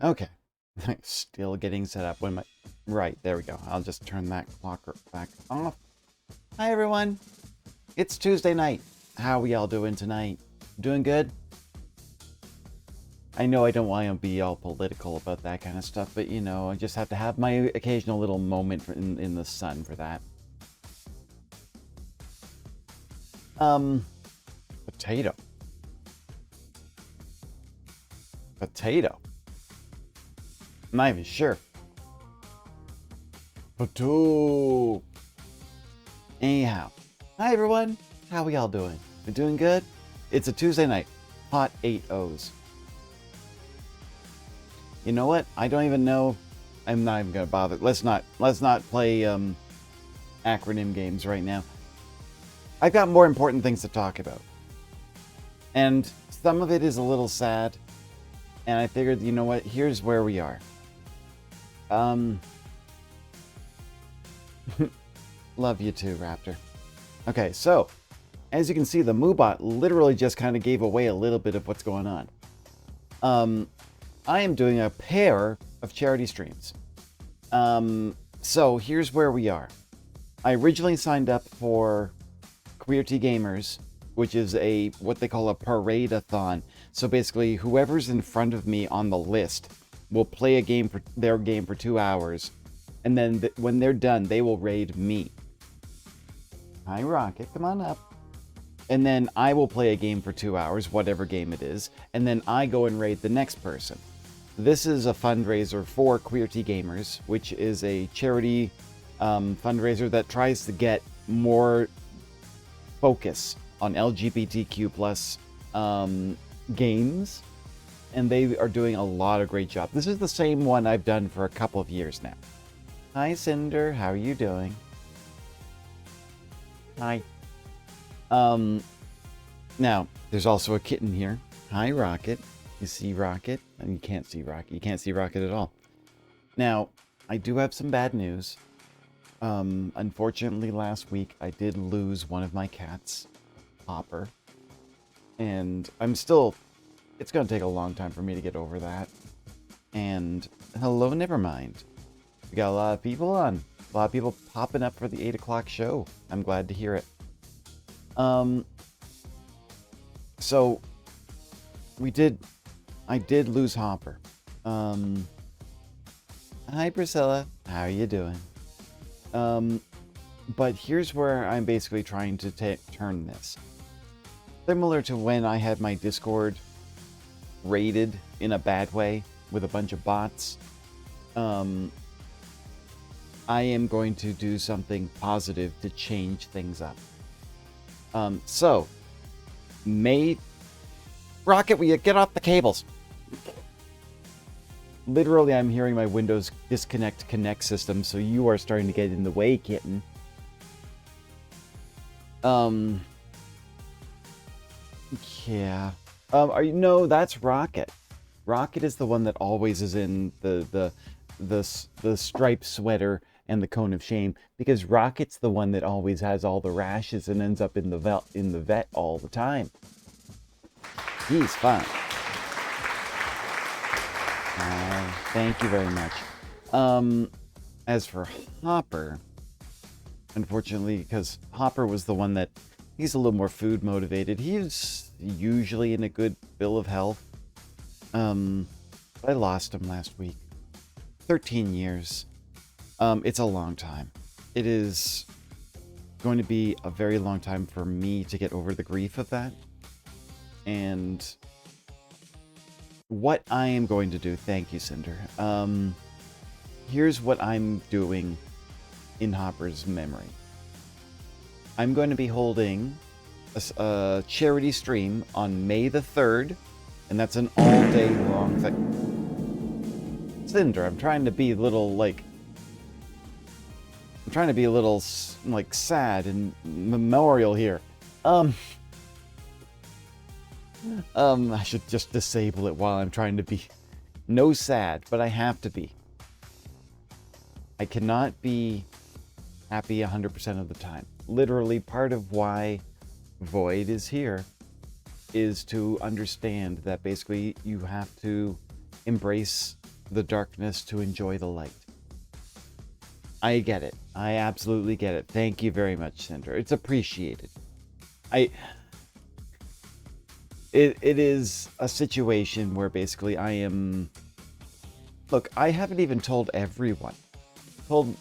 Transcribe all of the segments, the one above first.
Okay. Still getting set up. When my right, there we go. I'll just turn that clock back off. Hi everyone. It's Tuesday night. How we all doing tonight? Doing good? I know I don't want to be all political about that kind of stuff, but you know, I just have to have my occasional little moment in the sun for that. Potato. Potato. I'm not even sure. Potato. Anyhow, hi everyone. How we all doing? We doing good? It's a Tuesday night. Hot 8-0s. You know what? I don't even know. I'm not even gonna bother. Let's not play acronym games right now. I've got more important things to talk about. And some of it is a little sad. And I figured, you know what? Here's where we are. Love you too, Raptor. Okay, so as you can see, the Moobot literally just kind of gave away a little bit of what's going on. I am doing a pair of charity streams. So here's where we are. I originally signed up for Queer Tea Gamers, which is what they call a parade-a-thon. So basically, whoever's in front of me on the list will play their game for 2 hours, and then when they're done, they will raid me. Hi, Rocket, come on up. And then I will play a game for 2 hours, whatever game it is, and then I go and raid the next person. This is a fundraiser for Queer Tea Gamers, which is a charity fundraiser that tries to get more focus on LGBTQ plus games, and they are doing a lot of great job. This is the same one I've done for a couple of years now. Hi, Cinder. How are you doing? Hi. Now, there's also a kitten here. Hi, Rocket. You see Rocket? And you can't see Rocket. You can't see Rocket at all. Now, I do have some bad news. Unfortunately, last week, I did lose one of my cats, Hopper. And it's going to take a long time for me to get over that. And, hello, never mind. We got a lot of people on. A lot of people popping up for the 8 o'clock show. I'm glad to hear it. So, I did lose Hopper. Hi, Priscilla. How are you doing? But here's where I'm basically trying to turn this. Similar to when I had my Discord raided in a bad way with a bunch of bots, I am going to do something positive to change things up. So, Rocket, will you get off the cables? Literally, I'm hearing my Windows disconnect connect system, so you are starting to get in the way, kitten. Yeah. No, that's Rocket. Rocket is the one that always is in the striped sweater and the cone of shame, because Rocket's the one that always has all the rashes and ends up in the vet all the time. He's fun. Thank you very much. As for Hopper, unfortunately, because Hopper was the one that he's a little more food motivated. He's usually in a good bill of health. I lost him last week. 13 years. It's a long time. It is going to be a very long time for me to get over the grief of that. And what I am going to do, thank you, Cinder. Here's what I'm doing in Hopper's memory. I'm going to be holding a charity stream on May the 3rd, and that's an all-day long thing. Cinder, I'm trying to be a little, sad and memorial here. I should just disable it while I'm trying to be no sad, but I have to be. I cannot be happy 100% of the time. Literally, part of why Void is here is to understand that basically you have to embrace the darkness to enjoy the light. I get it. I absolutely get it. Thank you very much, Cinder. It's appreciated. It is a situation where basically I am... Look, I haven't even told everyone.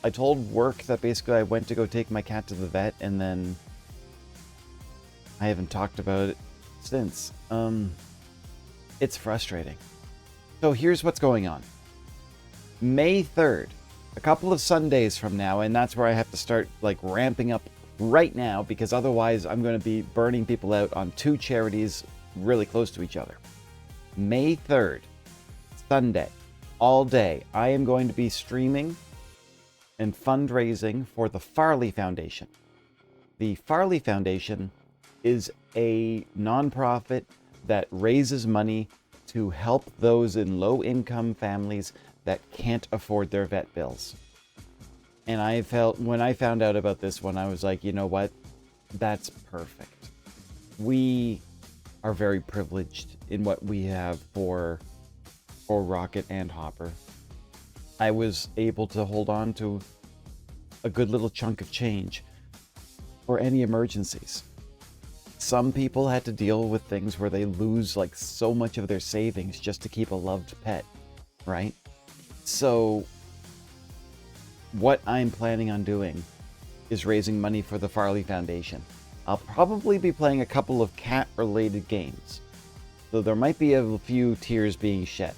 I told work that basically I went to go take my cat to the vet, and then I haven't talked about it since. It's frustrating. So here's what's going on. May 3rd, a couple of Sundays from now, and that's where I have to start like ramping up right now, because otherwise I'm going to be burning people out on 2 charities really close to each other. May 3rd, Sunday, all day, I am going to be streaming and fundraising for the Farley Foundation. The Farley Foundation is a nonprofit that raises money to help those in low-income families that can't afford their vet bills. And I felt, when I found out about this one, I was like, you know what? That's perfect. We are very privileged in what we have for Rocket and Hopper. I was able to hold on to a good little chunk of change for any emergencies. Some people had to deal with things where they lose like so much of their savings just to keep a loved pet, right? So what I'm planning on doing is raising money for the Farley Foundation. I'll probably be playing a couple of cat-related games, so there might be a few tears being shed.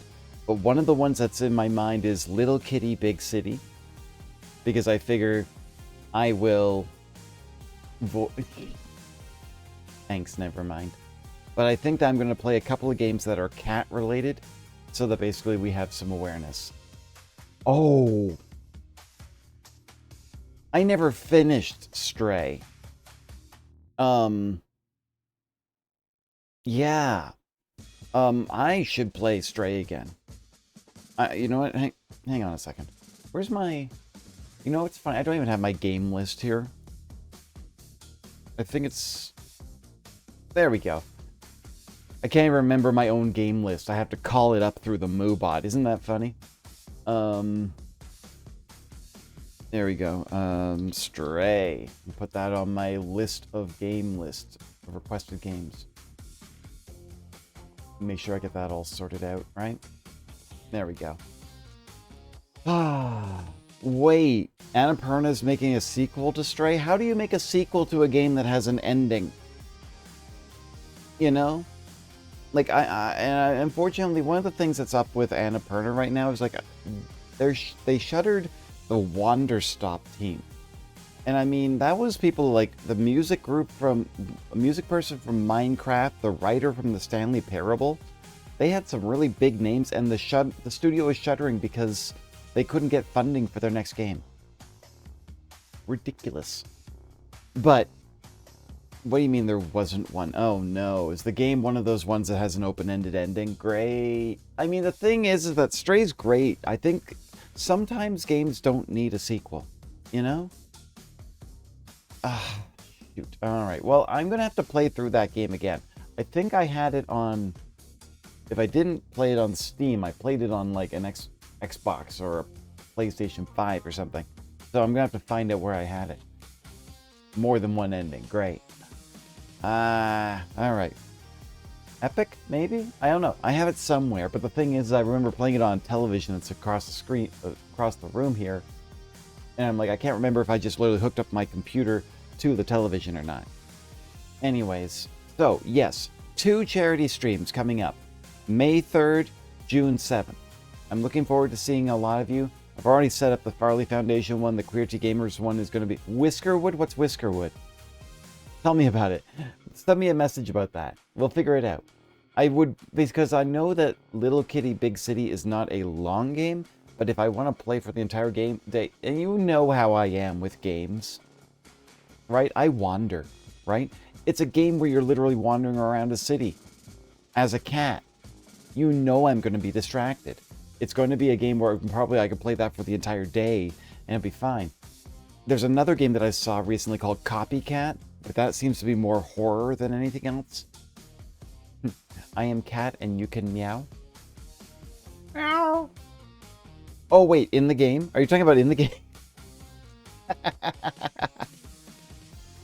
But one of the ones that's in my mind is Little Kitty, Big City, because I figure I will... Thanks, never mind. But I think that I'm going to play a couple of games that are cat-related, so that basically we have some awareness. Oh! I never finished Stray. Yeah. I should play Stray again. You know what? Hang on a second. Where's my... You know what's funny? I don't even have my game list here. I think it's... There we go. I can't even remember my own game list. I have to call it up through the Moobot. Isn't that funny? There we go. Stray. Put that on my list of requested games. Make sure I get that all sorted out, right? There we go. Ah, wait. Annapurna's making a sequel to Stray? How do you make a sequel to a game that has an ending? You know? Like, and unfortunately, one of the things that's up with Annapurna right now is, like, they shuttered the Wanderstop team. And I mean, that was people like the music person from Minecraft, the writer from the Stanley Parable. They had some really big names, and the studio is shuttering because they couldn't get funding for their next game. Ridiculous. But what do you mean there wasn't one? Oh no, is the game one of those ones that has an open-ended ending? Great. I mean, the thing is that Stray's great. I think sometimes games don't need a sequel, you know? Ah, shoot. Alright, well, I'm going to have to play through that game again. I think I had it on... If I didn't play it on Steam, I played it on, like, an Xbox or a PlayStation 5 or something. So I'm going to have to find out where I had it. More than one ending. Great. Alright. Epic, maybe? I don't know. I have it somewhere, but the thing is, I remember playing it on television that's across the screen, across the room here. And I'm like, I can't remember if I just literally hooked up my computer to the television or not. Anyways, so yes, 2 charity streams coming up. May 3rd, June 7th. I'm looking forward to seeing a lot of you. I've already set up the Farley Foundation one. The Queerty Gamers one is going to be... Whiskerwood? What's Whiskerwood? Tell me about it. Send me a message about that. We'll figure it out. I would... Because I know that Little Kitty Big City is not a long game, but if I want to play for the entire game day... And you know how I am with games. Right? I wander. Right? It's a game where you're literally wandering around a city. As a cat. You know I'm going to be distracted. It's going to be a game where probably I could play that for the entire day and it'll be fine. There's another game that I saw recently called Copycat, but that seems to be more horror than anything else. I am cat and you can meow. Meow. Oh, wait, in the game? Are you talking about in the game?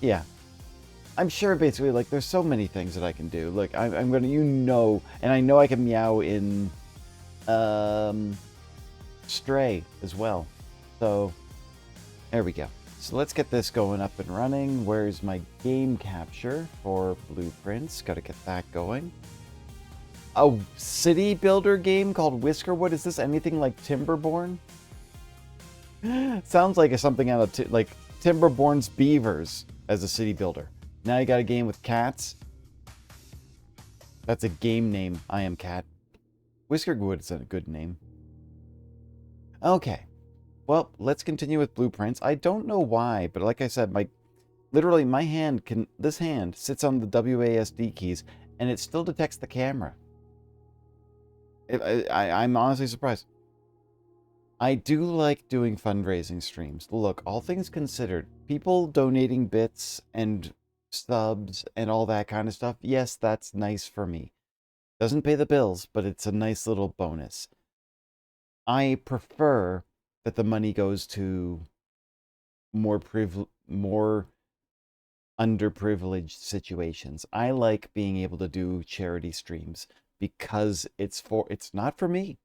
Yeah. I'm sure basically, like, there's so many things that I can do. Look, I'm gonna, and I know I can meow in, Stray as well. So, there we go. So let's get this going up and running. Where's my game capture for Blueprints? Gotta get that going. A city builder game called Whiskerwood. Is this anything like Timberborn? Sounds like something out of like Timberborn's Beavers as a city builder. Now you got a game with cats. That's a game name. I am cat. Whiskerwood is a good name. Okay. Well, let's continue with Blueprints. I don't know why, but like I said, literally my hand this hand sits on the WASD keys and it still detects the camera. I'm honestly surprised. I do like doing fundraising streams. Look, all things considered, people donating bits and subs and all that kind of stuff, yes, that's nice for me. Doesn't pay the bills, but it's a nice little bonus. I prefer that the money goes to more underprivileged situations. I like being able to do charity streams because it's not for me.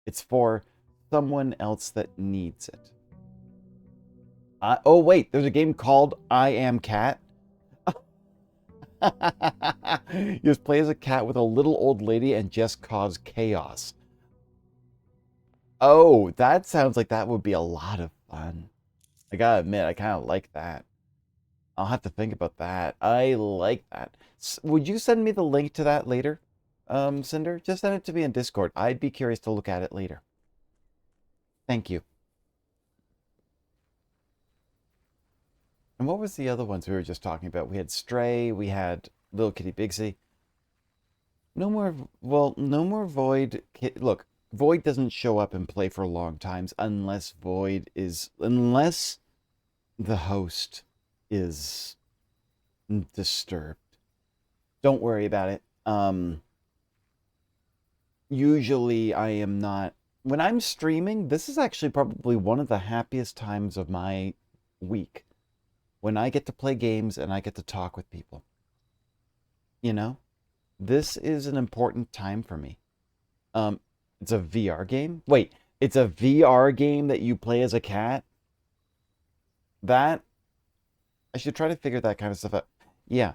It's for someone else that needs it. Oh wait, there's a game called I Am Cat. You just play as a cat with a little old lady and just cause chaos. Oh, that sounds like that would be a lot of fun. I gotta admit, I kind of like that. I'll have to think about that. I like that. Would you send me the link to that later, Cinder? Just send it to me in Discord. I'd be curious to look at it later. Thank you. And what was the other ones we were just talking about? We had Stray, we had Little Kitty Big City. No more Void. Look, Void doesn't show up and play for long times unless unless the host is disturbed. Don't worry about it. Usually I am not. When I'm streaming, this is actually probably one of the happiest times of my week. When I get to play games and I get to talk with people. You know? This is an important time for me. It's a VR game? Wait, it's a VR game that you play as a cat? That I should try to figure that kind of stuff out. Yeah.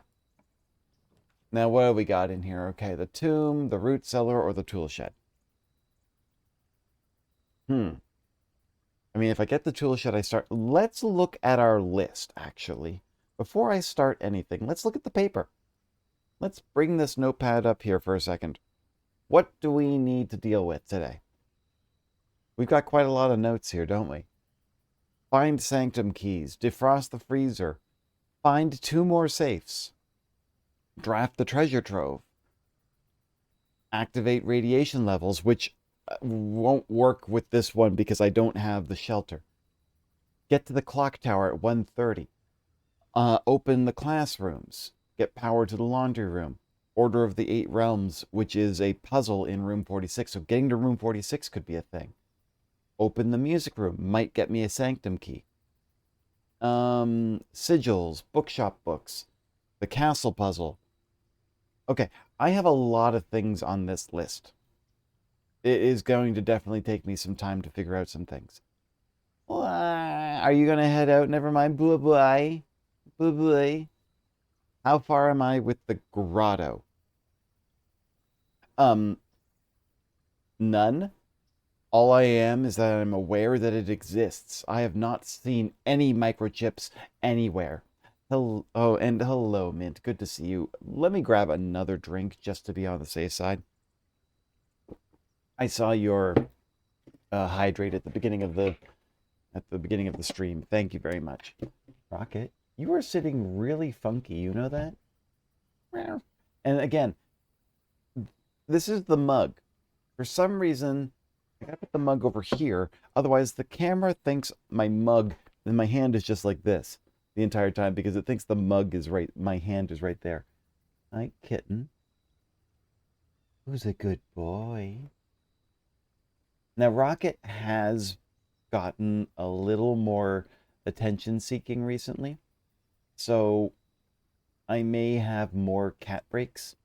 Now what have we got in here? Okay, the tomb, the root cellar, or the tool shed. I mean, if I get the tool shed, let's look at our list, actually. Before I start anything, let's look at the paper. Let's bring this notepad up here for a second. What do we need to deal with today? We've got quite a lot of notes here, don't we? Find sanctum keys, defrost the freezer, find 2 more safes, draft the treasure trove, activate radiation levels, which won't work with this one because I don't have the shelter. Get to the clock tower at 1:30. Open the classrooms. Get power to the laundry room. Order of the 8 Realms, which is a puzzle in room 46. So getting to room 46 could be a thing. Open the music room. Might get me a sanctum key. Sigils, bookshop books, the castle puzzle. Okay, I have a lot of things on this list. It is going to definitely take me some time to figure out some things. Are you going to head out? Never mind. Bye-bye. Bye-bye. How far am I with the grotto? None. All I am is that I'm aware that it exists. I have not seen any microchips anywhere. Hello, oh, and hello, Mint. Good to see you. Let me grab another drink just to be on the safe side. I saw your hydrate at the beginning of the stream. Thank you very much. Rocket, you are sitting really funky. You know that? And again, this is the mug. For some reason, I gotta put the mug over here. Otherwise, the camera thinks my mug and my hand is just like this the entire time because it thinks the mug is right. My hand is right there. Hi, kitten. Who's a good boy? Now, Rocket has gotten a little more attention seeking recently, so I may have more cat breaks.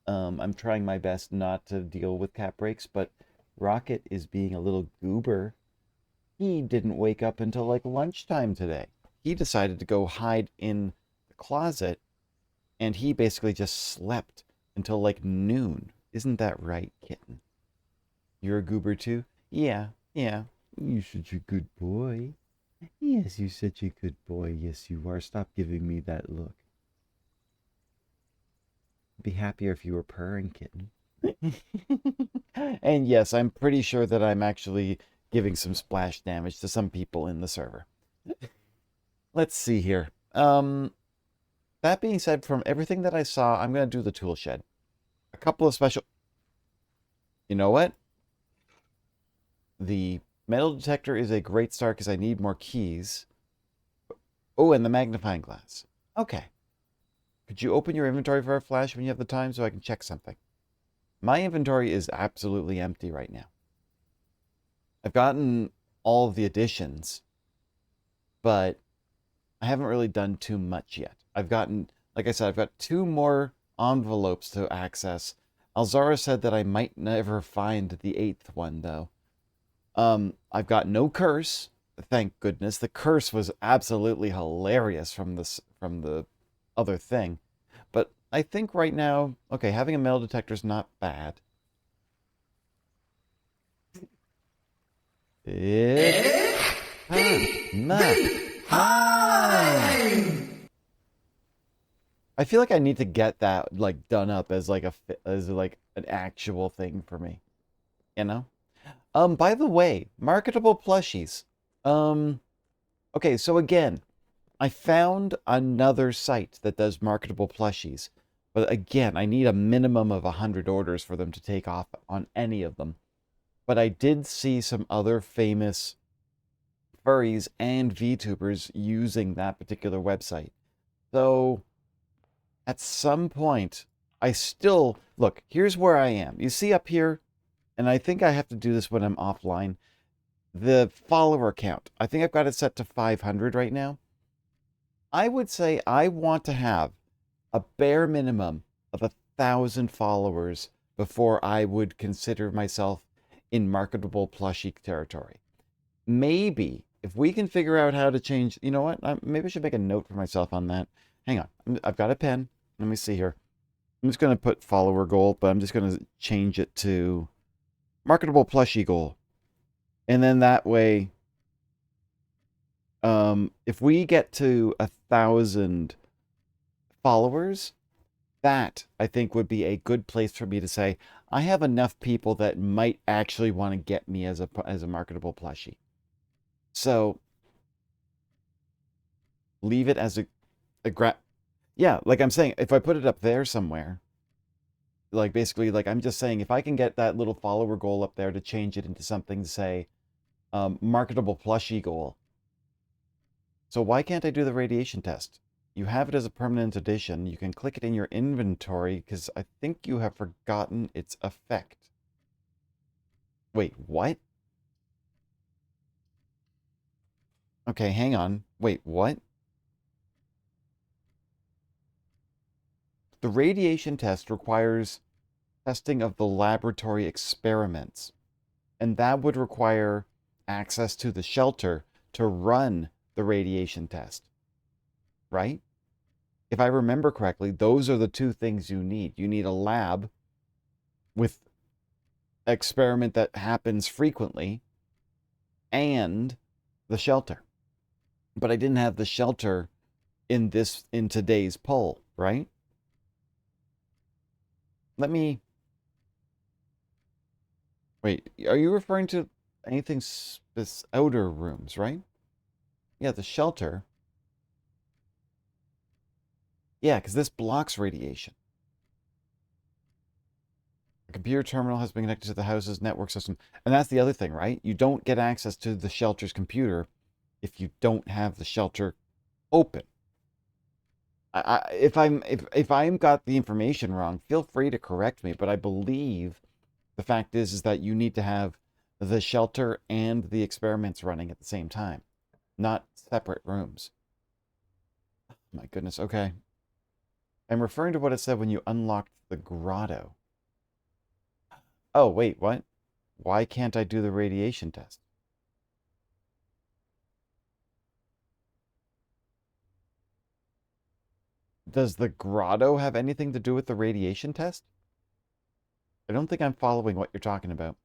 I'm trying my best not to deal with cat breaks, but Rocket is being a little goober. He didn't wake up until like lunchtime today. He decided to go hide in the closet, and he basically just slept until like noon. Isn't that right, kitten? You're a goober too? Yeah, yeah. You're such a good boy. Yes, you're such a good boy. Yes, you are. Stop giving me that look. I'd be happier if you were purring, kitten. And yes, I'm pretty sure that I'm actually giving some splash damage to some people in the server. Let's see here. That being said, from everything that I saw, I'm going to do the tool shed. A couple of special... You know what? The metal detector is a great start because I need more keys. Oh, and the magnifying glass. Okay. Could you open your inventory for a flash when you have the time so I can check something? My inventory is absolutely empty right now. I've gotten all of the additions, but I haven't really done too much yet. I've gotten, like I said, I've got 2 more envelopes to access. Alzara said that I might never find the 8th one, though. I've got no curse, thank goodness. The curse was absolutely hilarious from the other thing. But I think right now, okay, having a metal detector is not bad. It's time. I feel like I need to get that like done up as like as like an actual thing for me, you know? By the way, marketable plushies. Um, okay, so again, I found another site that does marketable plushies. But again, I need a minimum of 100 orders for them to take off on any of them. But I did see some other famous furries and VTubers using that particular website. So at some point, I still look, here's where I am. You see up here, and I think I have to do this when I'm offline. The follower count. I think I've got it set to 500 right now. I would say I want to have a bare minimum of 1,000 followers before I would consider myself in marketable plushie territory. Maybe if we can figure out how to change, you know what? Maybe I should make a note for myself on that. Hang on, I've got a pen. Let me see here. I'm just going to put follower goal, but I'm just going to change it to marketable plushie goal. And then that way, if we get to 1,000 followers, that I think would be a good place for me to say I have enough people that might actually want to get me as a marketable plushie. So leave it as yeah, like I'm saying, if I put it up there somewhere, like basically, like I'm just saying, if I can get that little follower goal up there to change it into something, say, marketable plushie goal. So why can't I do the radiation test? You have it as a permanent addition. You can click it in your inventory because I think you have forgotten its effect. Wait, what? Okay, hang on. Wait, what? The radiation test requires testing of the laboratory experiments, and that would require access to the shelter to run the radiation test, right? If I remember correctly, those are the 2 things you need. You need a lab with experiment that happens frequently and the shelter. But I didn't have the shelter in today's poll, right? Let me wait. Are you referring to anything this outer rooms, right? Yeah, the shelter. Yeah, because this blocks radiation. A computer terminal has been connected to the house's network system. And that's the other thing, right? You don't get access to the shelter's computer if you don't have the shelter open. If I'm got the information wrong, feel free to correct me, but I believe the fact is that you need to have the shelter and the experiments running at the same time, not separate rooms. My goodness. Okay. I'm referring to what it said when you unlocked the grotto. Oh, wait, what? Why can't I do the radiation test? Does the grotto have anything to do with the radiation test? I don't think I'm following what you're talking about.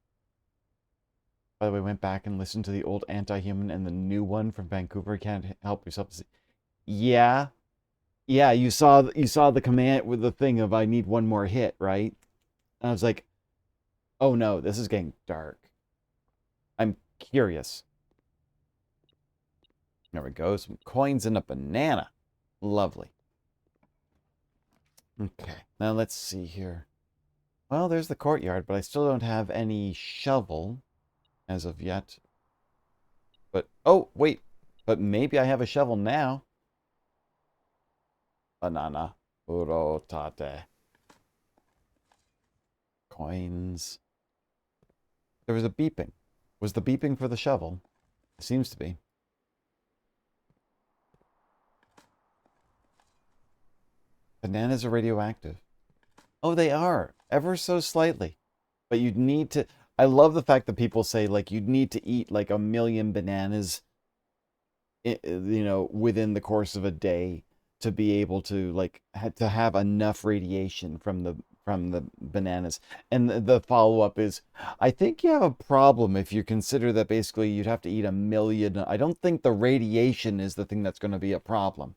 By the way, went back and listened to the old Anti-Human and the new one from Vancouver. Can't help yourself. Yeah, yeah. You saw the command with the thing of I need one more hit, right? And I was like, oh no, this is getting dark. I'm curious. There we go. Some coins and a banana. Lovely. Okay, now let's see here. Well, there's the courtyard, but I still don't have any shovel as of yet. But, oh, wait. But maybe I have a shovel now. Banana. Urotate. Coins. There was a beeping. Was the beeping for the shovel? It seems to be. Bananas are radioactive. Oh, they are. Ever so slightly. But you'd need to... I love the fact that people say, like, you'd need to eat, like, 1,000,000 bananas, within the course of a day to be able to, like, to have enough radiation from the bananas. And the follow-up is, I think you have a problem if you consider that basically you'd have to eat 1,000,000. I don't think the radiation is the thing that's going to be a problem.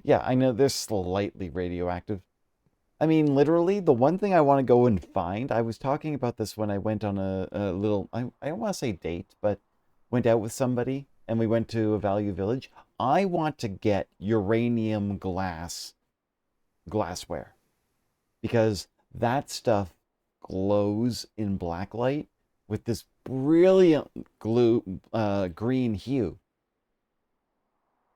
Yeah, I know they're slightly radioactive. I mean, literally, the one thing I want to go and find, I was talking about this when I went on a little, I don't want to say date, but went out with somebody and we went to a Value Village. I want to get uranium glassware, because that stuff glows in blacklight with this brilliant green hue.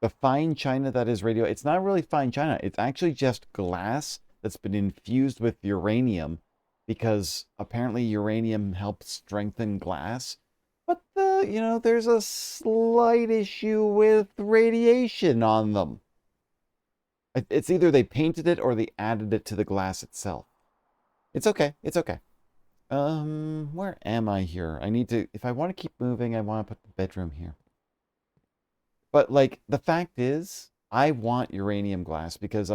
The fine china that is radio, it's not really fine china. It's actually just glass that's been infused with uranium, because apparently uranium helps strengthen glass. But there's a slight issue with radiation on them. It's either they painted it or they added it to the glass itself. It's okay. It's okay. Where am I here? I need to, if I want to keep moving, I want to put the bedroom here. But like the fact is, I want uranium glass because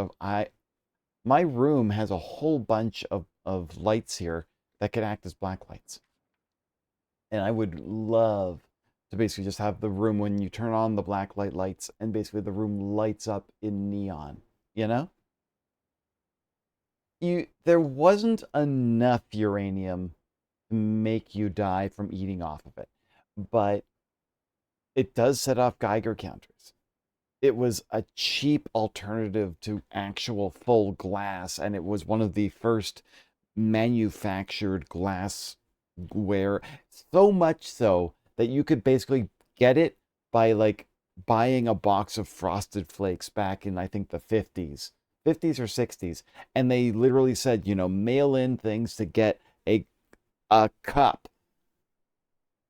my room has a whole bunch of lights here that could act as black lights. And I would love to basically just have the room when you turn on the black lights and basically the room lights up in neon, you know? There wasn't enough uranium to make you die from eating off of it, but it does set off Geiger counters. It was a cheap alternative to actual full glass, and it was one of the first manufactured glassware. So much so that you could basically get it by like buying a box of Frosted Flakes back in, I think, the 50s or 60s. And they literally said, mail in things to get a cup,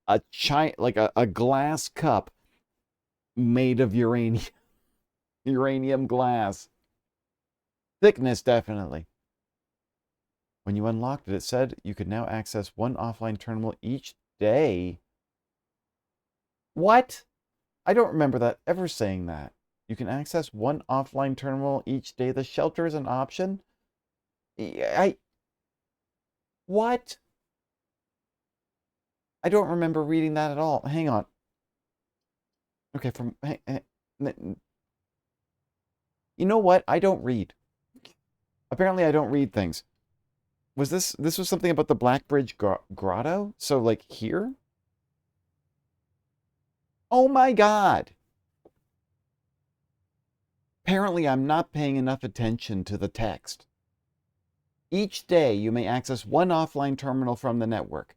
like a glass cup made of uranium glass. Thickness, definitely. When you unlocked it, it said you could now access one offline terminal each day. What? I don't remember that ever saying that. You can access one offline terminal each day. The shelter is an option? What? I don't remember reading that at all. Hang on. Okay, you know what? I don't read. Apparently I don't read things. This was something about the Blackbridge Grotto? So like here? Oh my God. Apparently I'm not paying enough attention to the text. Each day you may access one offline terminal from the network.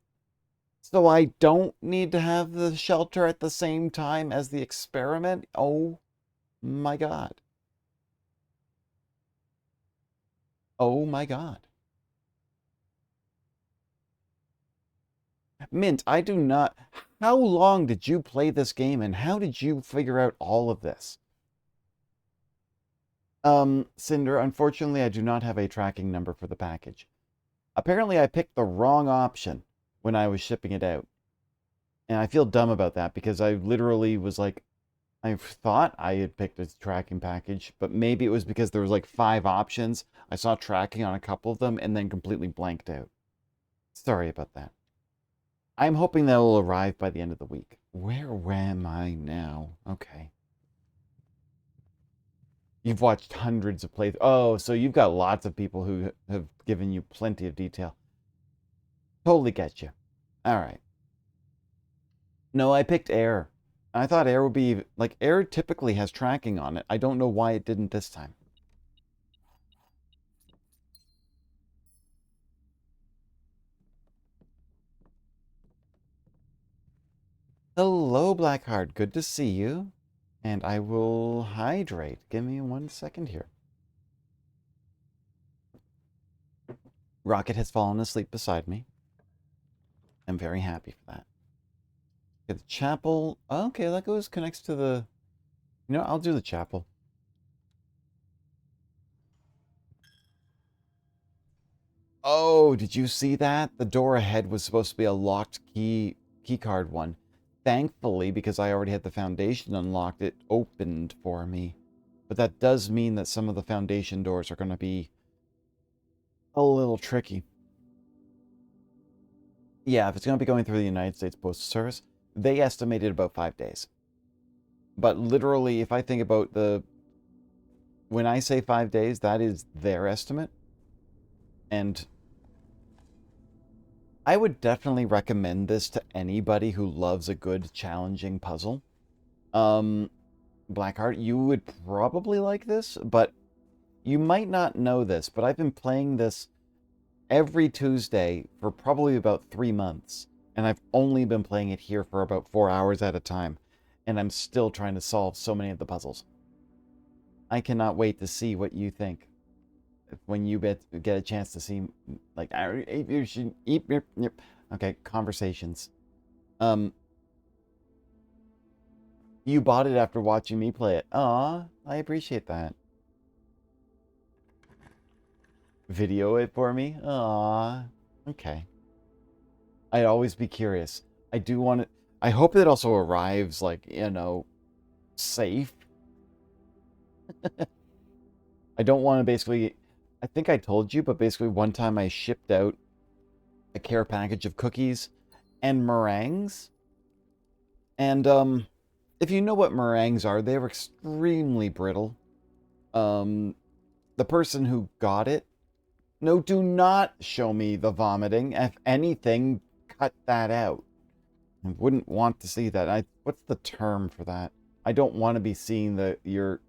So I don't need to have the shelter at the same time as the experiment? Oh my God. Oh my God. Mint, I do not... How long did you play this game and how did you figure out all of this? Cinder, unfortunately, I do not have a tracking number for the package. Apparently, I picked the wrong option when I was shipping it out. And I feel dumb about that because I literally was like, I thought I had picked a tracking package, but maybe it was because there was like 5 options. I saw tracking on a couple of them and then completely blanked out. Sorry about that. I'm hoping that will arrive by the end of the week. Where am I now? Okay. You've watched hundreds of plays. Oh, so you've got lots of people who have given you plenty of detail. Totally get you. All right. No, I picked air. I thought air would be like air typically has tracking on it. I don't know why it didn't this time. Hello, Blackheart. Good to see you. And I will hydrate. Give me 1 second here. Rocket has fallen asleep beside me. I'm very happy for that. Okay, the chapel. Okay, that connects to the... I'll do the chapel. Oh, did you see that? The door ahead was supposed to be a locked key card one. Thankfully, because I already had the foundation unlocked, it opened for me. But that does mean that some of the foundation doors are going to be a little tricky. Yeah, if it's going to be going through the United States Postal Service, they estimated about 5 days. But literally, if I think about when I say 5 days, that is their estimate. And I would definitely recommend this to anybody who loves a good, challenging puzzle. Blackheart, you would probably like this, but you might not know this, but I've been playing this every Tuesday for probably about 3 months, and I've only been playing it here for about 4 hours at a time, and I'm still trying to solve so many of the puzzles. I cannot wait to see what you think when you get a chance to see, like, you should eat. Okay, conversations. You bought it after watching me play it. Aw, I appreciate that. Video it for me? Aw, okay. I'd always be curious. I do want it. I hope it also arrives, like, safe. I don't want to basically... I think I told you, but basically one time I shipped out a care package of cookies and meringues. And, if you know what meringues are, they're extremely brittle. The person who got it... No, do not show me the vomiting. If anything, cut that out. I wouldn't want to see that. What's the term for that? I don't want to be seeing your...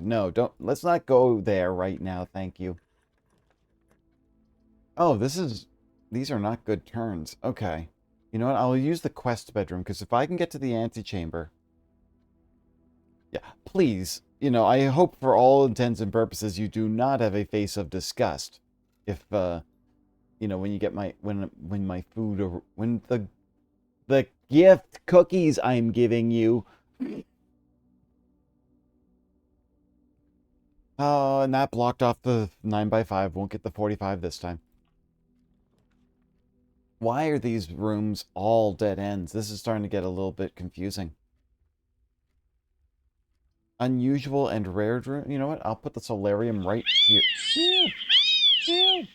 no, don't... Let's not go there right now, thank you. Oh, these are not good turns. Okay. You know what? I'll use the quest bedroom, because if I can get to the antechamber... Yeah, please. I hope for all intents and purposes you do not have a face of disgust. If, when you get when my food, or when the gift cookies I'm giving you... Oh, and that blocked off the 9x5. Won't get the 45 this time. Why are these rooms all dead ends? This is starting to get a little bit confusing. Unusual and rare room. You know what? I'll put the solarium right here. Ew. Ew.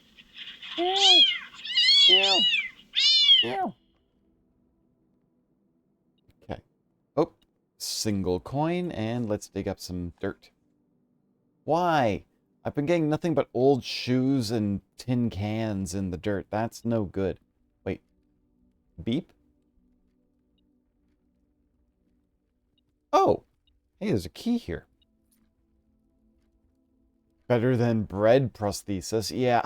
Ew. Ew. Ew. Okay. Oh, single coin, and let's dig up some dirt. Why? I've been getting nothing but old shoes and tin cans in the dirt. That's no good. Wait. Beep? Oh! Hey, there's a key here. Better than bread prosthesis. Yeah.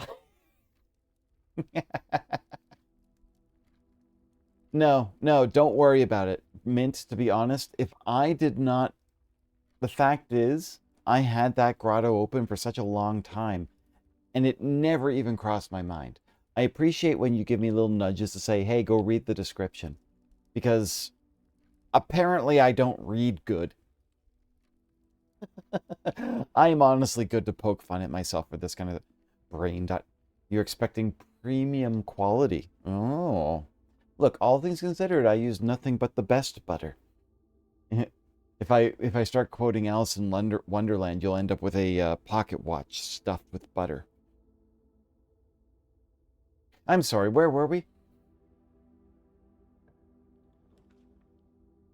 No, don't worry about it. Mint, to be honest, if I did not... The fact is, I had that grotto open for such a long time, and it never even crossed my mind. I appreciate when you give me little nudges to say, hey, go read the description. Because apparently I don't read good. I am honestly good to poke fun at myself for this kind of brain dot. You're expecting premium quality. Oh. Look, all things considered, I use nothing but the best butter. If I start quoting Alice in Wonderland, you'll end up with a pocket watch stuffed with butter. I'm sorry, where were we?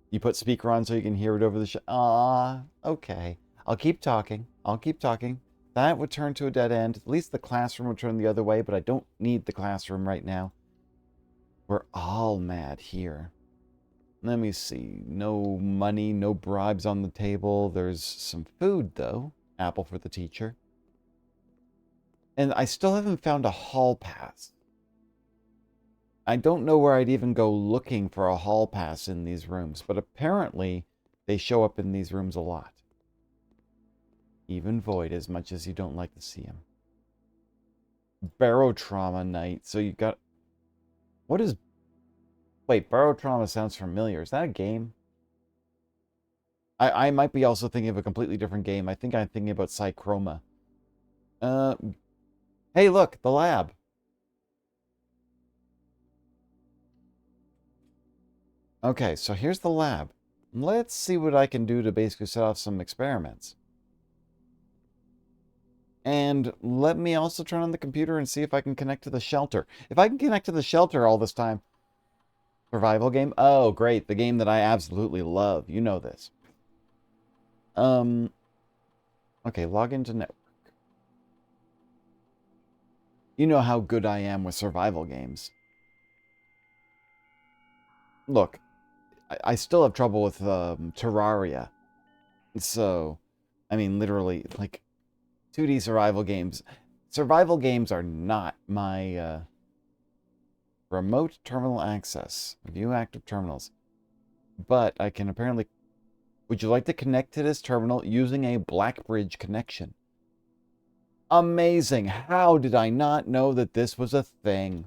You put speaker on so you can hear it over the show. Ah, okay. I'll keep talking. I'll keep talking. That would turn to a dead end. At least the classroom would turn the other way, but I don't need the classroom right now. We're all mad here. Let me see. No money, no bribes on the table. There's some food, though. Apple for the teacher. And I still haven't found a hall pass. I don't know where I'd even go looking for a hall pass in these rooms, but apparently they show up in these rooms a lot. Even Void, as much as you don't like to see him. Barotrauma night. So you got... What is... Wait, Barotrauma sounds familiar. Is that a game? I might be also thinking of a completely different game. I think I'm thinking about Psychroma. Hey, look, the lab. Okay, so here's the lab. Let's see what I can do to basically set off some experiments. And let me also turn on the computer and see if I can connect to the shelter. If I can connect to the shelter all this time... Survival game? Oh, great. The game that I absolutely love. You know this. Okay, log into network. You know how good I am with survival games. Look, I still have trouble with Terraria. So, I mean, literally, like, 2D survival games. Survival games are not my remote terminal access. View active terminals. But I can apparently... Would you like to connect to this terminal using a Blackbridge connection? Amazing! How did I not know that this was a thing?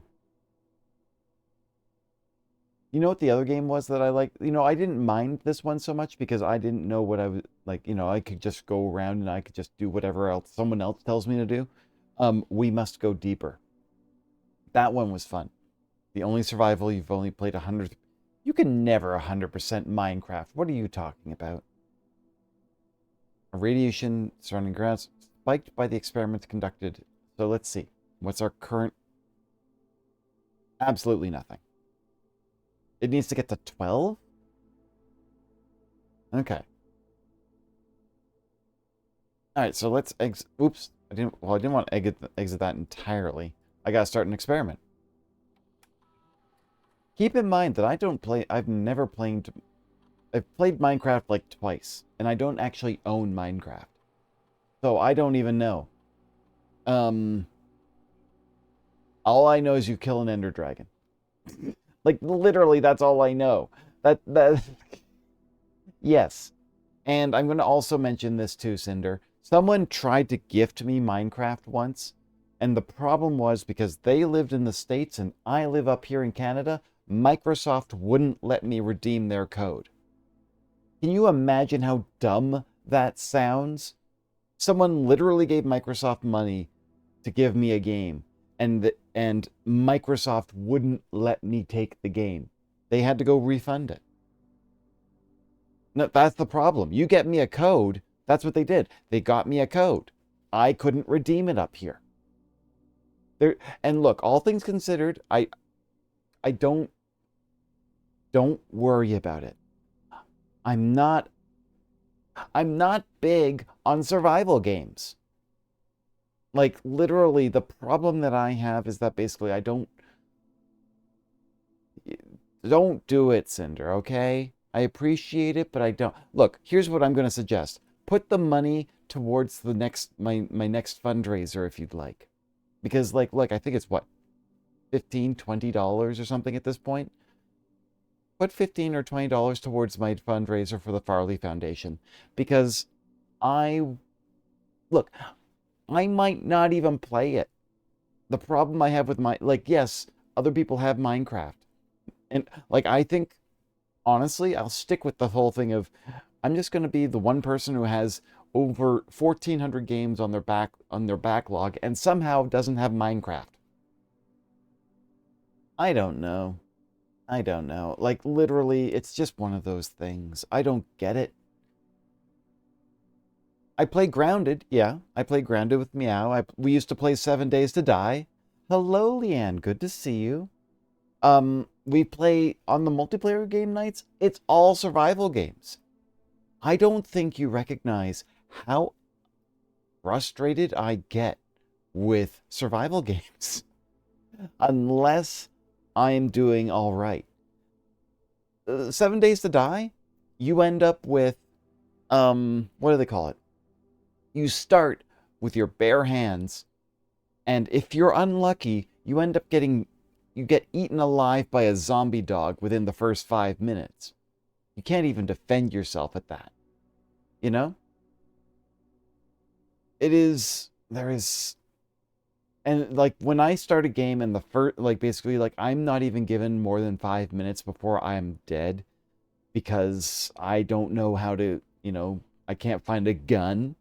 You know what the other game was that I liked? You know, I didn't mind this one so much because I didn't know what I was... Like, you know, I could just go around and I could just do whatever else someone else tells me to do. We Must Go Deeper. That one was fun. The only survival you've only played 100... You can never 100% Minecraft. What are you talking about? A radiation surrounding grounds spiked by the experiments conducted. So let's see. What's our current... Absolutely nothing. It needs to get to 12? Okay. Alright, so let's oops. I didn't want to exit that entirely. I gotta start an experiment. Keep in mind that I've never played... I've played Minecraft like twice, and I don't actually own Minecraft. So I don't even know. All I know is you kill an Ender Dragon. Like, literally, that's all I know. That... Yes. And I'm going to also mention this too, Cinder. Someone tried to gift me Minecraft once, and the problem was because they lived in the States and I live up here in Canada, Microsoft wouldn't let me redeem their code. Can you imagine how dumb that sounds? Someone literally gave Microsoft money to give me a game, and Microsoft wouldn't let me take the game. They had to go refund it. No, that's the problem. You get me a code. That's what they did. They got me a code. I couldn't redeem it up here. And look, all things considered, I don't worry about it. I'm not big on survival games. Like, literally, the problem that I have is that basically I don't do it, Cinder, okay? I appreciate it, but I don't. Look, here's what I'm going to suggest. Put the money towards the my next fundraiser if you'd like. Because, like, look, I think it's what? $15, $20 or something at this point? Put $15 or $20 towards my fundraiser for the Farley Foundation. Because look, I might not even play it. the problem I have with like, yes, other people have Minecraft. And like, I think, honestly, I'll stick with the whole thing of I'm just going to be the one person who has over 1,400 games on their backlog and somehow doesn't have Minecraft. I don't know. I don't know. Like, literally, it's just one of those things. I don't get it. I play Grounded. Yeah, I play Grounded with Meow. We used to play 7 Days to Die. Hello, Leanne. Good to see you. We play on the multiplayer game nights. It's all survival games. I don't think you recognize how frustrated I get with survival games unless I'm doing all right. 7 Days to Die, you end up with, what do they call it? You start with your bare hands, and if you're unlucky, you end up you get eaten alive by a zombie dog within the first 5 minutes. You can't even defend yourself at that. You know? There is, and like when I start a game and the first, like basically, like I'm not even given more than 5 minutes before I'm dead because I don't know how to, I can't find a gun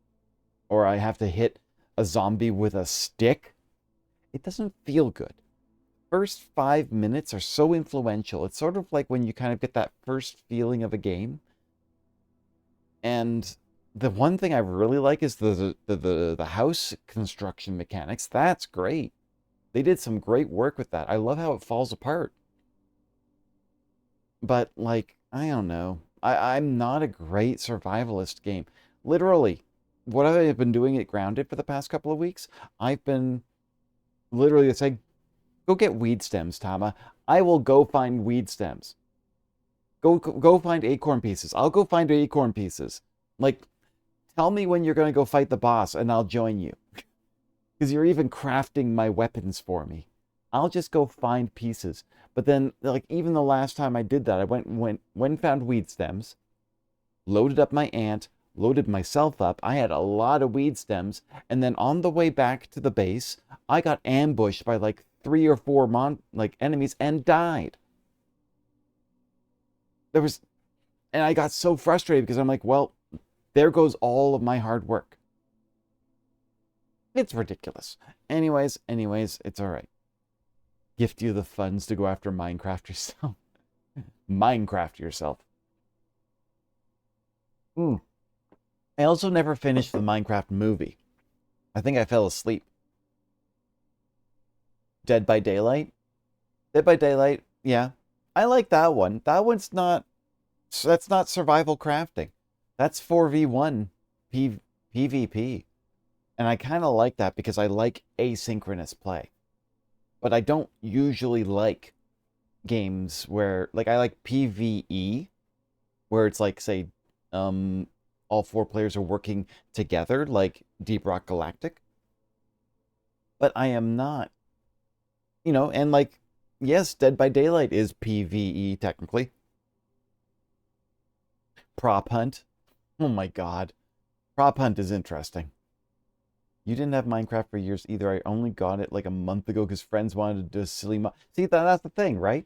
or I have to hit a zombie with a stick. It doesn't feel good. First 5 minutes are so influential. It's sort of like when you kind of get that first feeling of a game. And the one thing I really like is the house construction mechanics. That's great. They did some great work with that. I love how it falls apart. But like, I don't know. I'm not a great survivalist game. Literally, what I've been doing at Grounded for the past couple of weeks, I've been literally saying, go get weed stems, Tama. I will go find weed stems. Go find acorn pieces. I'll go find acorn pieces. Like, tell me when you're going to go fight the boss and I'll join you. Because you're even crafting my weapons for me. I'll just go find pieces. But then, like, even the last time I did that, I went and found weed stems, loaded up my ant, loaded myself up. I had a lot of weed stems. And then on the way back to the base, I got ambushed by like 3 or 4 enemies and died. And I got so frustrated because I'm like, well, there goes all of my hard work. It's ridiculous. Anyways, it's all right. Gift you the funds to go after Minecraft yourself. Minecraft yourself. I also never finished the Minecraft movie. I think I fell asleep. Dead by Daylight? Dead by Daylight, yeah. I like that one. That's not survival crafting. That's 4v1 PvP. And I kind of like that because I like asynchronous play. But I don't usually like games where, like, I like PvE, where it's like, say, all 4 players are working together, like Deep Rock Galactic. But I am not, and like, yes, Dead by Daylight is PvE technically. Prop Hunt. Oh my god. Prop Hunt is interesting. You didn't have Minecraft for years either. I only got it like a month ago because friends wanted to do a silly mod. See, that's the thing, right?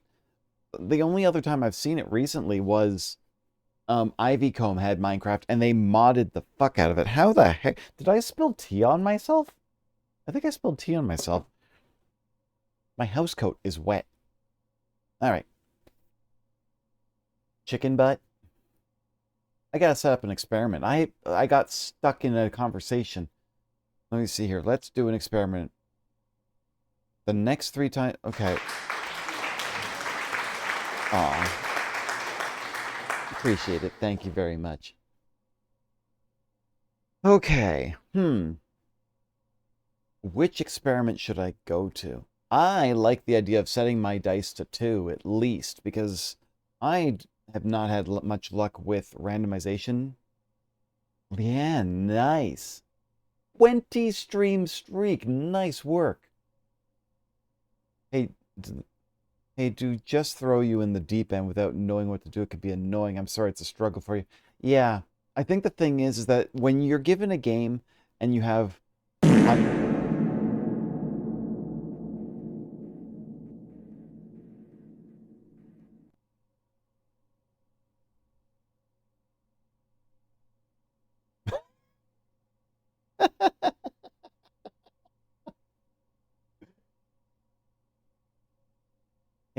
The only other time I've seen it recently was Ivycomb had Minecraft and they modded the fuck out of it. How the heck? Did I spill tea on myself? I think I spilled tea on myself. My house coat is wet. All right. Chicken butt. I gotta set up an experiment. I got stuck in a conversation. Let me see here. Let's do an experiment. The next 3 times. Okay. Aw. Appreciate it. Thank you very much. Okay. Which experiment should I go to? I like the idea of setting my dice to 2 at least because I have not had much luck with randomization. Leanne, nice. 20 stream streak. Nice work. Hey, do just throw you in the deep end without knowing what to do. It could be annoying. I'm sorry, it's a struggle for you. Yeah, I think the thing is that when you're given a game and you have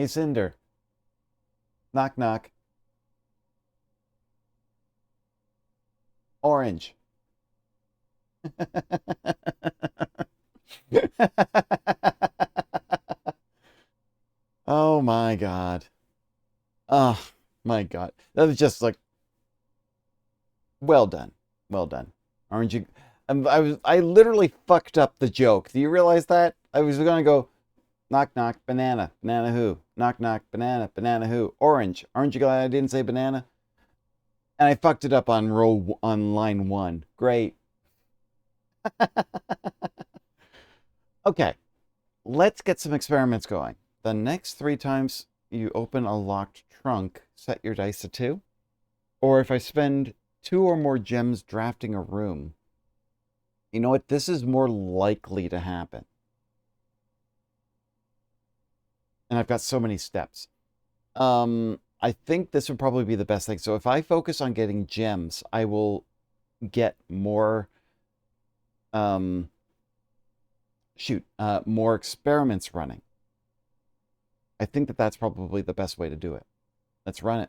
Hey, Cinder. Knock, knock. Orange. Oh my God. Oh my God. That was just like, well done. Well done. Aren't you? I literally fucked up the joke. Do you realize that? I was gonna go knock knock banana banana who knock knock banana banana who orange. Aren't you glad I didn't say banana? And I fucked it up on on line 1. Great. Okay, let's get some experiments going. The next 3 times you open a locked trunk, set your dice to 2. Or if I spend 2 or more gems drafting a room, you know what? This is more likely to happen. And I've got so many steps. I think this would probably be the best thing. So if I focus on getting gems, I will get more, more experiments running. I think that that's probably the best way to do it. Let's run it.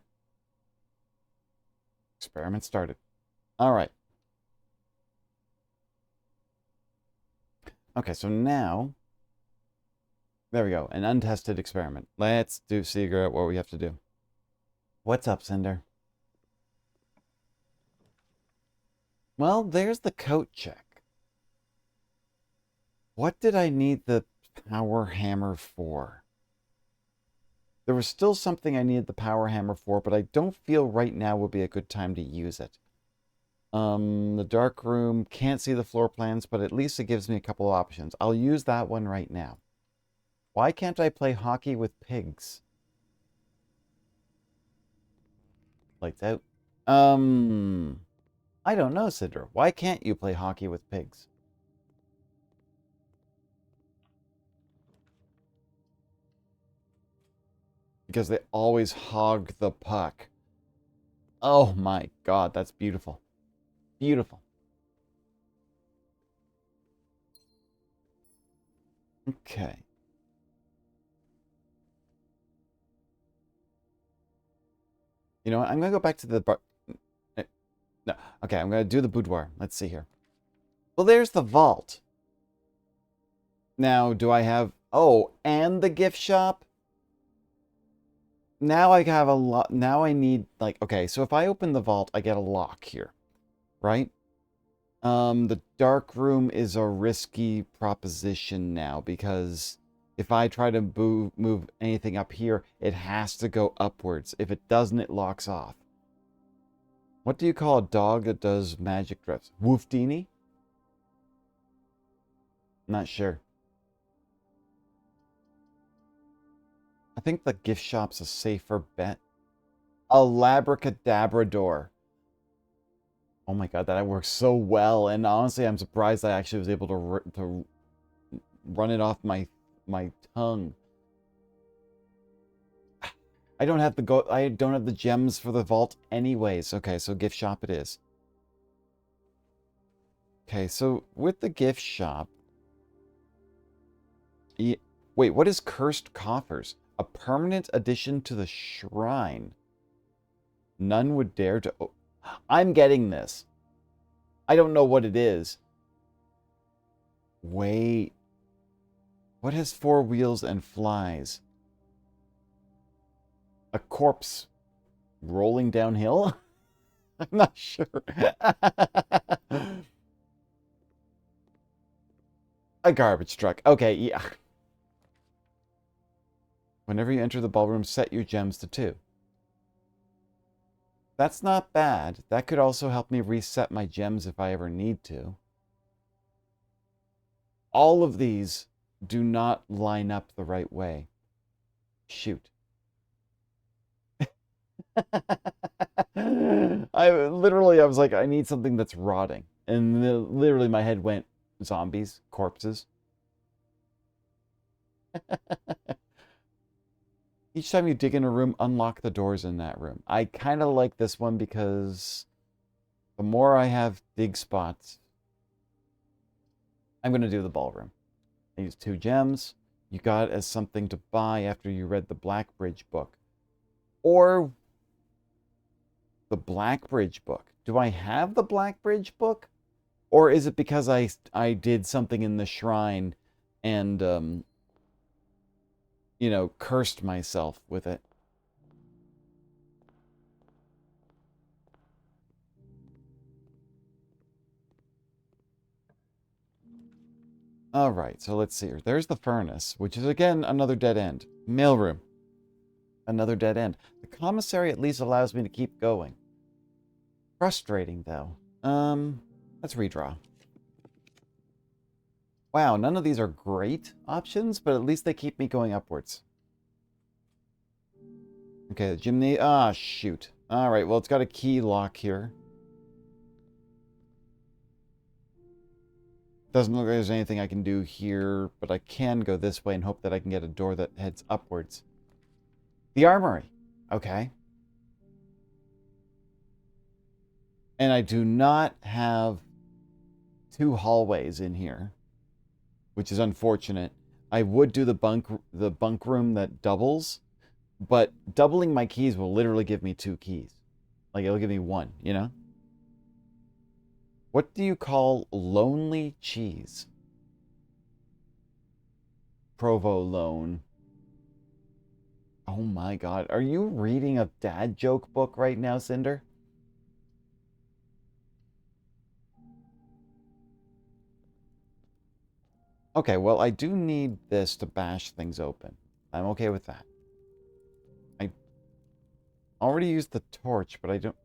Experiment started. All right. Okay, so now, there we go. An untested experiment. Let's figure out what we have to do. What's up, Cinder? Well, there's the coat check. What did I need the power hammer for? There was still something I needed the power hammer for, but I don't feel right now would be a good time to use it. The dark room, can't see the floor plans, but at least it gives me a couple of options. I'll use that one right now. Why can't I play hockey with pigs? Lights out. I don't know, Cinder. Why can't you play hockey with pigs? Because they always hog the puck. Oh my God, that's beautiful. Beautiful. Okay. You know what? I'm going to go back to the bar. No. Okay, I'm going to do the boudoir. Let's see here. Well, there's the vault. Now, do I have... Oh, and the gift shop? Now I have a lot... Now I need, like... Okay, so if I open the vault, I get a lock here. Right? The dark room is a risky proposition now because if I try to move anything up here, it has to go upwards. If it doesn't, it locks off. What do you call a dog that does magic tricks? Woofdini? Not sure. I think the gift shop's a safer bet. A labracadabra door. Oh my God, that works so well. And honestly, I'm surprised I actually was able to run it off my tongue. I don't have the gems for the vault anyways. Okay, so gift shop it is. Okay, so with the gift shop... Wait, what is cursed coffers? A permanent addition to the shrine. None would dare to... I'm getting this. I don't know what it is. Wait. What has 4 wheels and flies? A corpse rolling downhill? I'm not sure. A garbage truck. Okay, yeah. Whenever you enter the ballroom, set your gems to 2. That's not bad. That could also help me reset my gems if I ever need to. All of these do not line up the right way. Shoot. I was like, I need something that's rotting. And literally my head went, zombies, corpses. Each time you dig in a room, unlock the doors in that room. I kind of like this one because the more I have dig spots, I'm going to do the ballroom. I use 2 gems. you got as something to buy after you read the Blackbridge book. Or the Blackbridge book. Do I have the Blackbridge book? Or is it because I did something in the shrine and, you know, cursed myself with it? All right, so let's see here. There's the furnace, which is, again, another dead end. Mailroom. Another dead end. The commissary at least allows me to keep going. Frustrating, though. Let's redraw. Wow, none of these are great options, but at least they keep me going upwards. Okay, the chimney. Ah, shoot. All right, well, it's got a key lock here. Doesn't look like there's anything I can do here, but I can go this way and hope that I can get a door that heads upwards. The armory. Okay. And I do not have 2 hallways in here, which is unfortunate. I would do the bunk room that doubles, but doubling my keys will literally give me 2 keys. Like, it'll give me 1, you know? What do you call lonely cheese? Provolone. Oh my god. Are you reading a dad joke book right now, Cinder? Okay, well, I do need this to bash things open. I'm okay with that. I already used the torch, but I don't...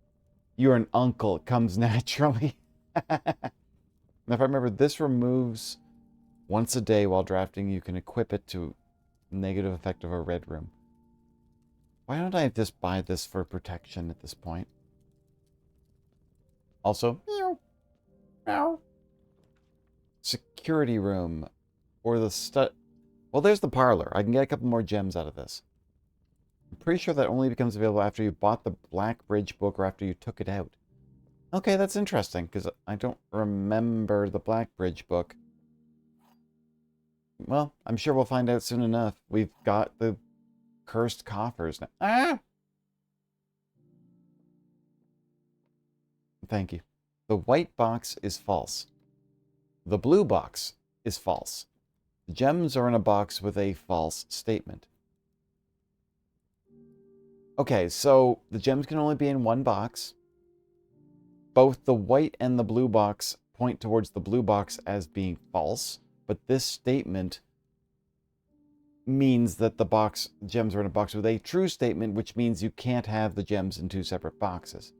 You're an uncle. It comes naturally. Now, if I remember, this removes once a day while drafting. You can equip it to negative effect of a red room. Why don't I just buy this for protection at this point? Also, meow, meow. Security room. Or the well, there's the parlor. I can get a couple more gems out of this. I'm pretty sure that only becomes available after you bought the Blackbridge book or after you took it out. Okay, that's interesting, because I don't remember the Blackbridge book. Well, I'm sure we'll find out soon enough. We've got the cursed coffers now. Ah! Thank you. The white box is false. The blue box is false. The gems are in a box with a false statement. Okay, so the gems can only be in one box. Both the white and the blue box point towards the blue box as being false, but this statement means that the gems are in a box with a true statement, which means you can't have the gems in 2 separate boxes.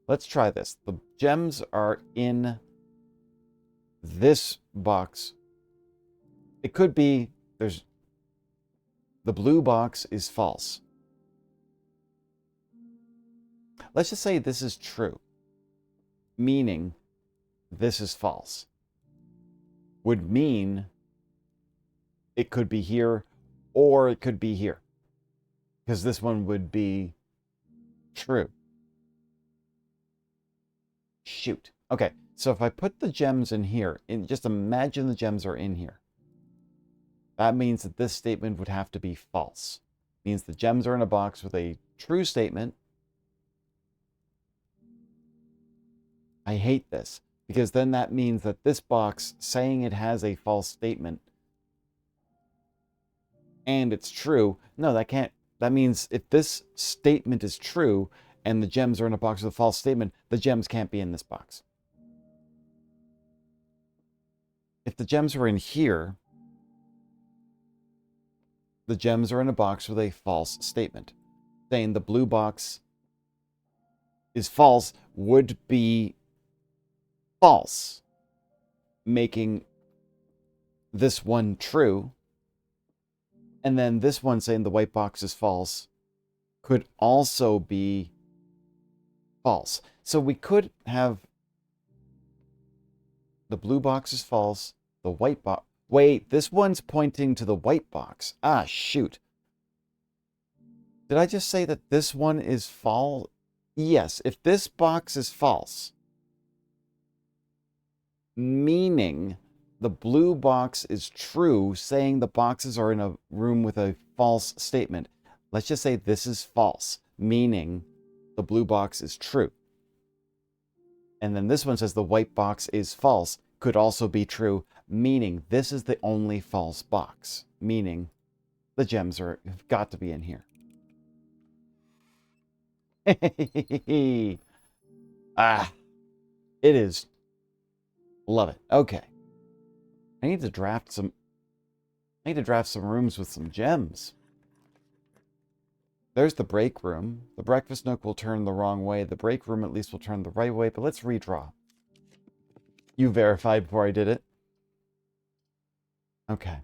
Let's try this. The gems are in this box. It could be the blue box is false. Let's just say this is true, meaning this is false. Would mean it could be here or it could be here, because this one would be true. Shoot. Okay, so if I put the gems in here, just imagine the gems are in here. That means that this statement would have to be false. It means the gems are in a box with a true statement. I hate this, because then that means that this box saying it has a false statement and it's true. No, that can't. That means if this statement is true and the gems are in a box with a false statement, the gems can't be in this box. If the gems are in here, the gems are in a box with a false statement. Saying the blue box is false would be false, making this one true. And then this one saying the white box is false could also be false. So we could have the blue box is false, the white box... Wait, this one's pointing to the white box. Ah, shoot. Did I just say that this one is false? Yes, if this box is false, meaning the blue box is true, saying the boxes are in a room with a false statement. Let's just say this is false, meaning the blue box is true. And then this one says the white box is false, could also be true, meaning this is the only false box, meaning the gems have got to be in here. Ah, it is. Love it. Okay. I need to draft some rooms with some gems. There's the break room. The breakfast nook will turn the wrong way. The break room at least will turn the right way, but let's redraw. You verified before I did it. Okay.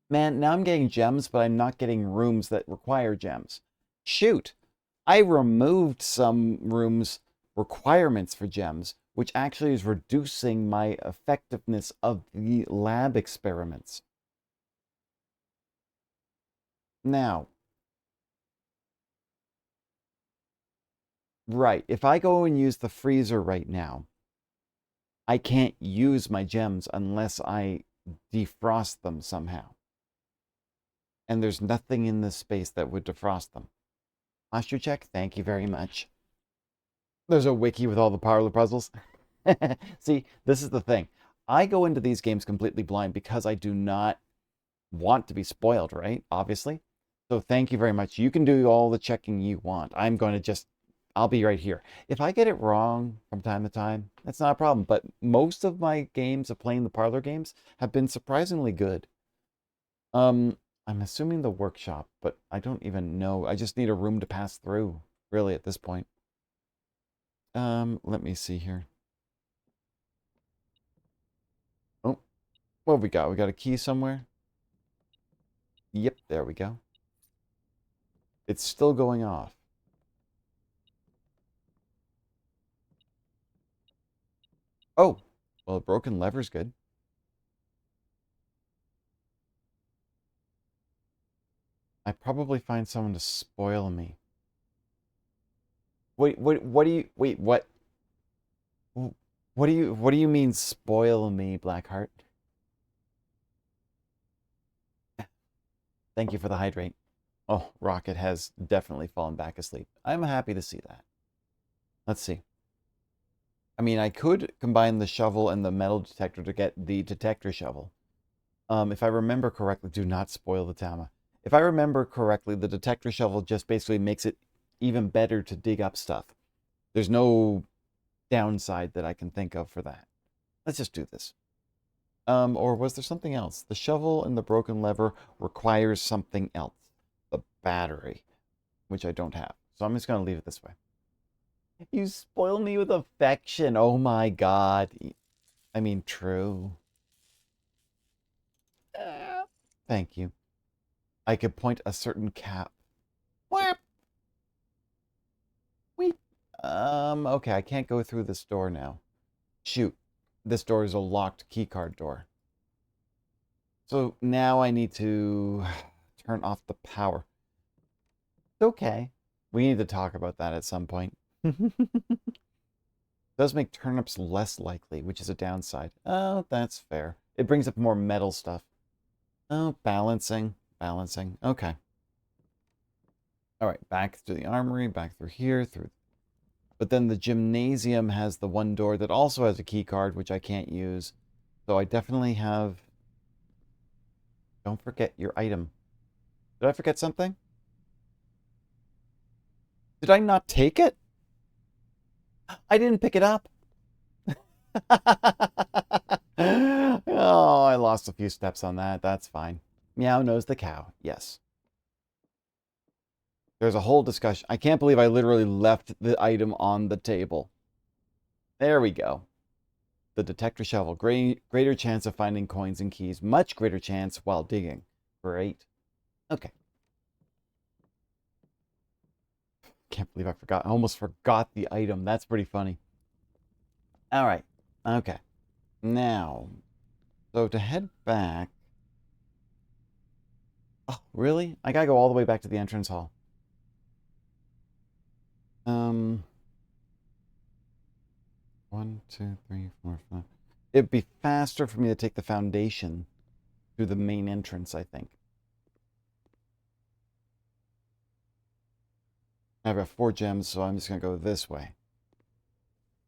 Man, now I'm getting gems, but I'm not getting rooms that require gems. Shoot! I removed some rooms' requirements for gems, which actually is reducing my effectiveness of the lab experiments. Now, right, if I go and use the freezer right now, I can't use my gems unless I defrost them somehow. And there's nothing in this space that would defrost them. Posture check, thank you very much. There's a wiki with all the parlor puzzles. See, this is the thing. I go into these games completely blind because I do not want to be spoiled, right? Obviously. So thank you very much. You can do all the checking you want. I'm going to I'll be right here. If I get it wrong from time to time, that's not a problem. But most of my games of playing the parlor games have been surprisingly good. I'm assuming the workshop, but I don't even know. I just need a room to pass through, really, at this point. Let me see here. Oh, what have we got? We got a key somewhere? Yep, there we go. It's still going off. Oh, well, a broken lever's good. I probably find someone to spoil me. Wait, what do you, wait, what? What do you mean spoil me, Blackheart? Thank you for the hydrate. Oh, Rocket has definitely fallen back asleep. I'm happy to see that. Let's see. I mean, I could combine the shovel and the metal detector to get the detector shovel. If I remember correctly, do not spoil the Tama. If I remember correctly, the detector shovel just basically makes it even better to dig up stuff. There's no downside that I can think of for that. Let's just do this. Or was there something else? The shovel and the broken lever requires something else. The battery, which I don't have. So I'm just going to leave it this way. You spoil me with affection. Oh my god. I mean, true. Thank you. I could point a certain cap. What? Wait. Okay, I can't go through this door now. Shoot. This door is a locked keycard door. So now I need to turn off the power. It's okay. We need to talk about that at some point. Does make turnips less likely, which is a downside. Oh, that's fair. It brings up more metal stuff. Oh, balancing. Balancing. Okay. All right, back to the armory, back through here, through. But then the gymnasium has the one door that also has a key card, which I can't use. So I definitely have... Don't forget your item. Did I forget something? Did I not take it? I didn't pick it up. Oh, I lost a few steps on that. That's fine. Meow knows the cow. Yes. There's a whole discussion. I can't believe I literally left the item on the table. There we go. The detector shovel. Greater chance of finding coins and keys. Much greater chance while digging. Great. Okay. Can't believe I forgot. I almost forgot the item. That's pretty funny. All right. Okay. Now, so to head back. Oh, really? I gotta go all the way back to the entrance hall. Um, 1, 2, 3, 4, 5. It'd be faster for me to take the foundation through the main entrance, I think. I've got 4 gems, so I'm just going to go this way.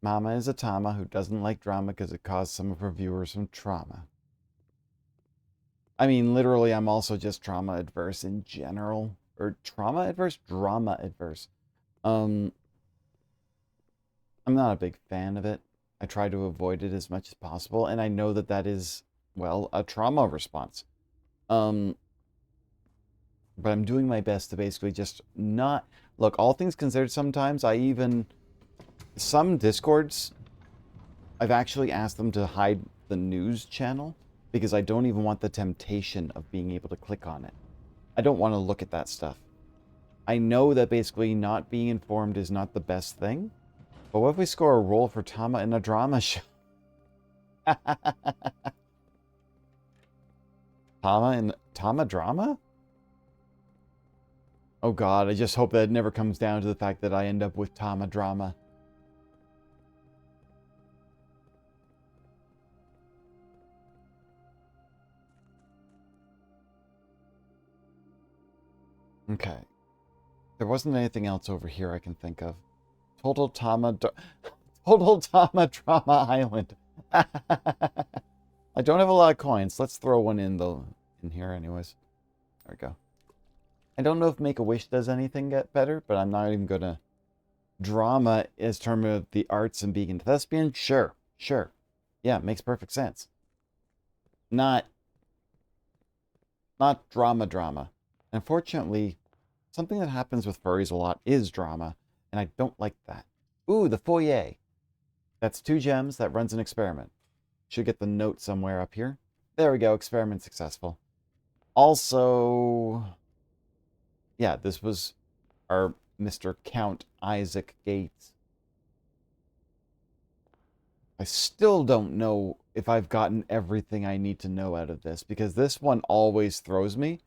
Mama is a Tama who doesn't like drama because it caused some of her viewers some trauma. I mean, literally, I'm also just trauma adverse in general. Or trauma adverse? Drama adverse. I'm not a big fan of it. I try to avoid it as much as possible, and I know that that is, well, a trauma response. But I'm doing my best to basically just not... Look, all things considered, sometimes I even... Some Discords, I've actually asked them to hide the news channel because I don't even want the temptation of being able to click on it. I don't want to look at that stuff. I know that basically not being informed is not the best thing, but what if we score a role for Tama in a drama show? Tama drama? Oh god, I just hope that it never comes down to the fact that I end up with Tama drama. Okay. There wasn't anything else over here I can think of. Total Tama Drama Island. I don't have a lot of coins. Let's throw one in here anyways. There we go. I don't know if Make-A-Wish does anything get better, but I'm not even gonna... Drama as term of the arts and being a thespian? Sure. Yeah, it makes perfect sense. Not drama. Unfortunately, something that happens with furries a lot is drama, and I don't like that. Ooh, the foyer. That's 2 gems. That runs an experiment. Should get the note somewhere up here. There we go. Experiment successful. Also, yeah, this was our Mr. Count Isaac Gates. I still don't know if I've gotten everything I need to know out of this, because this one always throws me.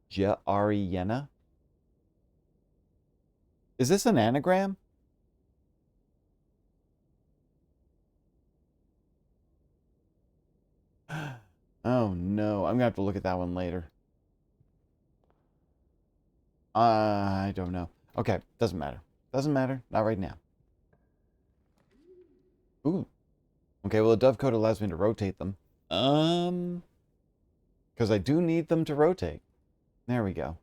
Ariena. Is this an anagram? Oh no, I'm gonna have to look at that one later. I don't know. Okay, doesn't matter. Doesn't matter. Not right now. Ooh. Okay, well, the dovecode allows me to rotate them. Because I do need them to rotate. There we go.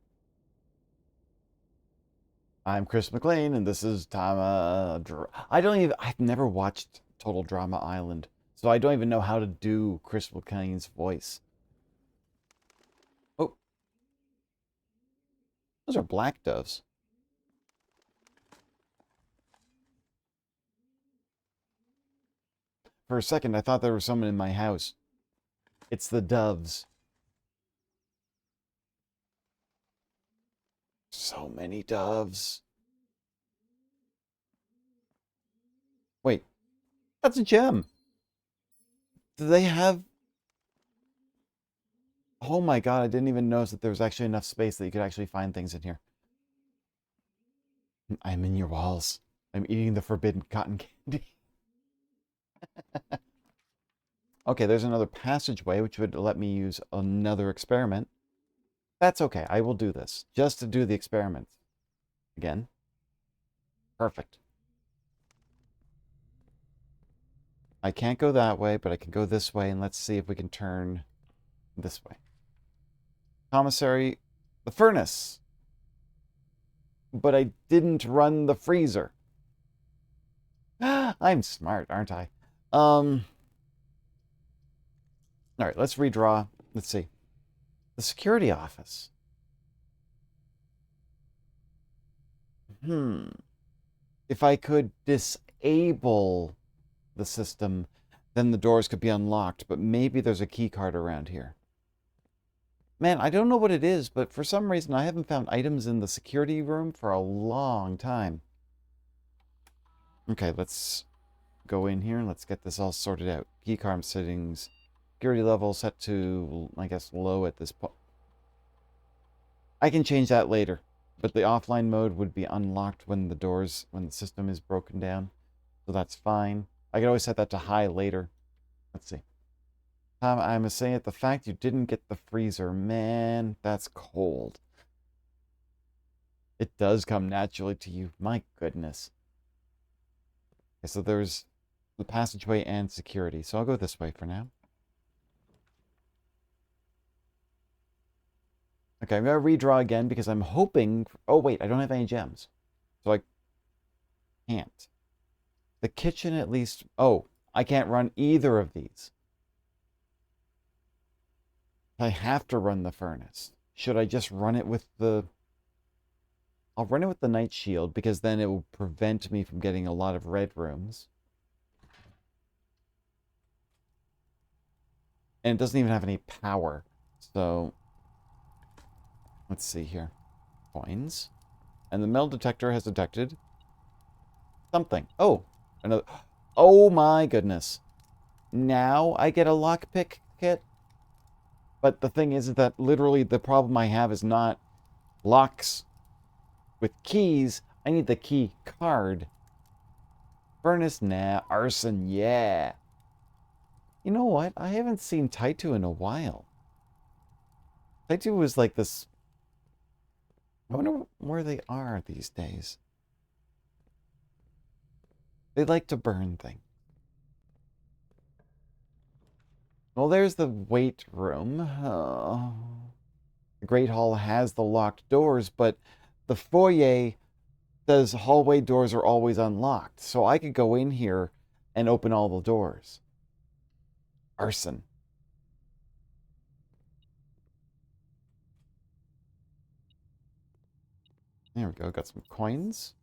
I'm Chris McLean, and this is Tama. I've never watched Total Drama Island, so I don't even know how to do Chris McLean's voice. Oh. Those are black doves. For a second, I thought there was someone in my house. It's the doves. So many doves. Wait, that's a gem. Do they have... Oh my god, I didn't even notice that there was actually enough space that you could actually find things in here. I'm in your walls. I'm eating the forbidden cotton candy. Okay, there's another passageway, which would let me use another experiment. That's okay, I will do this. Just to do the experiments. Again. Perfect. I can't go that way, but I can go this way, and let's see if we can turn this way. Commissary, the furnace. But I didn't run the freezer. I'm smart, aren't I? All right, let's redraw. Let's see. The security office. If I could disable the system, then the doors could be unlocked, but maybe there's a key card around here. Man, I don't know what it is, but for some reason I haven't found items in the security room for a long time. Okay, let's go in here and let's get this all sorted out. Key card settings, security level set to, I guess, low at this point. I can change that later, but the offline mode would be unlocked when the system is broken down, so that's fine. I can always set that to high later. Let's see. I'm saying it, the fact you didn't get the freezer, man, that's cold. It does come naturally to you. My goodness. Okay, so there's the passageway and security. So I'll go this way for now. Okay, I'm going to redraw again because I'm hoping... Oh, wait, I don't have any gems. So I can't. The kitchen at least... Oh, I can't run either of these. I have to run the furnace. Should I just run it with the... I'll run it with the night shield because then it will prevent me from getting a lot of red rooms. And it doesn't even have any power. So, let's see here. Coins. And the metal detector has detected something. Oh, another. Oh my goodness. Now I get a lockpick kit. But the thing is that literally the problem I have is not locks with keys. I need the key card. Furnace, nah. Arson, yeah. You know what? I haven't seen Taitu in a while. Taitu was like this... I wonder where they are these days. They like to burn things. Well, there's the weight room. Oh. The Great Hall has the locked doors, but the foyer says hallway doors are always unlocked. So I could go in here and open all the doors. Arson. There we go. Got some coins.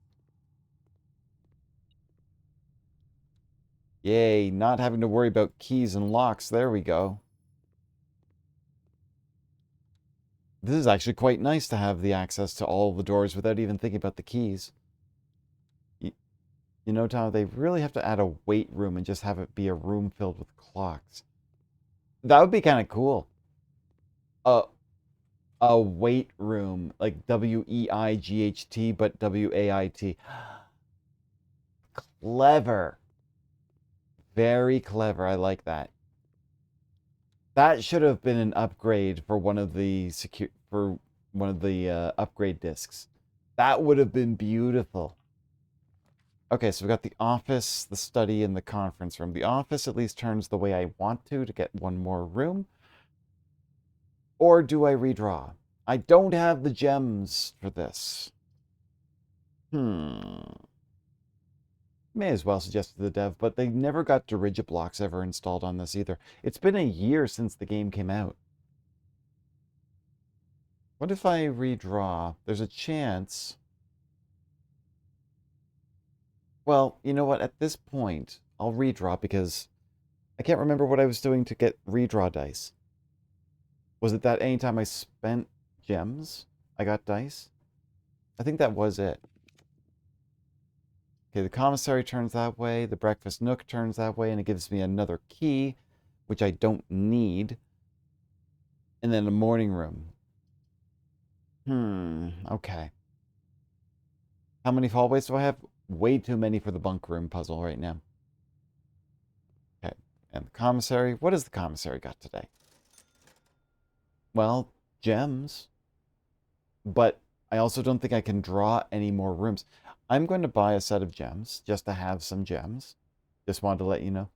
Yay, not having to worry about keys and locks. There we go. This is actually quite nice to have the access to all the doors without even thinking about the keys. You know, Tom, they really have to add a weight room and just have it be a room filled with clocks. That would be kind of cool. A a weight room, like WEIGHT, but WAIT. Clever. Very clever. I like that. That should have been an upgrade for one of the upgrade discs. That would have been beautiful. Okay, so we've got the office, the study, and the conference room. The office at least turns the way I want to get one more room. Or do I redraw? I don't have the gems for this. May as well suggest to the dev, but they never got Dirigiblocks ever installed on this either. It's been a year since the game came out. What if I redraw? There's a chance... Well, you know what? At this point, I'll redraw because I can't remember what I was doing to get redraw dice. Was it that anytime I spent gems, I got dice? I think that was it. Okay, the commissary turns that way, the breakfast nook turns that way, and it gives me another key, which I don't need. And then a morning room. Okay. How many hallways do I have? Way too many for the bunk room puzzle right now. Okay, and the commissary. What has the commissary got today? Well, gems. But I also don't think I can draw any more rooms. I'm going to buy a set of gems just to have some gems. Just wanted to let you know.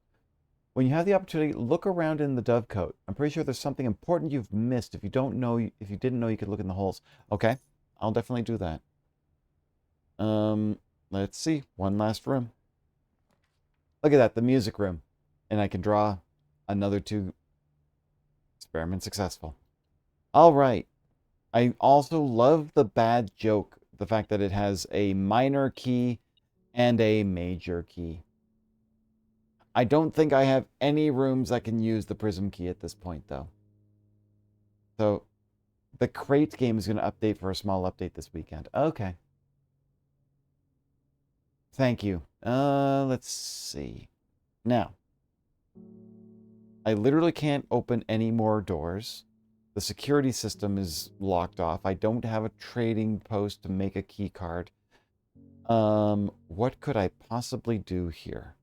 When you have the opportunity, look around in the dovecote. I'm pretty sure there's something important you've missed. If you didn't know, you could look in the holes. Okay, I'll definitely do that. Let's see. One last room. Look at that, the music room. And I can draw another 2. Experiment successful. All right. I also love the bad joke, the fact that it has a minor key and a major key. I don't think I have any rooms that can use the prism key at this point, though. So, the crate game is going to update for a small update this weekend. Okay. Thank you. Let's see. Now, I literally can't open any more doors. The security system is locked off. I don't have a trading post to make a key card. What could I possibly do here?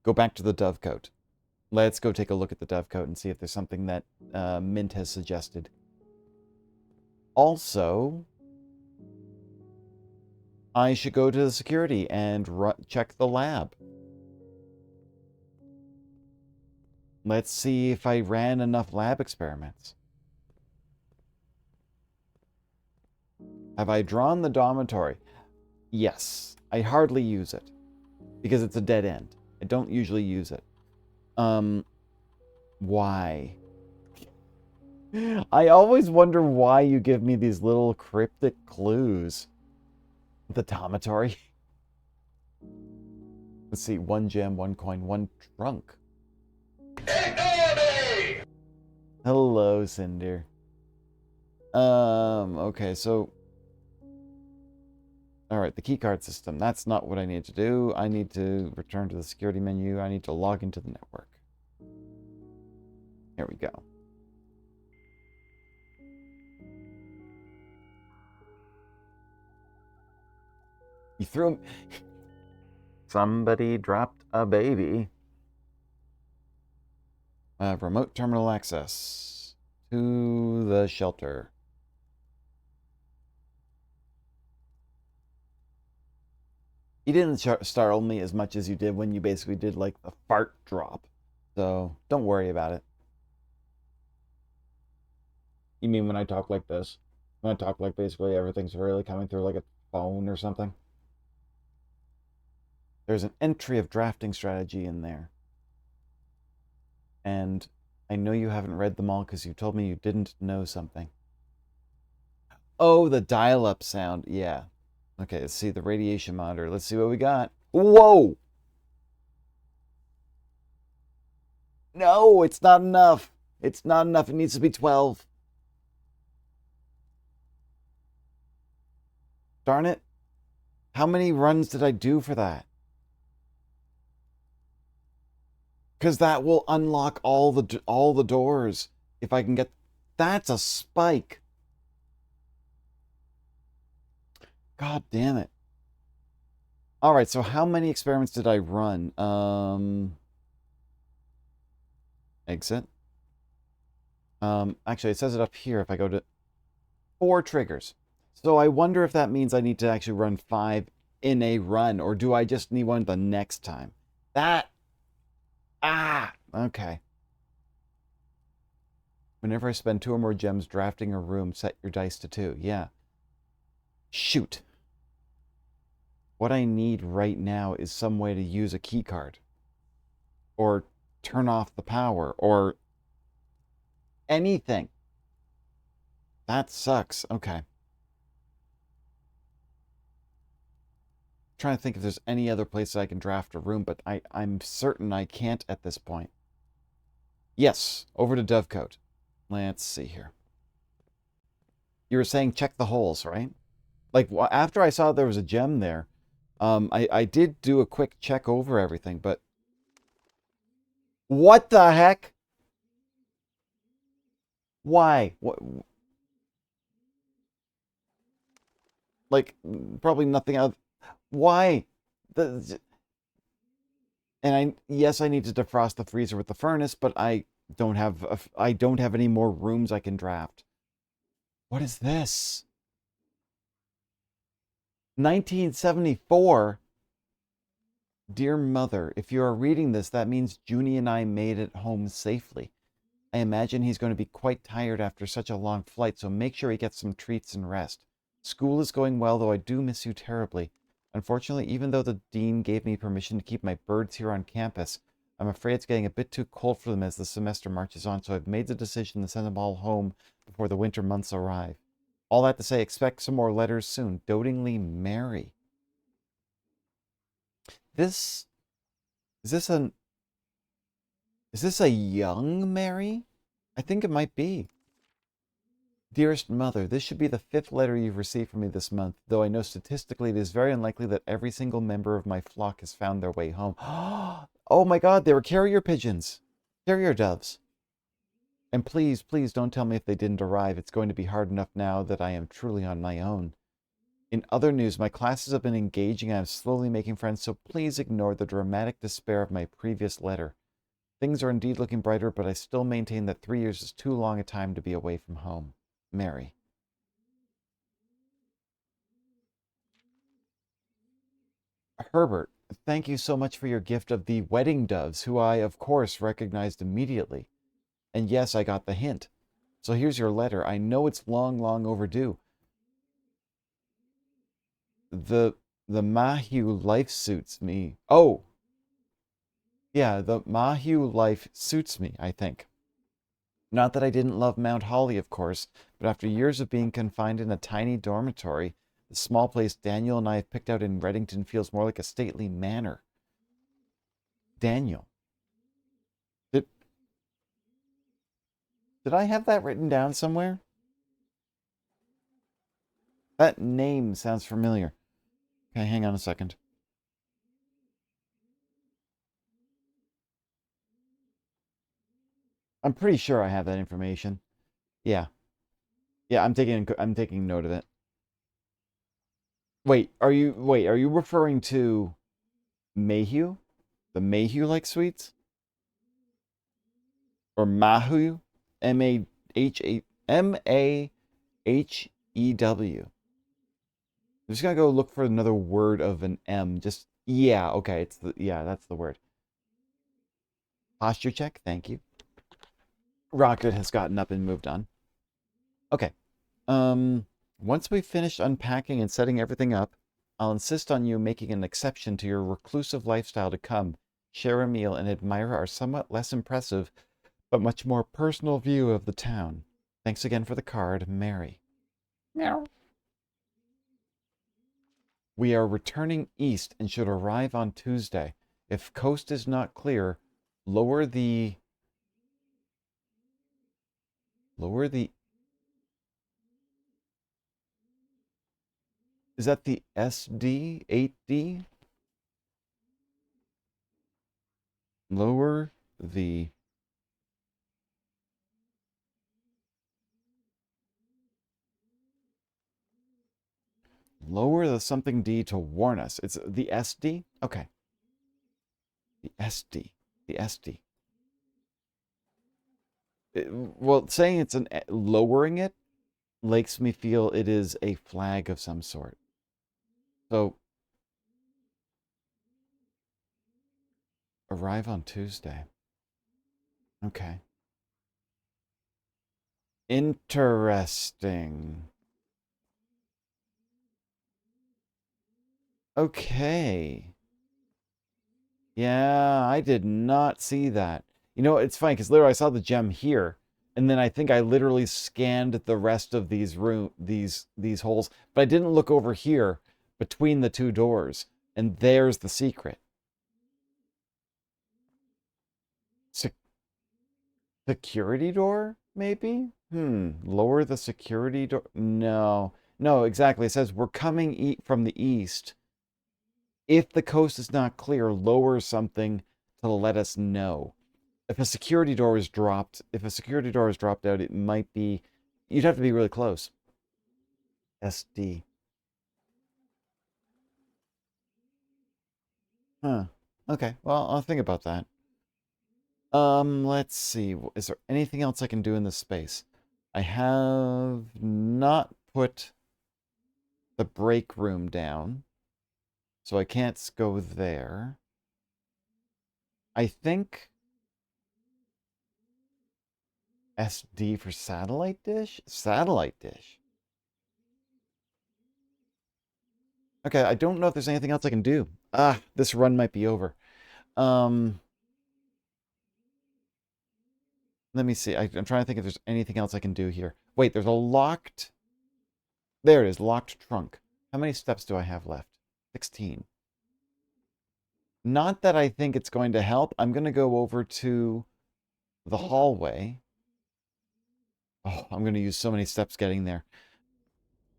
Go back to the dovecote. Let's go take a look at the dovecote and see if there's something that Mint has suggested. Also, I should go to the security and check the lab. Let's see if I ran enough lab experiments. Have I drawn the dormitory? Yes. I hardly use it because it's a dead end. I don't usually use it. Why? I always wonder why you give me these little cryptic clues. The dormitory. Let's see, 1 gem, 1 coin, 1 trunk. Hello, Cinder. Okay, so... Alright, the keycard system. That's not what I need to do. I need to return to the security menu. I need to log into the network. Here we go. You threw him... Somebody dropped a baby. Remote terminal access to the shelter. You didn't startle me as much as you did when you basically did like the fart drop. So don't worry about it. You mean when I talk like this? When I talk like basically everything's really coming through like a phone or something? There's an entry of drafting strategy in there. And I know you haven't read them all because you told me you didn't know something. Oh, the dial-up sound. Yeah. Okay, let's see the radiation monitor. Let's see what we got. Whoa! No, it's not enough. It's not enough. It needs to be 12. Darn it. How many runs did I do for that? Because that will unlock all the doors. If I can get... That's a spike. God damn it. Alright, so how many experiments did I run? Exit. Actually, it says it up here if I go to... 4 triggers. So I wonder if that means I need to actually run 5 in a run, or do I just need one the next time? That... Ah! Okay. Whenever I spend 2 or more gems drafting a room, set your dice to 2. Yeah. Shoot. What I need right now is some way to use a key card. Or turn off the power. Or anything. That sucks. Okay. Trying to think if there's any other place that I can draft a room, but I'm certain I can't at this point. Yes, over to Dovecote. Let's see here. You were saying check the holes, right? Like, after I saw there was a gem there, I did do a quick check over everything, but... What the heck? Why? What? Like, probably nothing else. Why? Yes, I need to defrost the freezer with the furnace, but I don't have any more rooms I can draft. What is this? 1974. Dear Mother, if you are reading this, that means Junie and I made it home safely. I imagine he's going to be quite tired after such a long flight, so make sure he gets some treats and rest. School is going well, though I do miss you terribly. Unfortunately, even though the dean gave me permission to keep my birds here on campus, I'm afraid it's getting a bit too cold for them as the semester marches on, so I've made the decision to send them all home before the winter months arrive. All that to say, expect some more letters soon. Dotingly, Mary. Is this a young Mary? I think it might be. Dearest Mother, this should be the 5th letter you've received from me this month, though I know statistically it is very unlikely that every single member of my flock has found their way home. Oh my God, they were carrier pigeons. Carrier doves. And please, please don't tell me if they didn't arrive. It's going to be hard enough now that I am truly on my own. In other news, my classes have been engaging and I'm slowly making friends, so please ignore the dramatic despair of my previous letter. Things are indeed looking brighter, but I still maintain that 3 years is too long a time to be away from home. Mary. Herbert, thank you so much for your gift of the wedding doves, who I, of course, recognized immediately. And yes, I got the hint. So here's your letter. I know it's long, long overdue. The the Mahu life suits me. Oh, yeah, the Mahu life suits me, I think. Not that I didn't love Mount Holly, of course, but after years of being confined in a tiny dormitory, the small place Daniel and I have picked out in Reddington feels more like a stately manor. Daniel. Did did I have that written down somewhere? That name sounds familiar. Okay, hang on a second. I'm pretty sure I have that information. Yeah. Yeah, I'm taking note of it. Are you referring to Mayhew? The Mayhew like sweets? Or Mahu? Mahew. I'm just gonna go look for another word of an M. Just yeah, okay, that's the word. Posture check, thank you. Rocket has gotten up and moved on. Okay. Um, Once we've finished unpacking and setting everything up, I'll insist on you making an exception to your reclusive lifestyle to come, share a meal, and admire our somewhat less impressive, but much more personal view of the town. Thanks again for the card, Mary. Meow. We are returning east and should arrive on Tuesday. If coast is not clear, lower the lower the is that the SD 8D? Lower the lower the something D to warn us. It's the SD? Okay. The SD. The SD. Well, saying it's an lowering it makes me feel it is a flag of some sort. So arrive on Tuesday. Okay. Interesting. Okay. Yeah, I did not see that. You know, it's funny because literally I saw the gem here, and then I think I literally scanned the rest of these holes, but I didn't look over here between the two doors, and there's the secret. Se Security door, maybe? Lower the security door. No, no, exactly. It says we're coming from the east. If the coast is not clear, lower something to let us know. If a security door is dropped out, it might be, you'd have to be really close. SD. Huh. Okay. Well, I'll think about that. Let's see. Is there anything else I can do in this space? I have not put the break room down, so I can't go there. I think SD for satellite dish? Satellite dish. Okay, I don't know if there's anything else I can do. Ah, this run might be over. Um, Let me see. I'm trying to think if there's anything else I can do here. Wait, there's a locked... There it is, locked trunk. How many steps do I have left? 16. Not that I think it's going to help. I'm going to go over to the hallway. Oh, I'm going to use so many steps getting there.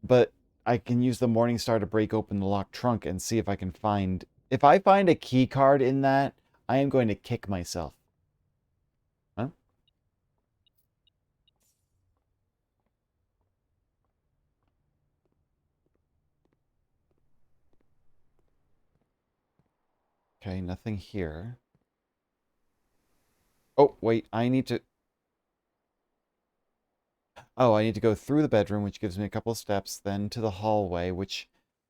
But I can use the Morning Star to break open the locked trunk and see if I can find... If I find a key card in that, I am going to kick myself. Huh? Okay, nothing here. Oh, wait, I need to... Oh, I need to go through the bedroom, which gives me a couple of steps, then to the hallway, which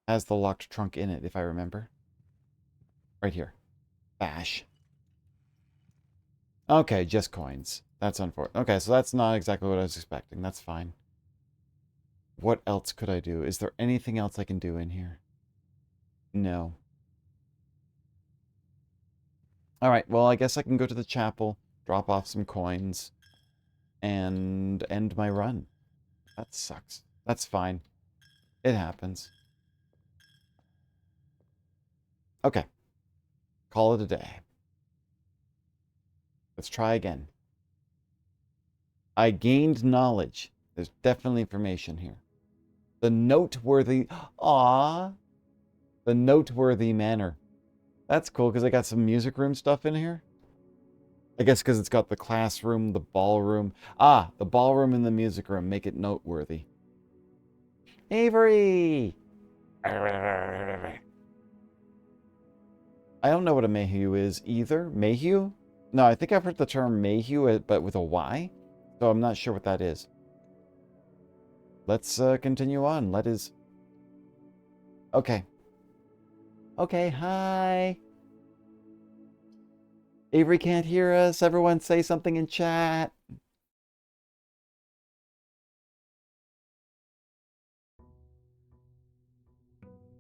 has the locked trunk in it, if I remember. Right here. Bash. Okay, just coins. That's unfortunate. Okay, so that's not exactly what I was expecting. That's fine. What else could I do? Is there anything else I can do in here? No. Alright, well, I guess I can go to the chapel, drop off some coins, and end my run. That sucks. That's fine. It happens. Okay. Call it a day. Let's try again. I gained knowledge. There's definitely information here. The noteworthy... Aww. The noteworthy manor. That's cool, because I got some music room stuff in here. I guess because it's got the classroom, the ballroom. Ah, the ballroom and the music room make it noteworthy. Avery! I don't know what a Mayhew is either. Mayhew? No, I think I've heard the term Mayhew, but with a Y. So I'm not sure what that is. Let's continue on. Okay. Okay, hi. Avery can't hear us. Everyone say something in chat.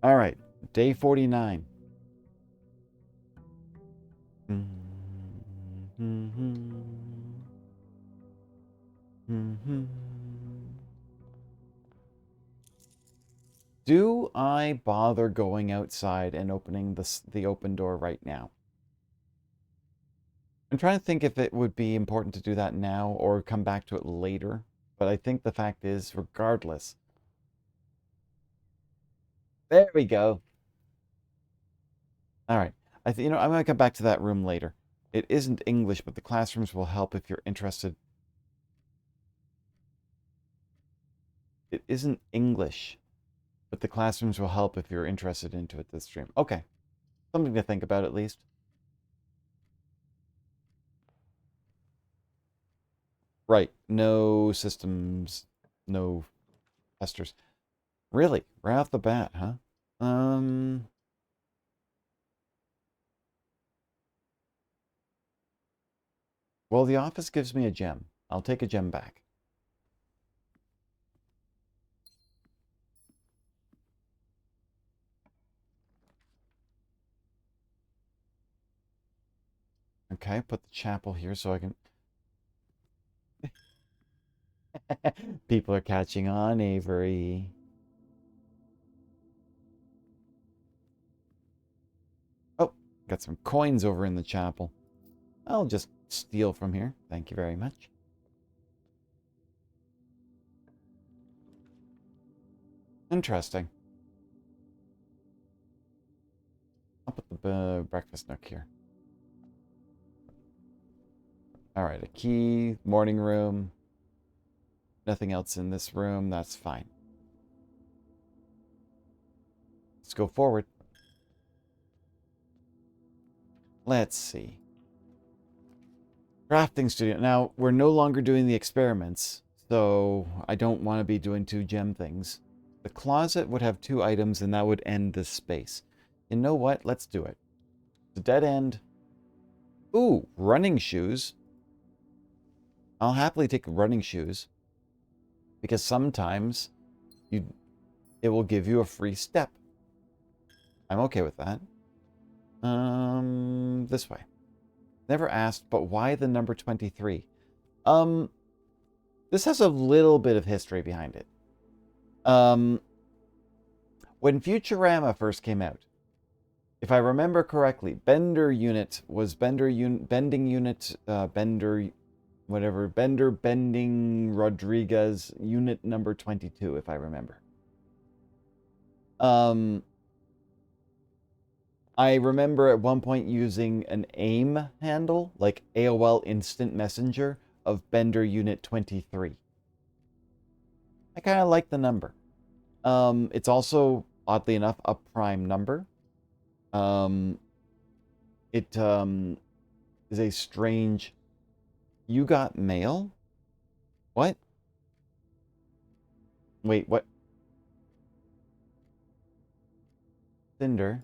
All right, day 49. Do I bother going outside and opening the open door right now? I'm trying to think if it would be important to do that now or come back to it later. But I think the fact is, regardless. There we go. All right. I'm going to come back to that room later. It isn't English, but the classrooms will help if you're interested. It isn't English, but the classrooms will help if you're interested into it this stream. Okay. Something to think about at least. Right. No systems, no testers. Really? Right off the bat, huh? Well, the office gives me a gem. I'll take a gem back. Okay, put the chapel here so I can... People are catching on, Avery. Oh, got some coins over in the chapel. I'll just steal from here. Thank you very much. Interesting. I'll put the breakfast nook here. All right, a key, morning room. Nothing else in this room. That's fine. Let's go forward. Let's see. Crafting studio. Now, we're no longer doing the experiments, so I don't want to be doing 2 gem things. The closet would have 2 items, and that would end this space. You know what? Let's do it. The dead end. Ooh, running shoes. I'll happily take running shoes, because sometimes it will give you a free step. I'm okay with that. This way. Never asked, but why the number 23? This has a little bit of history behind it. When Futurama first came out, if I remember correctly, Bender Unit was Bending Unit, Bender, whatever, Bender Bending Rodriguez Unit number 22, if I remember. I remember at one point using an AIM handle, like AOL Instant Messenger, of Bender Unit 23. I kind of like the number. It's also, oddly enough, a prime number. It is a strange... You got mail? What? Wait, what? Cinder?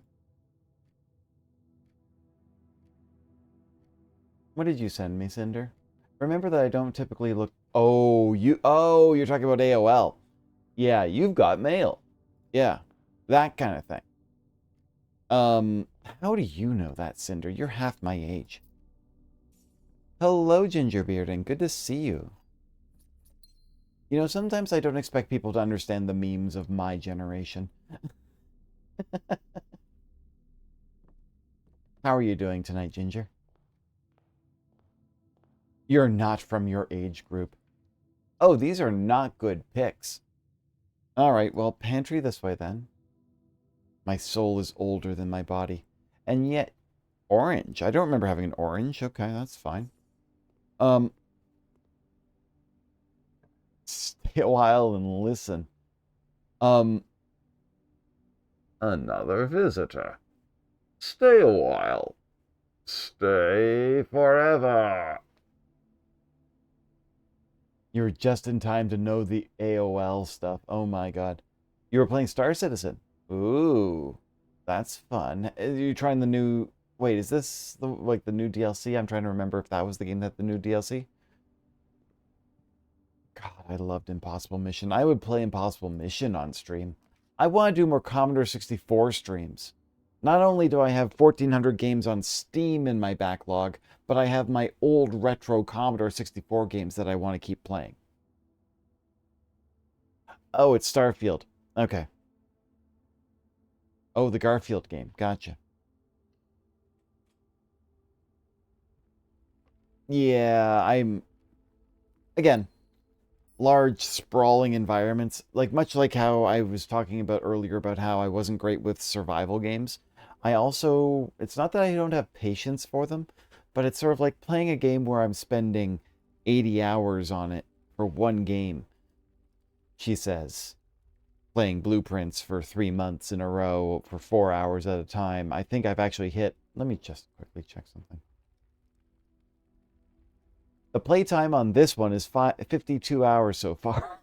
What did you send me, Cinder? Remember that I don't typically look... Oh, you're talking about AOL. Yeah, you've got mail. Yeah, that kind of thing. How do you know that, Cinder? You're half my age. Hello, Gingerbeard, and good to see you. You know, sometimes I don't expect people to understand the memes of my generation. How are you doing tonight, Ginger? You're not from your age group. Oh, these are not good picks. All right, well, pantry this way then. My soul is older than my body. And yet, orange. I don't remember having an orange. Okay, that's fine. Stay a while and listen. Another visitor. Stay a while. Stay forever. You were just in time to know the AOL stuff. Oh my god. You were playing Star Citizen. Ooh, that's fun. Are you trying the new... Wait, is this the new DLC? I'm trying to remember if that was the game that the new DLC. God, I loved Impossible Mission. I would play Impossible Mission on stream. I want to do more Commodore 64 streams. Not only do I have 1,400 games on Steam in my backlog, but I have my old retro Commodore 64 games that I want to keep playing. Oh, it's Starfield. Okay. Oh, the Garfield game. Gotcha. Yeah, again, large, sprawling environments. Much like how I was talking about earlier about how I wasn't great with survival games. It's not that I don't have patience for them, but it's sort of like playing a game where I'm spending 80 hours on it for one game, she says. Playing Blueprints for 3 months in a row for 4 hours at a time. I think I've actually hit... Let me just quickly check something. The playtime on this one is 52 hours so far.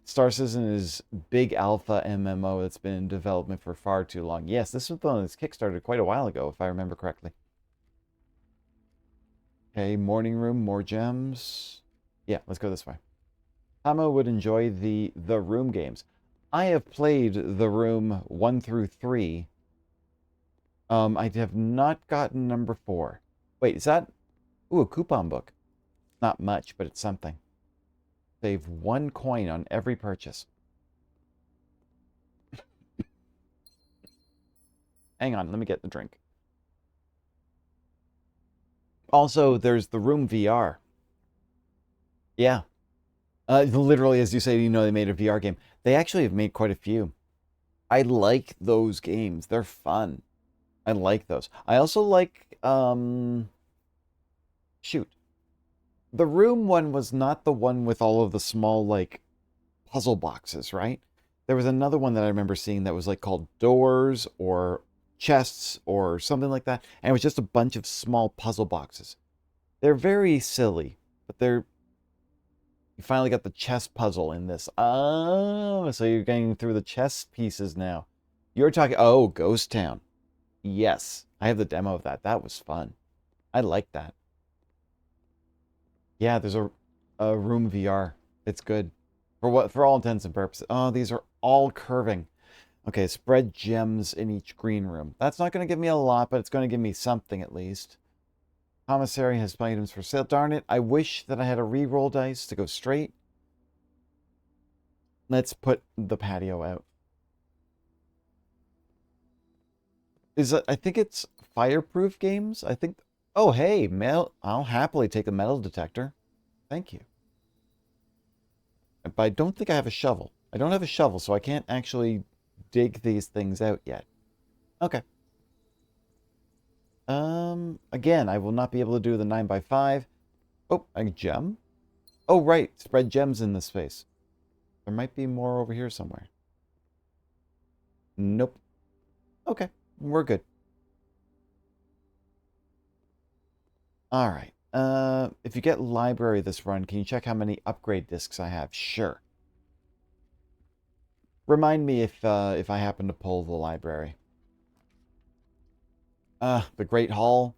Star Citizen is big alpha MMO that's been in development for far too long. Yes, this was one that's kickstarted quite a while ago, if I remember correctly. Okay, morning room, more gems. Yeah, let's go this way. Tama would enjoy the Room games. I have played The Room 1 through 3. I have not gotten number 4. Wait, is that... Ooh, a coupon book. Not much, but it's something. Save 1 coin on every purchase. Hang on, let me get the drink. Also, there's the Room VR. Yeah. Literally, as you say, they made a VR game. They actually have made quite a few. I like those games. They're fun. I like those. I also like, shoot. The Room one was not the one with all of the small, puzzle boxes, right? There was another one that I remember seeing that was, called Doors or Chests or something like that. And it was just a bunch of small puzzle boxes. They're very silly, but they're... You finally got the chess puzzle in this. Oh, so you're getting through the chess pieces now. You're talking... Oh, Ghost Town. Yes, I have the demo of that. That was fun. I like that. Yeah, there's a Room VR. It's good. For all intents and purposes. Oh, these are all curving. Okay, spread gems in each green room. That's not going to give me a lot, but it's going to give me something at least. Commissary has items for sale. Darn it, I wish that I had a re-roll dice to go straight. Let's put the patio out. I think it's fireproof games? I think... Oh, hey, I'll happily take a metal detector. Thank you. But I don't think I have a shovel. I don't have a shovel, so I can't actually dig these things out yet. Okay. Again, I will not be able to do the 9x5. Oh, a gem? Oh, right. Spread gems in this space. There might be more over here somewhere. Nope. Okay, we're good. All right. If you get library this run, can you check how many upgrade discs I have? Sure. Remind me if I happen to pull the library. The Great Hall.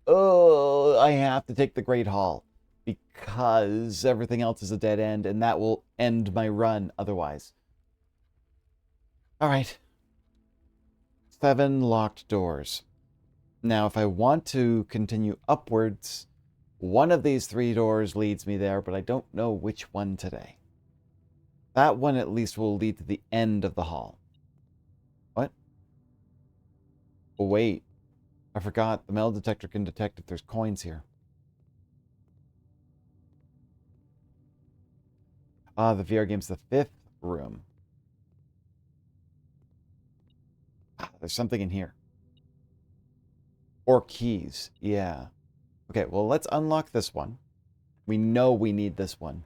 Oh, I have to take the Great Hall because everything else is a dead end, and that will end my run otherwise. All right. 7 locked doors. Now, if I want to continue upwards, one of these 3 doors leads me there, but I don't know which one today. That one at least will lead to the end of the hall. What? Oh, wait. I forgot. The metal detector can detect if there's coins here. Ah, the VR game's the 5th room. Ah, there's something in here. Or keys. Yeah. Okay, well, let's unlock this one. We know we need this one.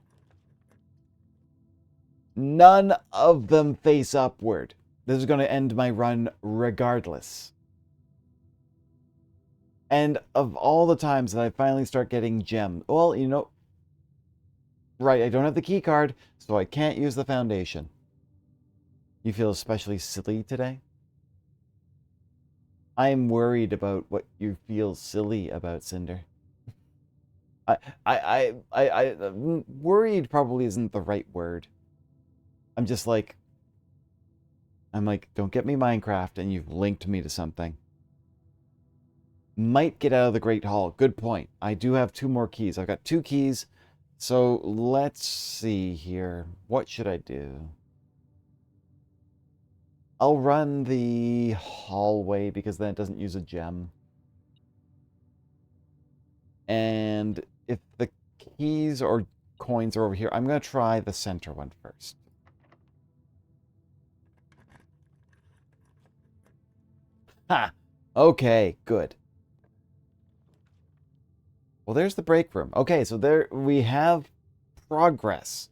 None of them face upward. This is going to end my run regardless. And of all the times that I finally start getting gems, well, you know, right, I don't have the key card, so I can't use the foundation. You feel especially silly today? I'm worried about what you feel silly about, Cinder. Worried probably isn't the right word. I'm just like, don't get me Minecraft, and you've linked me to something. Might get out of the Great Hall. Good point. I do have 2 more keys. I've got 2 keys. So let's see here. What should I do? I'll run the hallway because then it doesn't use a gem. And if the keys or coins are over here, I'm going to try the center one first. Ha! Okay, good. Well, there's the break room. Okay, so there we have progress.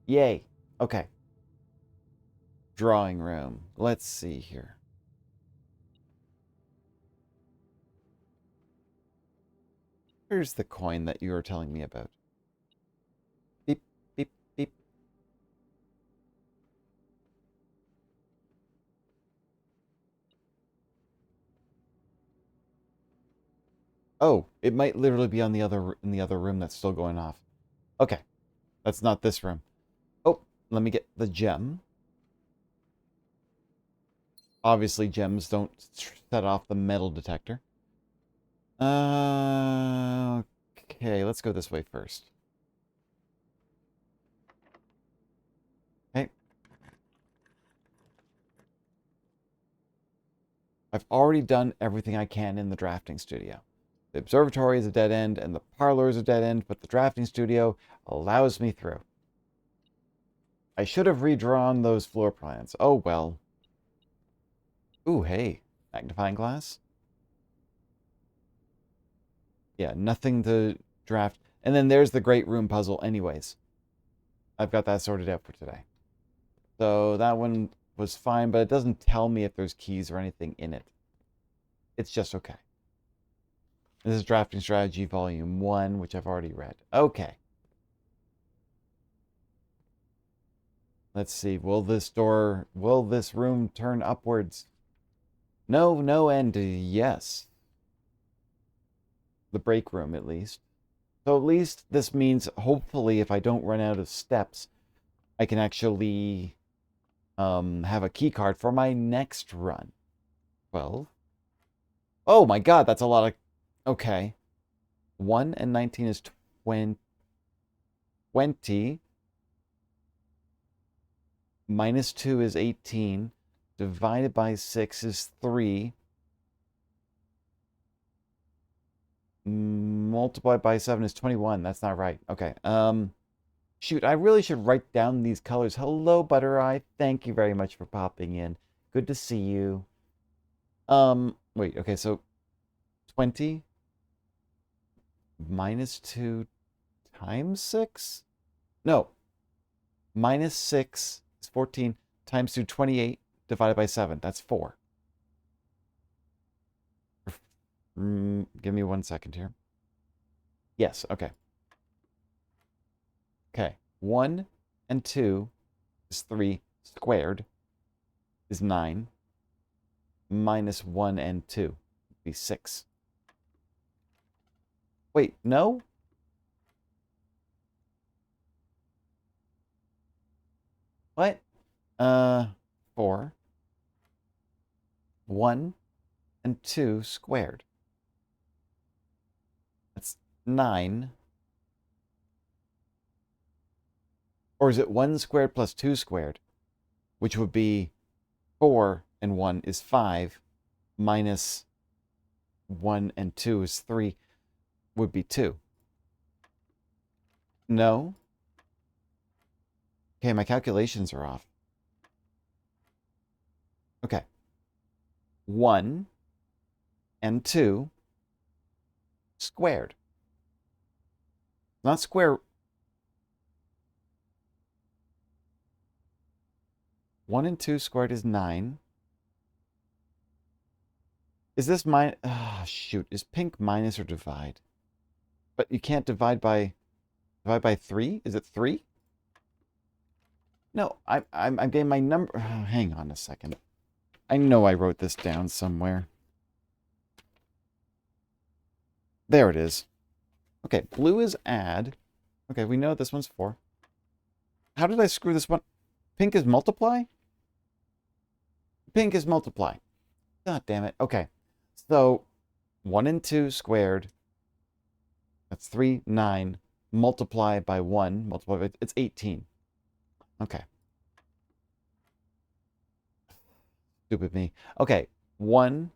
Yay. Okay. Drawing room. Let's see here. Here's the coin that you were telling me about. Beep, beep, beep. Oh, it might literally be on the other in the other room that's still going off. Okay. That's not this room. Oh, let me get the gem. Obviously, gems don't set off the metal detector. Okay, let's go this way first. Okay. I've already done everything I can in the drafting studio. The observatory is a dead end, and the parlor is a dead end, but the drafting studio allows me through. I should have redrawn those floor plans. Oh, well. Ooh, hey. Magnifying glass? Yeah, nothing to draft. And then there's the great room puzzle anyways. I've got that sorted out for today. So that one was fine, but it doesn't tell me if there's keys or anything in it. It's just okay. This is Drafting Strategy Volume 1, which I've already read. Okay. Let's see. Will this room turn upwards? No, no, and yes. The break room, at least. So at least this means, hopefully, if I don't run out of steps, I can actually have a key card for my next run. 12. Oh my god, that's a lot of... Okay. 1 and 19 is 20. Minus 2 is 18. Divided by 6 is 3. Multiplied by 7 is 21. That's not right. Okay. Shoot, I really should write down these colors. Hello, Butter Eye. Thank you very much for popping in. Good to see you. Wait, okay, so 20 minus 2 times 6? No. Minus 6 is 14 times 2, 28 divided by 7. That's 4. Give me 1 second here. Yes, okay. Okay. 1 and 2 is 3 squared is 9. Minus 1 and 2 would be 6. Wait, no? What? 4. 1 and 2 squared. That's 9. Or is it 1 squared plus 2 squared? Which would be 4 and 1 is 5. Minus 1 and 2 is 3. Would be 2. No? Okay, my calculations are off. Okay. 1 and 2 squared. Not square. 1 and 2 squared is 9. Is this mine? Ah, shoot. Is pink minus or divide? But you can't divide by 3? Is it 3? No, I'm getting my number. Hang on a second. I know I wrote this down somewhere. There it is. Okay, blue is add. Okay, we know this one's 4. How did I screw this one? Pink is multiply? Pink is multiply. God damn it. Okay. So 1 and 2 squared. That's 3, 9. Multiply by 1. Multiply by, it's 18. Okay. Stupid me. Okay. 1.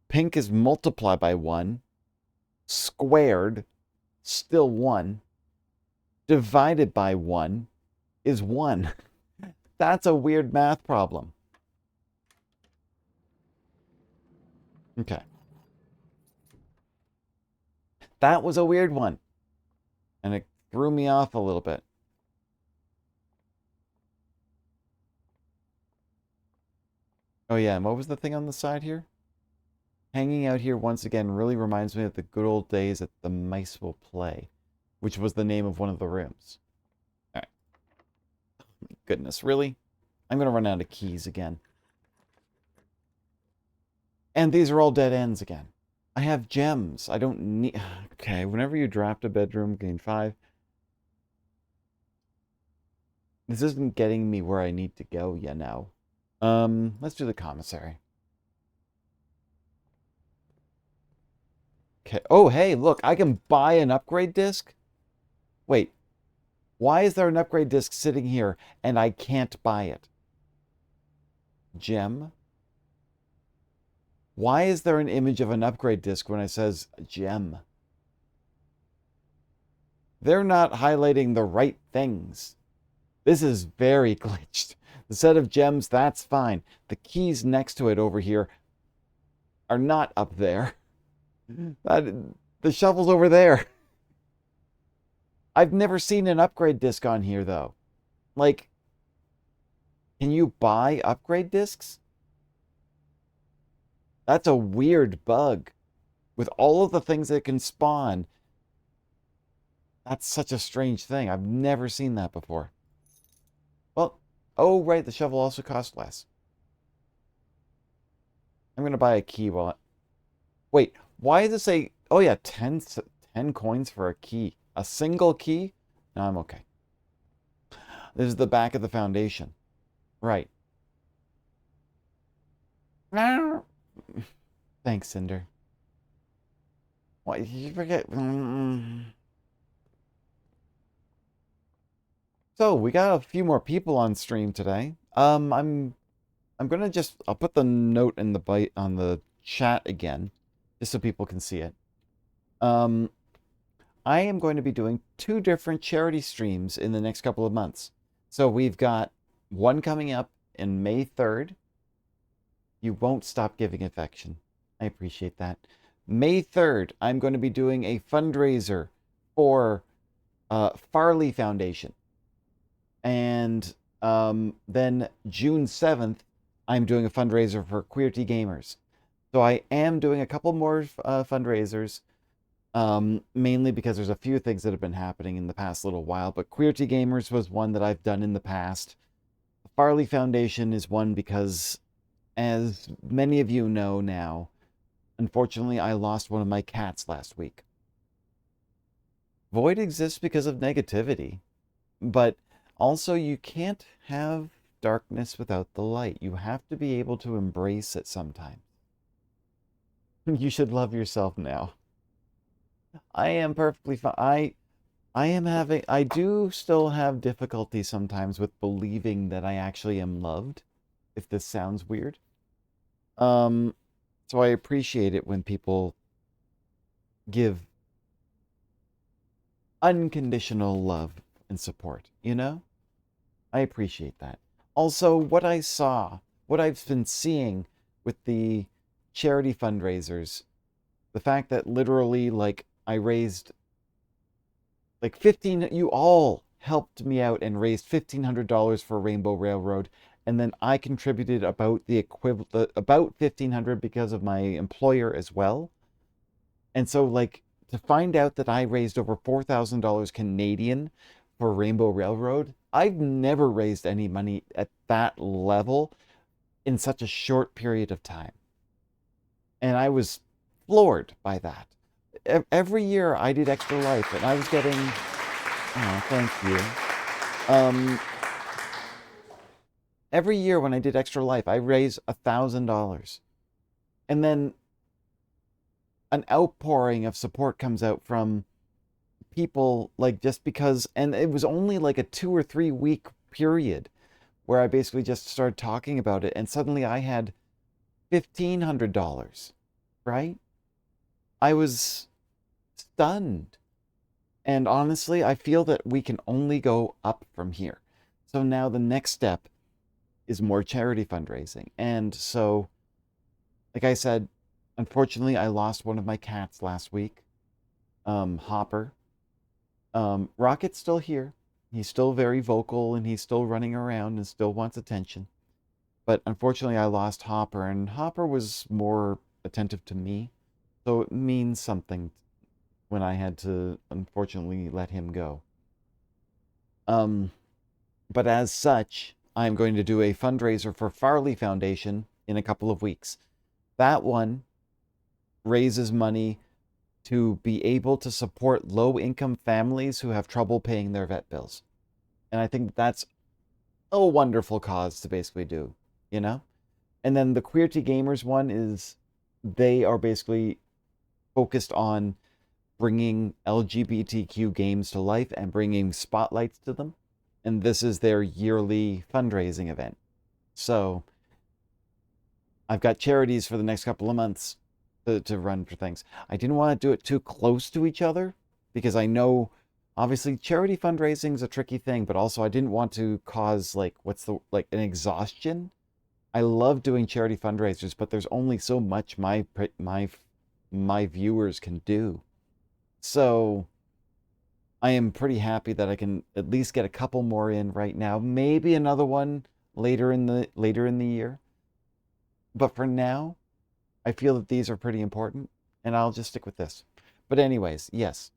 Pink is multiplied by 1. Squared. Still 1. Divided by 1 is 1. That's a weird math problem. Okay. That was a weird one. And it threw me off a little bit. Oh yeah, and what was the thing on the side here? Hanging out here once again really reminds me of the good old days at the Mice Will Play, which was the name of one of the rooms. All right. Goodness, really? I'm going to run out of keys again. And these are all dead ends again. I have gems. I don't need... Okay, whenever you draft a bedroom, gain 5. This isn't getting me where I need to go, you know. Let's do the commissary. Okay. Oh, hey, look, I can buy an upgrade disc? Wait. Why is there an upgrade disc sitting here and I can't buy it? Gem? Why is there an image of an upgrade disc when it says gem? They're not highlighting the right things. This is very glitched. The set of gems, that's fine. The keys next to it over here are not up there. The shovel's over there. I've never seen an upgrade disc on here, though. Like, can you buy upgrade discs? That's a weird bug. With all of the things that can spawn, that's such a strange thing. I've never seen that before. Well, oh, right, the shovel also costs less. I'm going to buy a key while I... Wait, why does it say... Oh, yeah, 10 coins for a key. A single key? No, I'm okay. This is the back of the foundation. Right. Thanks, Cinder. What, did you forget? So, we got a few more people on stream today. I'm gonna just... I'll put the note in the bite on the chat again, just so people can see it. I am going to be doing 2 different charity streams in the next couple of months. So we've got one coming up in May 3rd. You won't stop giving affection. I appreciate that. May 3rd, I'm going to be doing a fundraiser for Farley Foundation. And then June 7th, I'm doing a fundraiser for Queer Tea Gamers. So I am doing a couple more fundraisers, mainly because there's a few things that have been happening in the past little while. But Queerty Gamers was one that I've done in the past. The Farley Foundation is one because, as many of you know now, unfortunately, I lost one of my cats last week. Void exists because of negativity, but also you can't have darkness without the light. You have to be able to embrace it sometimes. You should love yourself now. I am perfectly fine. I do still have difficulty sometimes with believing that I actually am loved, if this sounds weird. Um, so I appreciate it when people give unconditional love and support, you know? I appreciate that. Also, what I've been seeing with the charity fundraisers, the fact that literally, like, I raised like 15, you all helped me out and raised $1,500 for Rainbow Railroad. And then I contributed about the equivalent, about 1,500 because of my employer as well. And so, like, to find out that I raised over $4,000 Canadian for Rainbow Railroad, I've never raised any money at that level in such a short period of time. And I was floored by that. Every year I did Extra Life, and I was getting, oh, thank you. Every year when I did Extra Life, I raised $1,000. And then an outpouring of support comes out from people, like, just because, and it was only like a 2 or 3 week period where I basically just started talking about it, and suddenly I had $1,500, right? I was stunned. And honestly, I feel that we can only go up from here. So now the next step is more charity fundraising. And so, like I said, unfortunately, I lost one of my cats last week, Hopper. Rocket's still here. He's still very vocal and he's still running around and still wants attention. But unfortunately, I lost Hopper, and Hopper was more attentive to me. So it means something when I had to unfortunately let him go. Um, but as such, I'm going to do a fundraiser for Farley Foundation in a couple of weeks. That one raises money to be able to support low-income families who have trouble paying their vet bills. And I think that's a wonderful cause to basically do, you know? And then the Queerty Gamers one is, they are basically focused on bringing LGBTQ games to life and bringing spotlights to them. And this is their yearly fundraising event. So I've got charities for the next couple of months to run for things. I didn't want to do it too close to each other because I know obviously charity fundraising is a tricky thing, but also I didn't want to cause, like, like an exhaustion. I love doing charity fundraisers, but there's only so much my viewers can do. So I am pretty happy that I can at least get a couple more in right now. Maybe another one later in the year. But for now, I feel that these are pretty important, and I'll just stick with this. But anyways, yes.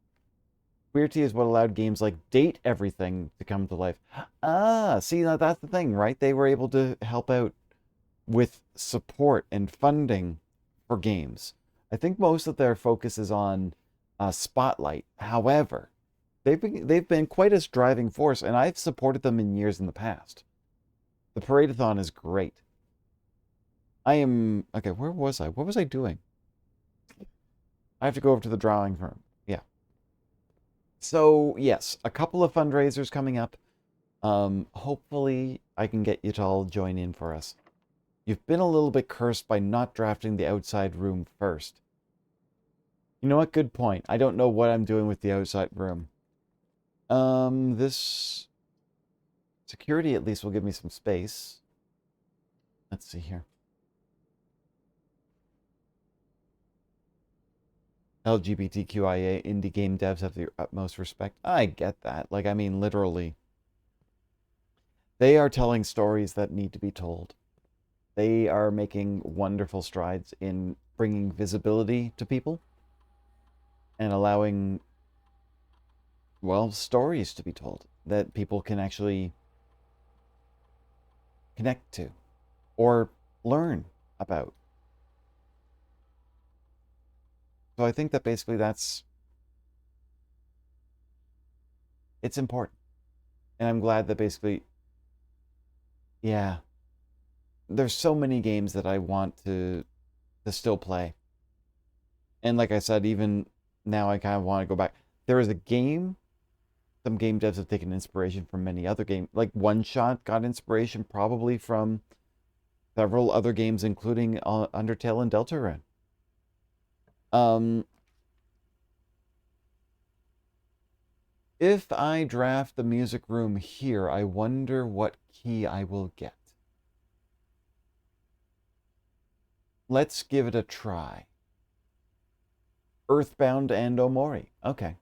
Queerty is what allowed games like Date Everything to come to life. Ah, see, now that's the thing, right? They were able to help out with support and funding for games. I think most of their focus is on Spotlight. However, they've been quite a driving force, and I've supported them in years in the past. The Parade-a-thon is great. I am okay. Where was I? What was I doing? I have to go over to the drawing room. Yeah. So yes, a couple of fundraisers coming up. Hopefully I can get you to all join in for us. You've been a little bit cursed by not drafting the outside room first. You know what? Good point. I don't know what I'm doing with the outside room. This security at least will give me some space. Let's see here. LGBTQIA indie game devs have the utmost respect. I get that. Like, I mean, literally. They are telling stories that need to be told. They are making wonderful strides in bringing visibility to people and allowing, well, stories to be told that people can actually connect to or learn about. So I think that basically it's important. And I'm glad that basically, yeah, there's so many games that I want to still play. And like I said, even now I kind of want to go back. There is a game, some game devs have taken inspiration from many other games. Like One Shot got inspiration probably from several other games, including Undertale and Deltarune. Um, if I draft the music room here, I wonder what key I will get. Let's give it a try. Earthbound and Omori. Okay.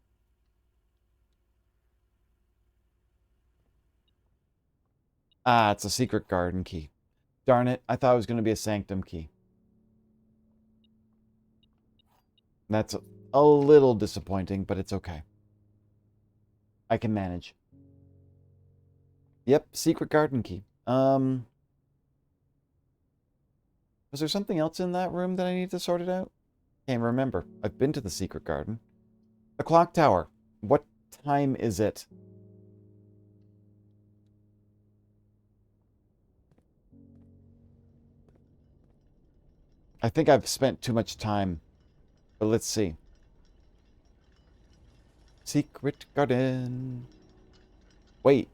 Ah, it's a secret garden key. Darn it, I thought it was going to be a sanctum key. That's a little disappointing, but it's okay. I can manage. Yep, secret garden key. Was there something else in that room that I need to sort it out? Can't remember. I've been to the secret garden. The clock tower. What time is it? I think I've spent too much time, but let's see. Secret garden. Wait.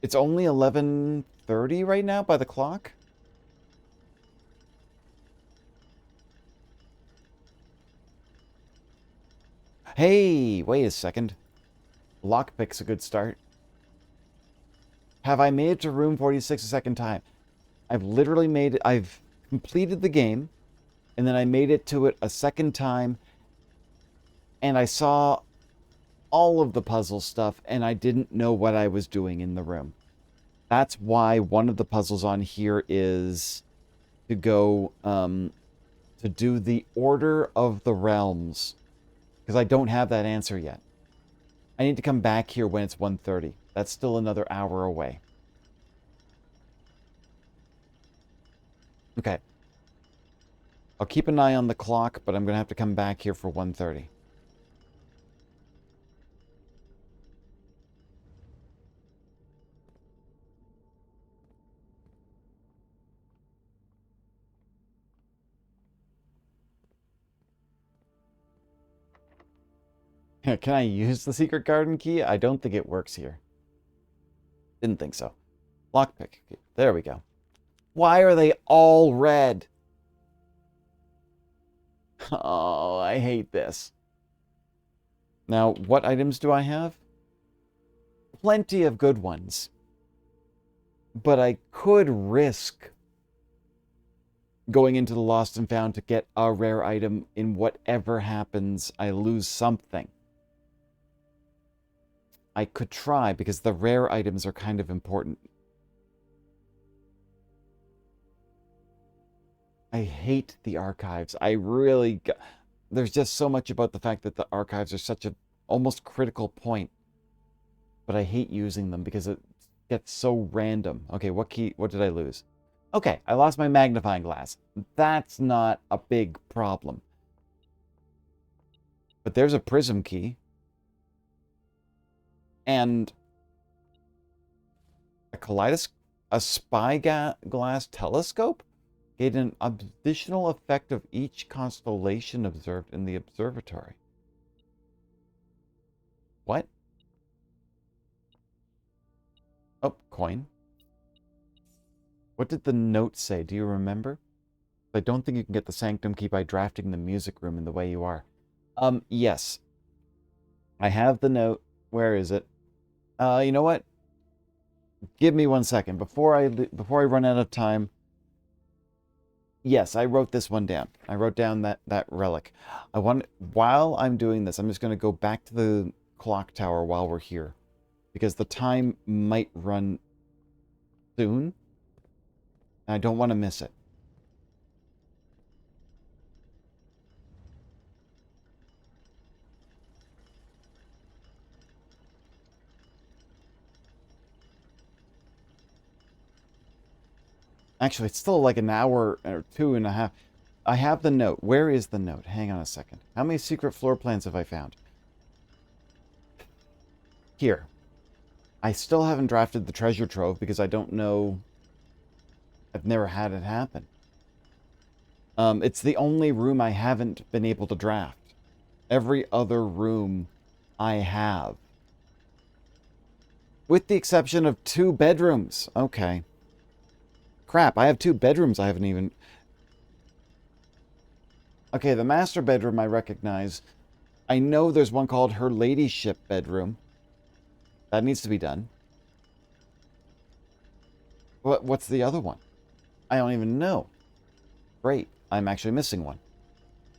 It's only 11:30 right now by the clock? Hey, wait a second. Lockpick's a good start. Have I made it to room 46 a second time? I've literally made it. I've completed the game, and then I made it to it a second time, and I saw all of the puzzle stuff, and I didn't know what I was doing in the room. That's why one of the puzzles on here is to go to do the Order of the Realms, because I don't have that answer yet. I need to come back here when it's 1:30. That's still another hour away. Okay. I'll keep an eye on the clock, but I'm going to have to come back here for 1:30. Can I use the secret garden key? I don't think it works here. Didn't think so. Lockpick. There we go. Why are they all red? Oh, I hate this. Now, what items do I have? Plenty of good ones. But I could risk going into the Lost and Found to get a rare item. In whatever happens, I lose something. I could try, because the rare items are kind of important. I hate the archives. I really... There's just so much about the fact that the archives are such a almost critical point. But I hate using them because it gets so random. Okay, what did I lose? Okay, I lost my magnifying glass. That's not a big problem. But there's a prism key. And a spyglass telescope? Gave an additional effect of each constellation observed in the observatory. What? Oh, coin. What did the note say? Do you remember? I don't think you can get the sanctum key by drafting the music room in the way you are. Yes. I have the note. Where is it? You know what? Give me 1 second. Before I run out of time. Yes, I wrote this one down. I wrote down that relic. While I'm doing this, I'm just going to go back to the clock tower while we're here. Because the time might run soon. And I don't want to miss it. Actually, it's still like an hour or 2.5. I have the note. Where is the note? Hang on a second. How many secret floor plans have I found? Here. I still haven't drafted the treasure trove because I don't know. I've never had it happen. It's the only room I haven't been able to draft. Every other room I have. With the exception of 2 bedrooms. Okay. Crap, I have 2 bedrooms I haven't even... Okay, the master bedroom I recognize. I know there's one called her ladyship bedroom. That needs to be done. What's the other one? I don't even know. Great. I'm actually missing one.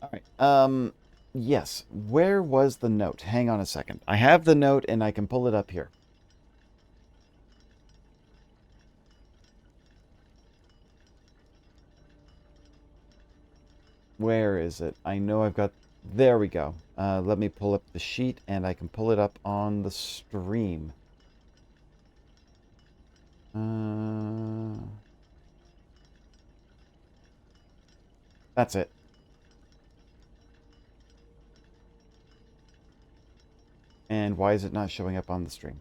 All right. Yes. Where was the note? Hang on a second. I have the note and I can pull it up here. Where is it? I know I've got... There we go. Let me pull up the sheet and I can pull it up on the stream. That's it. And why is it not showing up on the stream?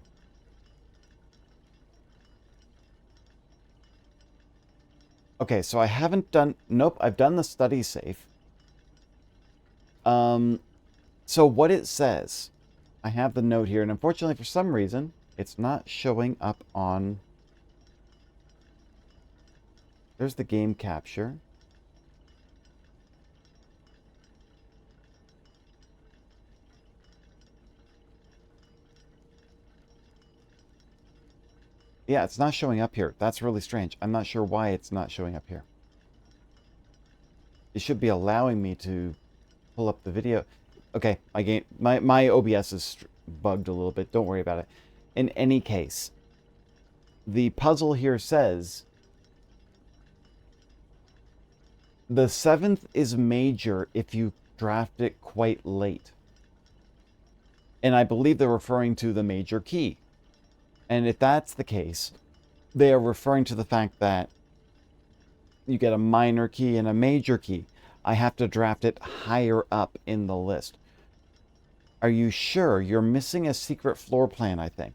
Okay, so I haven't done... Nope, I've done the study safe. So what it says... I have the note here, and unfortunately, for some reason, it's not showing up on... There's the game capture. Yeah, it's not showing up here. That's really strange. I'm not sure why it's not showing up here. It should be allowing me to pull up the video. Okay, my OBS is bugged a little bit. Don't worry about it. In any case, the puzzle here says the 7th is major if you draft it quite late. And I believe they're referring to the major key. And if that's the case, they are referring to the fact that you get a minor key and a major key. I have to draft it higher up in the list. Are you sure? You're missing a secret floor plan, I think.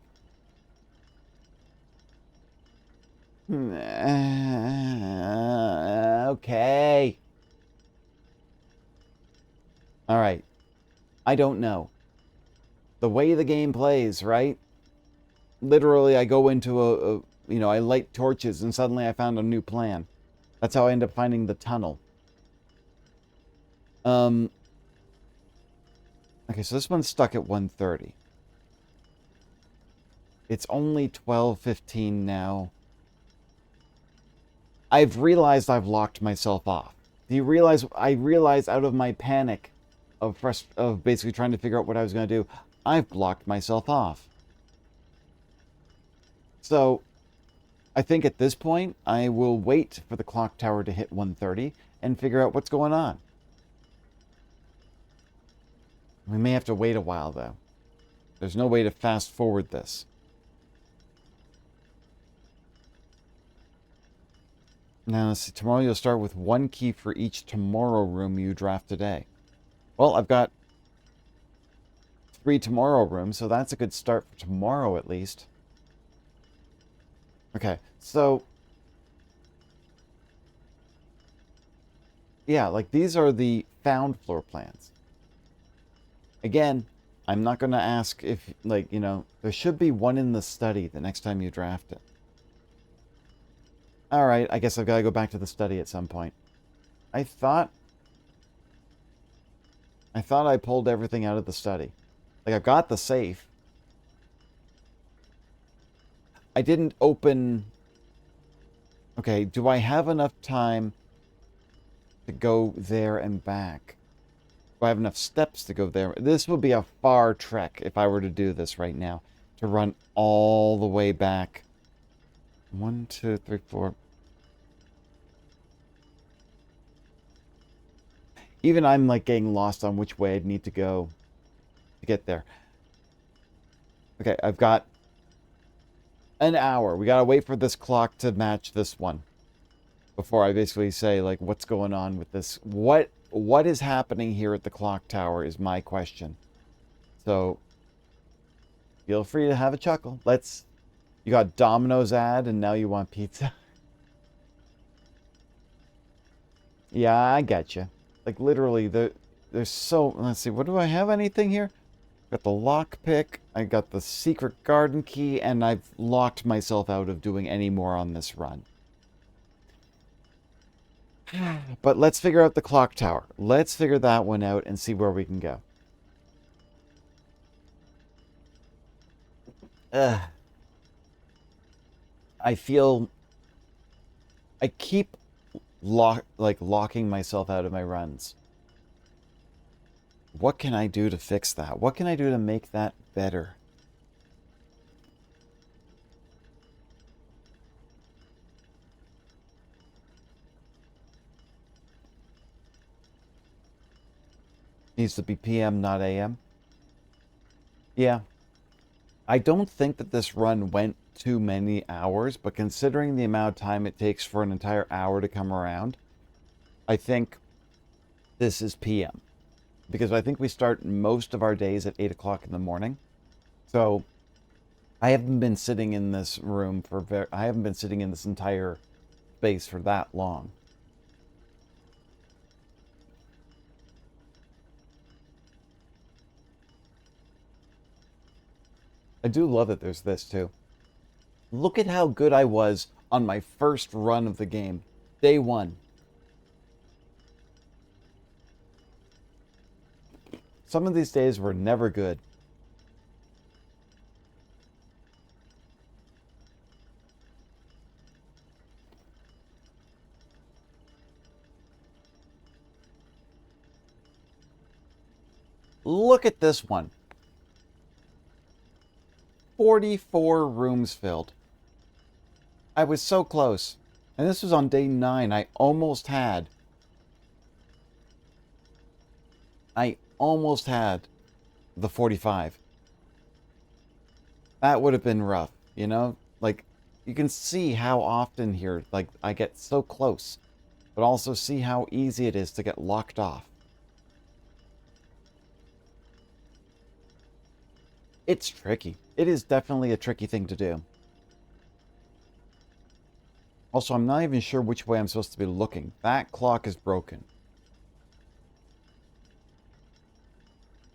Okay. All right. I don't know. The way the game plays, right? Literally, I go into I light torches and suddenly I found a new plan. That's how I end up finding the tunnel. Okay, so this one's stuck at 1:30. It's only 12:15 now. I've realized I've locked myself off. Do you realize? I realized out of my panic of basically trying to figure out what I was going to do, I've blocked myself off. So, I think at this point, I will wait for the clock tower to hit 1:30 and figure out what's going on. We may have to wait a while, though. There's no way to fast forward this. Now, let's see. Tomorrow you'll start with 1 key for each tomorrow room you draft today. Well, I've got 3 tomorrow rooms, so that's a good start for tomorrow at least. Okay, so... yeah, like these are the found floor plans. Again, I'm not going to ask if, there should be one in the study the next time you draft it. Alright, I guess I've got to go back to the study at some point. I thought I pulled everything out of the study. Like, I've got the safe. I didn't open... Okay, do I have enough time to go there and back? Do I have enough steps to go there? This would be a far trek if I were to do this right now. To run all the way back. 1, 2, 3, 4. Even I'm like getting lost on which way I'd need to go to get there. Okay, I've got an hour. We gotta wait for this clock to match this one before I basically say like what's going on with this. What is happening here at the clock tower is my question. So feel free to have a chuckle. You got Domino's ad and now you want pizza. Yeah, I get you. Like literally there's so, let's see, what do I have anything here? Got the lockpick, I got the secret garden key, and I've locked myself out of doing any more on this run. But let's figure out the clock tower. Let's figure that one out and see where we can go. Ugh. I feel I keep locking myself out of my runs. What can I do to fix that? What can I do to make that better? Needs to be PM, not AM. Yeah. I don't think that this run went too many hours, but considering the amount of time it takes for an entire hour to come around, I think this is PM. Because I think we start most of our days at 8 o'clock in the morning. So I haven't been sitting in this room I haven't been sitting in this entire space for that long. I do love that there's this too. Look at how good I was on my first run of the game. Day one. Some of these days were never good. Look at this one. 44 rooms filled. I was so close. And this was on day 9. I almost had the 45. That would have been rough, you know? Like, you can see how often here, like, I get so close, but also see how easy it is to get locked off. It's tricky. It is definitely a tricky thing to do. Also, I'm not even sure which way I'm supposed to be looking. That clock is broken.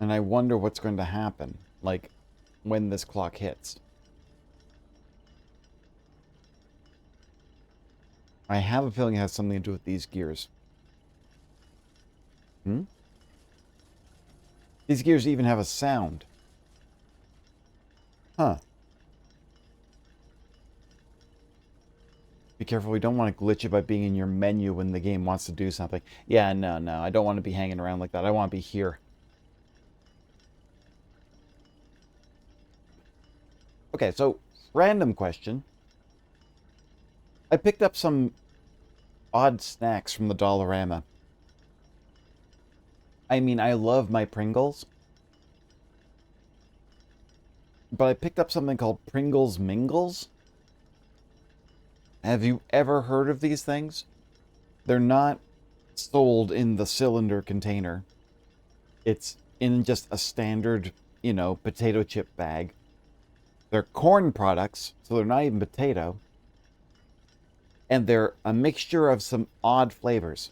And I wonder what's going to happen, like, when this clock hits. I have a feeling it has something to do with these gears. These gears even have a sound. Huh. Be careful, we don't want to glitch it by being in your menu when the game wants to do something. Yeah, no, I don't want to be hanging around like that. I want to be here. Okay, so, random question. I picked up some odd snacks from the Dollarama. I mean, I love my Pringles. But I picked up something called Pringles Mingles. Have you ever heard of these things? They're not sold in the cylinder container. It's in just a standard, potato chip bag. They're corn products, so they're not even potato. And they're a mixture of some odd flavors.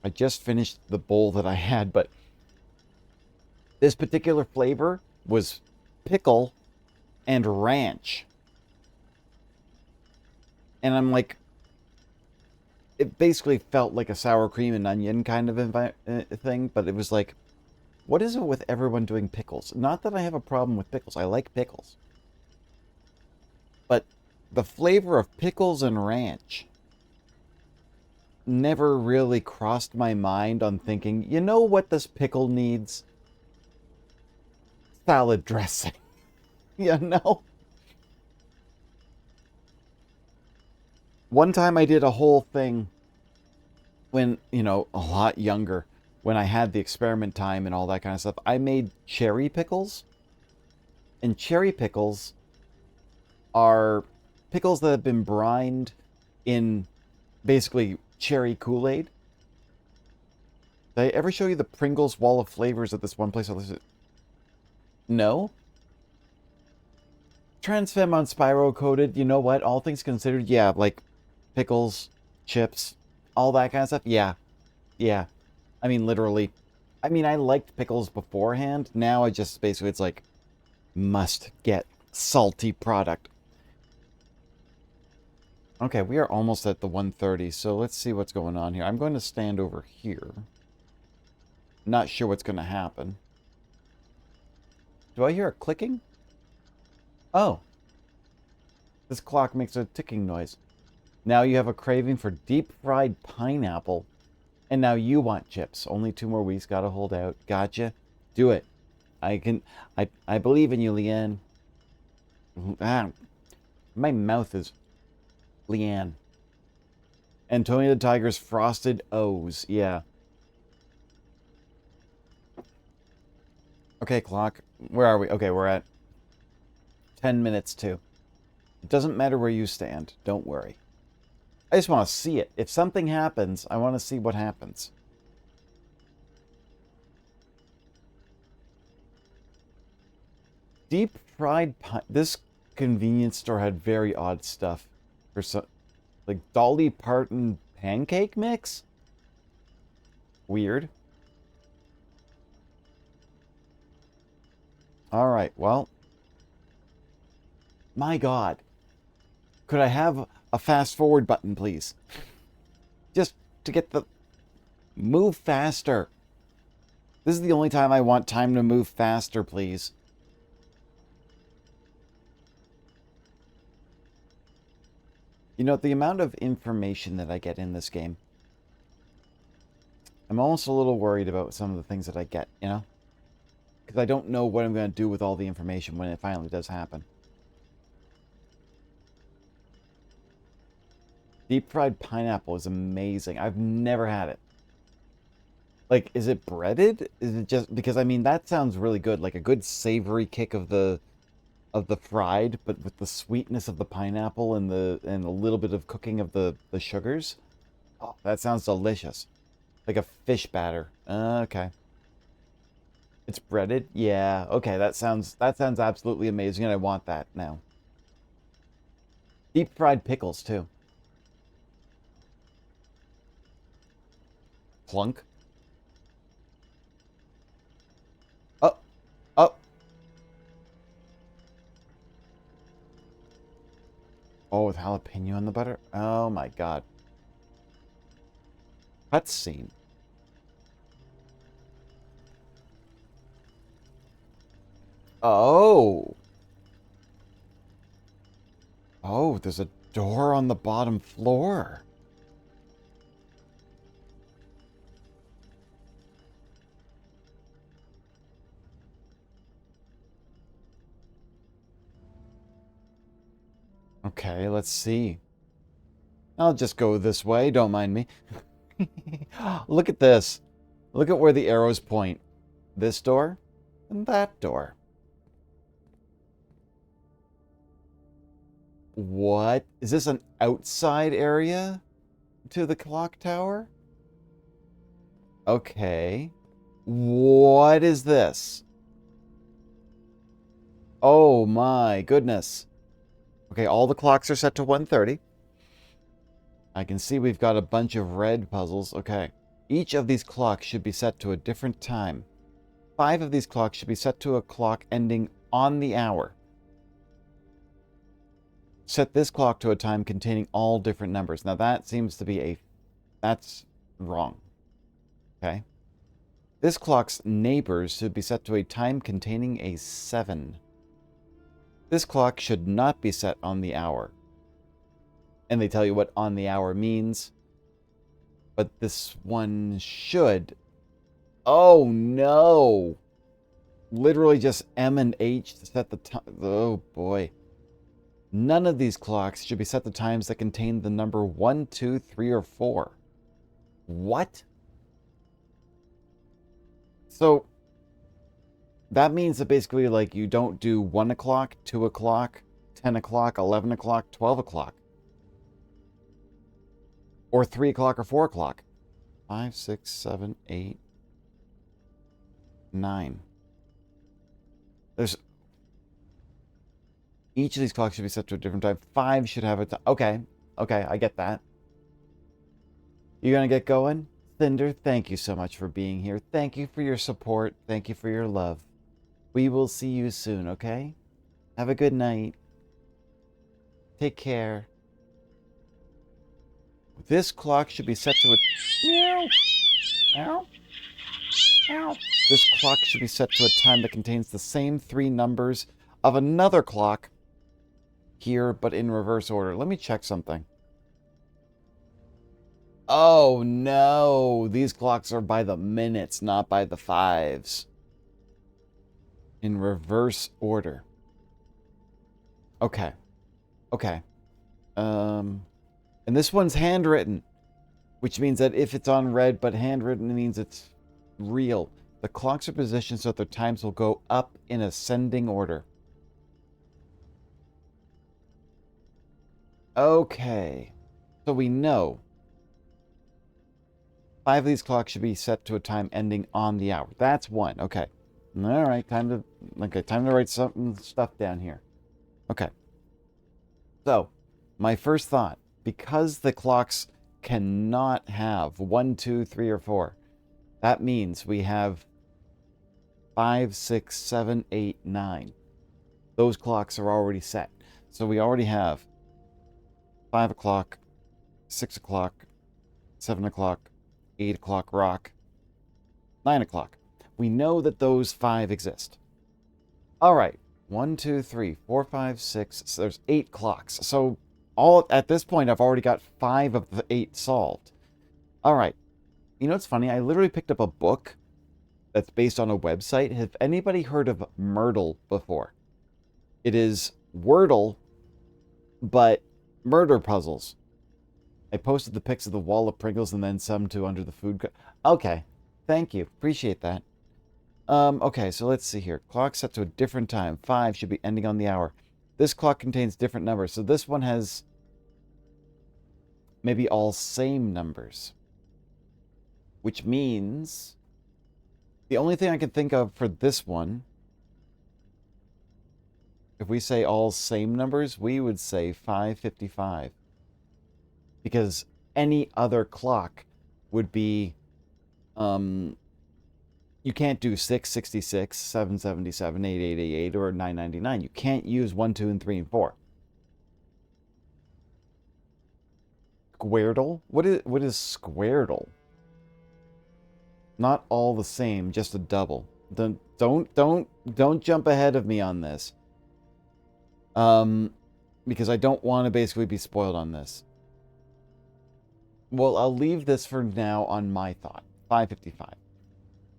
I just finished the bowl that I had, but this particular flavor was pickle and ranch. And I'm like, it basically felt like a sour cream and onion kind of thing, but it was like, what is it with everyone doing pickles? Not that I have a problem with pickles. I like pickles. But the flavor of pickles and ranch never really crossed my mind on thinking, you know what this pickle needs? Salad dressing. You know? One time I did a whole thing when, a lot younger, when I had the experiment time and all that kind of stuff. I made cherry pickles. And cherry pickles are pickles that have been brined in basically cherry Kool-Aid. Did I ever show you the Pringles wall of flavors at this one place? No? Trans Femme on Spyro coated, you know what? All things considered, yeah, like pickles, chips, all that kind of stuff. Yeah. Yeah. I mean, literally. I mean, I liked pickles beforehand. Now I just basically, it's like, must get salty product. Okay, we are almost at the 1:30, so let's see what's going on here. I'm going to stand over here. Not sure what's going to happen. Do I hear a clicking? Oh. This clock makes a ticking noise. Now you have a craving for deep-fried pineapple. And now you want chips. Only 2 more weeks, gotta hold out. Gotcha. Do it. I believe in you, Leanne. Ah, my mouth is... Leanne. Antonio the Tiger's Frosted O's. Yeah. Okay, clock. Where are we? Okay, we're at 10 minutes to. It doesn't matter where you stand. Don't worry. I just want to see it. If something happens, I want to see what happens. Deep fried pie. This convenience store had very odd stuff. For some, like Dolly Parton pancake mix? Weird. Alright, well. My God. Could I have a fast forward button, please? Just to get the... Move faster. This is the only time I want time to move faster, please. You know, the amount of information that I get in this game, I'm almost a little worried about some of the things that I get, you know? Because I don't know what I'm going to do with all the information when it finally does happen. Deep fried pineapple is amazing. I've never had it. Like, is it breaded? Is it just... Because, I mean, that sounds really good. Like a good savory kick of the fried, but with the sweetness of the pineapple and a little bit of cooking of the sugars. Oh, that sounds delicious. Like a fish batter. Okay. It's breaded? Yeah. Okay, that sounds absolutely amazing, and I want that now. Deep fried pickles, too. Plunk. Oh. Oh. Oh, with jalapeno in the butter? Oh my God. Cutscene. Oh. Oh, there's a door on the bottom floor. Okay, let's see. I'll just go this way, don't mind me. Look at this. Look at where the arrows point. This door and that door. What? Is this an outside area to the clock tower? Okay. What is this? Oh my goodness. Okay, all the clocks are set to 1:30. I can see we've got a bunch of red puzzles. Okay. Each of these clocks should be set to a different time. 5 of these clocks should be set to a clock ending on the hour. Set this clock to a time containing all different numbers. Now that seems to be that's wrong. Okay. This clock's neighbors should be set to a time containing a 7. This clock should not be set on the hour. And they tell you what on the hour means. But this one should. Oh no! Literally just M and H to set the time. Oh boy. None of these clocks should be set to times that contain the number 1, 2, 3, or 4. What? So that means that basically, like, you don't do 1 o'clock, 2 o'clock, 10 o'clock, 11 o'clock, 12 o'clock. Or 3 o'clock or 4 o'clock. 5, 6, 7, 8, 9. There's... Each of these clocks should be set to a different time. 5 should have a time. Okay. Okay, I get that. You gonna get going? Cinder, thank you so much for being here. Thank you for your support. Thank you for your love. We will see you soon, okay? Have a good night. Take care. This clock should be set to a... Meow. Meow. Meow. This clock should be set to a time that contains the same 3 numbers of another clock here, but in reverse order. Let me check something. Oh, no. These clocks are by the minutes, not by the 5s. In reverse order. Okay. Okay. And this one's handwritten, which means that if it's on red but handwritten, it means it's real. The clocks are positioned so that their times will go up in ascending order. Okay. So we know 5 of these clocks should be set to a time ending on the hour. That's 1. Okay. All right. Time to write stuff down here. Okay. So, my first thought, because the clocks cannot have 1, 2, 3, or 4, that means we have 5, 6, 7, 8, 9. Those clocks are already set. So we already have 5 o'clock, 6 o'clock, 7 o'clock, 8 o'clock rock, 9 o'clock. We know that those 5 exist. All right. 1, 2, 3, 4, 5, 6. So there's 8 clocks. So at this point, I've already got 5 of the 8 solved. All right. You know what's funny? I literally picked up a book that's based on a website. Have anybody heard of Myrtle before? It is Wordle, but murder puzzles. I posted the pics of the wall of Pringles and then some to under the food. Okay. Thank you. Appreciate that. Okay, so let's see here. Clock set to a different time. 5 should be ending on the hour. This clock contains different numbers. So this one has maybe all same numbers. Which means the only thing I can think of for this one, if we say all same numbers, we would say 555. Because any other clock would be... you can't do 666, 777, 8888, or 999. You can't use 1, 2, and 3, and 4. Squaredle? What is Squaredle? Not all the same, just a double. Don't jump ahead of me on this. Because I don't want to basically be spoiled on this. Well, I'll leave this for now on my thought. 555.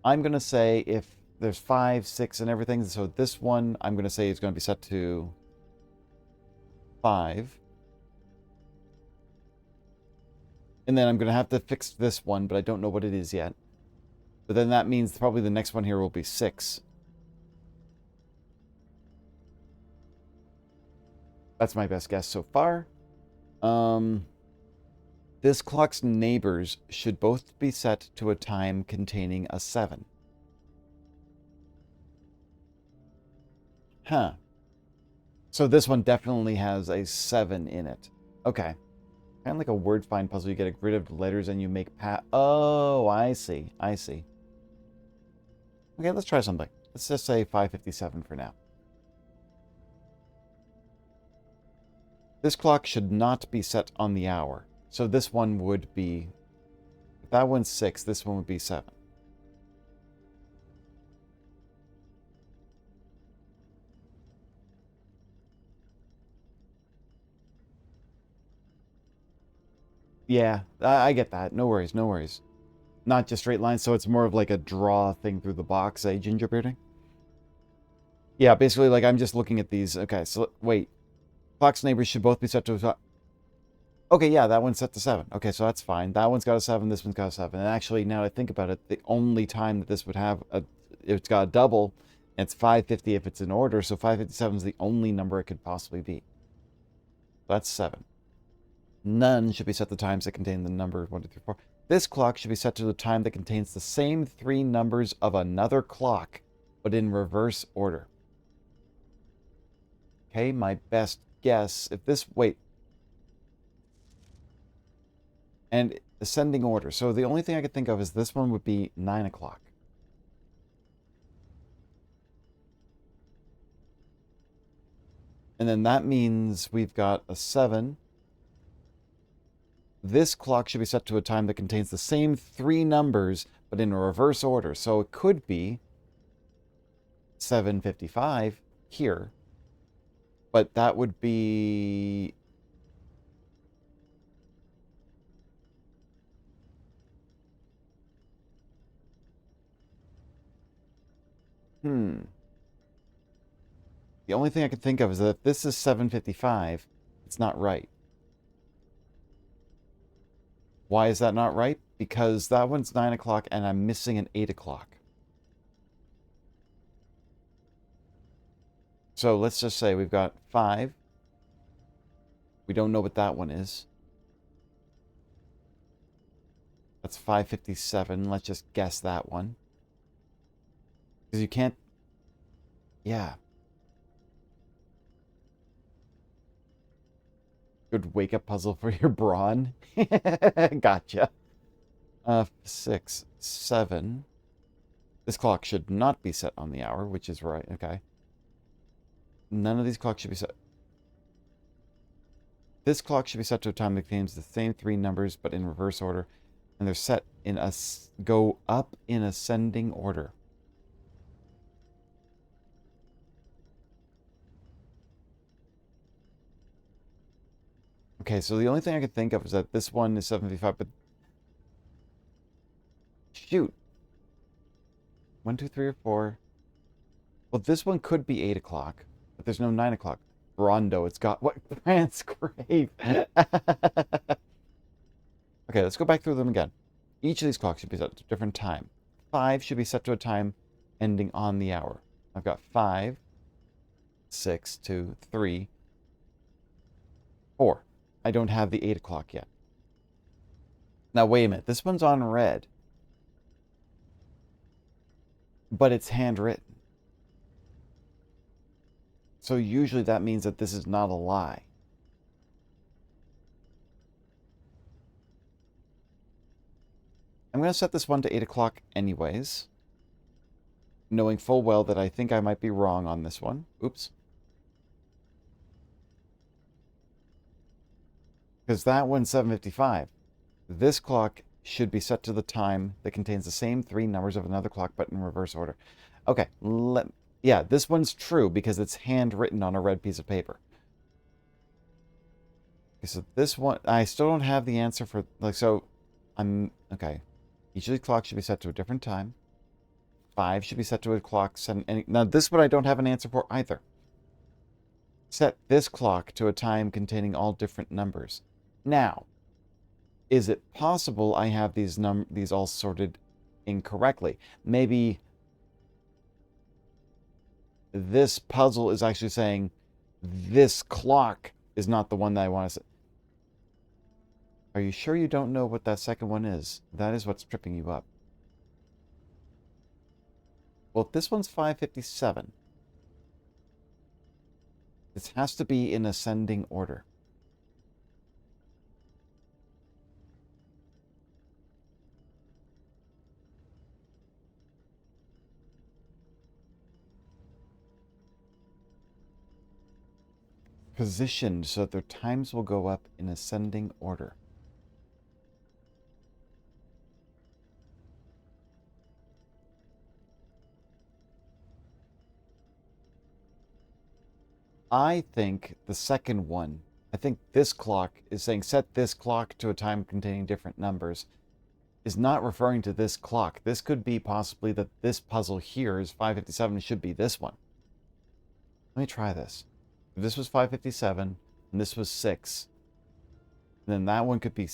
I'm going to say if there's 5, 6, and everything, so this one I'm going to say is going to be set to 5. And then I'm going to have to fix this one, but I don't know what it is yet. But then that means probably the next one here will be 6. That's my best guess so far. This clock's neighbors should both be set to a time containing a 7. Huh. So this one definitely has a 7 in it. Okay. Kind of like a word find puzzle. You get a grid of letters and you make Oh, I see. I see. Okay, let's try something. Let's just say 557 for now. This clock should not be set on the hour. So this one would be... If that one's 6, this one would be 7. Yeah, I get that. No worries, no worries. Not just straight lines, so it's more of like a draw thing through the box, eh, Gingerbearding? Yeah, basically, like, I'm just looking at these. Okay, so, wait. Clock's neighbors should both be set to... Okay, yeah, that one's set to 7. Okay, so that's fine. That one's got a 7, this one's got a 7. And actually, now that I think about it, the only time that this would have a... It's got a double, and it's 550 if it's in order, so 557 is the only number it could possibly be. That's 7. None should be set to times that contain the number 1, 2, 3, 4. This clock should be set to the time that contains the same 3 numbers of another clock, but in reverse order. Okay, my best guess, if this... Wait. And ascending order. So the only thing I could think of is this one would be 9 o'clock. And then that means we've got a 7. This clock should be set to a time that contains the same 3 numbers, but in a reverse order. So it could be 7:55 here. But that would be... The only thing I can think of is that if this is 7:55, it's not right. Why is that not right? Because that one's 9 o'clock and I'm missing an 8 o'clock. So let's just say we've got 5. We don't know what that one is. That's 5:57. Let's just guess that one. Because you can't... Yeah. Good wake-up puzzle for your brawn. Gotcha. 6, 7. This clock should not be set on the hour, which is right. Okay. None of these clocks should be set. This clock should be set to a time that contains the same 3 numbers, but in reverse order. And they're set in a... go up in ascending order. Okay, so the only thing I could think of is that this one is 7:55, but... Shoot. 1, 2, 3, or 4. Well, this one could be 8 o'clock, but there's no 9 o'clock. Rondo, it's got... What? Transgrave. Okay, let's go back through them again. Each of these clocks should be set to a different time. 5 should be set to a time ending on the hour. I've got 5, 6, 2, 3, 4. I don't have the 8 o'clock yet. Now, wait a minute. This one's on red. But it's handwritten. So usually that means that this is not a lie. I'm going to set this one to 8 o'clock anyways. Knowing full well that I think I might be wrong on this one. Oops. Because that one's 7:55. This clock should be set to the time that contains the same 3 numbers of another clock, but in reverse order. Okay, yeah, this one's true because it's handwritten on a red piece of paper. Okay, so this one, I still don't have the answer for, like, so, okay. Each of these clocks should be set to a different time. 5 should be set to a clock. Now, this one I don't have an answer for either. Set this clock to a time containing all different numbers. Now, is it possible I have these all sorted incorrectly? Maybe this puzzle is actually saying this clock is not the one that I want to set. Are you sure you don't know what that second one is? That is what's tripping you up. Well, if this one's 5:57, this has to be in ascending order. Positioned so that their times will go up in ascending order. I think the second one, I think this clock is saying set this clock to a time containing different numbers, is not referring to this clock. This could be possibly that this puzzle here is 5:57, it should be this one. Let me try this. If this was 5:57, And this was 6. And then that one could be...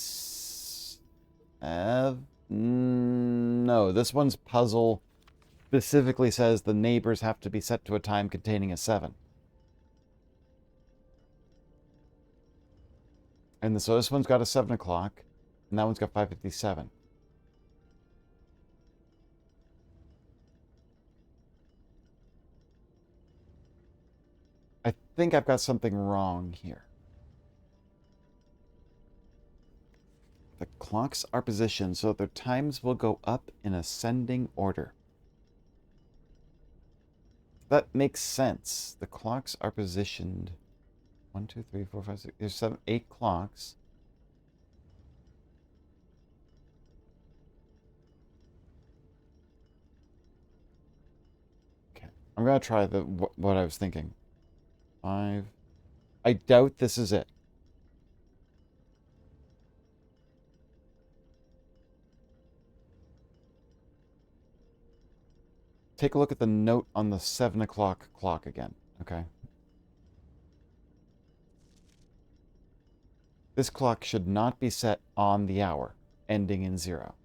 no, this one's puzzle specifically says the neighbors have to be set to a time containing a 7. And so this one's got a 7 o'clock, and that one's got 5:57. I think I've got something wrong here. The clocks are positioned so their times will go up in ascending order. That makes sense. The clocks are positioned. 1, 2, 3, 4, 5, 6. There's 7, 8 clocks. Okay, I'm gonna try what I was thinking. 5. I doubt this is it. Take a look at the note on the 7 o'clock clock again, okay? This clock should not be set on the hour, ending in 0.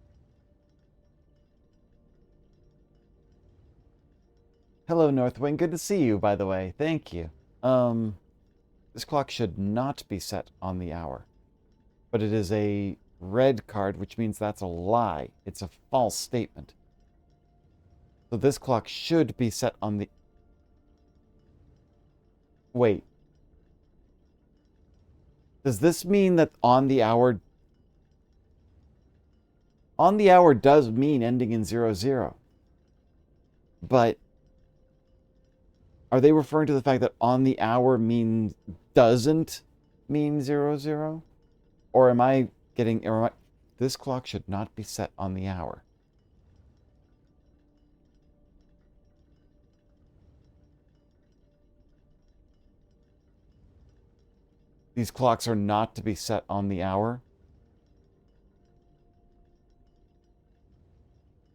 Hello, Northwind. Good to see you, by the way. Thank you. This clock should not be set on the hour. But it is a red card, which means that's a lie. It's a false statement. So this clock should be set on the... Wait. Does this mean that on the hour... On the hour does mean ending in 00. But... Are they referring to the fact that on the hour doesn't mean 00? Or am I getting... This clock should not be set on the hour. These clocks are not to be set on the hour.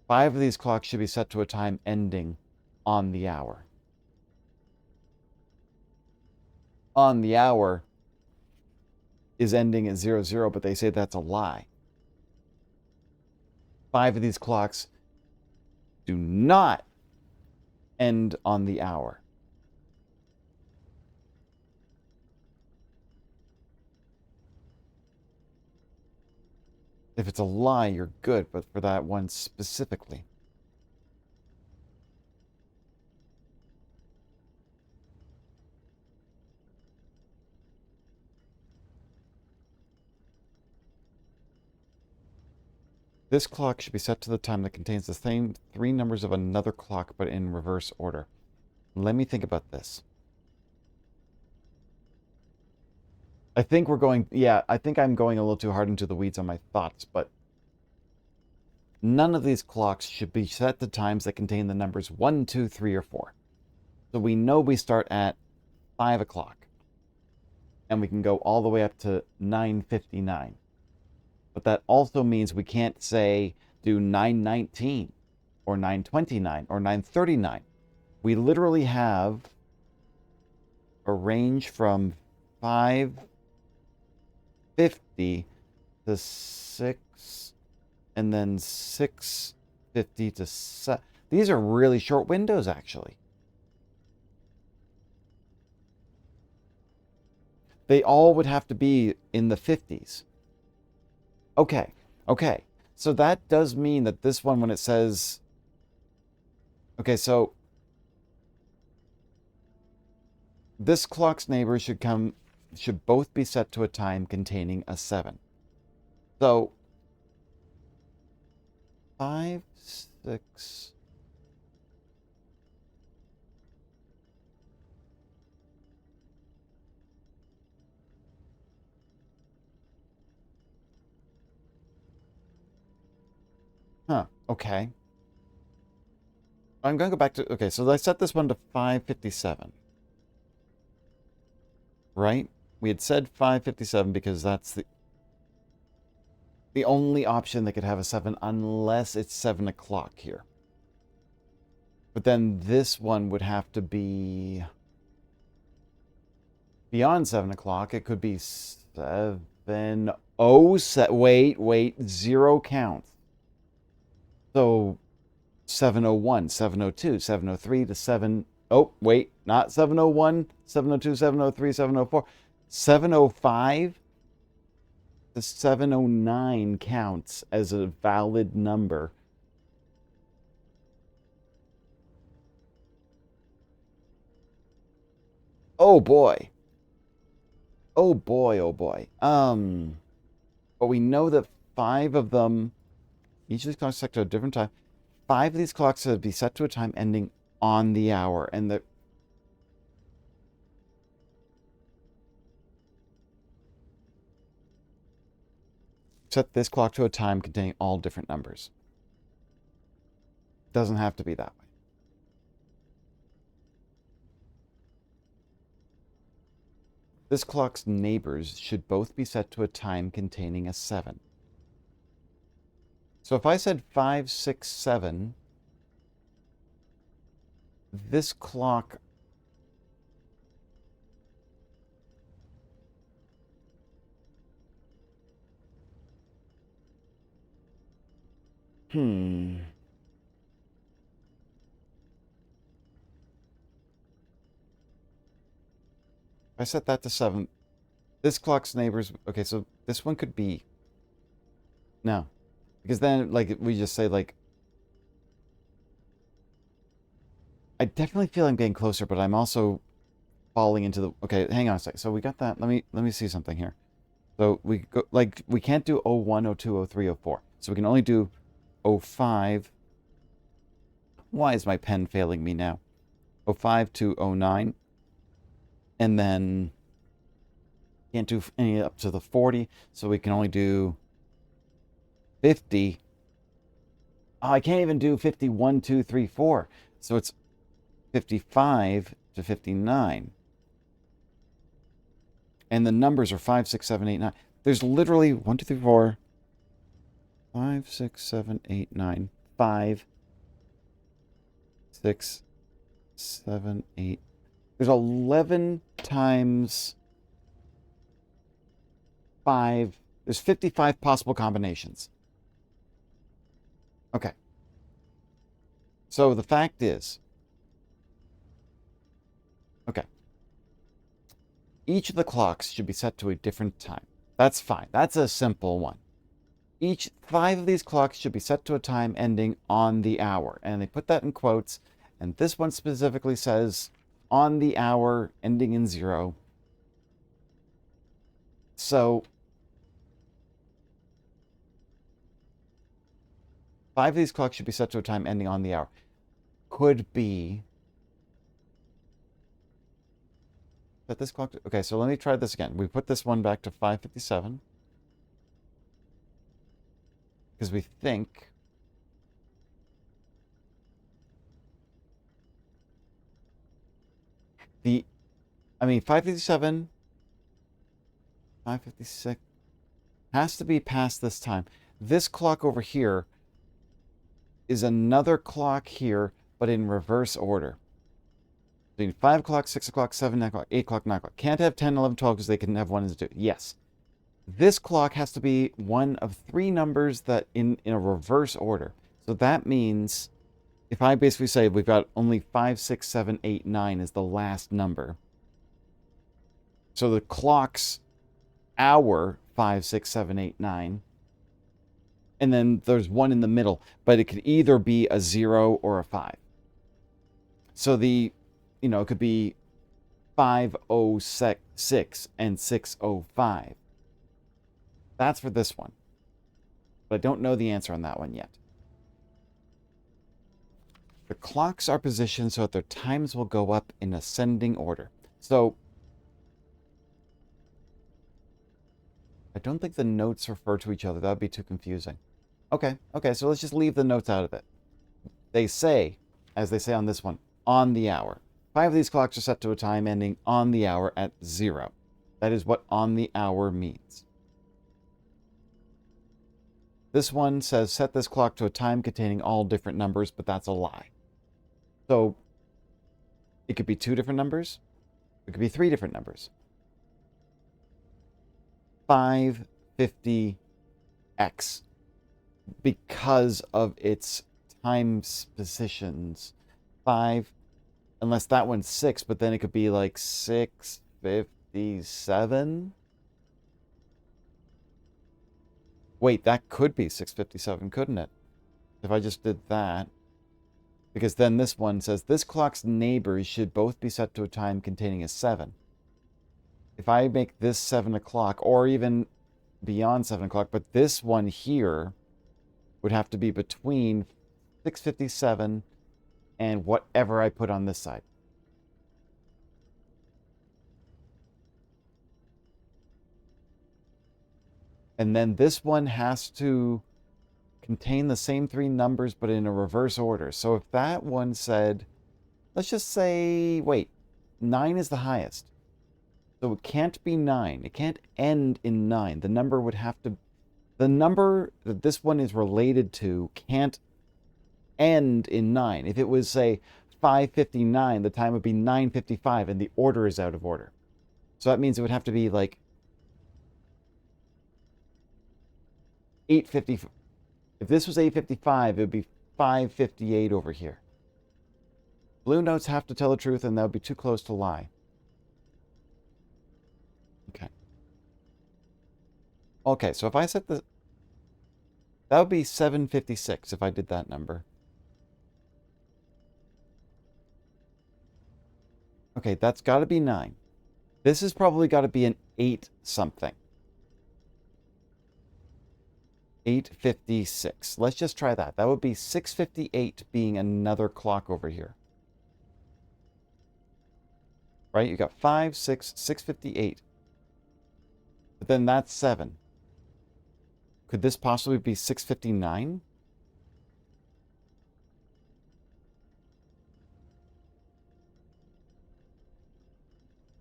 5 of these clocks should be set to a time ending on the hour. On the hour is ending at 00, but they say that's a lie. 5 of these clocks do not end on the hour. If it's a lie, you're good, but for that one specifically. This clock should be set to the time that contains the same 3 numbers of another clock, but in reverse order. Let me think about this. I think I think I'm going a little too hard into the weeds on my thoughts, but none of these clocks should be set to times that contain the numbers 1, 2, 3, or 4. So we know we start at 5 o'clock, and we can go all the way up to 9:59. But that also means we can't say do 9:19 or 9:29 or 9:39. We literally have a range from 5:50 to 6, and then 6:50 to 7. These are really short windows, actually. They all would have to be in the 50s. Okay. So that does mean that this one, when it says... Okay, so... This clock's neighbors should both be set to a time containing a 7. So... 5, 6... Huh, okay. I'm going to go back to... Okay, so I set this one to 5:57. Right? We had said 5:57 because that's the only option that could have a 7 unless it's 7 o'clock here. But then this one would have to be... Beyond 7 o'clock, it could be 7:07. Wait, zero counts. So 7:01, 7:02, 7:03 to 7. Oh, wait, not 7:01, 7:02, 7:03, 7:04. 7:05 to 7:09 counts as a valid number. Oh boy. Oh boy, oh boy. But we know that 5 of them, each of these clocks set to a different time. 5 of these clocks would be set to a time ending on the hour, and the set this clock to a time containing all different numbers. Doesn't have to be that way. This clock's neighbors should both be set to a time containing a 7. So if I said 5, 6, 7, this clock if I set that to 7, this clock's neighbors, okay, so this one could be, no, because then, like, we just say, like, I definitely feel I'm getting closer, but I'm also falling into the, okay, hang on a sec. So we got that. Let me see something here. So we go, like, we can't do 01, 02, 03, 04. So we can only do 05. Why is my pen failing me now? 05 to 09. And then can't do any up to the 40. So we can only do 50. Oh, I can't even do 51, 2, 3, 4. So it's 55 to 59. And the numbers are 5, 6, 7, 8, 9. There's literally 1, 2, 3, 4, 5, 6, 7, 8, 9, 5, 6, 7, 8. There's 11 times 5. There's 55 possible combinations. Okay. So the fact is, okay, each of the clocks should be set to a different time. That's fine. That's a simple one. Each 5 of these clocks should be set to a time ending on the hour. And they put that in quotes. And this one specifically says on the hour ending in 0. So 5 of these clocks should be set to a time ending on the hour. Could be that this clock. Okay, so let me try this again. We put this one back to 5:57 because we think the, I mean, 5:57, 5:56 has to be past this time. This clock over here is another clock here, but in reverse order. So you need 5 o'clock, 6 o'clock, 7 o'clock, 8 o'clock, 9 o'clock. Can't have 10, 11, 12 because they can have 1 and 2. Yes. This clock has to be one of 3 numbers that in a reverse order. So that means if I basically say we've got only 5, 6, 7, 8, 9 is the last number. So the clock's hour 5, 6, 7, 8, 9. And then there's 1 in the middle, but it could either be a 0 or a 5. So the, it could be 5:06 and 6:05. That's for this one. But I don't know the answer on that one yet. The clocks are positioned so that their times will go up in ascending order. So I don't think the notes refer to each other. That would be too confusing. Okay, so let's just leave the notes out of it. They say, as they say on this one, on the hour. 5 of these clocks are set to a time ending on the hour at 0. That is what on the hour means. This one says set this clock to a time containing all different numbers, but that's a lie. So it could be 2 different numbers. It could be 3 different numbers. 550x because of its time positions. 5, unless that one's 6, but then it could be like 657. Wait, that could be 657, couldn't it? If I just did that. Because then this one says, this clock's neighbors should both be set to a time containing a 7. If I make this 7 o'clock, or even beyond 7 o'clock, but this one here would have to be between 657 and whatever I put on this side. And then this one has to contain the same 3 numbers, but in a reverse order. So if that one said, let's just say, wait, 9 is the highest. So it can't be 9. It can't end in 9. The number would have to, the number that this one is related to can't end in 9. If it was, say, 5:59, the time would be 9:55, and the order is out of order. So that means it would have to be like 8:50. If this was 8:55, it would be 5:58 over here. Blue notes have to tell the truth, and that would be too close to lie. Okay. Okay, so if I set the... that would be 7:56 if I did that number. Okay, that's got to be 9. This has probably got to be an 8 something. 8:56. Let's just try that. That would be 6:58 being another clock over here. Right? You got 5, 6, 6:58. But then that's 7. Could this possibly be 6:59?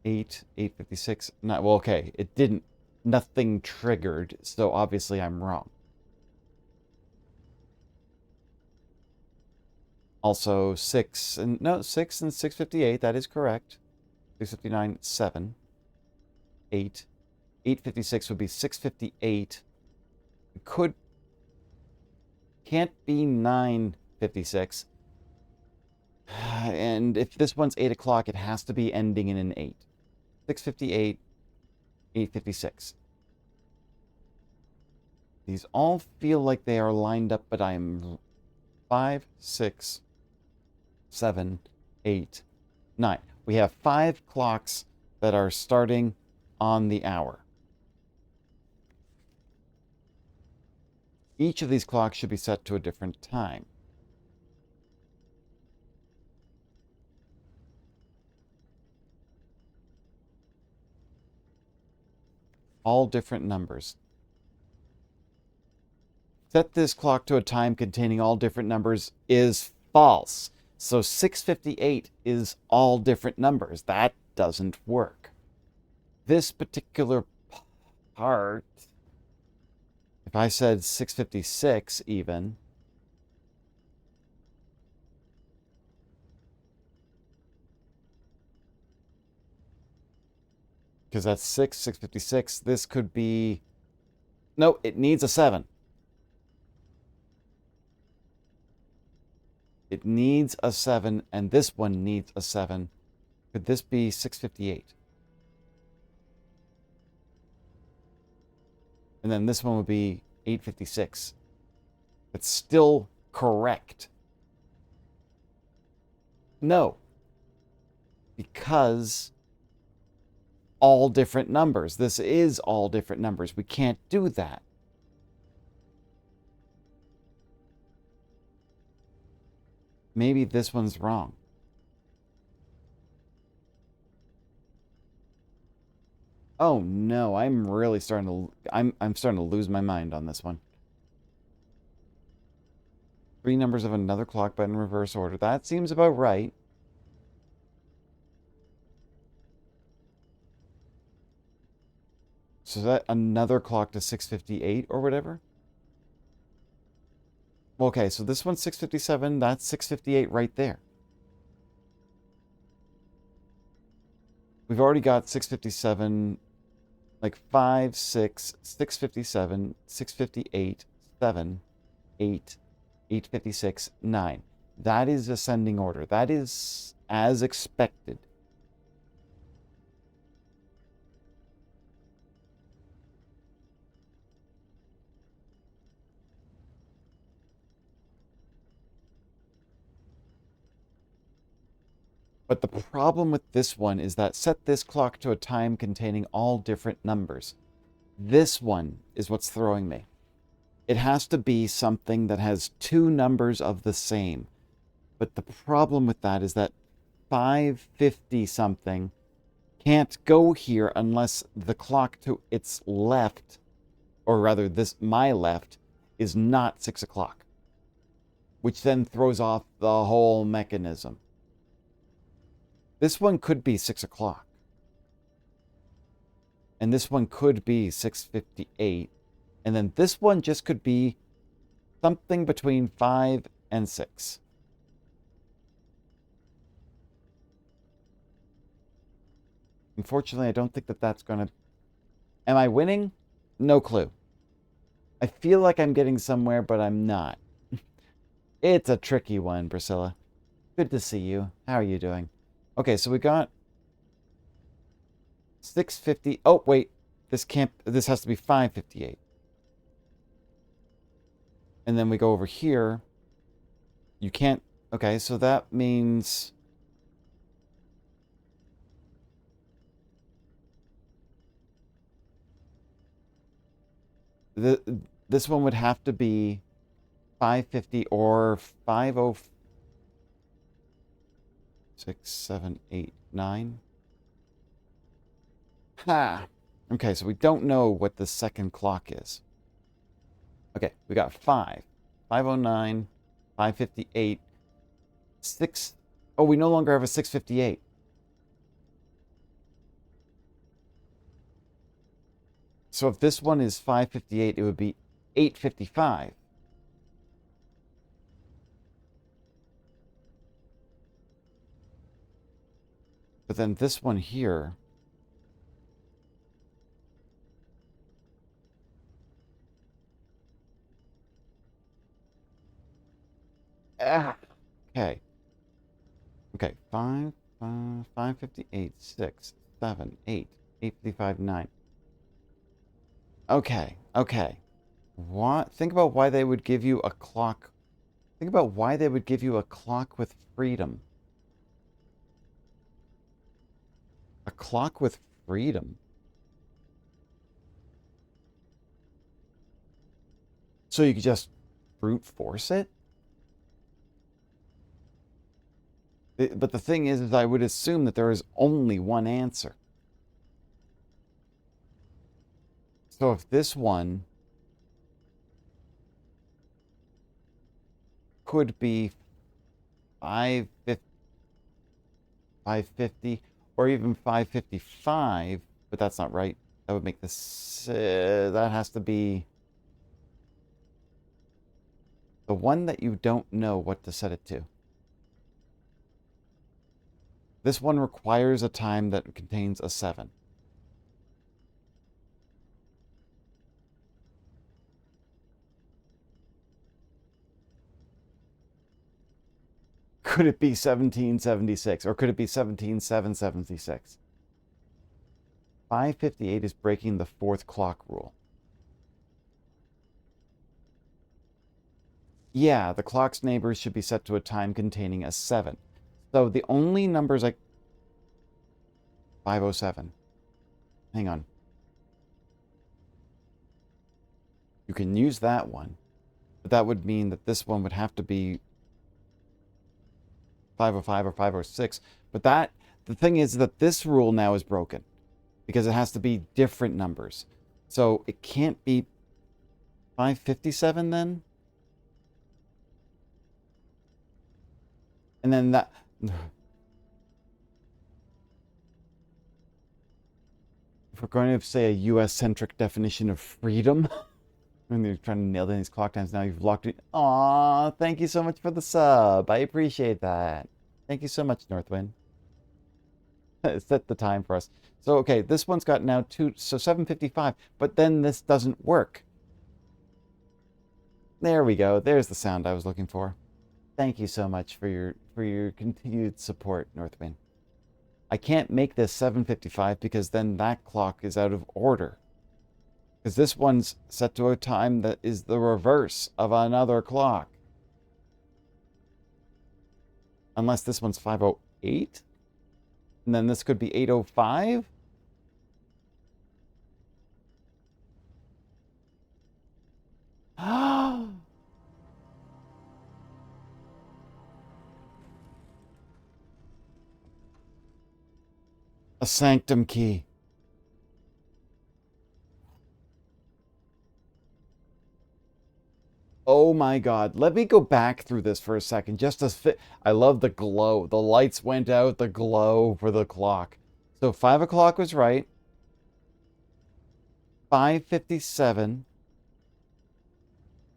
Eight, 8:56. Not well, okay. It didn't. Nothing triggered, so obviously I'm wrong. Also 6 and no 6 and 6:58, that is correct. 6:59, 7, 8. 8:56 would be 6:58. It can't be 9:56. And if this one's 8 o'clock, it has to be ending in an 8. 6:58, 8:56. These all feel like they are lined up, but I'm 5, 6, 7, 8, 9. We have 5 clocks that are starting on the hour. Each of these clocks should be set to a different time. All different numbers. Set this clock to a time containing all different numbers is false. So 6:58 is all different numbers. That doesn't work. This particular part, if I said 6:56 even, because that's 6, 6:56, this could be, no, it needs a 7. It needs a 7, and this one needs a 7. Could this be 6:58? And then this one would be 8:56. It's still correct. No. Because all different numbers. This is all different numbers. We can't do that. Maybe this one's wrong. Oh no, I'm really starting to I'm starting to lose my mind on this one. 3 numbers of another clock but in reverse order. That seems about right. So is that another clock to 6:58 or whatever? Okay, so this one's 6:57, that's 6:58 right there. We've already got 6:57 like 5, 6, 657, 658, 7, 8, 856, 9. That is ascending order. That is as expected. But the problem with this one is that set this clock to a time containing all different numbers. This one is what's throwing me. It has to be something that has two numbers of the same. But the problem with that is that 550 something can't go here unless the clock to its left, or rather my left, is not 6 o'clock, which then throws off the whole mechanism. This one could be 6 o'clock. And this one could be 6:58. And then this one just could be something between 5 and 6. Unfortunately, I don't think that that's going to... Am I winning? No clue. I feel like I'm getting somewhere, but I'm not. It's a tricky one, Priscilla. Good to see you. How are you doing? Okay, so we got 650. Oh, wait. This has to be 558. And then we go over here. You can't... Okay, so that means... This one would have to be 550 or 506, 7, 8, 9. Ha! Okay, so we don't know what the second clock is. Okay, we got 5, 509, 558, 6. Oh, we no longer have a 658. So if this one is 558, it would be 855. But then this one here... Okay. Okay, 558, 6, 7, 8, 855, 9. Okay, okay. What? Think about why they would give you a clock. Think about why they would give you a clock with freedom. A clock with freedom. So you could just brute force it? But the thing is I would assume that there is only one answer. So if this one could be 550 or even 555, but that's not right. That would make this... that has to be... the one that you don't know what to set it to. This one requires a time that contains a 7. Could it be 1776? Or could it be 17776? 558 is breaking the 4th clock rule. Yeah, the clock's neighbors should be set to a time containing a 7. So the only numbers 507. Hang on. You can use that one. But that would mean that this one would have to be 505 or 506. But the thing is that this rule now is broken. Because it has to be different numbers. So it can't be 557 then? And then that... If we're going to say a US-centric definition of freedom... when they're trying to nail down these clock times, now you've locked it. Aw, thank you so much for the sub. I appreciate that. Thank you so much, Northwind. set the time for us. So, okay, this one's got now 7:55, but then this doesn't work. There we go. There's the sound I was looking for. Thank you so much for your continued support, Northwind. I can't make this 7:55 because then that clock is out of order. Because this one's set to a time that is the reverse of another clock. Unless this one's 5:08? And then this could be 8:05? A sanctum key. Oh my God. Let me go back through this for a second. Just as fit. I love the glow. The lights went out, the glow for the clock. So 5 o'clock was right. 5:57.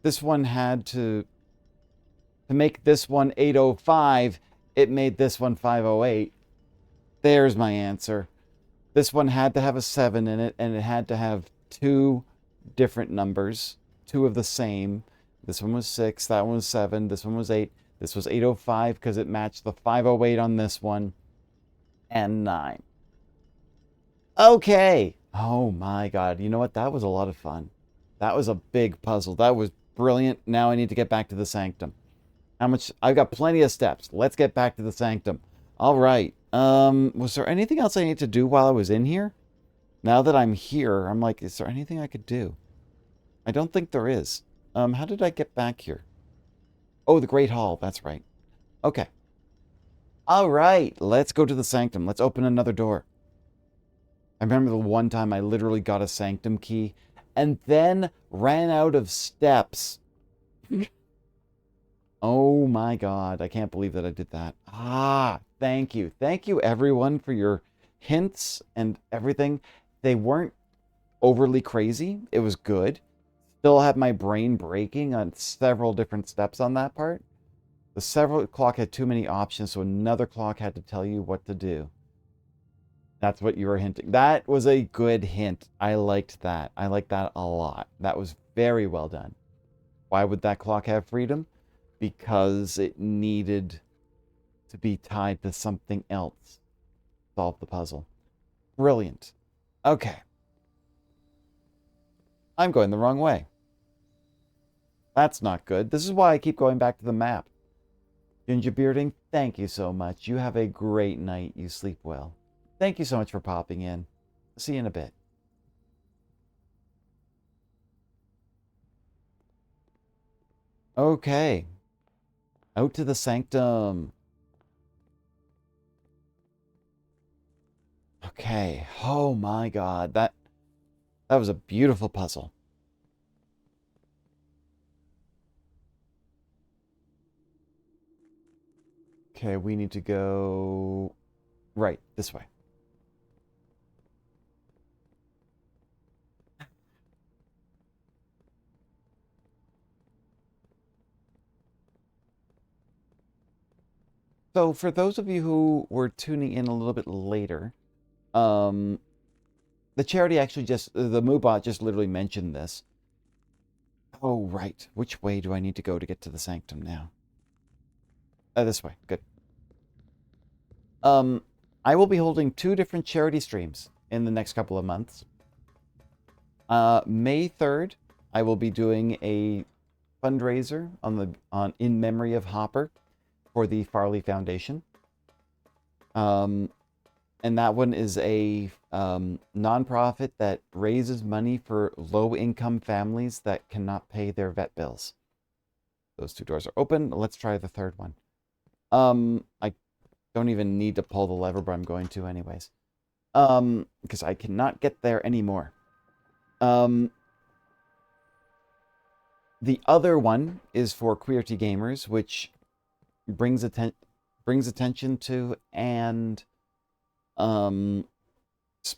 This one had to make this one 8:05. It made this one 5:08. There's my answer. This one had to have a 7 in it, and it had to have 2 different numbers, 2 of the same. This one was 6, that one was 7, this one was 8. This was 8:05 because it matched the 5:08 on this one, and 9. Okay. Oh my God. You know what? That was a lot of fun. That was a big puzzle. That was brilliant. Now I need to get back to the sanctum. How much? I've got plenty of steps. Let's get back to the sanctum. All right. Was there anything else I need to do while I was in here? Now that I'm here, I'm like, is there anything I could do? I don't think there is. How did I get back here? Oh, the Great Hall. That's right. Okay. All right. Let's go to the sanctum. Let's open another door. I remember the one time I literally got a sanctum key and then ran out of steps. Oh my God. I can't believe that I did that. Thank you. Thank you, everyone, for your hints and everything. They weren't overly crazy. It was good. Still had my brain breaking on several different steps on that part. The several clock had too many options, so another clock had to tell you what to do. That's what you were hinting. That was a good hint. I liked that. I liked that a lot. That was very well done. Why would that clock have freedom? Because it needed to be tied to something else. Solve the puzzle. Brilliant. Okay. I'm going the wrong way. That's not good. This is why I keep going back to the map. Ginger Bearding, thank you so much. You have a great night. You sleep well. Thank you so much for popping in. See you in a bit. Okay. Out to the sanctum. Okay. Oh my God. That was a beautiful puzzle. Okay, we need to go right this way. So for those of you who were tuning in a little bit later, the charity actually the Moobot just literally mentioned this. Oh, right. Which way do I need to go to get to the sanctum now? This way. Good. I will be holding 2 different charity streams in the next couple of months. May 3rd, I will be doing a fundraiser in memory of Hopper for the Farley Foundation. And that one is a nonprofit that raises money for low-income families that cannot pay their vet bills. Those 2 doors are open. Let's try the 3rd one. I don't even need to pull the lever, but I'm going to anyways. Because I cannot get there anymore. The other one is for QWERTY gamers, which brings attention to and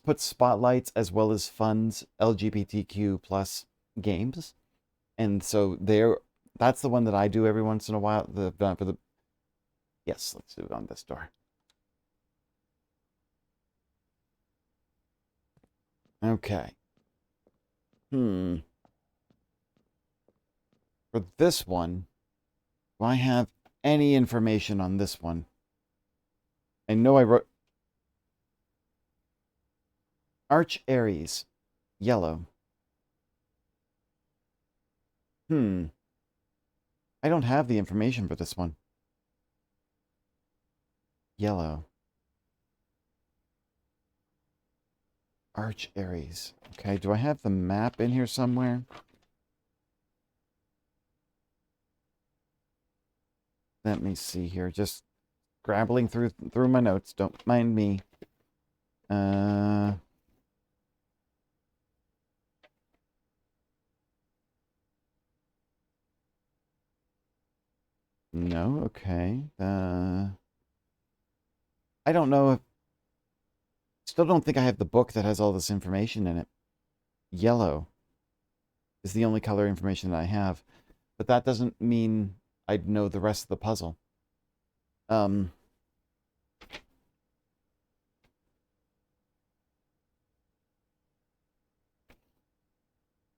puts spotlights as well as funds LGBTQ plus games. And so that's the one that I do every once in a while. Yes, let's do it on this door. Okay. For this one, do I have any information on this one? I know I wrote Arch Aries, yellow. Hmm. I don't have the information for this one. Yellow. Arch Aries. Okay, do I have the map in here somewhere? Let me see here. Just scrabbling through my notes. Don't mind me. Uh, no. Okay. I don't know if. Still don't think I have the book that has all this information in it. Yellow is the only color information that I have, but that doesn't mean I'd know the rest of the puzzle. Um.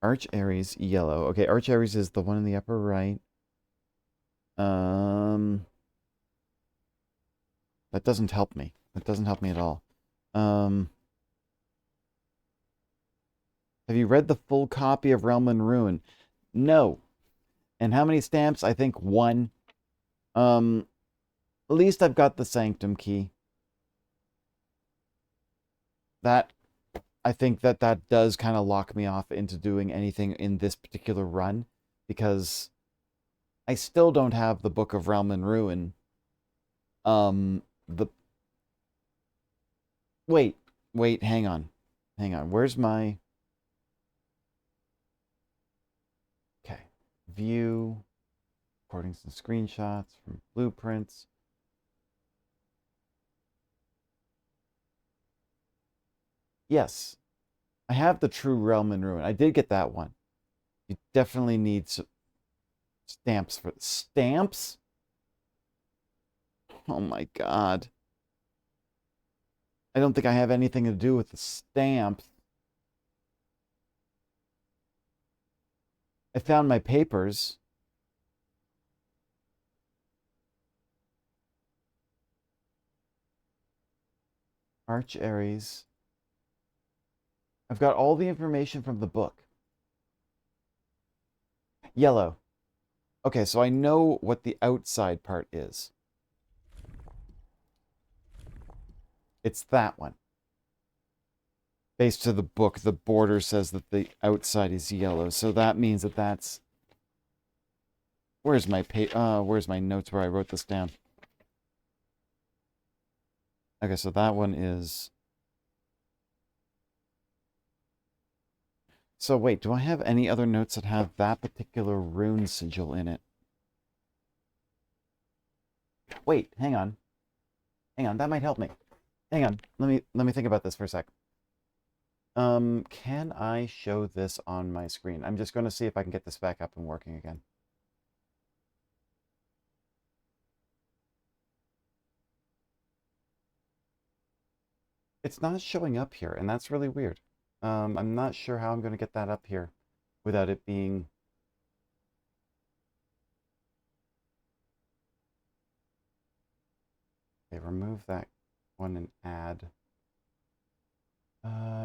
Arch Aries, yellow. Okay, Arch Aries is the one in the upper right. Um, that doesn't help me. That doesn't help me at all. Um, have you read the full copy of Realm and Ruin? No. And how many stamps? I think one. At least I've got the Sanctum key. That, I think that does kind of lock me off into doing anything in this particular run, because I still don't have the Book of Realm and Ruin. The wait, hang on. Hang on. Where's my okay. View, recordings and screenshots from blueprints. Yes, I have the True Realm and Ruin. I did get that one. You definitely need stamps for stamps. Oh my god. I don't think I have anything to do with the stamps. I found my papers. Arch Aries. I've got all the information from the book. Yellow. Okay, so I know what the outside part is. It's that one. Based to the book, the border says that the outside is yellow, so that means that that's. Where's my notes where I wrote this down? Okay, so that one is. So wait, do I have any other notes that have that particular rune sigil in it? Wait, hang on. Hang on, that might help me. Hang on. Let me think about this for a sec. Can I show this on my screen? I'm just going to see if I can get this back up and working again. It's not showing up here, and that's really weird. I'm not sure how I'm going to get that up here without it being. Okay, remove that one and add.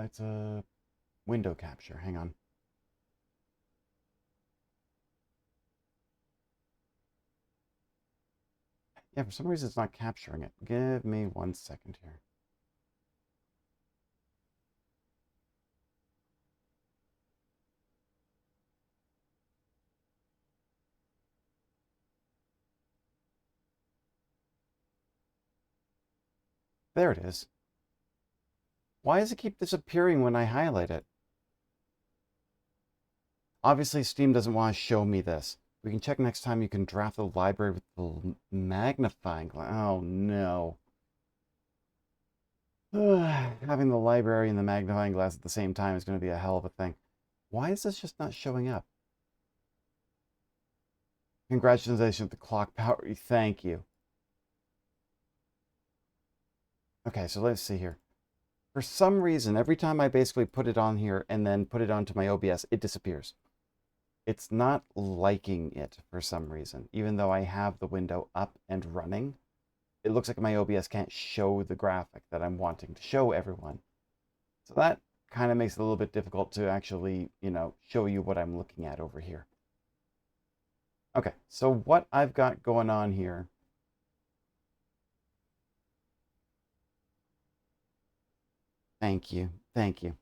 It's a window capture. Hang on. Yeah, for some reason it's not capturing it. Give me 1 second here. There it is. Why does it keep disappearing when I highlight it? Obviously, Steam doesn't want to show me this. We can check next time you can draft the library with the magnifying glass. Oh, no. Having the library and the magnifying glass at the same time is going to be a hell of a thing. Why is this just not showing up? Congratulations with the clock power. Thank you. Okay, so let's see here. For some reason, every time I basically put it on here and then put it onto my OBS, it disappears. It's not liking it for some reason. Even though I have the window up and running, it looks like my OBS can't show the graphic that I'm wanting to show everyone. So that kind of makes it a little bit difficult to actually, show you what I'm looking at over here. Okay, so what I've got going on here. Thank you. Thank you.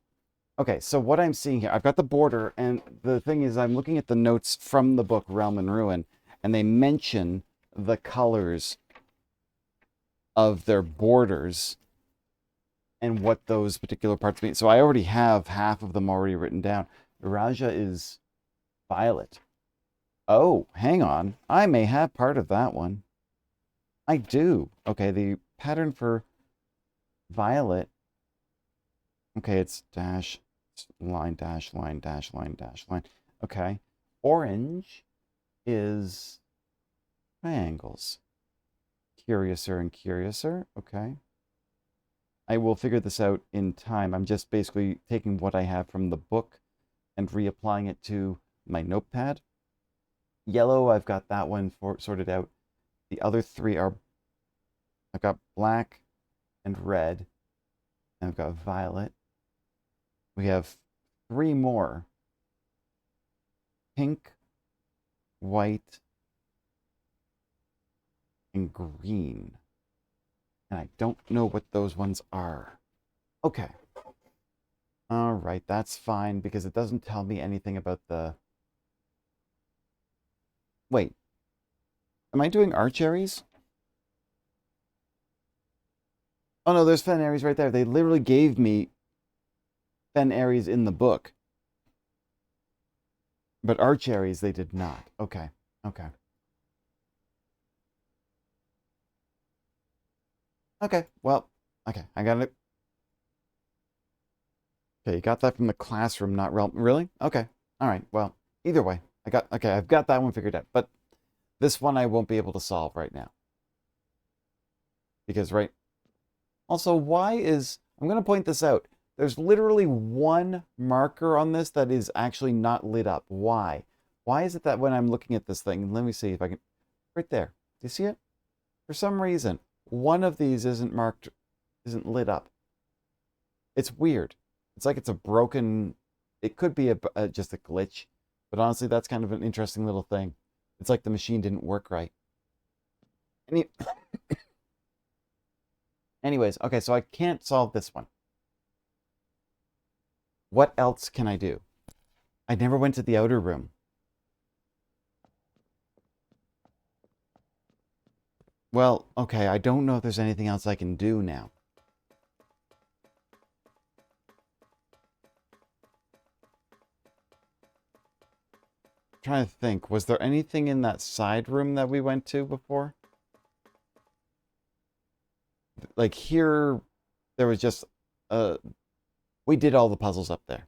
Okay, so what I'm seeing here, I've got the border, and the thing is, I'm looking at the notes from the book Realm and Ruin, and they mention the colors of their borders and what those particular parts mean. So I already have half of them already written down. Raja is violet. Oh, hang on. I may have part of that one. I do. Okay, the pattern for violet. Okay, it's dash, line, dash, line, dash, line, dash, line. Okay. Orange is triangles. Curiouser and curiouser. Okay. I will figure this out in time. I'm just basically taking what I have from the book and reapplying it to my notepad. Yellow, I've got that one sorted out. The other three are, I've got black and red, and I've got violet. We have three more. Pink, white, and green. And I don't know what those ones are. Okay. All right, that's fine because it doesn't tell me anything about the... Wait. Am I doing archeries? Oh no, there's Fen Aries right there. They literally gave me Fen Aries in the book. But archeries they did not. Okay. Okay. Okay, well, okay, I got it. Okay, you got that from the classroom, not realm. Really? Okay. All right. Well, either way, I've got that one figured out. But this one I won't be able to solve right now. Because, right? Also, why is... I'm going to point this out. There's literally one marker on this that is actually not lit up. Why? Why is it that when I'm looking at this thing... Let me see if I can... Right there. Do you see it? For some reason, one of these isn't marked... isn't lit up. It's weird. It's like it's a broken... It could be just a glitch. But honestly, that's kind of an interesting little thing. It's like the machine didn't work right. Anyways, okay, so I can't solve this one. What else can I do? I never went to the outer room. Well, okay, I don't know if there's anything else I can do now. I'm trying to think, was there anything in that side room that we went to before? Like here, there was just, we did all the puzzles up there.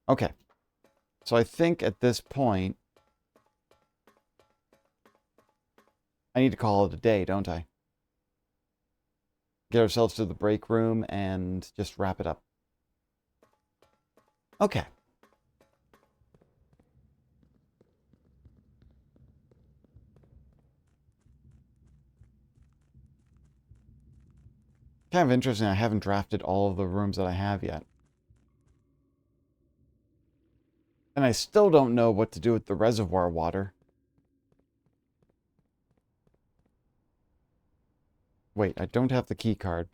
Okay. So I think at this point, I need to call it a day, don't I? Get ourselves to the break room and just wrap it up. Okay. Kind of interesting, I haven't drafted all of the rooms that I have yet. And I still don't know what to do with the reservoir water. Wait, I don't have the key card.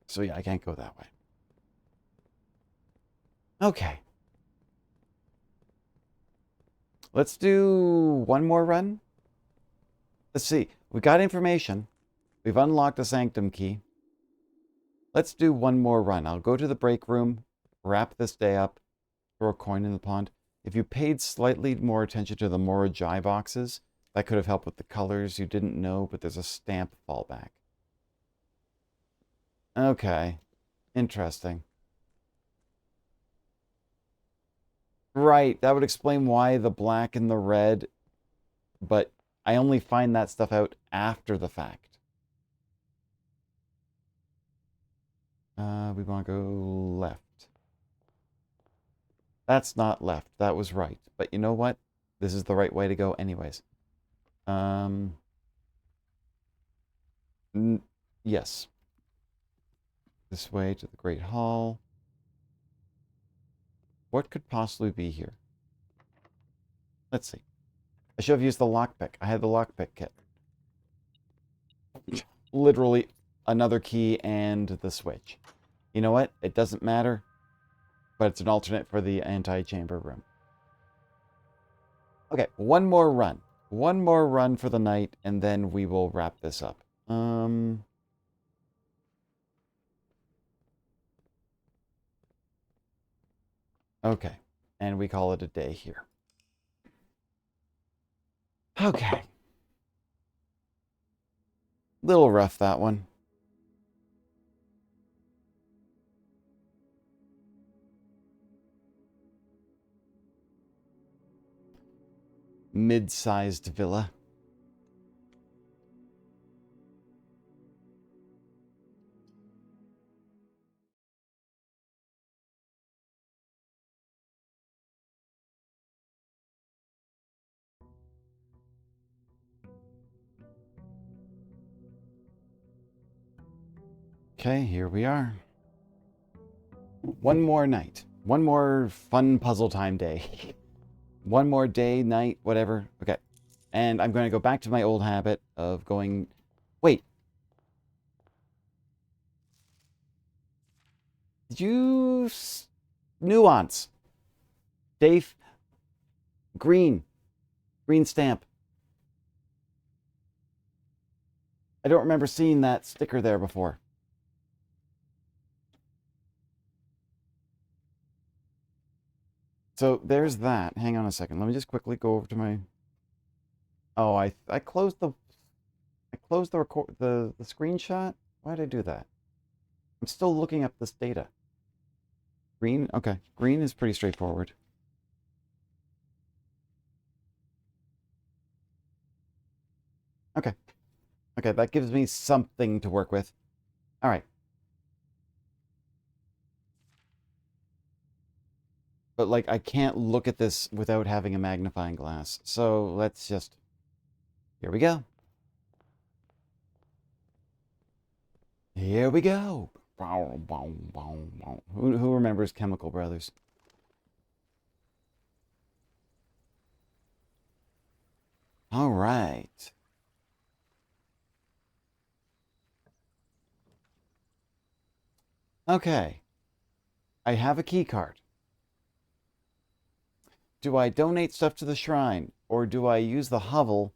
So yeah, I can't go that way. Okay. Let's do one more run. Let's see. We got information. We've unlocked a sanctum key. Let's do one more run. I'll go to the break room, wrap this day up, throw a coin in the pond. If you paid slightly more attention to the Morajai boxes, that could have helped with the colors you didn't know, but there's a stamp fallback. Okay. Interesting. Right, that would explain why the black and the red, but I only find that stuff out after the fact. We want to go left. That's not left. That was right. But you know what? This is the right way to go anyways. Yes. This way to the Great Hall. What could possibly be here? Let's see. I should have used the lockpick. I had the lockpick kit. Literally another key and the switch. You know what? It doesn't matter, but it's an alternate for the anti-chamber room. Okay, one more run. One more run for the night, and then we will wrap this up. Okay, and we call it a day here. Okay. Little rough, that one. Mid-sized villa. Okay, here we are. One more night. One more fun puzzle time day. One more day, night, whatever. Okay. And I'm going to go back to my old habit of going... Wait. Did you... Nuance. Dave. Green. Green stamp. I don't remember seeing that sticker there before. So there's that. Hang on a second. Let me just quickly go over to my... Oh, I closed the... the screenshot? Why did I do that? I'm still looking up this data. Green? Okay. Green is pretty straightforward. Okay. Okay, that gives me something to work with. All right. But, like, I can't look at this without having a magnifying glass. So let's just... Here we go. Here we go. Who remembers Chemical Brothers? All right. Okay. I have a key card. Do I donate stuff to the shrine, or do I use the hovel,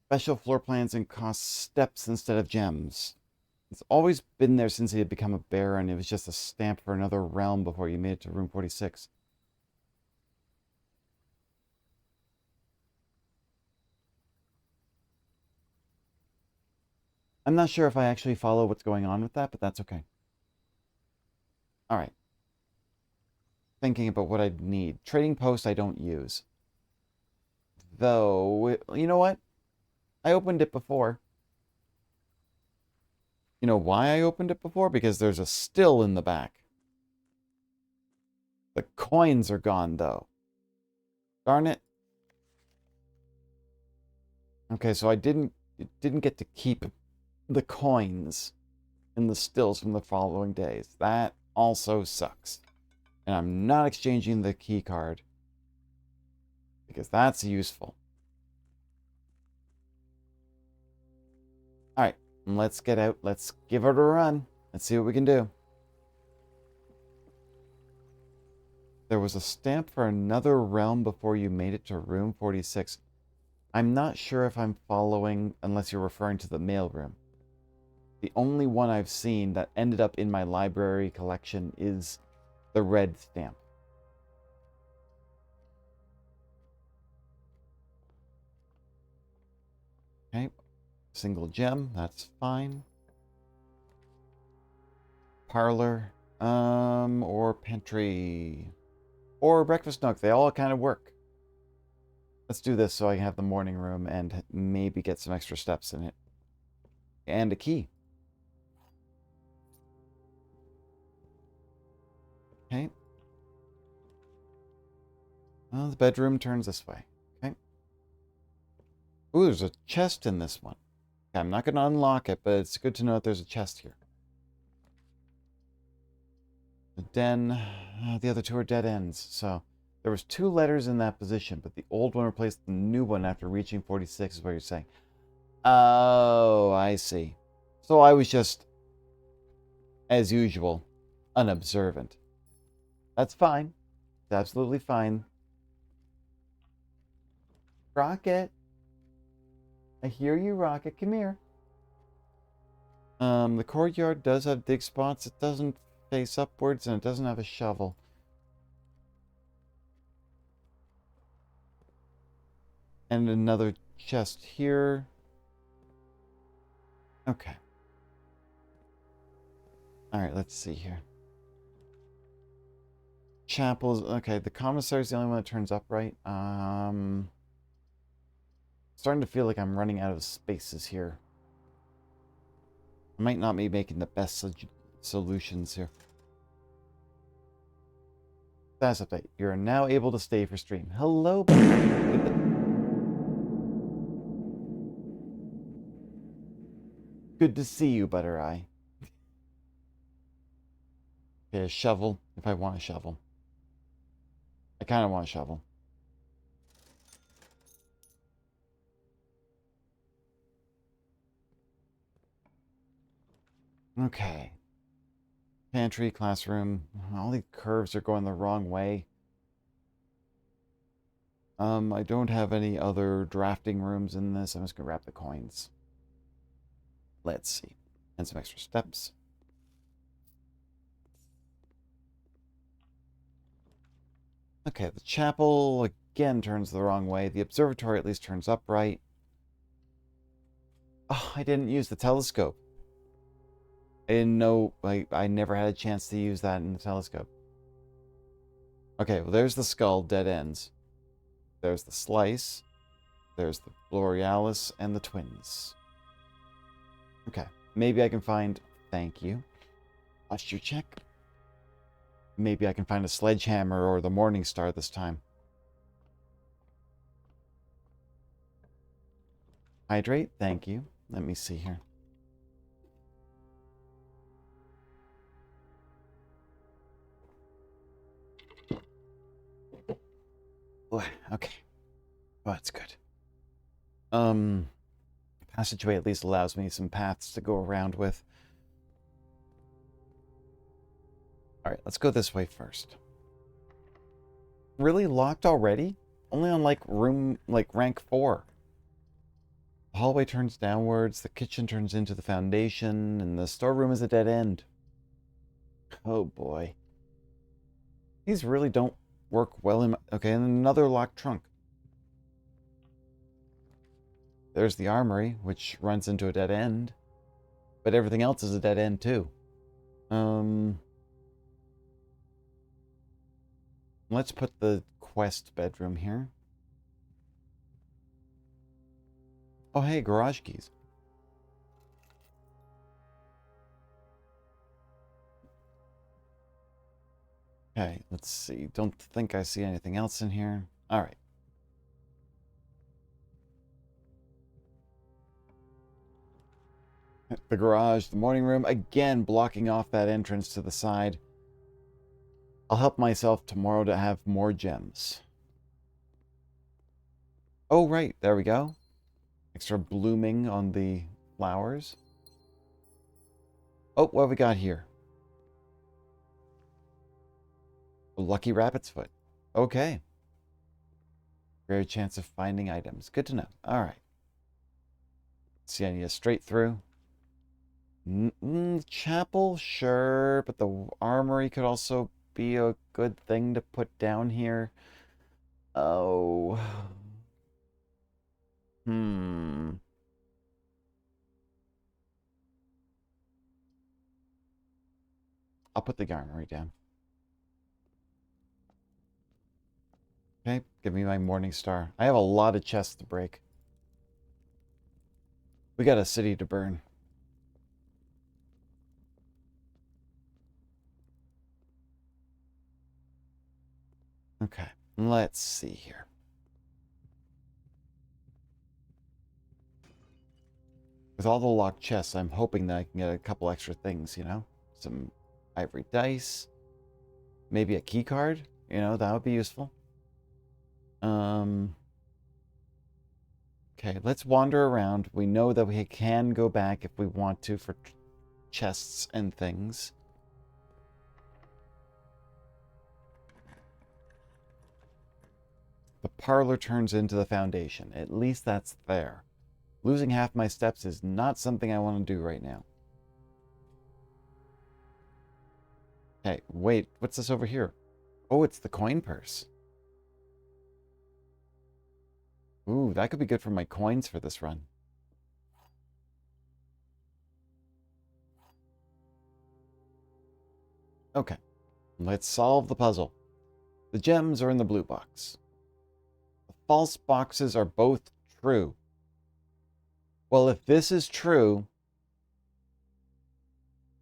special floor plans, and cost steps instead of gems? It's always been there since he had become a bear, and it was just a stamp for another realm before you made it to room 46. I'm not sure if I actually follow what's going on with that, but that's okay. All right. Thinking about what I'd need. Trading post I don't use. Though, you know what? I opened it before. You know why I opened it before? Because there's a still in the back. The coins are gone, though. Darn it. Okay, so I didn't get to keep the coins in the stills from the following days. That also sucks. And I'm not exchanging the key card because that's useful. All right, let's get out. Let's give it a run. Let's see what we can do. There was a stamp for another realm before you made it to room 46. I'm not sure if I'm following, unless you're referring to the mailroom. The only one I've seen that ended up in my library collection is the red stamp. Okay, single gem, that's fine. Parlor, or pantry, or breakfast nook. They all kind of work. Let's do this so I can have the morning room and maybe get some extra steps in it. And a key. Well, the bedroom turns this way. Okay. Ooh, there's a chest in this one. Okay, I'm not going to unlock it, but it's good to know that there's a chest here. The den. The other two are dead ends. So there was 2 letters in that position, but the old one replaced the new one after reaching 46 is what you're saying. Oh, I see. So I was just, as usual, unobservant. That's fine. It's absolutely fine. Rocket. I hear you, Rocket. Come here. The courtyard does have dig spots. It doesn't face upwards, and it doesn't have a shovel. And another chest here. Okay. Alright, let's see here. Chapels. Okay, the commissary's the only one that turns upright. Starting to feel like I'm running out of spaces here. I might not be making the best solutions here. Status update. You are now able to stay for stream. Hello, good to see you, Butter Eye. Okay, a shovel, if I want a shovel. I kind of want a shovel. Okay. Pantry, classroom. All the curves are going the wrong way. I don't have any other drafting rooms in this. I'm just going to wrap the coins. Let's see. And some extra steps. Okay, the chapel again turns the wrong way. The observatory at least turns upright. Oh, I didn't use the telescope. I didn't know, I never had a chance to use that in the telescope. Okay, well, there's the skull, dead ends. There's the slice. There's the Borealis and the twins. Okay, maybe I can find... Thank you. Posture check. Maybe I can find a sledgehammer or the Morning Star this time. Hydrate, thank you. Let me see here. Okay. Oh, that's good. Passageway at least allows me some paths to go around with. Alright, let's go this way first. Really locked already? Only on, rank 4. The hallway turns downwards, the kitchen turns into the foundation, and the storeroom is a dead end. Oh boy. These really don't work well in my... Okay, and another locked trunk. There's the armory, which runs into a dead end. But everything else is a dead end, too. Let's put the quest bedroom here. Oh, hey, garage keys. Okay, let's see. Don't think I see anything else in here. All right. The garage, the morning room, again blocking off that entrance to the side. I'll help myself tomorrow to have more gems. Oh, right. There we go. Extra blooming on the flowers. Oh, what have we got here? A lucky rabbit's foot. Okay. Rare chance of finding items. Good to know. All right. See, I need a straight through. Chapel, sure, but the armory could also be a good thing to put down here. Oh. I'll put the armory down. Okay, give me my Morning Star. I have a lot of chests to break. We got a city to burn. Okay, Let's see here. With all the locked chests, I'm hoping that I can get a couple extra things, you know? Some ivory dice. Maybe a key card. You know, that would be useful. Okay, let's wander around. We know that we can go back if we want to for chests and things. The parlor turns into the foundation. At least that's there. Losing half my steps is not something I want to do right now. Okay, wait, what's this over here? Oh, it's the coin purse. Ooh, that could be good for my coins for this run. Okay, let's solve the puzzle. The gems are in the blue box. The false boxes are both true. Well, if this is true...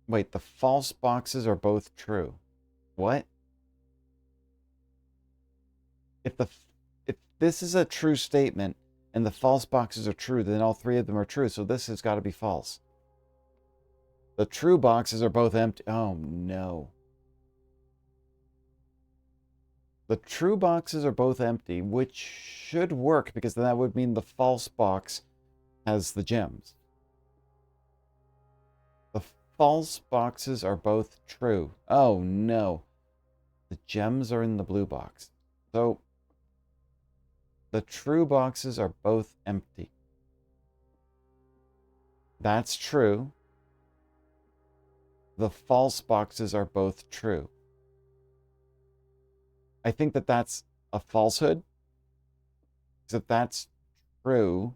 Wait, the false boxes are both true. What? If this is a true statement and the false boxes are true, then all three of them are true, so this has got to be false. The true boxes are both empty. Oh, no. The true boxes are both empty, which should work because then that would mean the false box has the gems. The false boxes are both true. Oh, no. The gems are in the blue box. So, the true boxes are both empty. That's true. The false boxes are both true. I think that that's a falsehood. Because if that's true...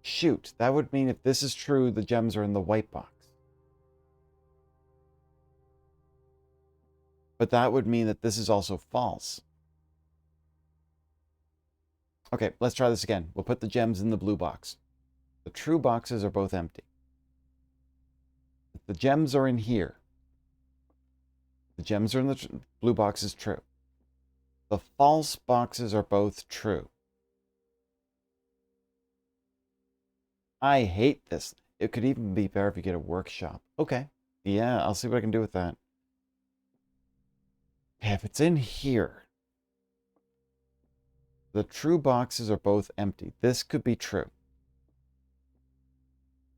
Shoot, that would mean if this is true, the gems are in the white box. But that would mean that this is also false. Okay, let's try this again. We'll put the gems in the blue box. The true boxes are both empty. If the gems are in here. The gems are in the blue box is true. The false boxes are both true. I hate this. It could even be better if you get a workshop. Okay. Yeah, I'll see what I can do with that. Okay, if it's in here, the true boxes are both empty. This could be true.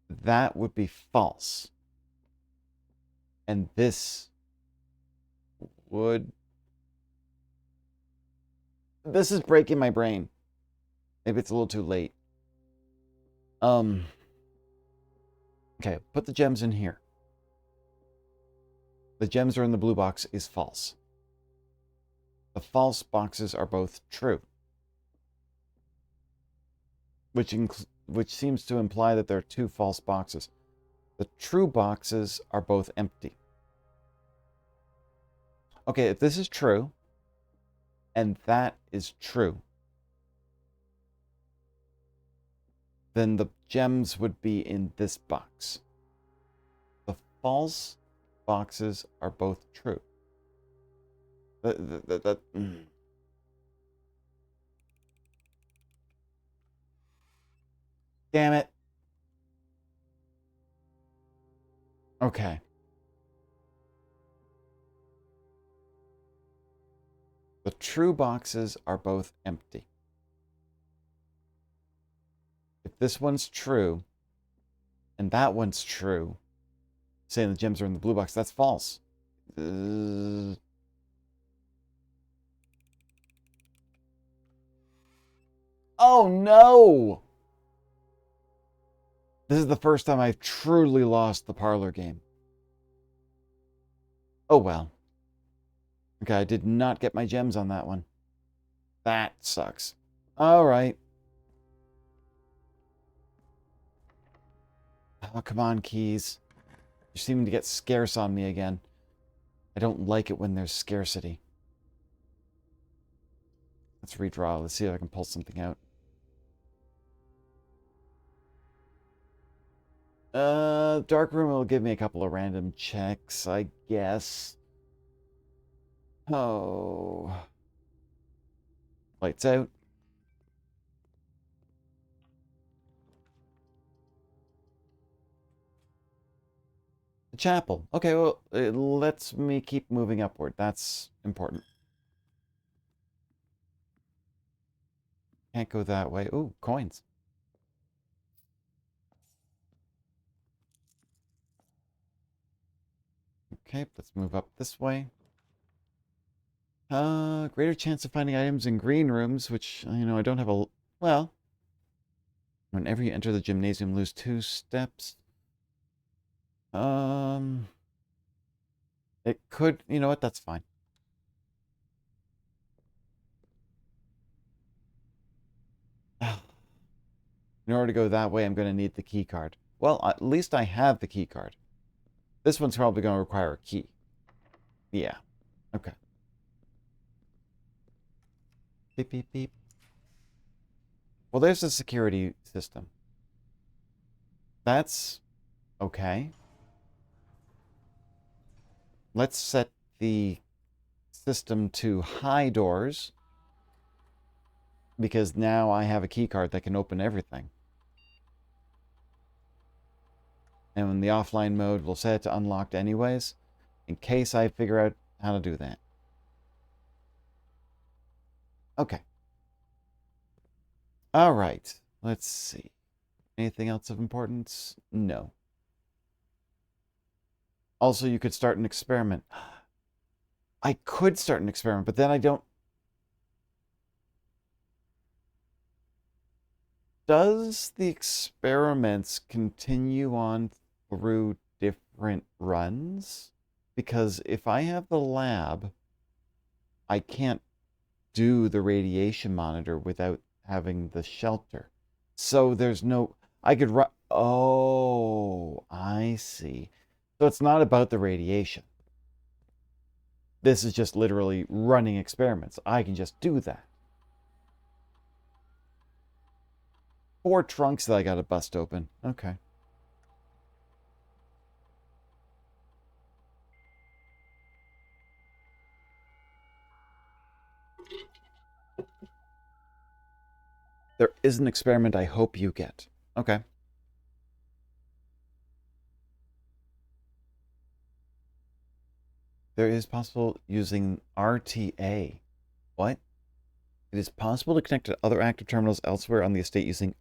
That would be false. And this would... This is breaking my brain. Maybe it's a little too late. Okay, put the gems in here. The gems are in the blue box is false. The false boxes are both true. Which seems to imply that there are two false boxes. The true boxes are both empty. Okay, if this is true, and that is true, then the gems would be in this box. The false boxes are both true. Damn it. Okay. The true boxes are both empty. If this one's true, and that one's true, saying the gems are in the blue box, that's false. Oh no! This is the first time I've truly lost the parlor game. Oh well. Okay, I did not get my gems on that one. That sucks. Alright. Oh, come on, keys. You're seeming to get scarce on me again. I don't like it when there's scarcity. Let's redraw. Let's see if I can pull something out. Dark room will give me a couple of random checks, I guess. Oh. Lights out. The chapel. Okay, well, it lets me keep moving upward. That's important. Can't go that way. Ooh, coins. Okay, let's move up this way. Greater chance of finding items in green rooms, which, I don't have a... Well, whenever you enter the gymnasium, lose 2 steps. Um, it could... You know what? That's fine. In order to go that way, I'm going to need the key card. Well, at least I have the key card. This one's probably going to require a key. Yeah. Okay. Beep, beep, beep. Well, there's the security system. That's okay. Let's set the system to high doors because now I have a key card that can open everything. And in the offline mode, we'll set it to unlocked anyways, in case I figure out how to do that. Okay. All right. Let's see. Anything else of importance? No. Also, you could start an experiment. I could start an experiment, but then I don't... Does the experiments continue on through different runs? Because if I have the lab, I can't do the radiation monitor without having the shelter. So there's no... I could run... Oh, I see. So it's not about the radiation. This is just literally running experiments. I can just do that. 4 trunks that I gotta bust open. Okay. There is an experiment I hope you get. Okay. There is possible using RTA. What? It is possible to connect to other active terminals elsewhere on the estate using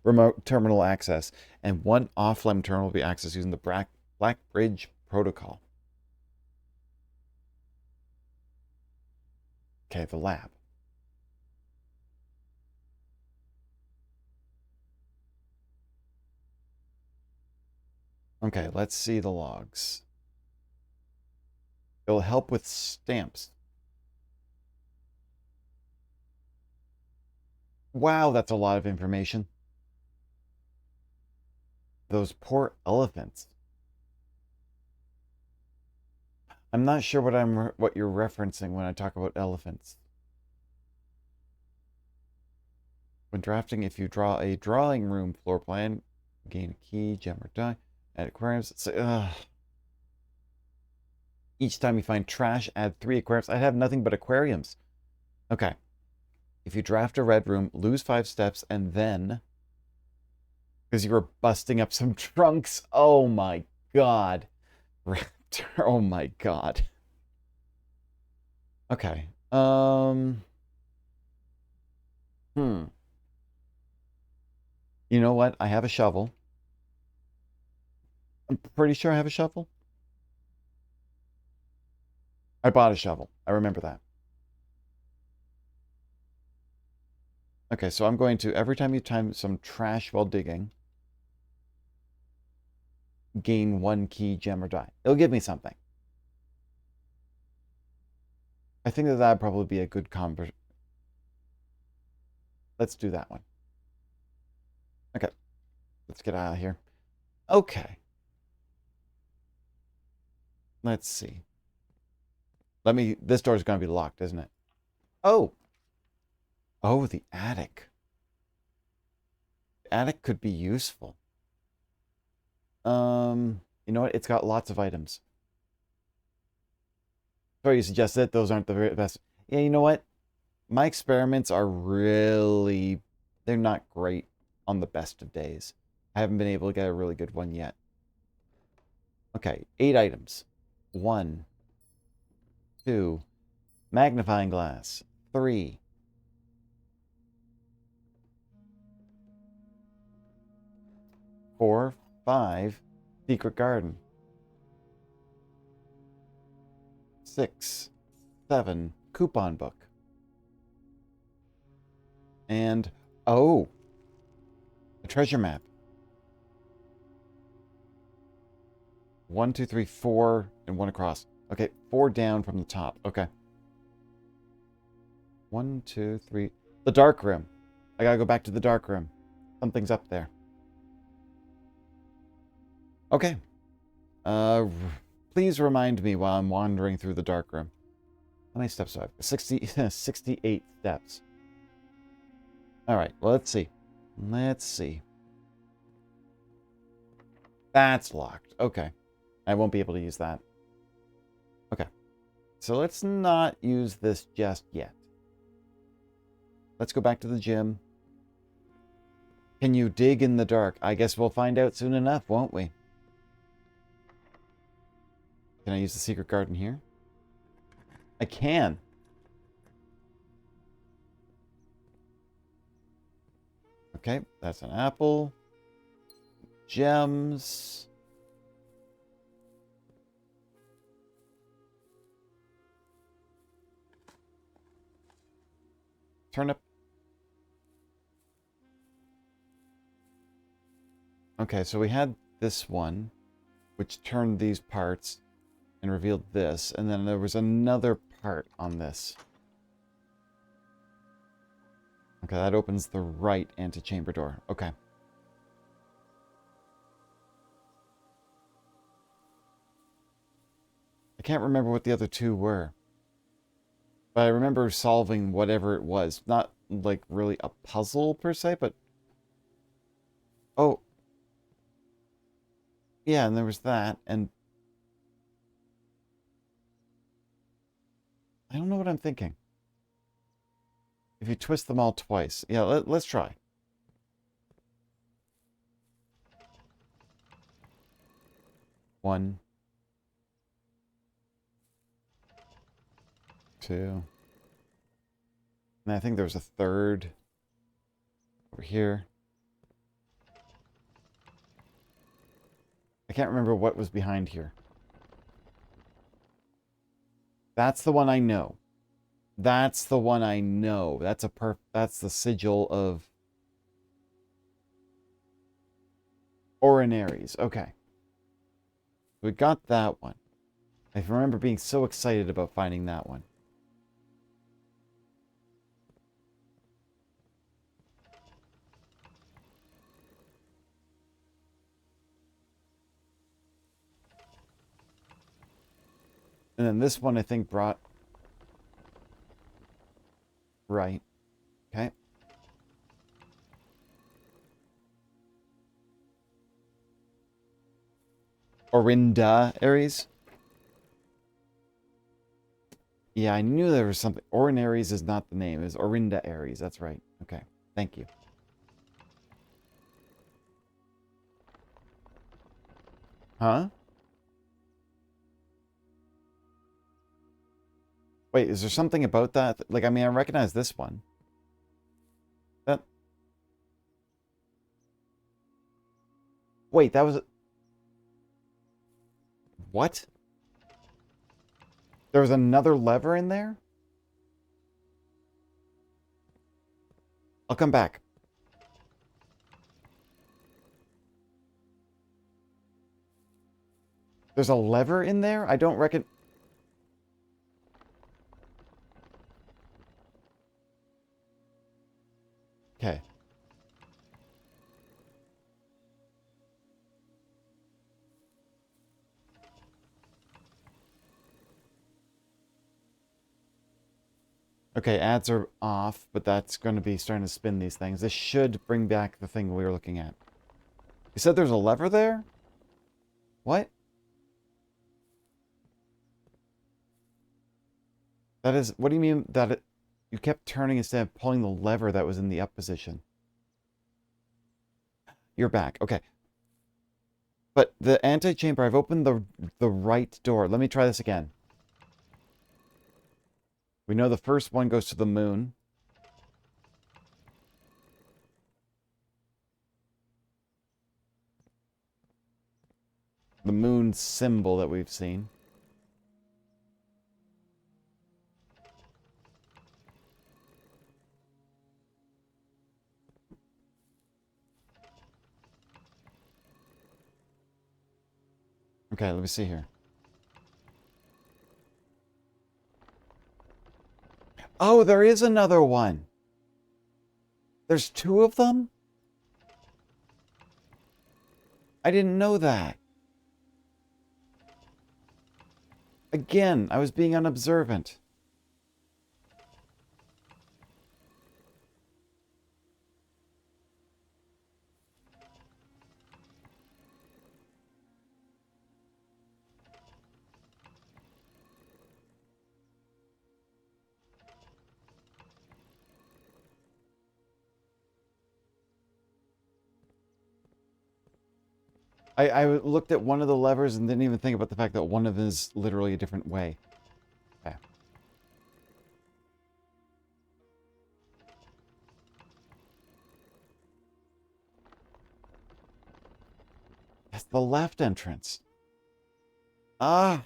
remote terminal access, and one off-limb terminal will be accessed using the Black Bridge protocol. Okay, the lab. Okay, let's see the logs. It'll help with stamps. Wow, that's a lot of information. Those poor elephants. I'm not sure what you're referencing when I talk about elephants. When drafting, if you draw a drawing room floor plan, gain a key, gem, or die. Add aquariums. Each time you find trash, add 3 aquariums. I have nothing but aquariums. Okay. If you draft a red room, lose 5 steps, and then... Because you were busting up some trunks. Oh my god. Raptor. Oh my god. Okay. You know what? I have a shovel. I'm pretty sure I have a shovel. I bought a shovel. I remember that. Okay, so I'm going to, every time you time some trash while digging, gain 1 key, gem, or die. It'll give me something. I think that would probably be a good convert. Let's do that one. Okay, let's get out of here. Okay. Let's see. This door is going to be locked, isn't it? Oh. Oh, the attic. The attic could be useful. You know what? It's got lots of items. Sorry you suggested those aren't the very best. Yeah, you know what? My experiments are really... They're not great on the best of days. I haven't been able to get a really good one yet. Okay, 8 items. 1, 2, magnifying glass. 3, 4, 5, secret garden. 6, 7, coupon book. And, oh, a treasure map. 1, 2, 3, 4, and 1 across. Okay, 4 down from the top. Okay. 1, 2, 3. The dark room. I gotta go back to the dark room. Something's up there. Okay. Please remind me while I'm wandering through the dark room. How many steps do I have? 68 steps. Alright, well, let's see. Let's see. That's locked. Okay. I won't be able to use that. Okay. So let's not use this just yet. Let's go back to the gym. Can you dig in the dark? I guess we'll find out soon enough, won't we? Can I use the secret garden here? I can. Okay, that's an apple. Gems. Turnip. Okay, so we had this one, which turned these parts and revealed this, and then there was another part on this. Okay, that opens the right antechamber door. Okay. I can't remember what the other two were. But I remember solving whatever it was. Not, like, really a puzzle, per se, but... Oh. Yeah, and there was that, and... I don't know what I'm thinking. If you twist them all twice. Yeah, let's try. One. 2. And I think there was a third over here. I can't remember what was behind here. That's the one I know. That's the one I know. That's the sigil of Orinaries. Okay. We got that one. I remember being so excited about finding that one. And then this one I think brought... Right. Okay. Orinda Aries. Yeah, I knew there was something. Orinaries is not the name. It's Orinda Aries. That's right. Okay. Thank you. Huh? Wait, is there something about that? Like, I mean, I recognize this one. That... Wait, that was... What? There was another lever in there? I'll come back. There's a lever in there? I don't reckon... Okay. Okay, ads are off, but that's going to be starting to spin these things. This should bring back the thing we were looking at. You said there's a lever there? What? That is, what do you mean that you kept turning instead of pulling the lever that was in the up position? You're back. Okay. But the antechamber, I've opened the right door. Let me try this again. We know the first one goes to the moon. The moon symbol that we've seen. Okay, let me see here. Oh, there is another one. There's two of them? I didn't know that. Again, I was being unobservant. I looked at one of the levers and didn't even think about the fact that one of them is literally a different way. Okay. That's the left entrance. Ah.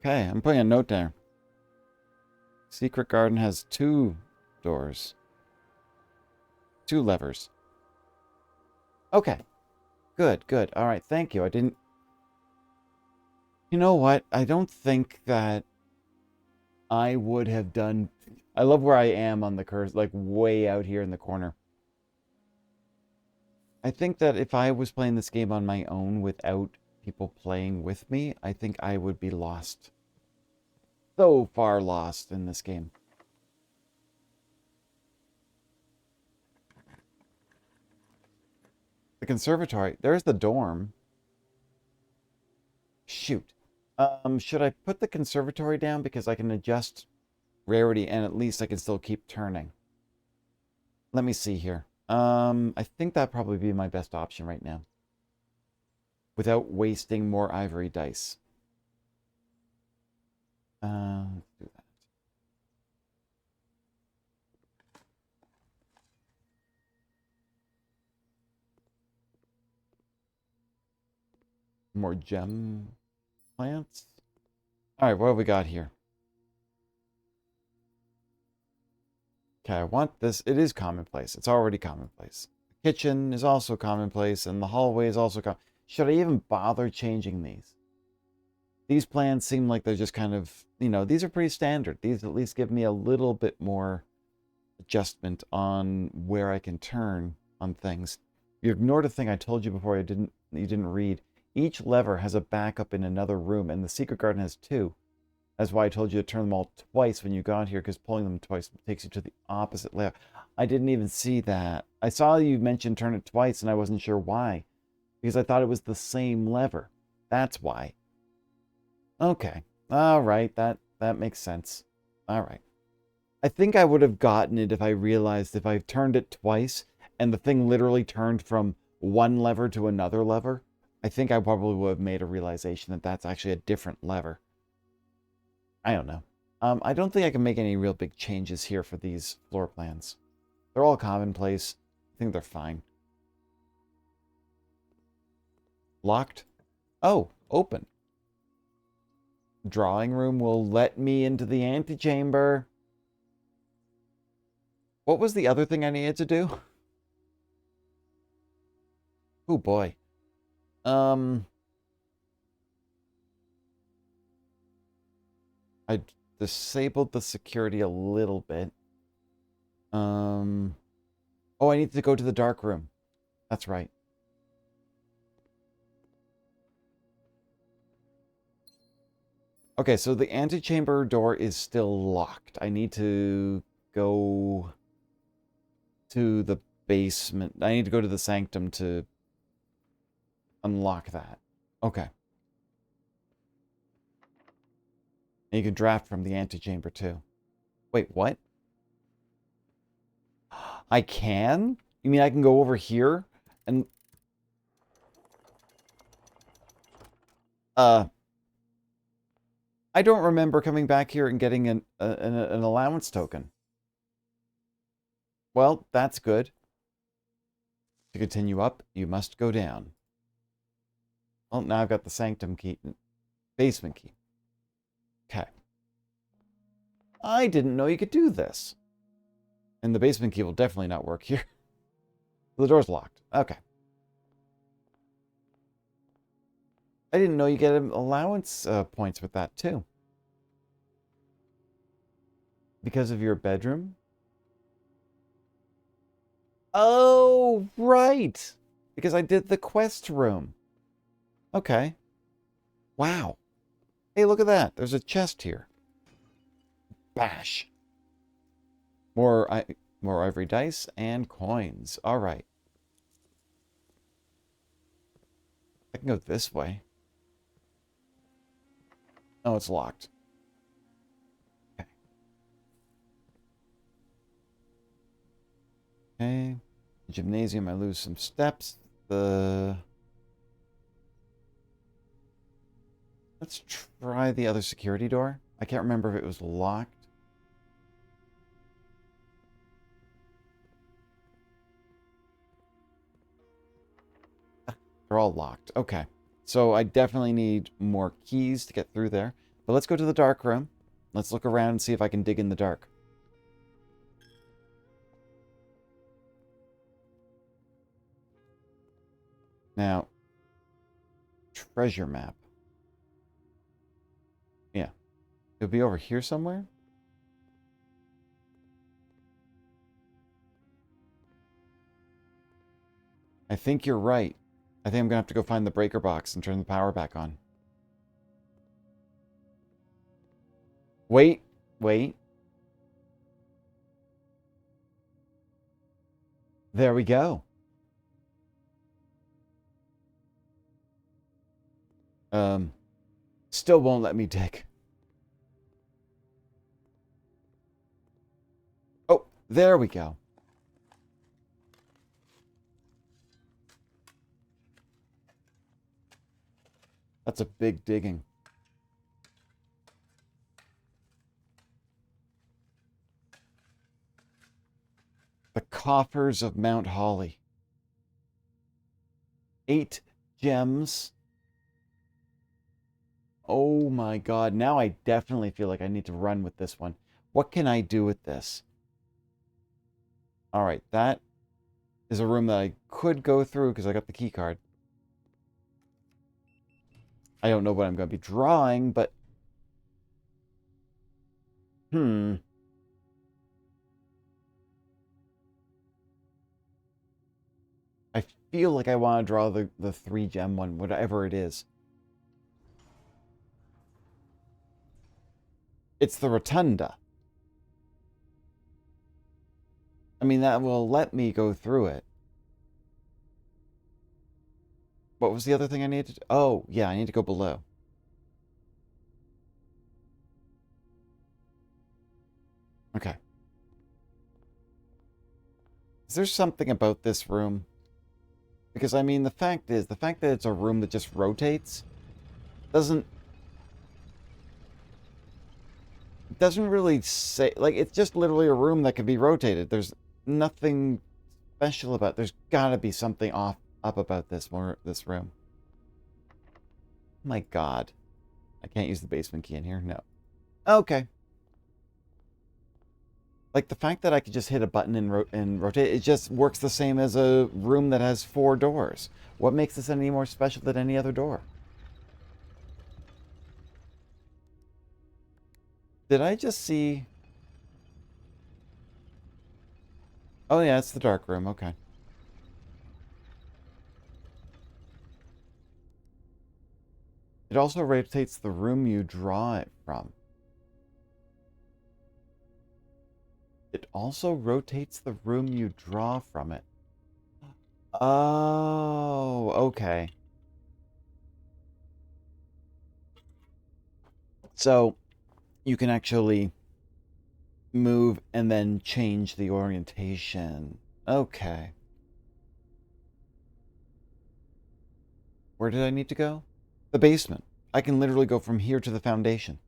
Okay, I'm putting a note there. Secret garden has two doors. Two levers. Okay. Good, good. All right, thank you. I didn't... You know what? I don't think that I would have done... I love where I am on the cursor, like way out here in the corner. I think that if I was playing this game on my own without people playing with me, I think I would be lost. So far lost in this game. The conservatory. There's the dorm. Shoot. Should I put the conservatory down because I can adjust rarity and at least I can still keep turning? Let me see here. I think that'd probably be my best option right now. Without wasting more ivory dice. Let's do that. More gem plants. All right, what have we got here? Okay, I want this. It is commonplace. It's already commonplace. The kitchen is also commonplace, and the hallway is also common. Should I even bother changing these? These plans seem like they're just kind of, you know, these are pretty standard. These at least give me a little bit more adjustment on where I can turn on things. You ignored a thing I told you before you didn't read. Each lever has a backup in another room, and the secret garden has two. That's why I told you to turn them all twice when you got here, because pulling them twice takes you to the opposite layer. I didn't even see that. I saw you mention turn it twice, and I wasn't sure why. Because I thought it was the same lever. That's why. Okay. All right. That makes sense. All right. I think I would have gotten it if I realized if I turned it twice, and the thing literally turned from one lever to another lever, I think I probably would have made a realization that that's actually a different lever. I don't know. I don't think I can make any real big changes here for these floor plans. They're all commonplace. I think they're fine. Locked? Oh, open. Drawing room will let me into the antechamber. What was the other thing I needed to do? Oh boy. I disabled the security a little bit. Oh, I need to go to the dark room. That's right. Okay, so the antechamber door is still locked. I need to go to the basement. I need to go to the sanctum to unlock that. Okay. And you can draft from the antechamber too. Wait, what? I can? You mean I can go over here and... I don't remember coming back here and getting an allowance token. Well, that's good. To continue up, you must go down. Well, now I've got the sanctum key, basement key. Okay. I didn't know you could do this. And the basement key will definitely not work here. The door's locked. Okay. I didn't know you get allowance points with that, too. Because of your bedroom? Oh, right. Because I did the quest room. Okay. Wow. Hey, look at that. There's a chest here. Bash. More ivory dice and coins. All right. I can go this way. Oh, it's locked. Okay. Okay. Gymnasium, I lose some steps. Let's try the other security door. I can't remember if it was locked. They're all locked. Okay. So I definitely need more keys to get through there. But let's go to the dark room. Let's look around and see if I can dig in the dark. Now, treasure map. Yeah. It'll be over here somewhere? I think you're right. I think I'm going to have to go find the breaker box and turn the power back on. Wait. Wait. There we go. Still won't let me dig. Oh, there we go. That's a big digging. The coffers of Mount Holly. 8 gems. Oh my god, now I definitely feel like I need to run with this one. What can I do with this? Alright, that is a room that I could go through because I got the key card. I don't know what I'm going to be drawing, but... I feel like I want to draw the 3-gem one, whatever it is. It's the rotunda. I mean, that will let me go through it. What was the other thing I needed to do? Oh, yeah, I need to go below. Okay. Is there something about this room? Because, I mean, the fact that it's a room that just rotates doesn't really say... Like, it's just literally a room that can be rotated. There's nothing special about it. There's gotta be something up about this room. My god. I can't use the basement key in here? No. Okay. Like, the fact that I could just hit a button and rotate, it just works the same as a room that has 4 doors. What makes this any more special than any other door? Did I just see... Oh, yeah, it's the dark room. Okay. It also rotates the room you draw it from. It also rotates the room you draw from it. Oh, okay. So, you can actually move and then change the orientation. Okay. Where did I need to go? The basement. I can literally go from here to the foundation.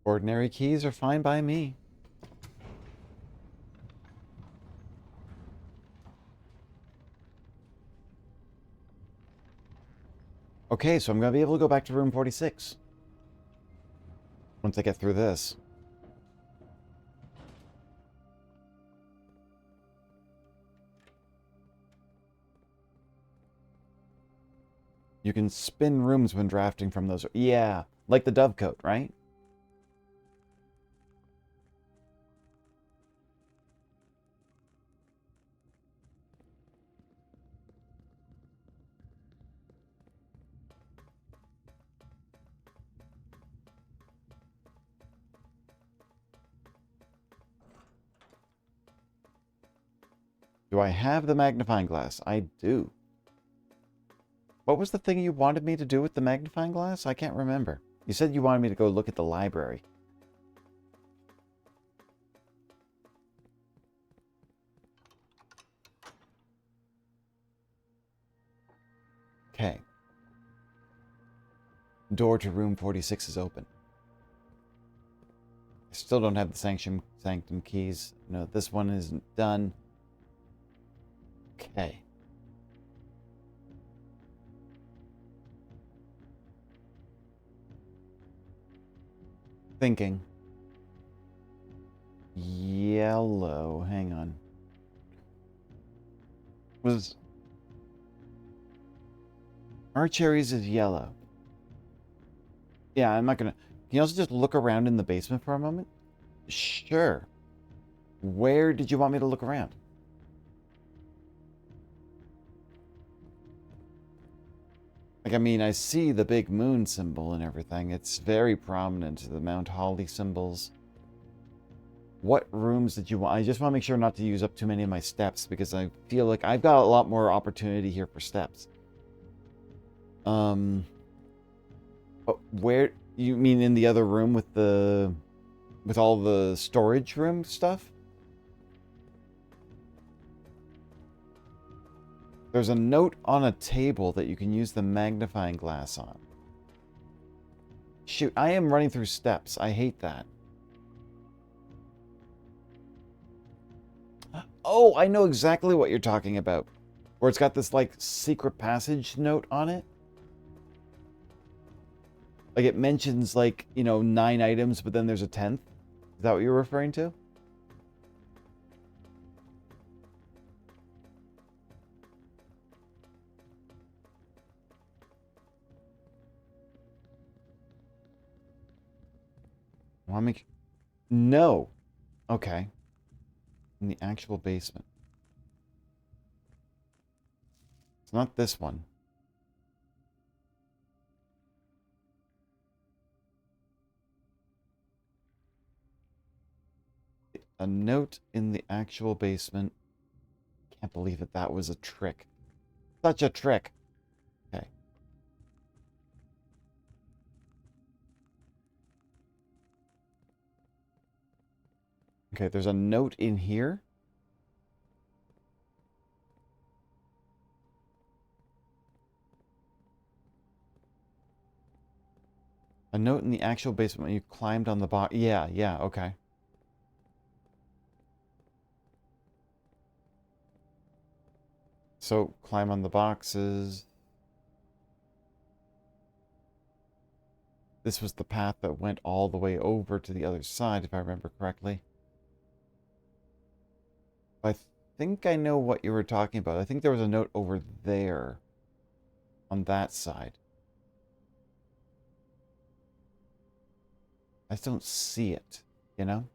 Ordinary keys are fine by me. Okay, so I'm going to be able to go back to room 46. Once I get through this. You can spin rooms when drafting from those. Yeah, like the dovecote, right? Do I have the magnifying glass? I do. What was the thing you wanted me to do with the magnifying glass? I can't remember. You said you wanted me to go look at the library. Okay. Door to room 46 is open. I still don't have the sanctum keys. No, this one isn't done. Okay. Thinking. Yellow. Hang on. Was our cherries is yellow. Yeah, I'm not gonna. Can you also just look around in the basement for a moment? Sure. Where did you want me to look around? Like, I mean, I see the big moon symbol and everything. It's very prominent, the Mount Holly symbols. What rooms did you want? I just want to make sure not to use up too many of my steps because I feel like I've got a lot more opportunity here for steps. Where you mean in the other room with all the storage room stuff? There's a note on a table that you can use the magnifying glass on. Shoot, I am running through steps. I hate that. Oh, I know exactly what you're talking about. Where it's got this, like, secret passage note on it. Like, it mentions, like, 9 items, but then there's a 10th. Is that what you're referring to? No. Okay. In the actual basement. It's not this one. A note in the actual basement. Can't believe it. That was a trick. Such a trick. Okay. Okay, there's a note in here. A note in the actual basement when you climbed on the box. Yeah, okay. So, climb on the boxes. This was the path that went all the way over to the other side, if I remember correctly. I think I know what you were talking about. I think there was a note over there on that side. I just don't see it, you know?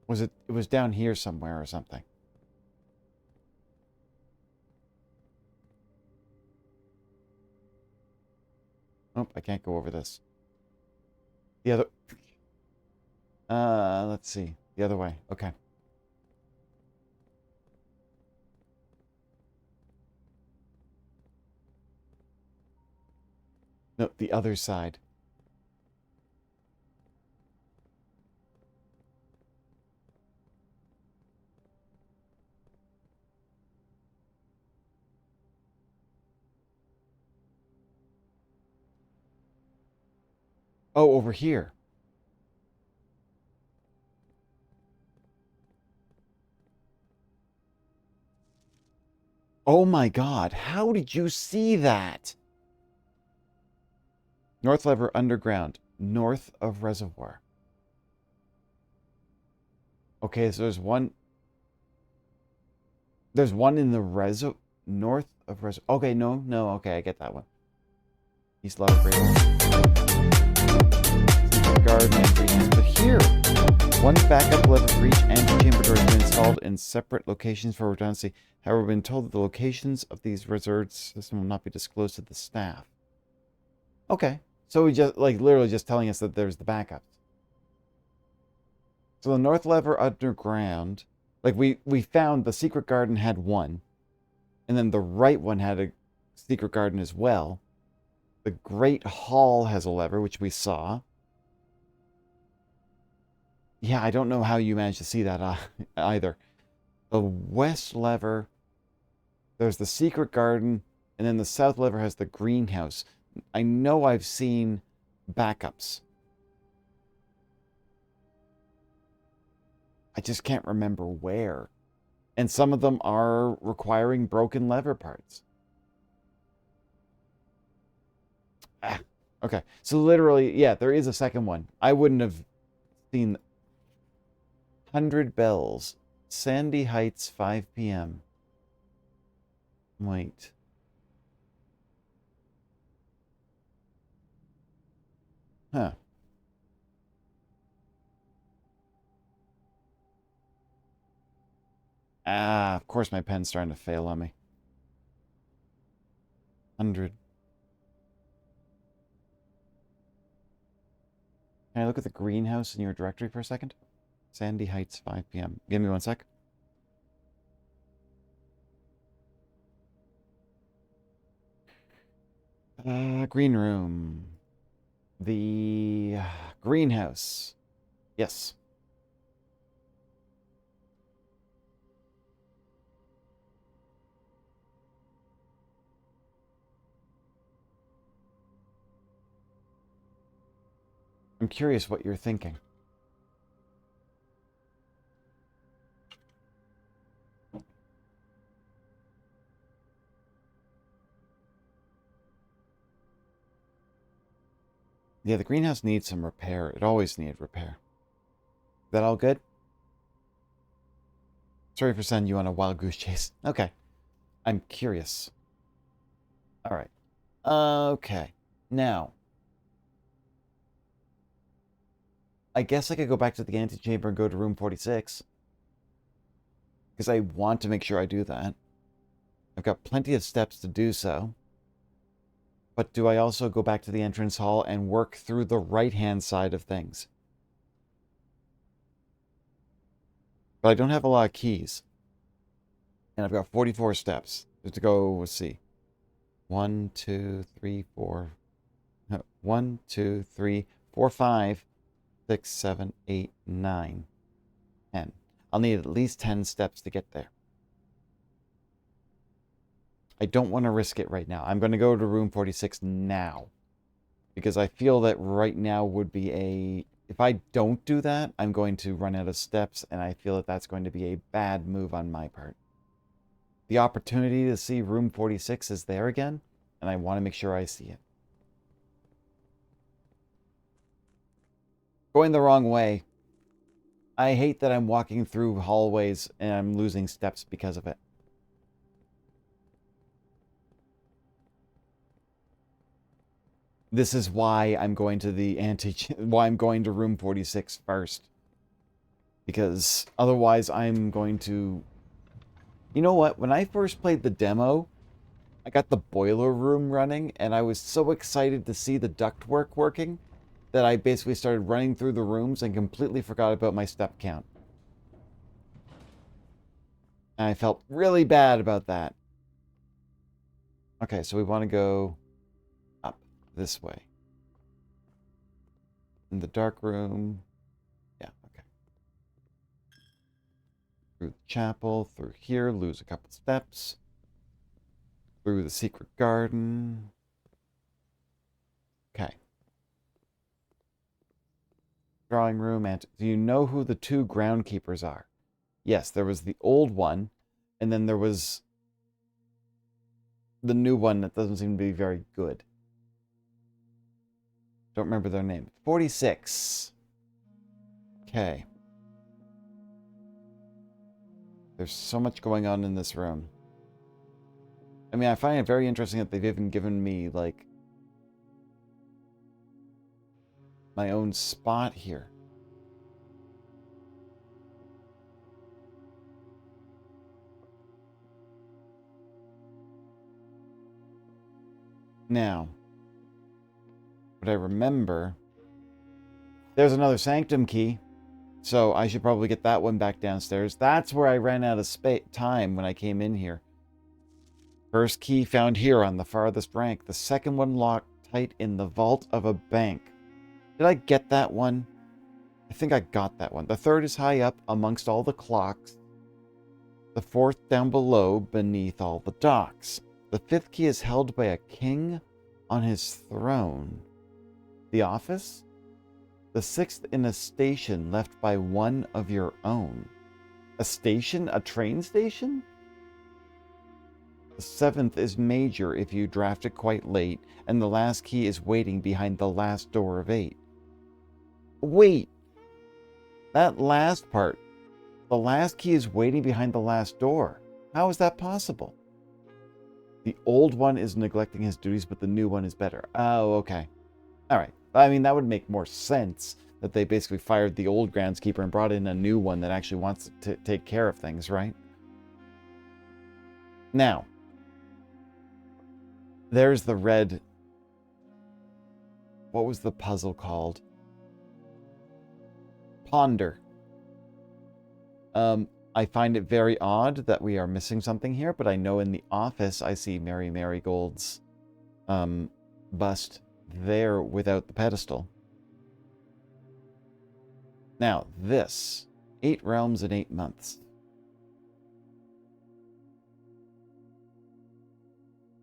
It was down here somewhere or something. Oh, I can't go over this. The other... let's see. The other way. Okay. No, the other side. Oh, over here. Oh my god, how did you see that? North lever underground, north of reservoir. Okay, so there's one. There's one in the north of reservoir. Okay, no. Okay, I get that one. East lever great garden and greenhouse. But here, one backup lever for each antechamber door has been installed in separate locations for redundancy. However, we've been told that the locations of these reserved system will not be disclosed to the staff. Okay, so we just literally just telling us that there's the backups. So the north lever underground, we found the secret garden had one, and then the right one had a secret garden as well. The great hall has a lever, which we saw. Yeah, I don't know how you managed to see that either. The west lever, there's the secret garden, and then the south lever has the greenhouse. I know I've seen backups. I just can't remember where. And some of them are requiring broken lever parts. Okay. So literally, yeah, there is a second one. I wouldn't have seen 100 bells. Sandy Heights, 5 p.m. Wait. Huh. Of course my pen's starting to fail on me. 100. Can I look at the greenhouse in your directory for a second? Sandy Heights, 5 p.m. Give me one sec. Green room. The greenhouse. Yes. I'm curious what you're thinking. Yeah, the greenhouse needs some repair. It always needed repair. Is that all good? Sorry for sending you on a wild goose chase. Okay. I'm curious. All right. Okay. Now, I guess I could go back to the antechamber and go to room 46. Because I want to make sure I do that. I've got plenty of steps to do so. But do I also go back to the entrance hall and work through the right-hand side of things? But I don't have a lot of keys. And I've got 44 steps. Just to go, let's see. 1, 2, 3, 4. 1, 2, 3, 4, 5, 6, 7, 8, 9, 10. I'll need at least 10 steps to get there. I don't want to risk it right now. I'm going to go to room 46 now. Because I feel that right now would be a... If I don't do that, I'm going to run out of steps, and I feel that that's going to be a bad move on my part. The opportunity to see room 46 is there again, and I want to make sure I see it. Going the wrong way. I hate that I'm walking through hallways and I'm losing steps because of it. This is why I'm going to why I'm going to room 46 first. Because otherwise I'm going to... You know what? When I first played the demo, I got the boiler room running, and I was so excited to see the ductwork working that I basically started running through the rooms and completely forgot about my step count. And I felt really bad about that. Okay, so we want to go up this way. In the dark room. Yeah, okay. Through the chapel, through here, lose a couple steps. Through the secret garden. Okay. Drawing room. And do you know who the two groundkeepers are? Yes, there was the old one, and then there was the new one that doesn't seem to be very good. Don't remember their name. 46. Okay. There's so much going on in this room. I mean, I find it very interesting that they've even given me, like, my own spot here. Now, what I remember, there's another sanctum key, so I should probably get that one back downstairs. That's where I ran out of time when I came in here. First key found here on the farthest rank. The second one locked tight in the vault of a bank. Did I get that one? I think I got that one. The third is high up amongst all the clocks. The fourth down below beneath all the docks. The fifth key is held by a king on his throne. The office? The sixth in a station left by one of your own. A station? A train station? The seventh is major if you draft it quite late, and the last key is waiting behind the last door of 8. Wait! That last part. The last key is waiting behind the last door. How is that possible? The old one is neglecting his duties, but the new one is better. Oh, okay. All right. I mean, that would make more sense that they basically fired the old groundskeeper and brought in a new one that actually wants to take care of things, right? Now, there's the red... What was the puzzle called? Ponder. I find it very odd that we are missing something here, but I know in the office I see Mary Marigold's bust there without the pedestal. Now, this. 8 realms in 8 months.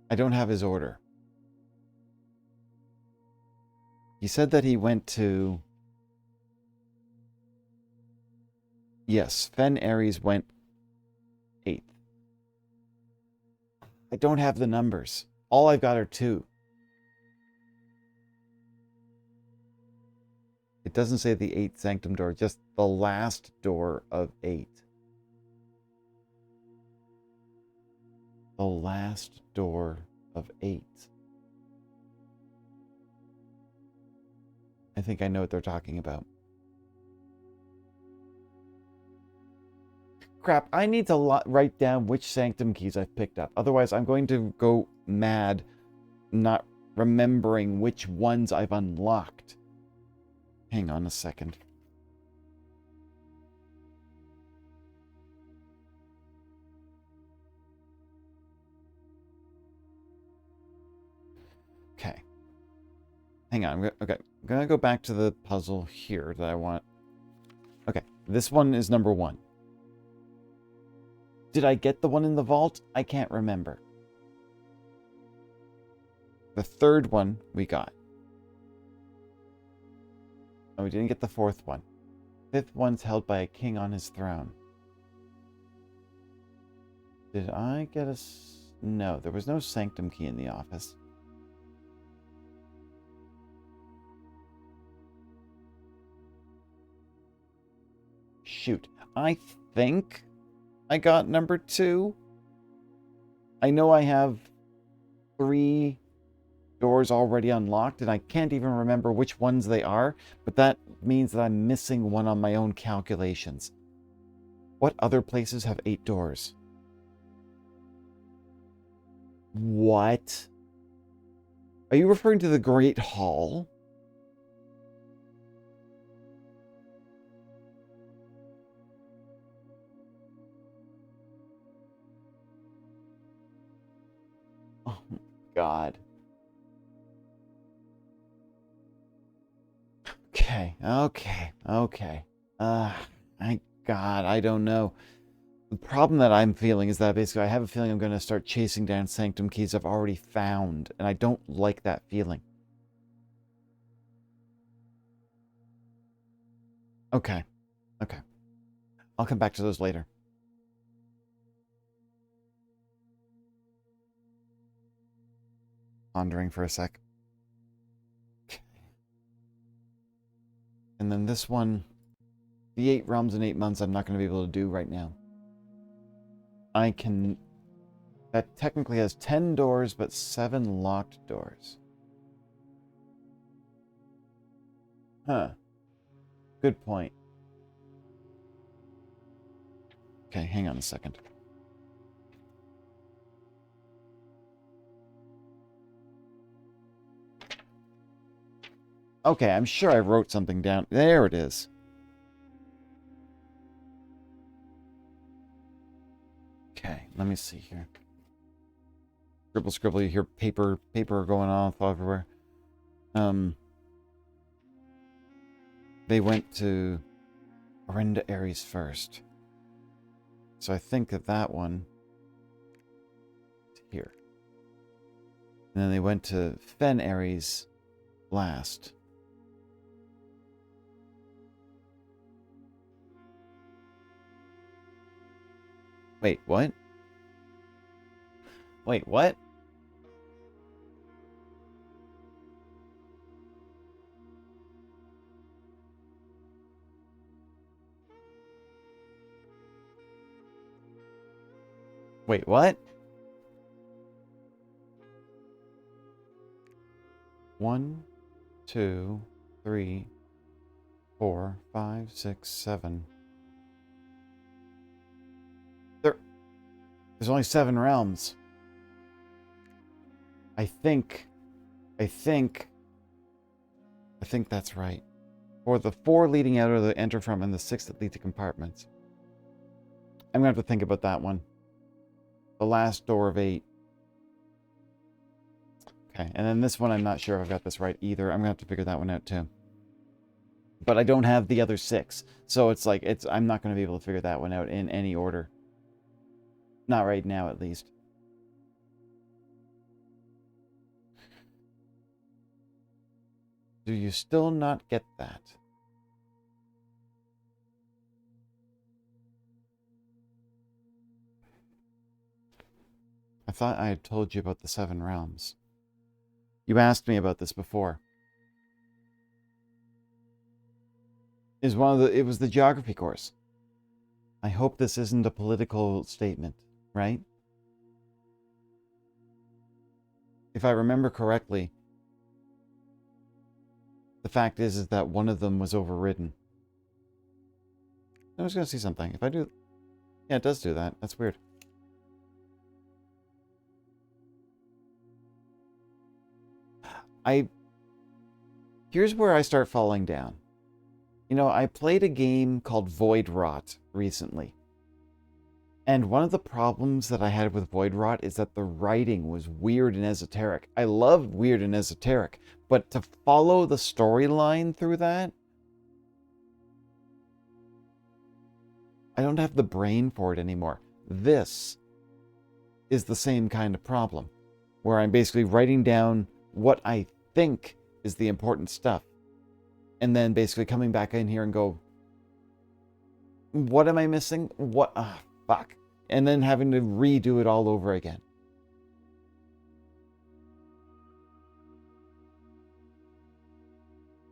I don't have his order. He said that he went to... Yes, Fen Ares went 8th. I don't have the numbers. All I've got are 2. It doesn't say the 8th sanctum door, just the last door of 8. The last door of 8. I think I know what they're talking about. Crap, I need to write down which sanctum keys I've picked up. Otherwise, I'm going to go mad not remembering which ones I've unlocked. Hang on a second. Okay. Hang on. Okay. I'm going to go back to the puzzle here that I want. Okay. This one is number 1. Did I get the one in the vault? I can't remember. The third one we got. Oh, we didn't get the fourth one. Fifth one's held by a king on his throne. Did I get a... No, there was no sanctum key in the office. Shoot. I think I got number 2. I know I have 3 doors already unlocked, and I can't even remember which ones they are, but that means that I'm missing one on my own calculations. What other places have 8 doors? What? Are you referring to the Great Hall? Oh, God. Okay, okay. God, I don't know. The problem that I'm feeling is that basically I have a feeling I'm going to start chasing down Sanctum keys I've already found, and I don't like that feeling. Okay, okay. I'll come back to those later. Pondering for a sec. Okay. And then this one, the 8 realms in 8 months, I'm not going to be able to do right now. I can... That technically has 10 doors, but 7 locked doors. Huh. Good point. Okay, hang on a second. Okay, I'm sure I wrote something down. There it is. Okay, let me see here. Scribble, scribble. You hear paper going off everywhere. They went to Arenda Ares first. So I think that one is here. And then they went to Fen Ares last. Wait, what? Wait, what? Wait, what? 1, 2, 3, 4, 5, 6, 7. There's only 7 realms. I think that's right. For the 4 leading out of the enter from and the 6 that lead to compartments. I'm going to have to think about that one. The last door of 8. Okay, and then this one I'm not sure if I've got this right either. I'm going to have to figure that one out too. But I don't have the other 6. So it's like, I'm not going to be able to figure that one out in any order. Not right now, at least. Do you still not get that? I thought I had told you about the 7 realms. You asked me about this before. It was the geography course. I hope this isn't a political statement, right? If I remember correctly, the fact is that one of them was overridden. I was going to see something. If I do... Yeah, it does do that. That's weird. Here's where I start falling down. You know, I played a game called Void Rot recently. And one of the problems that I had with Void Rot is that the writing was weird and esoteric. I love weird and esoteric, but to follow the storyline through that, I don't have the brain for it anymore. This is the same kind of problem, where I'm basically writing down what I think is the important stuff, and then basically coming back in here and go, what am I missing? Fuck. And then having to redo it all over again.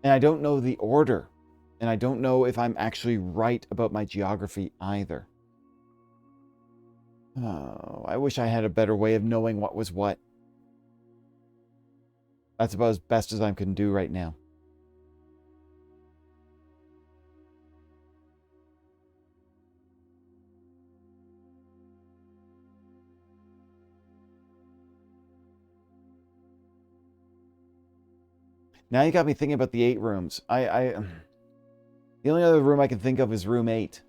And I don't know the order. And I don't know if I'm actually right about my geography either. Oh, I wish I had a better way of knowing what was what. That's about as best as I can do right now. Now you got me thinking about the 8 rooms. The only other room I can think of is room 8.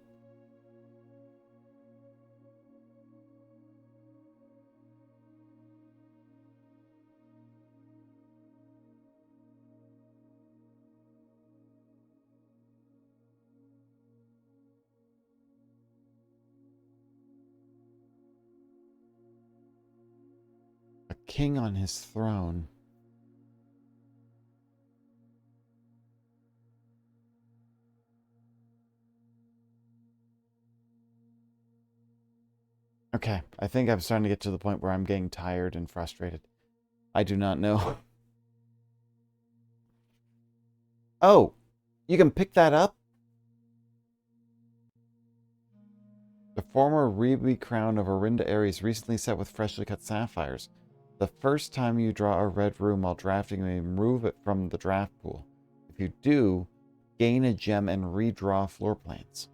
A king on his throne. Okay, I think I'm starting to get to the point where I'm getting tired and frustrated. I do not know. Oh, you can pick that up? The former ruby crown of Orinda Aries recently set with freshly cut sapphires. The first time you draw a red room while drafting, you may remove it from the draft pool. If you do, gain a gem and redraw floor plans.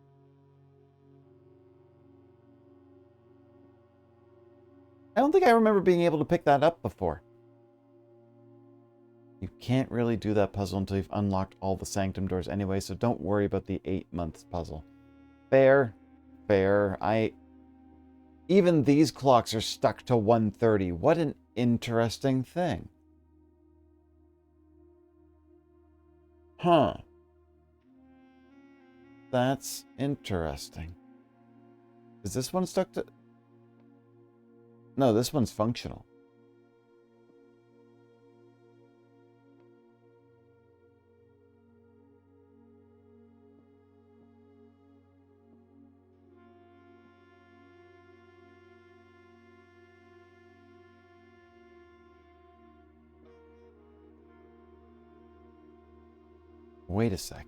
I don't think I remember being able to pick that up before. You can't really do that puzzle until you've unlocked all the sanctum doors anyway, so don't worry about the 8 months puzzle. Fair. Even these clocks are stuck to 1:30. What an interesting thing. Huh. That's interesting. Is this one stuck to... No, this one's functional. Wait a sec.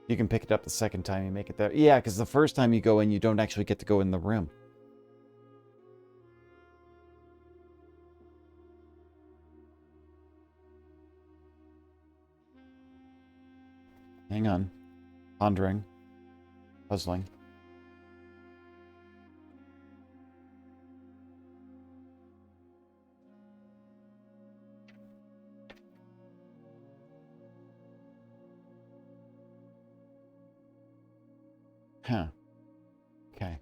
You can pick it up the second time you make it there. Yeah, because the first time you go in, you don't actually get to go in the room. Hang on. Pondering. Puzzling. Huh. Okay.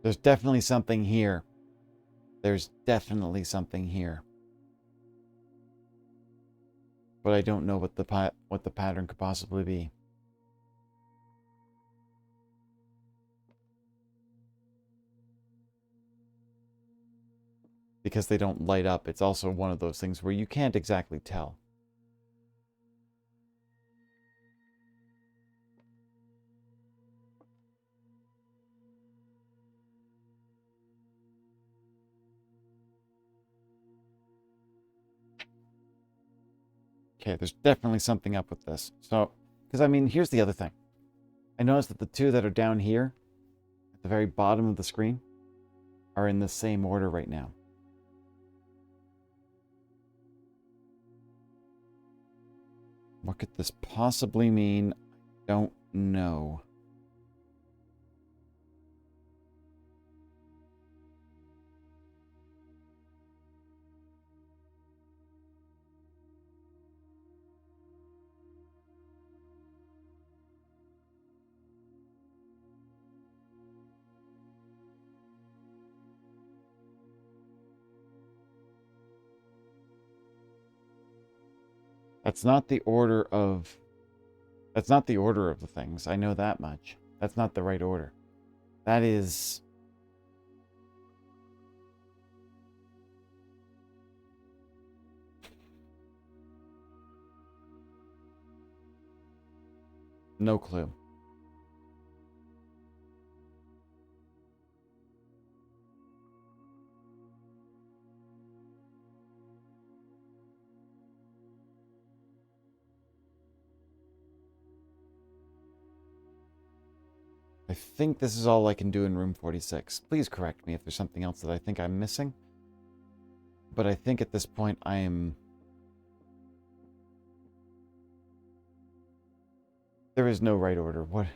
There's definitely something here. There's definitely something here. But I don't know what the pattern could possibly be. Because they don't light up, it's also one of those things where you can't exactly tell. Okay, there's definitely something up with this. So, because I mean, here's the other thing. I noticed that the 2 that are down here, at the very bottom of the screen, are in the same order right now. What could this possibly mean? I don't know. That's not the order of... That's not the order of the things. I know that much. That's not the right order. That is... No clue. I think this is all I can do in room 46. Please correct me if there's something else that I think I'm missing. But I think at this point I am... There is no right order. What?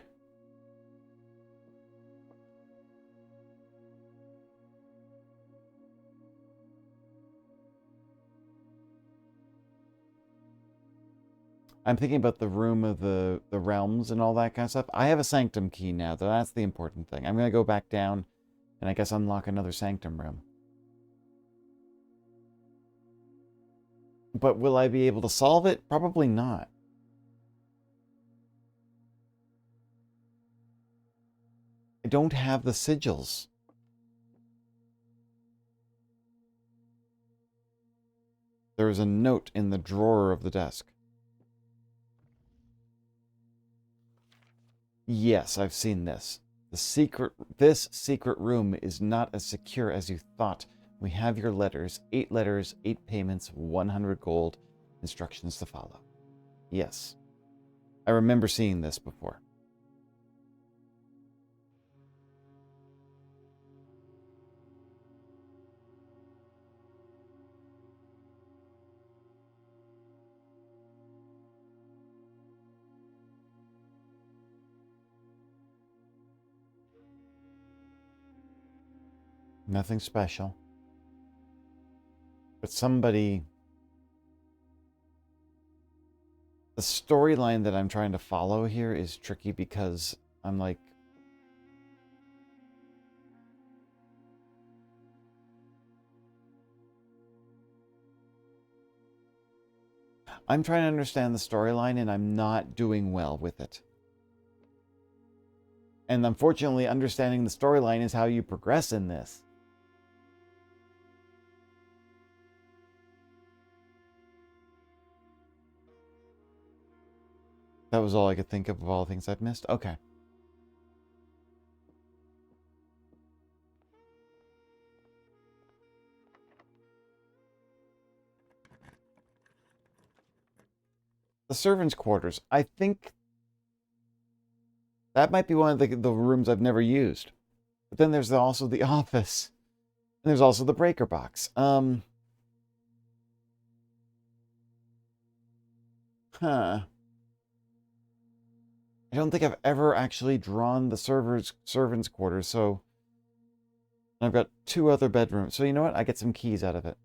I'm thinking about the room of the realms and all that kind of stuff. I have a sanctum key now, though. That's the important thing. I'm going to go back down and I guess unlock another sanctum room. But will I be able to solve it? Probably not. I don't have the sigils. There is a note in the drawer of the desk. Yes, I've seen this. This secret room is not as secure as you thought. We have your letters, 8 payments, 100 gold, instructions to follow. Yes. I remember seeing this before. Nothing special. But somebody... The storyline that I'm trying to follow here is tricky because I'm like... I'm trying to understand the storyline and I'm not doing well with it. And unfortunately, understanding the storyline is how you progress in this. That was all I could think of all the things I'd missed? Okay. The servants' quarters. I think that might be one of the rooms I've never used. But then there's also the office. And there's also the breaker box. Huh. I don't think I've ever actually drawn the servants' quarters, so I've got 2 other bedrooms. So you know what? I get some keys out of it.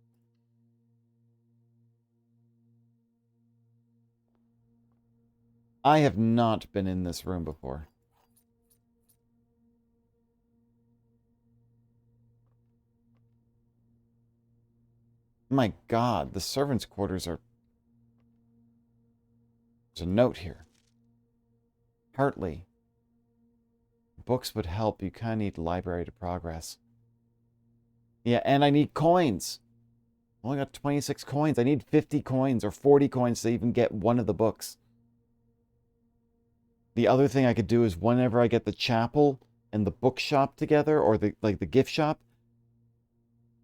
I have not been in this room before. My God, the servants' quarters are... There's a note here. Hartley. Books would help. You kind of need library to progress. Yeah, and I need coins. I only got 26 coins. I need 50 coins or 40 coins to even get one of the books. The other thing I could do is whenever I get the chapel and the bookshop together, or the gift shop,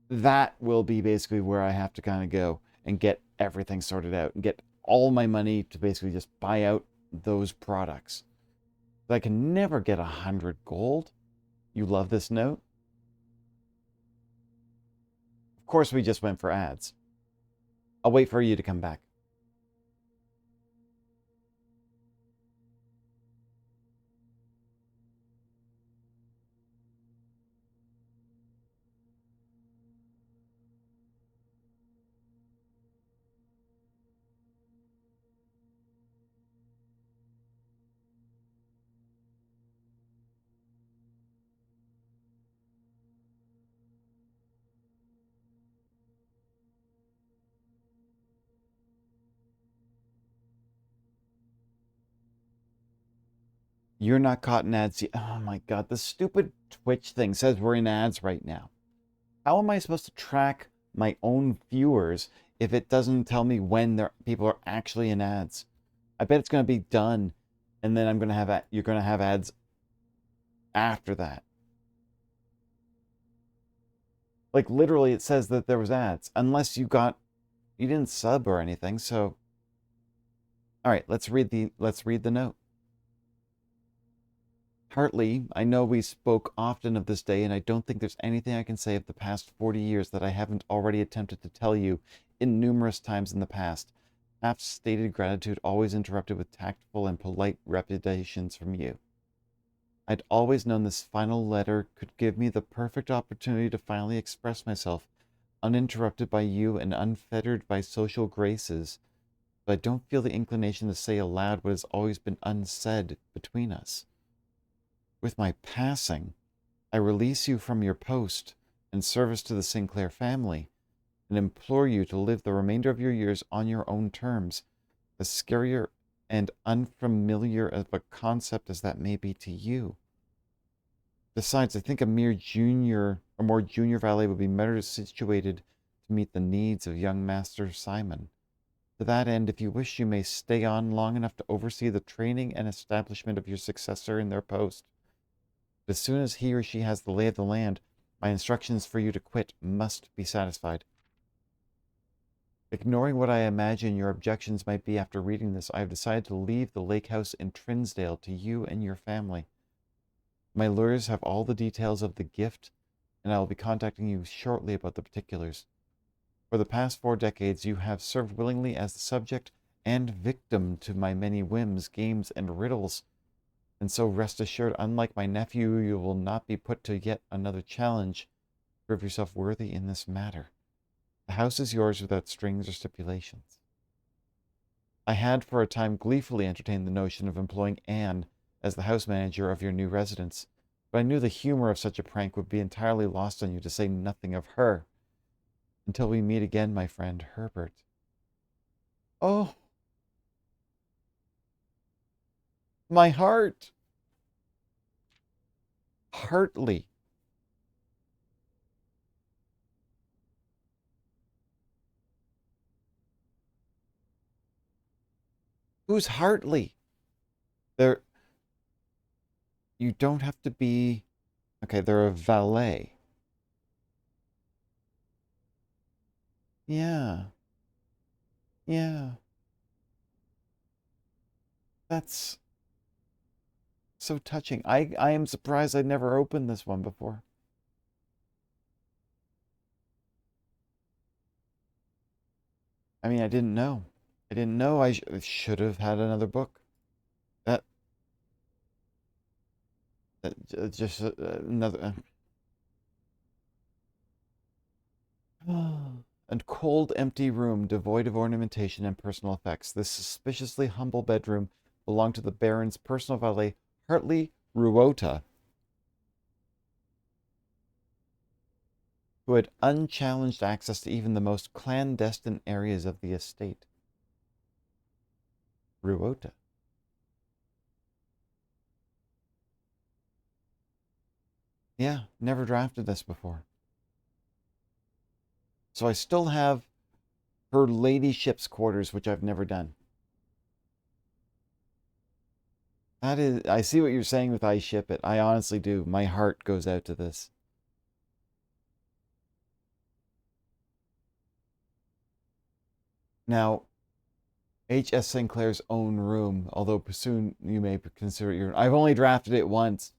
that will be basically where I have to kind of go and get everything sorted out and get all my money to basically just buy out those products. But I can never get 100 gold. You love this note? Of course, we just went for ads. I'll wait for you to come back. You're not caught in ads. Oh my God, the stupid Twitch thing says we're in ads right now. How am I supposed to track my own viewers if it doesn't tell me when people are actually in ads? I bet it's going to be done, and then you're going to have ads after that. Like literally, it says that there was ads, unless you didn't sub or anything. So, all right, let's read the note. Hartley, I know we spoke often of this day, and I don't think there's anything I can say of the past 40 years that I haven't already attempted to tell you in numerous times in the past. half-stated gratitude always interrupted with tactful and polite repudiations from you. I'd always known this final letter could give me the perfect opportunity to finally express myself, uninterrupted by you and unfettered by social graces, but I don't feel the inclination to say aloud what has always been unsaid between us. With my passing, I release you from your post and service to the Sinclair family, and implore you to live the remainder of your years on your own terms, as scarier and unfamiliar of a concept as that may be to you. Besides, I think a more junior valet would be better situated to meet the needs of young Master Simon. To that end, if you wish, you may stay on long enough to oversee the training and establishment of your successor in their post. But as soon as he or she has the lay of the land, my instructions for you to quit must be satisfied. Ignoring what I imagine your objections might be after reading this, I have decided to leave the lake house in Trinsdale to you and your family. My lawyers have all the details of the gift, and I will be contacting you shortly about the particulars. For the past 4 decades, you have served willingly as the subject and victim to my many whims, games, and riddles, and so rest assured, unlike my nephew, you will not be put to yet another challenge. Prove yourself worthy in this matter. The house is yours without strings or stipulations. I had for a time gleefully entertained the notion of employing Anne as the house manager of your new residence, but I knew the humor of such a prank would be entirely lost on you, to say nothing of her. Until we meet again, my friend Herbert. Oh, my heart! Hartley. Who's Hartley? They're... You don't have to be... Okay, they're a valet. Yeah. Yeah. That's so touching. I am surprised I'd never opened this one before. I mean, I didn't know. I didn't know I should have had another book. That, just another... A cold, empty room devoid of ornamentation and personal effects. This suspiciously humble bedroom belonged to the Baron's personal valet, Hartley Ruota, who had unchallenged access to even the most clandestine areas of the estate. Ruota. Yeah, never drafted this before. So I still have her ladyship's quarters, which I've never done. That is, I see what you're saying with I ship it. I honestly do. My heart goes out to this. Now, H.S. Sinclair's own room, although soon you may consider it your... I've only drafted it once.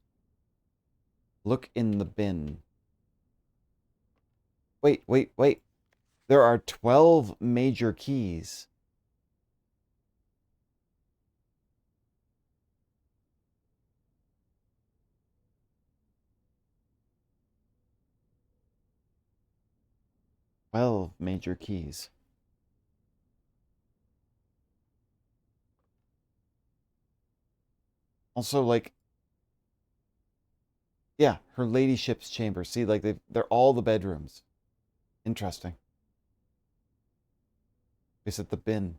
Look in the bin. Wait, wait, wait. There are 12 major keys. Major keys. Also, like, yeah, her ladyship's chamber. See, like, they're all the bedrooms. Interesting. Is it the bin?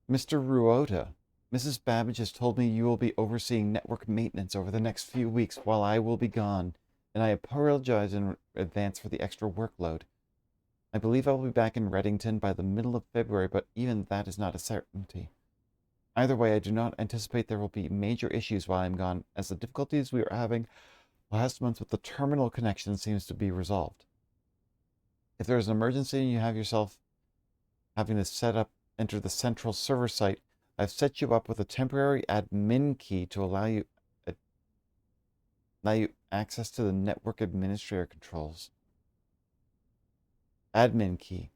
Mr. Ruota, Mrs. Babbage has told me you will be overseeing network maintenance over the next few weeks while I will be gone, and I apologize in advance for the extra workload. I believe I will be back in Reddington by the middle of February, but even that is not a certainty. Either way, I do not anticipate there will be major issues while I'm gone, as the difficulties we were having last month with the terminal connection seems to be resolved. If there is an emergency and you have yourself having to enter the central server site, I've set you up with a temporary admin key to allow you access to the network administrator controls. Admin key.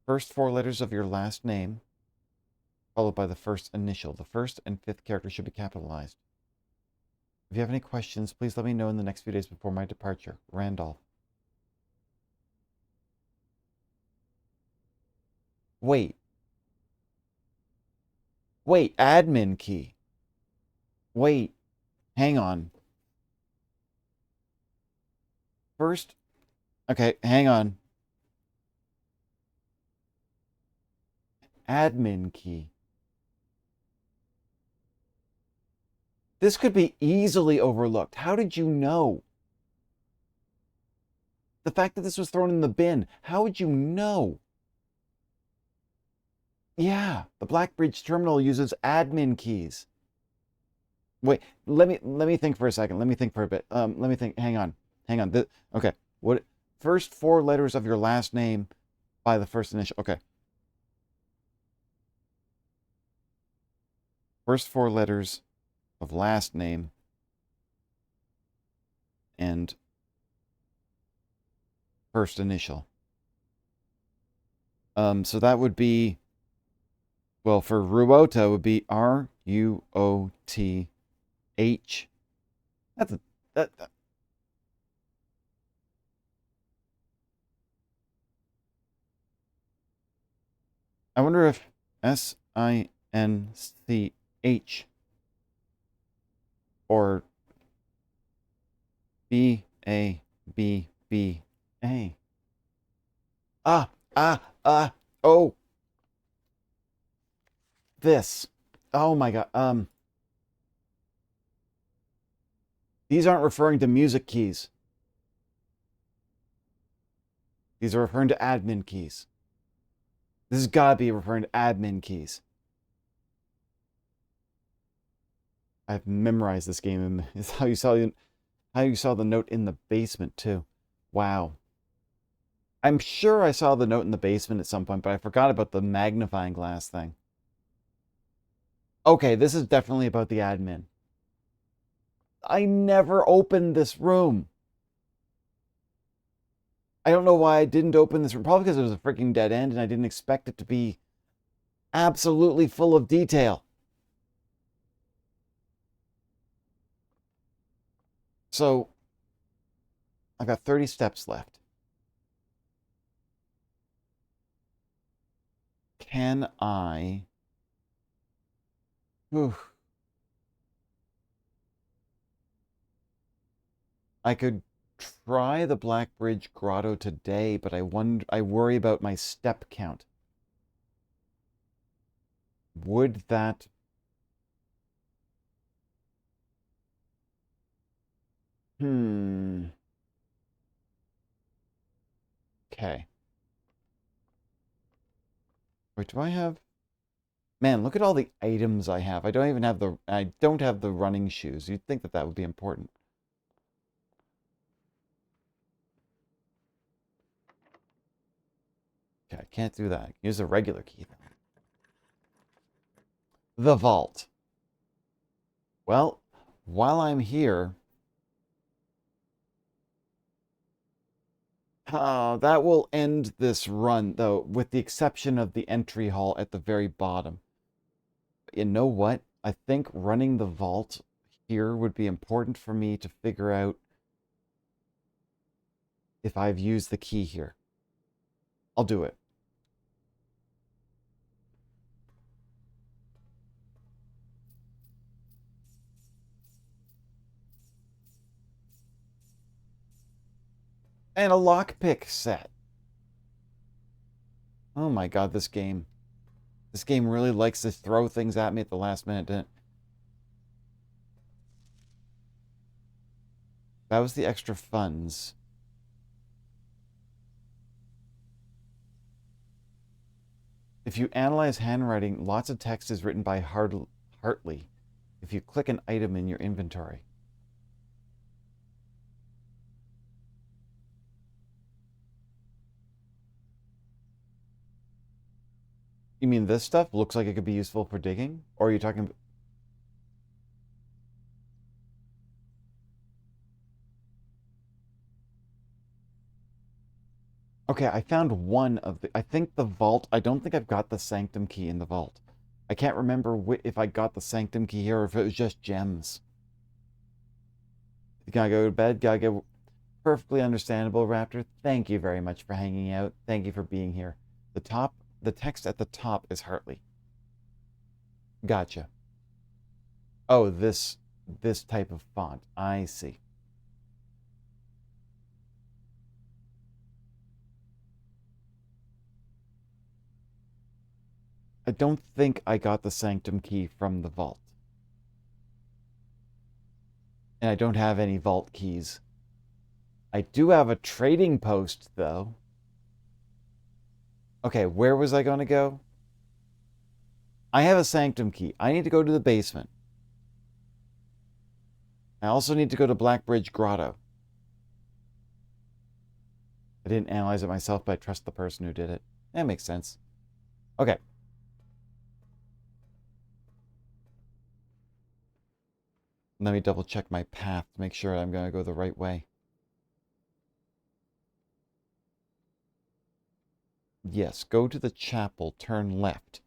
First four letters of your last name, followed by the first initial. The first and fifth character should be capitalized. If you have any questions, please let me know in the next few days before my departure. Randolph. Wait. Wait, admin key. Wait, hang on. First, okay, hang on. Admin key. This could be easily overlooked. How did you know? The fact that this was thrown in the bin, how would you know? Yeah, the Blackbridge terminal uses admin keys. Wait, let me think for a second. Let me think for a bit. Let me think. Hang on. Hang on. Okay. What first four letters of your last name by the first initial. Okay. First four letters of last name and first initial. So that would be, well, for Ruota it would be R-U-O-T-H. That's a, that. I wonder if S-I-N-C-H or B-A-B-B-A. Oh, this. Oh my God. These aren't referring to music keys. These are referring to admin keys. This has got to be referring to admin keys. I've memorized this game, and it's how you saw the note in the basement too. Wow. I'm sure I saw the note in the basement at some point, but I forgot about the magnifying glass thing. Okay, this is definitely about the admin. I never opened this room. I don't know why I didn't open this room. Probably because it was a freaking dead end and I didn't expect it to be absolutely full of detail. So, I've got 30 steps left. Can I... Whew. I could try the Blackbridge Grotto today, but I worry about my step count. Would that... Okay. Wait, do I have... Man, look at all the items I have. I don't have the running shoes. You'd think that that would be important. Okay, I can't do that. Use a regular key then. The vault. Well, while I'm here... that will end this run, though, with the exception of the entry hall at the very bottom. You know what? I think running the vault here would be important for me to figure out if I've used the key here. I'll do it. And a lockpick set. Oh my God, this game. This game really likes to throw things at me at the last minute, didn't it? That was the extra funds. If you analyze handwriting, lots of text is written by Hartley if you click an item in your inventory. You mean this stuff looks like it could be useful for digging? Or are you talking... Okay, I found one of the... I think the vault... I don't think I've got the sanctum key in the vault. I can't remember if I got the sanctum key here or if it was just gems. You gotta go to bed, gotta get... Perfectly understandable, Raptor. Thank you very much for hanging out. Thank you for being here. The text at the top is Hartley. Gotcha. Oh, this type of font. I see. I don't think I got the sanctum key from the vault. And I don't have any vault keys. I do have a trading post, though. Okay, where was I going to go? I have a sanctum key. I need to go to the basement. I also need to go to Blackbridge Grotto. I didn't analyze it myself, but I trust the person who did it. That makes sense. Okay. Let me double check my path to make sure I'm going to go the right way. Yes, go to the chapel, turn left,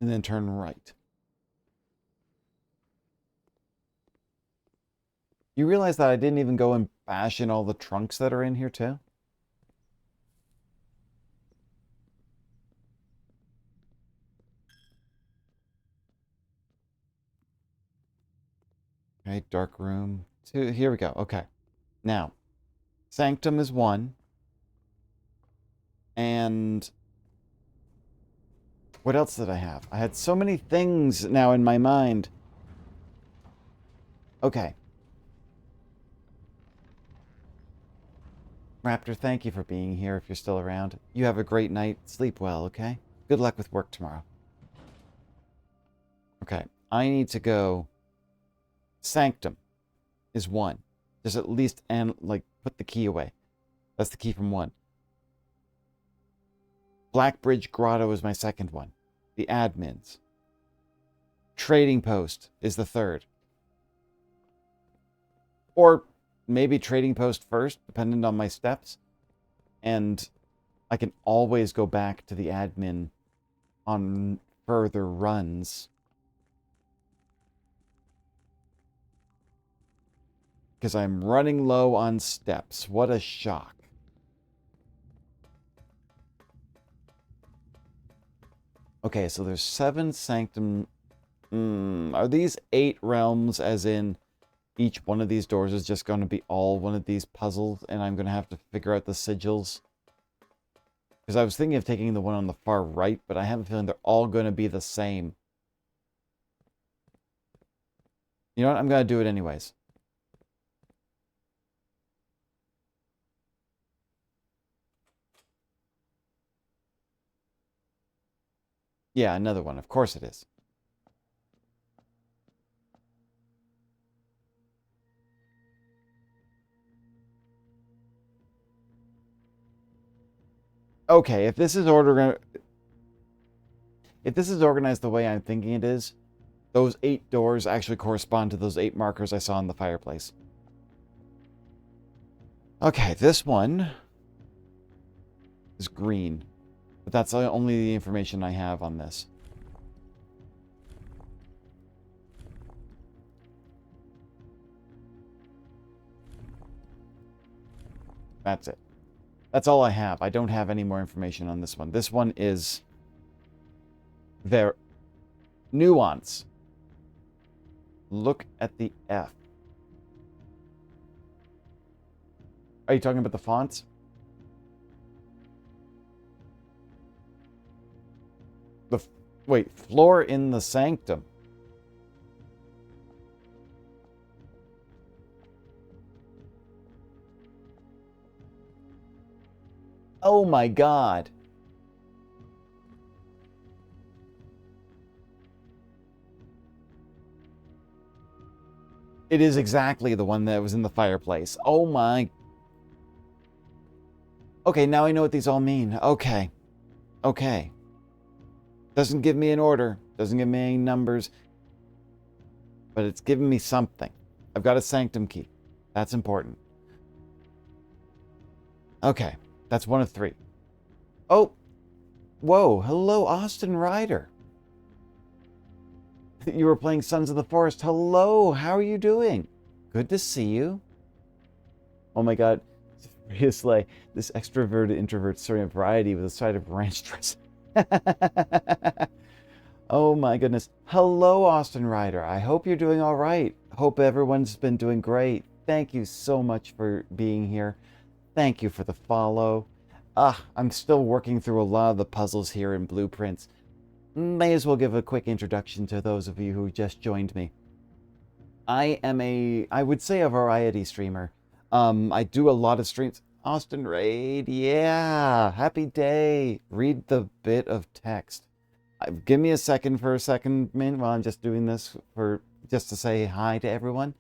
and then turn right. You realize that I didn't even go and bash in all the trunks that are in here, too? Okay, dark room. Here we go. Okay. Now, sanctum is 1. And what else did I have? I had so many things now in my mind. Okay. Raptor, thank you for being here if you're still around. You have a great night. Sleep well, okay? Good luck with work tomorrow. Okay. I need to go... Sanctum is 1. Just at least, and like, put the key away. That's the key from 1. Blackbridge Grotto is my second one. The admins. Trading post is the third. Or maybe trading post first, depending on my steps. And I can always go back to the admin on further runs. Because I'm running low on steps. What a shock. Okay, so there's 7 sanctum... are these 8 realms, as in each one of these doors is just going to be all one of these puzzles, and I'm going to have to figure out the sigils? Because I was thinking of taking the one on the far right, but I have a feeling they're all going to be the same. You know what? I'm going to do it anyways. Yeah, another one. Of course it is. Okay, if this is organized the way I'm thinking it is, those 8 doors actually correspond to those 8 markers I saw in the fireplace. Okay, this one is green, but that's only the information I have on this. That's it. That's all I have. I don't have any more information on this one. This one is their nuance. Look at the F. Are you talking about the fonts? Wait, floor in the sanctum. Oh my god. It is exactly the one that was in the fireplace. Oh my. Okay, now I know what these all mean. Okay. Okay. Doesn't give me an order. Doesn't give me any numbers. But it's giving me something. I've got a sanctum key. That's important. Okay. That's one of three. Oh, whoa. Hello, Austin Ryder. You were playing Sons of the Forest. Hello, how are you doing? Good to see you. Oh my god. It's like this extroverted introvert serving variety with a side of ranch dressing. Oh my goodness. Hello, Austin Ryder. I hope you're doing all right. Hope everyone's been doing great. Thank you so much for being here. Thank you for the follow. I'm still working through a lot of the puzzles here in Blueprints. May as well give a quick introduction to those of you who just joined me. I am I would say a variety streamer. I do a lot of streams. Austin Raid, yeah, happy day. Read the bit of text. Give me a second for a second, Mint, while I'm just doing this just to say hi to everyone.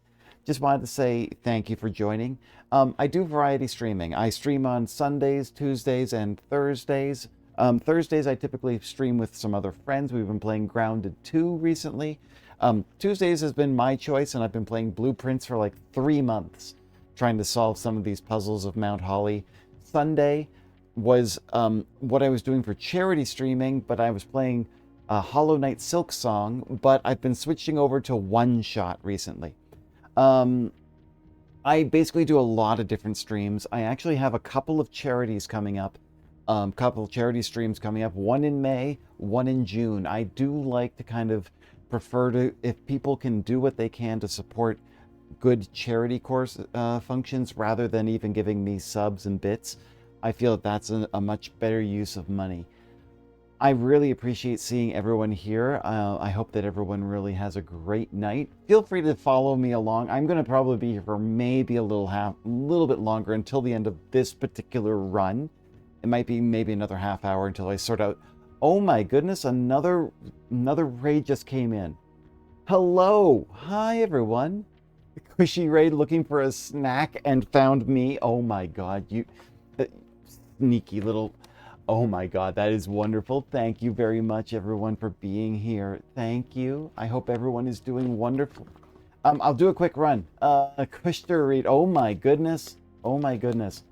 Just wanted to say thank you for joining. I do variety streaming. I stream on Sundays, Tuesdays, and Thursdays. Thursdays I typically stream with some other friends. We've been playing Grounded 2 recently. Tuesdays has been my choice, and I've been playing Blueprints for like 3 months, trying to solve some of these puzzles of Mount Holly. Sunday was what I was doing for charity streaming, but I was playing Hollow Knight Silk Song, but I've been switching over to One Shot recently. I basically do a lot of different streams. I actually have a couple of charities coming up, couple of charity streams coming up, one in May, one in June. I do like to kind of prefer to, if people can do what they can to support good charity course functions rather than even giving me subs and bits, I feel that that's a much better use of money. I really appreciate seeing everyone here. I hope that everyone really has a great night. Feel free to follow me along. I'm going to probably be here for maybe a little bit longer until the end of this particular run. It might be maybe another half hour until I sort out. Oh my goodness, another raid just came in. Hello, hi everyone. Squishy Raid looking for a snack and found me. Oh my god, you sneaky little. Oh my god, that is wonderful. Thank you very much, everyone, for being here. Thank you. I hope everyone is doing wonderful. I'll do a quick run. Kushter Reed. Oh my goodness. Oh my goodness.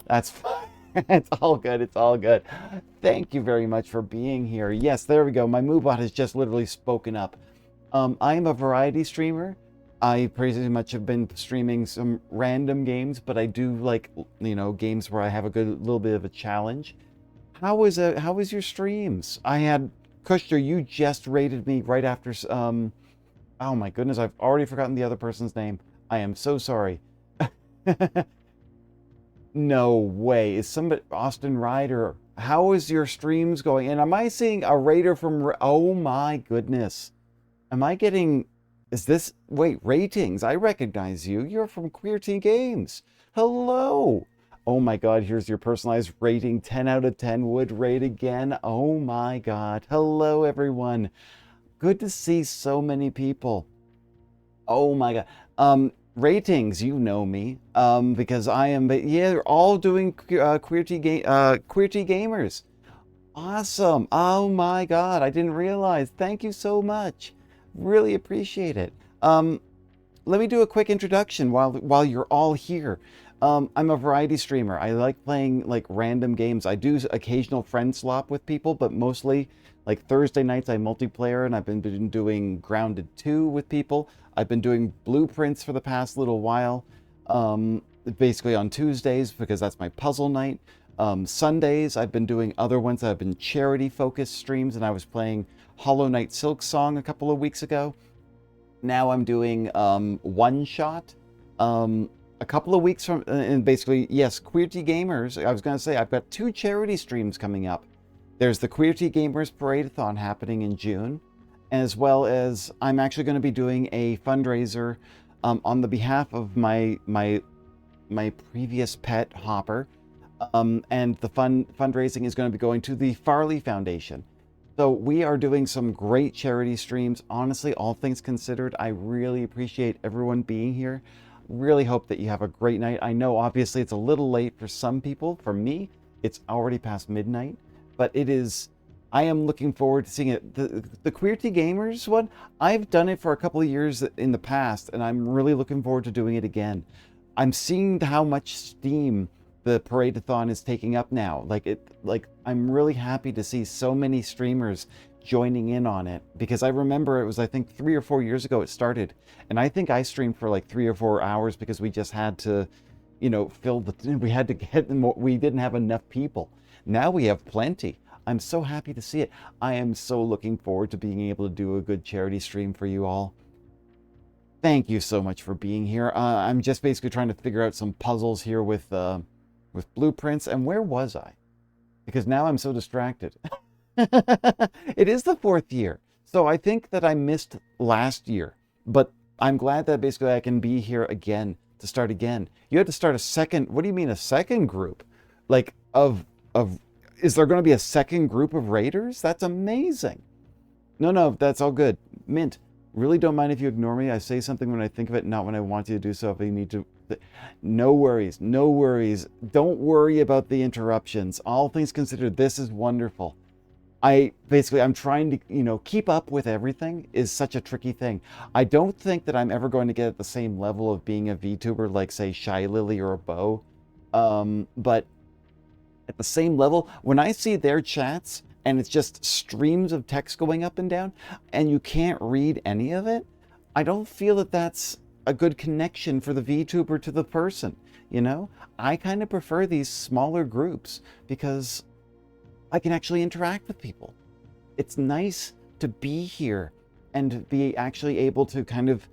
That's fine. It's all good. It's all good. Thank you very much for being here. Yes, there we go. My Moobot has just literally spoken up. I am a variety streamer. I pretty much have been streaming some random games, but I do like, games where I have a little bit of a challenge. How was your streams? I had Kushter, you just rated me right after oh my goodness, I've already forgotten the other person's name. I am so sorry. No way. Is somebody Austin Ryder? How is your streams going? And am I seeing a raider from oh my goodness. Am I getting wait, ratings? I recognize you. You're from QWERTY Games. Hello. Oh my god, here's your personalized rating. 10 out of 10 would rate again. Oh my god. Hello, everyone. Good to see so many people. Oh my god. Ratings, you know me. Because I am, yeah, they're all doing QWERTY Gamers. Awesome. Oh my god, I didn't realize. Thank you so much. Really appreciate it. Let me do a quick introduction while you're all here. I'm a variety streamer. I like playing like random games. I do occasional friend swap with people, but mostly like Thursday nights I multiplayer, and I've been doing Grounded 2 with people. I've been doing Blueprints for the past little while, basically on Tuesdays because that's my puzzle night. Sundays I've been doing other ones that have been charity focused streams, and I was playing Hollow Knight Silk Song a couple of weeks ago. Now I'm doing One Shot. A couple of weeks from, and basically, yes, QWERTY Gamers. I was going to say, I've got 2 charity streams coming up. There's the QWERTY Gamers Parade-a-thon happening in June, as well as I'm actually going to be doing a fundraiser on the behalf of my previous pet, Hopper. And the fundraising is going to be going to the Farley Foundation. So we are doing some great charity streams. Honestly, all things considered, I really appreciate everyone being here. Really hope that you have a great night. I know obviously it's a little late for some people. For me, it's already past midnight, but it is. I am looking forward to seeing it. The QWERTY Gamers one, I've done it for a couple of years in the past, and I'm really looking forward to doing it again. I'm seeing how much steam the parade-a-thon is taking up now. Like I'm really happy to see so many streamers joining in on it, because I remember it was, I think, 3 or 4 years ago it started, and I think I streamed for like 3 or 4 hours because we just had to, fill we had to get more, we didn't have enough people. Now we have plenty. I'm so happy to see it. I am so looking forward to being able to do a good charity stream for you all. Thank you so much for being here. I'm just basically trying to figure out some puzzles here with blueprints. And where was I? Because now I'm so distracted. It is the 4th year. So I think that I missed last year. But I'm glad that basically I can be here again to start again. You had to start a second. What do you mean a second group? Like of is there going to be a second group of raiders? That's amazing. No, that's all good. Mint. Really don't mind if you ignore me. I say something when I think of it, not when I want you to do so. If you need to, no worries, no worries. Don't worry about the interruptions. All things considered, this is wonderful. I'm trying to, keep up with everything is such a tricky thing. I don't think that I'm ever going to get at the same level of being a VTuber like, say, Shy Lily or a Bo. But at the same level, when I see their chats, and it's just streams of text going up and down, and you can't read any of it, I don't feel that that's a good connection for the VTuber to the person, I kind of prefer these smaller groups because I can actually interact with people. It's nice to be here and be actually able to kind of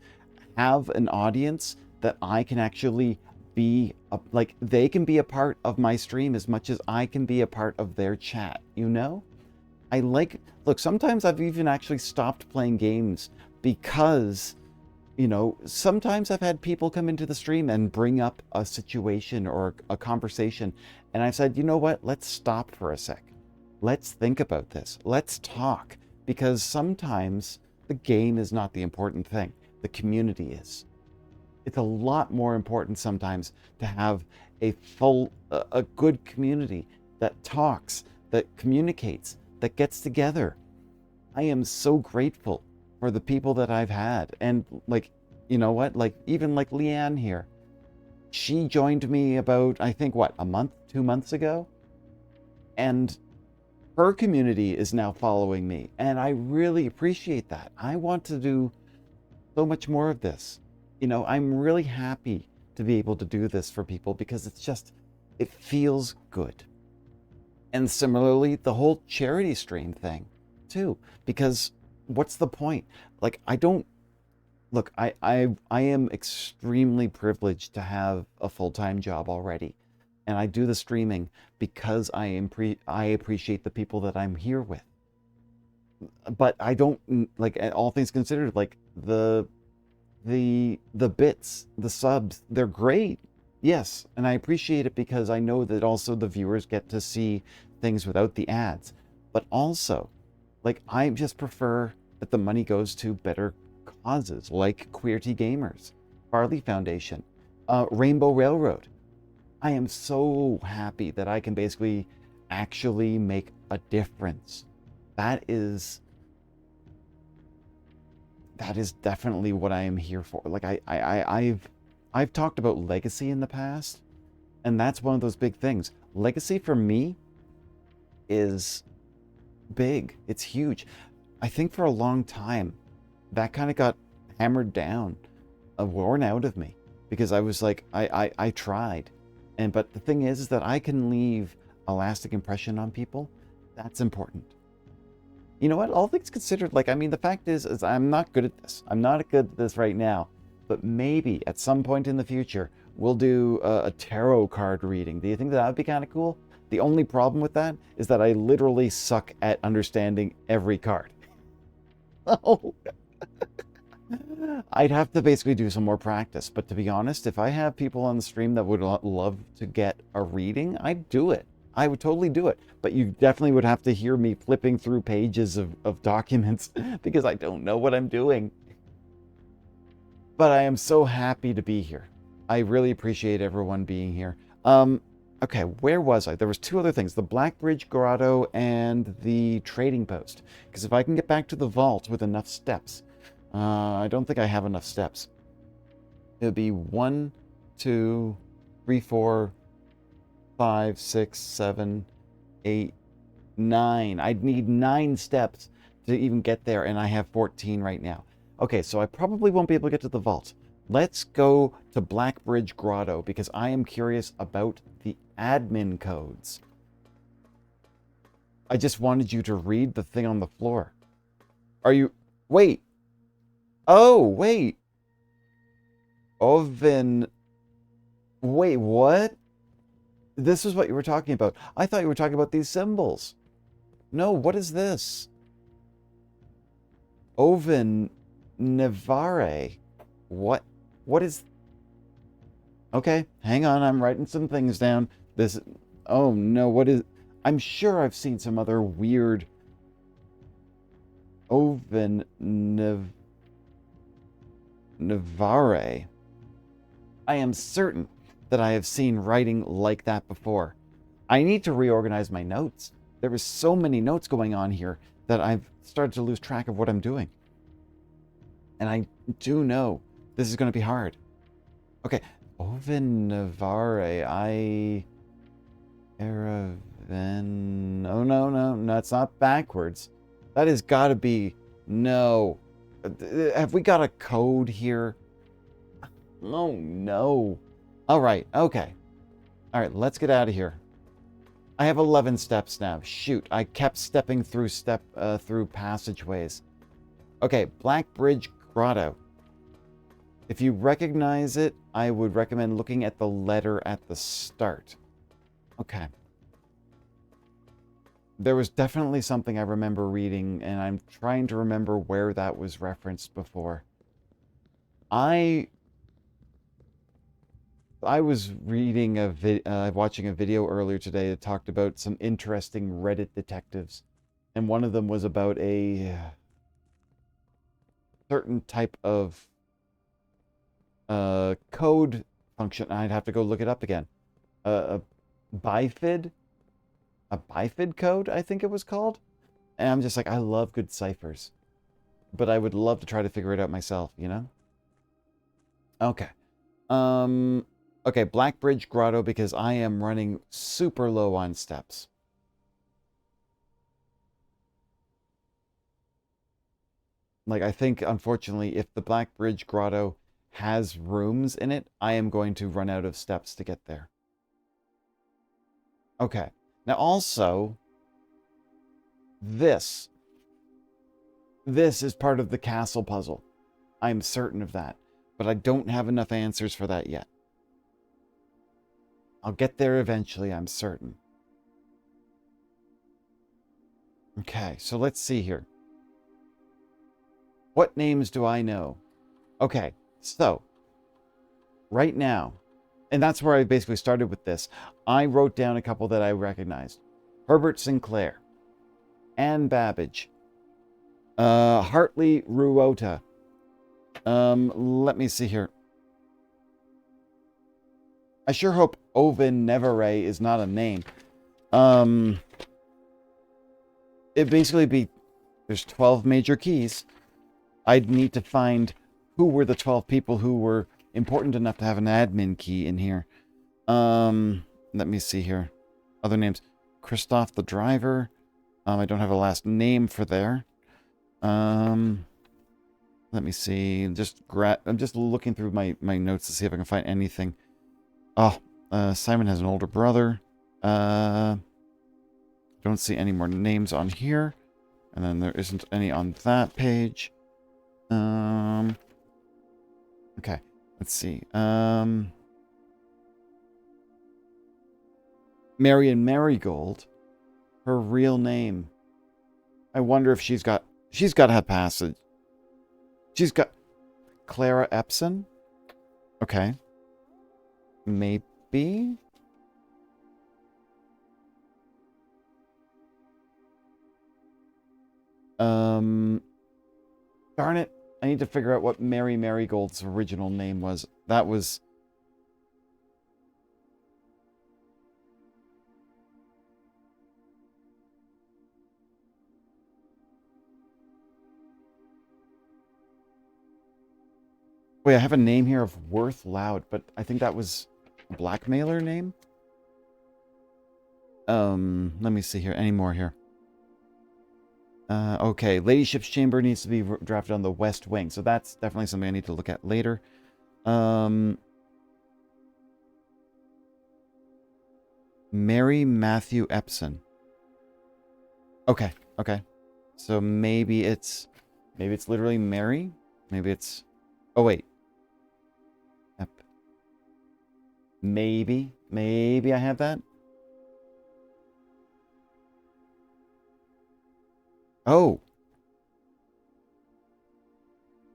have an audience that I can actually be, like, they can be a part of my stream as much as I can be a part of their chat, look, sometimes I've even actually stopped playing games because, sometimes I've had people come into the stream and bring up a situation or a conversation, and I've said, you know what, let's stop for a sec. Let's think about this. Let's talk, because sometimes the game is not the important thing. The community is. It's a lot more important sometimes to have a good community that talks, that communicates, that gets together. I am so grateful for the people that I've had. And even like Leanne here, she joined me about, I think, a month, 2 months ago. And her community is now following me. And I really appreciate that. I want to do so much more of this. I'm really happy to be able to do this for people because it feels good. And similarly, the whole charity stream thing too, because what's the point? Like, I am extremely privileged to have a full-time job already. And I do the streaming because I appreciate the people that I'm here with. But I don't, like, all things considered, like, the bits, the subs, they're great. Yes, and I appreciate it because I know that also the viewers get to see things without the ads. But also, like, I just prefer that the money goes to better causes, like Queerty Gamers, Farley Foundation, Rainbow Railroad. I am so happy that I can basically actually make a difference. That is definitely what I am here for. Like, I've talked about legacy in the past, and that's one of those big things. Legacy for me is big. It's huge. I think for a long time, that kind of got hammered down, worn out of me, because I was like, I tried. But the thing is that I can leave a lasting impression on people. That's important. You know what? All things considered, like, I mean, the fact is I'm not good at this. I'm not good at this right now. But maybe at some point in the future, we'll do a tarot card reading. Do you think that would be kind of cool? The only problem with that is that I literally suck at understanding every card. Oh. I'd have to basically do some more practice. But to be honest, if I have people on the stream that would love to get a reading, I'd do it. I would totally do it. But you definitely would have to hear me flipping through pages of documents because I don't know what I'm doing. But I am so happy to be here. I really appreciate everyone being here. Okay, where was I? There was two other things, the Blackbridge Grotto and the trading post. Because if I can get back to the vault with enough steps, I don't think I have enough steps. It would be 1, 2, 3, 4, 5, 6, 7, 8, 9. I'd need 9 steps to even get there, and I have 14 right now. Okay, so I probably won't be able to get to the vault. Let's go to Blackbridge Grotto, because I am curious about the admin codes. I just wanted you to read the thing on the floor. Are you... Wait. Oh, wait. Oven... Wait, what? This is what you were talking about. I thought you were talking about these symbols. No, what is this? Oven Nevare. What? What is... Okay, hang on. I'm writing some things down. This... Oh, no, what is... I'm sure I've seen some other weird... Oven Nevare. I am certain that I have seen writing like that before. I need to reorganize my notes. There is so many notes going on here that I've started to lose track of what I'm doing. And I do know this is going to be hard. Okay, Oven Nevare, Eraven... Oh, no, it's not backwards. That has got to be... No. Have we got a code here? Oh, no. All right, okay. All right, let's get out of here. I have 11 steps now. Shoot, I kept stepping through through passageways. Okay, Blackbridge Grotto. If you recognize it, I would recommend looking at the letter at the start. Okay. There was definitely something I remember reading, and I'm trying to remember where that was referenced before. I was reading watching a video earlier today that talked about some interesting Reddit detectives, and one of them was about a certain type of code function. I'd have to go look it up again. A bifid code, I think it was called. And I'm just like, I love good ciphers, but I would love to try to figure it out myself, you know? Okay. Okay, Blackbridge Grotto, because I am running super low on steps. Like, I think, unfortunately, if the Blackbridge Grotto has rooms in it, I am going to run out of steps to get there. Okay. Now, also, this is part of the castle puzzle. I'm certain of that, but I don't have enough answers for that yet. I'll get there eventually, I'm certain. Okay, so let's see here. What names do I know? Okay, so, right now, and that's where I basically started with this, I wrote down a couple that I recognized. Herbert Sinclair, Anne Babbage, Hartley Ruota. Let me see here. I sure hope Oven Nevere is not a name. It'd basically be, there's 12 major keys. I'd need to find who were the 12 people who were important enough to have an admin key in here. Let me see here. Other names. Christoph the driver. I don't have a last name for there. Let me see. I'm just looking through my notes to see if I can find anything. Oh, Simon has an older brother. Don't see any more names on here. And then there isn't any on that page. Okay, let's see. Marion Marigold. Her real name. I wonder if she's got to have passage. She's got Clara Epson? Okay. Maybe? Darn it. I need to figure out what Mary Marigold's original name was. That was... Wait, I have a name here of Worth Loud, but I think that was a blackmailer name? Let me see here. Any more here? Okay, Lady Ship's Chamber needs to be drafted on the west wing, so that's definitely something I need to look at later. Mary Matthew Epson. Okay, okay. So maybe it's literally Mary? Maybe it's... Oh, wait. Ep. Maybe I have that? Oh!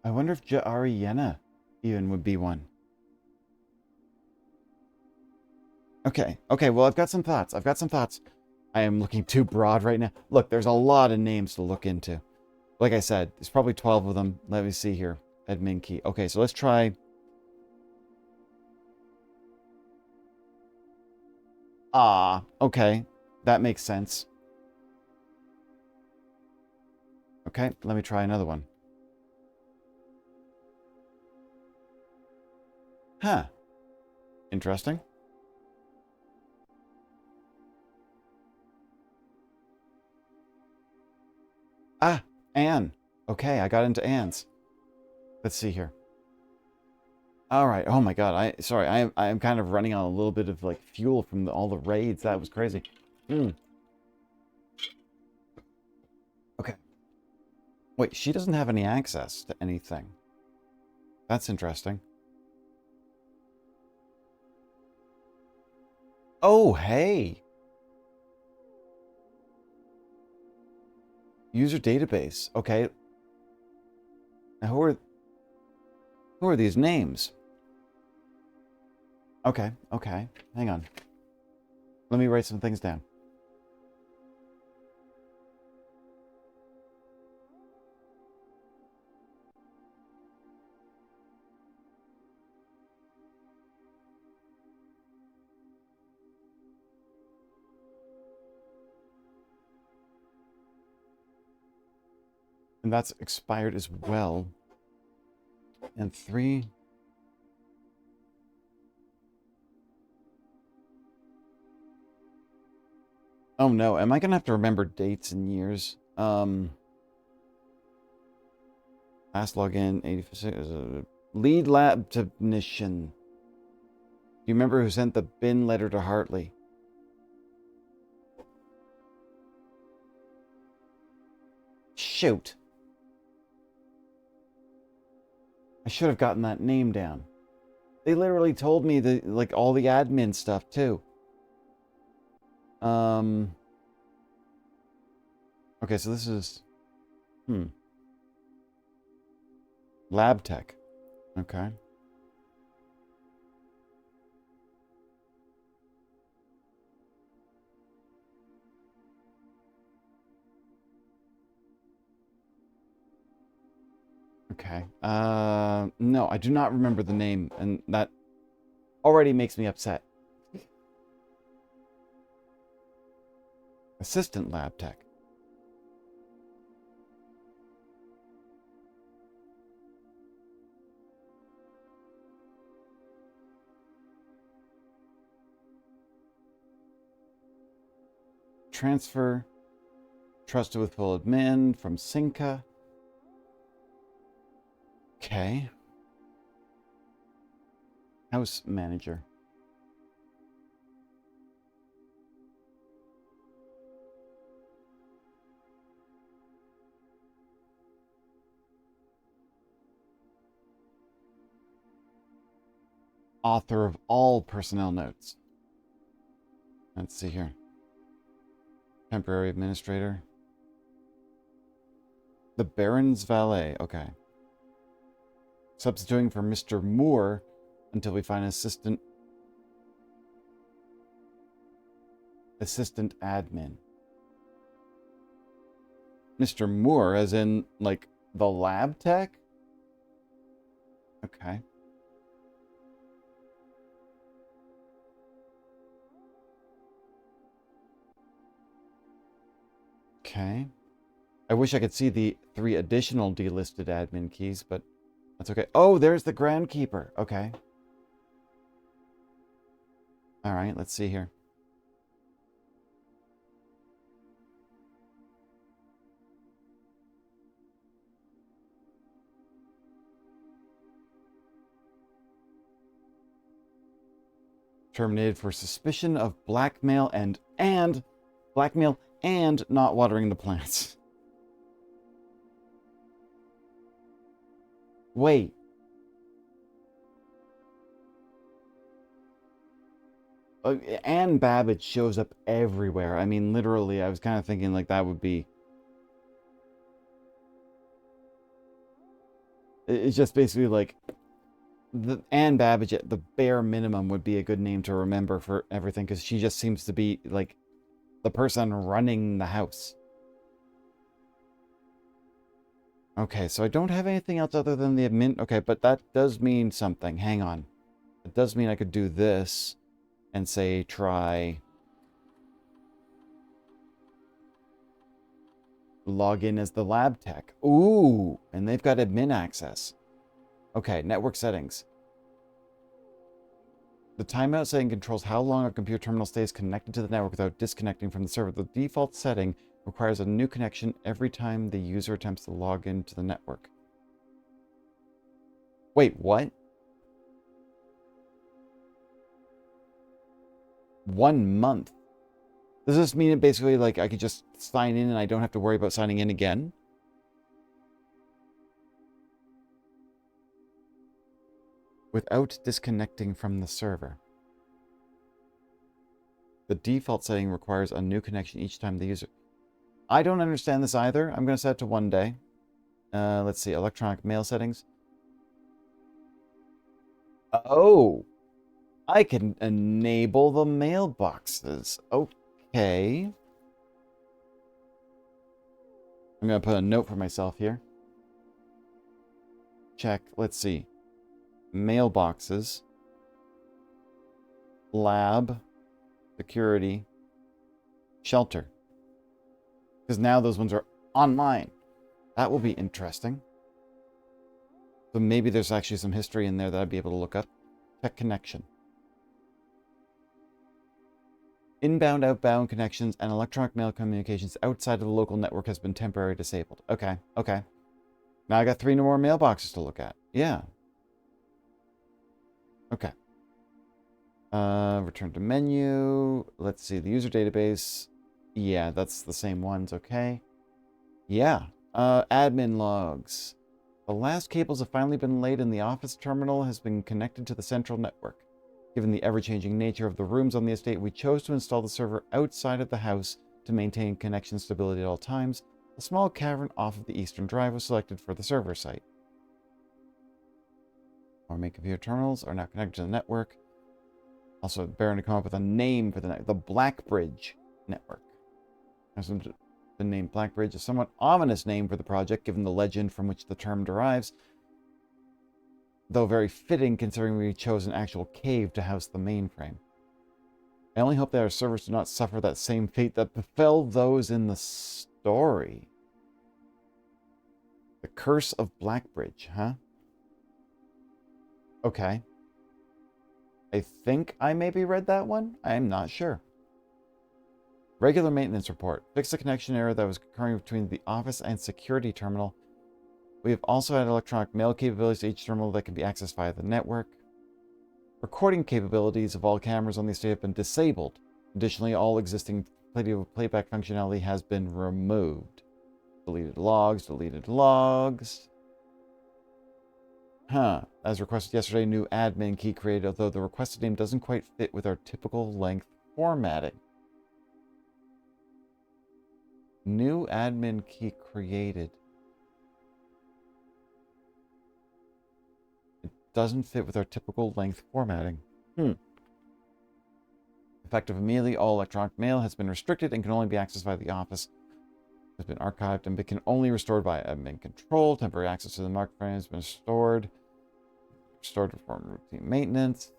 I wonder if Ja'ariena even would be one. Okay, okay, well, I've got some thoughts. I am looking too broad right now. Look, there's a lot of names to look into. Like I said, there's probably 12 of them. Let me see here. Admin key. Okay, so let's try... Ah, okay. That makes sense. Okay, let me try another one. Huh. Interesting. Ah, Anne. Okay, I got into Anne's. Let's see here. All right. Oh my God. I am kind of running on a little bit of like fuel from all the raids. That was crazy. Okay. Wait, she doesn't have any access to anything. That's interesting. Oh, hey. User database. Okay. Now who are these names? Okay, okay. Hang on. Let me write some things down. And that's expired as well. And 3. Oh no, am I gonna have to remember dates and years? Last login, 86, lead lab technician. Do you remember who sent the bin letter to Hartley? Shoot. I should have gotten that name down. They literally told me like all the admin stuff too. Okay, so this is lab tech. Okay. Okay. No, I do not remember the name, and that already makes me upset. Assistant lab tech. Transfer. Trusted with full admin from Sinca. Okay. House manager. Author of all personnel notes. Let's see here. Temporary administrator. The Baron's valet. Okay. Substituting for Mr. Moore until we find an assistant admin. Mr. Moore, as in, like, the lab tech? Okay. Okay. I wish I could see the 3 additional delisted admin keys, but that's okay. Oh, there's the groundkeeper. Okay. All right, let's see here. Terminated for suspicion of blackmail and blackmail and not watering the plants. Wait. Anne Babbage shows up everywhere. I mean, literally, I was kind of thinking like that would be... It's just basically like... Anne Babbage, at the bare minimum, would be a good name to remember for everything, because she just seems to be, like, the person running the house. Okay, so I don't have anything else other than the admin. Okay, but that does mean something. Hang on. It does mean I could do this and say try log in as the lab tech. Ooh, and they've got admin access. Okay, network settings. The timeout setting controls how long a computer terminal stays connected to the network without disconnecting from the server. The default setting requires a new connection every time the user attempts to log into the network. Wait, what? 1 month? Does this mean it basically like I could just sign in and I don't have to worry about signing in again? Without disconnecting from the server. The default setting requires a new connection each time the user... I don't understand this either. I'm going to set it to 1 day. Let's see. Electronic mail settings. Oh! I can enable the mailboxes. Okay. I'm going to put a note for myself here. Check. Let's see. Mailboxes. Lab. Security. Shelter. Because now those ones are online. That will be interesting. So maybe there's actually some history in there that I'd be able to look up. Check connection. Inbound, outbound connections and electronic mail communications outside of the local network has been temporarily disabled. Okay, okay. Now I got 3 more mailboxes to look at. Yeah. Okay. Return to menu. Let's see, the user database. Yeah, that's the same ones, okay. Yeah. Admin logs. The last cables have finally been laid and the office terminal has been connected to the central network. Given the ever-changing nature of the rooms on the estate, we chose to install the server outside of the house to maintain connection stability at all times. A small cavern off of the eastern drive was selected for the server site. Our main computer terminals are now connected to the network. Also, bearing to come up with a name for the network. The Blackbridge Network. The name Blackbridge is a somewhat ominous name for the project, given the legend from which the term derives, though very fitting considering we chose an actual cave to house the mainframe. I only hope that our servers do not suffer that same fate that befell those in the story. The Curse of Blackbridge, huh? Okay. I think I maybe read that one? I'm not sure. Regular maintenance report. Fix the connection error that was occurring between the office and security terminal. We have also added electronic mail capabilities to each terminal that can be accessed via the network. Recording capabilities of all cameras on the estate have been disabled. Additionally, all existing playback functionality has been removed. Deleted logs, deleted logs. Huh. As requested yesterday, new admin key created, although the requested name doesn't quite fit with our typical length formatting. New admin key created. It doesn't fit with our typical length formatting. Effective immediately, all electronic mail has been restricted and can only be accessed by the office. Has been archived and can only be restored by admin control. Temporary access to the mark frame has been restored. Restored to perform routine maintenance.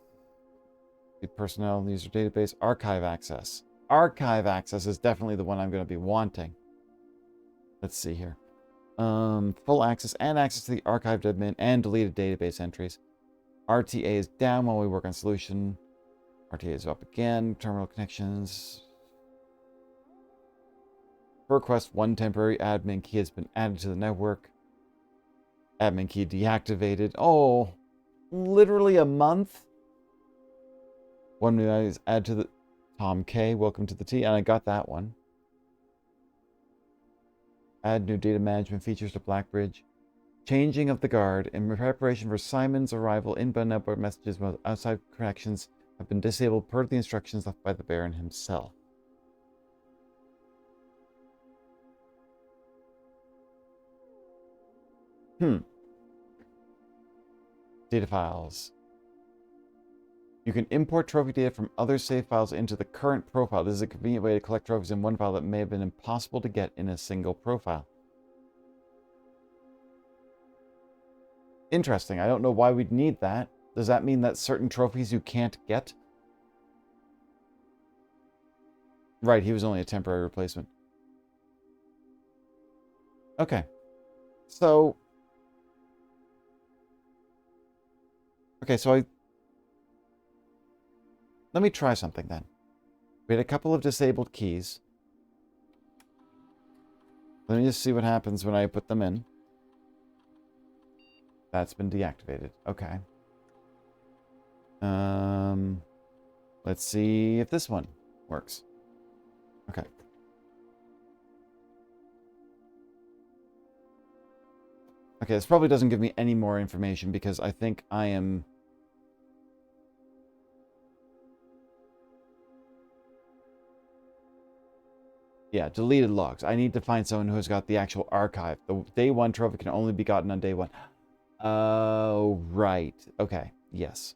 The personnel user database. Archive access. Archive access is definitely the one I'm going to be wanting. Let's see here. Full access and access to the archived admin and deleted database entries. RTA is down while we work on solution. RTA is up again. Terminal connections. Per request, 1 temporary admin key has been added to the network. Admin key deactivated. Oh, literally a month? One new item is add to the... Tom K, welcome to the T. And I got that one. Add new data management features to Blackbridge. Changing of the guard. In preparation for Simon's arrival, inbound and outbound messages about outside connections have been disabled per the instructions left by the Baron himself. Data files. You can import trophy data from other save files into the current profile. This is a convenient way to collect trophies in one file that may have been impossible to get in a single profile. Interesting. I don't know why we'd need that. Does that mean that certain trophies you can't get? Right, he was only a temporary replacement. Okay. So... Okay, so let me try something then. We had a couple of disabled keys. Let me just see what happens when I put them in. That's been deactivated. Okay. Let's see if this one works. Okay. Okay, this probably doesn't give me any more information because I think I am... Yeah, deleted logs. I need to find someone who has got the actual archive. The day one trophy can only be gotten on day one. Oh, right. Okay, yes.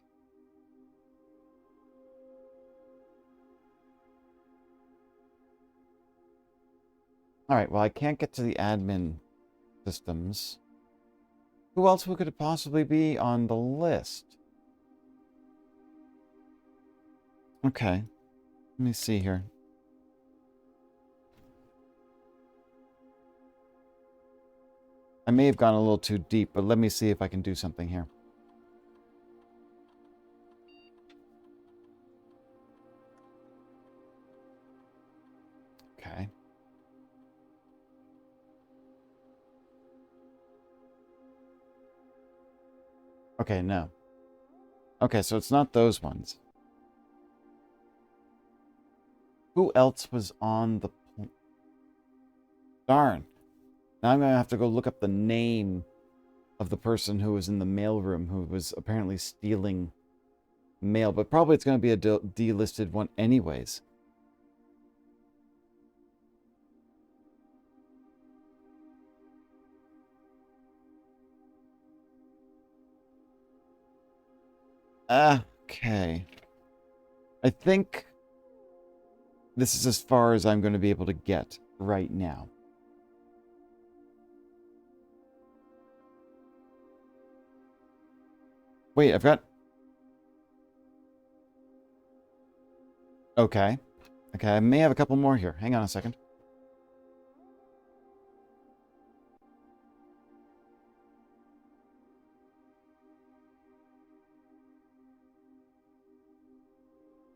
Alright, well, I can't get to the admin systems. Who else could it possibly be on the list? Okay. Let me see here. I may have gone a little too deep, but let me see if I can do something here. Okay. Okay, no. Okay, so it's not those ones. Who else was on the... Darn. Now I'm going to have to go look up the name of the person who was in the mailroom who was apparently stealing mail. But probably it's going to be a delisted one anyways. Okay. I think this is as far as I'm going to be able to get right now. Wait, I've got... Okay. Okay, I may have a couple more here. Hang on a second.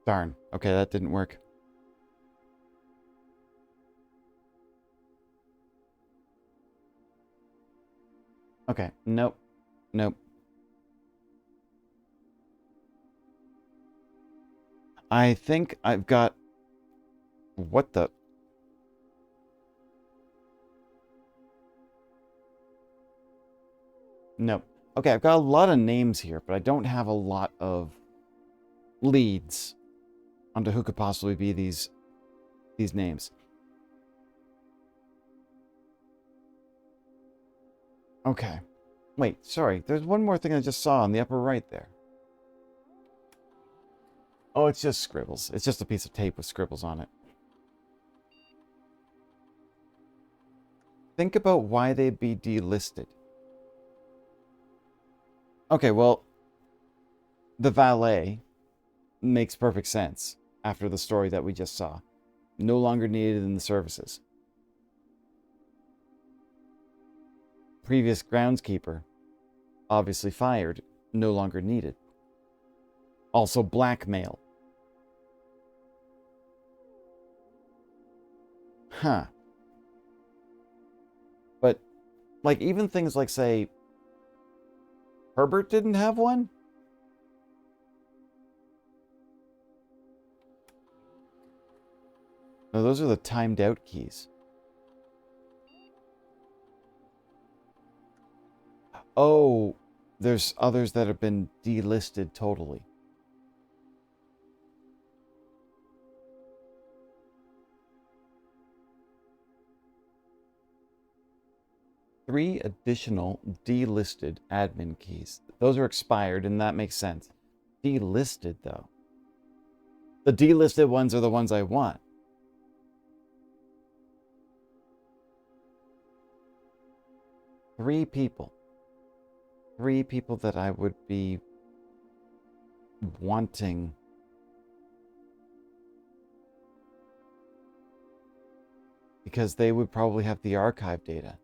Darn. Okay, that didn't work. Okay, nope. Nope. I think I've got... What the... Nope. Okay, I've got a lot of names here, but I don't have a lot of leads onto who could possibly be these names. Okay. Wait, sorry. There's one more thing I just saw on the upper right there. Oh, it's just scribbles. It's just a piece of tape with scribbles on it. Think about why they'd be delisted. Okay, well, the valet makes perfect sense after the story that we just saw. No longer needed in the services. Previous groundskeeper, obviously fired, no longer needed. Also blackmail. Huh. But, like, even things like, say, Herbert didn't have one? No, those are the timed out keys. Oh, there's others that have been delisted totally. Three additional delisted admin keys. Those are expired, and that makes sense. Delisted, though. The delisted ones are the ones I want. Three people. Three people that I would be wanting. Because they would probably have the archive data.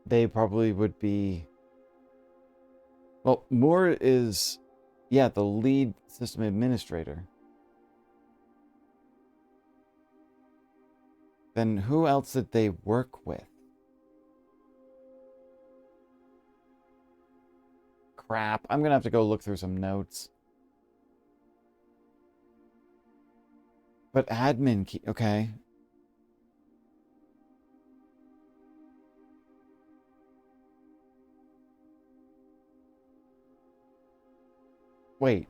They probably would be... Well, Moore is, yeah, the lead system administrator. Then who else did they work with? Crap, I'm gonna have to go look through some notes. But admin key, okay. Wait.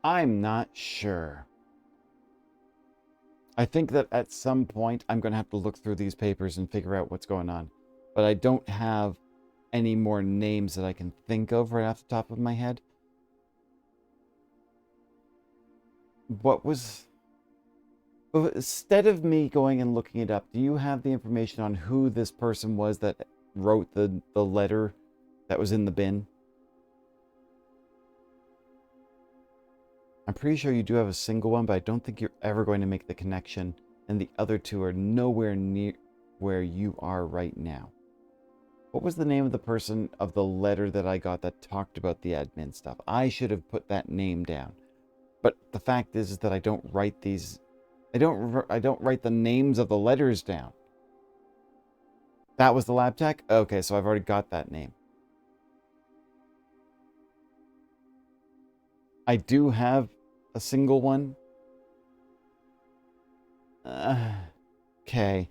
I'm not sure. I think that at some point I'm going to have to look through these papers and figure out what's going on. But I don't have any more names that I can think of right off the top of my head. What was... Instead of me going and looking it up, do you have the information on who this person was that wrote the letter that was in the bin? I'm pretty sure you do have a single one, but I don't think you're ever going to make the connection, and the other two are nowhere near where you are right now. What was the name of the person of the letter that I got that talked about the admin stuff? I should have put that name down. But the fact is that I don't write these... I don't write the names of the letters down. That was the lab tech? Okay, so I've already got that name. I do have a single one. Okay.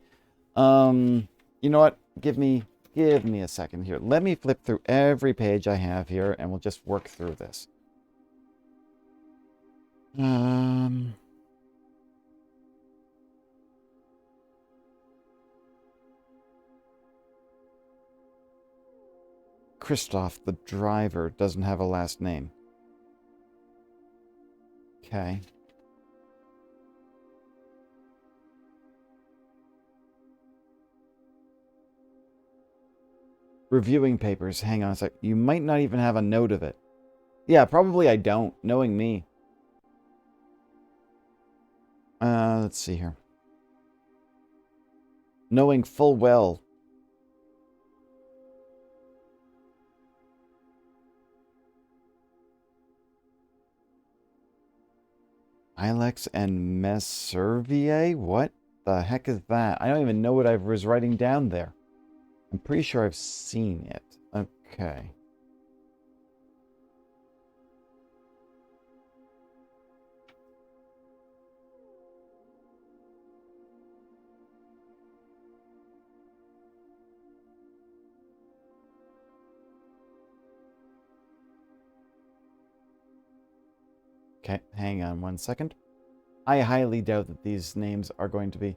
You know what? Give me a second here. Let me flip through every page I have here, and we'll just work through this. Christoph, the driver, doesn't have a last name. Okay. Reviewing papers. Hang on a sec. You might not even have a note of it. Yeah, probably I don't, knowing me. Let's see here. Knowing full well. Ilex and Messervier? What the heck is that? I don't even know what I was writing down there. I'm pretty sure I've seen it. Okay. Okay, hang on one second. I highly doubt that these names are going to be... Do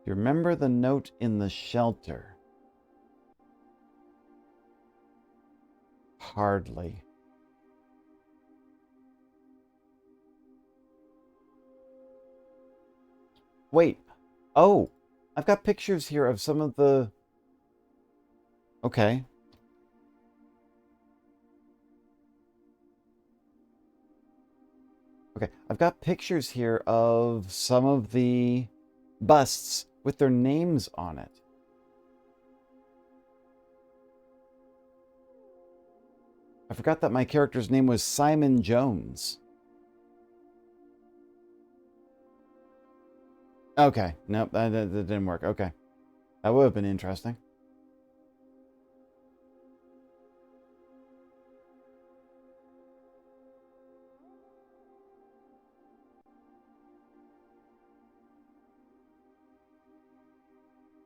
you remember the note in the shelter? Hardly. Wait. Oh, I've got pictures here of some of the... Okay. Okay, I've got pictures here of some of the busts with their names on it. I forgot that my character's name was Simon Jones. Okay. Nope, that didn't work. Okay. That would have been interesting.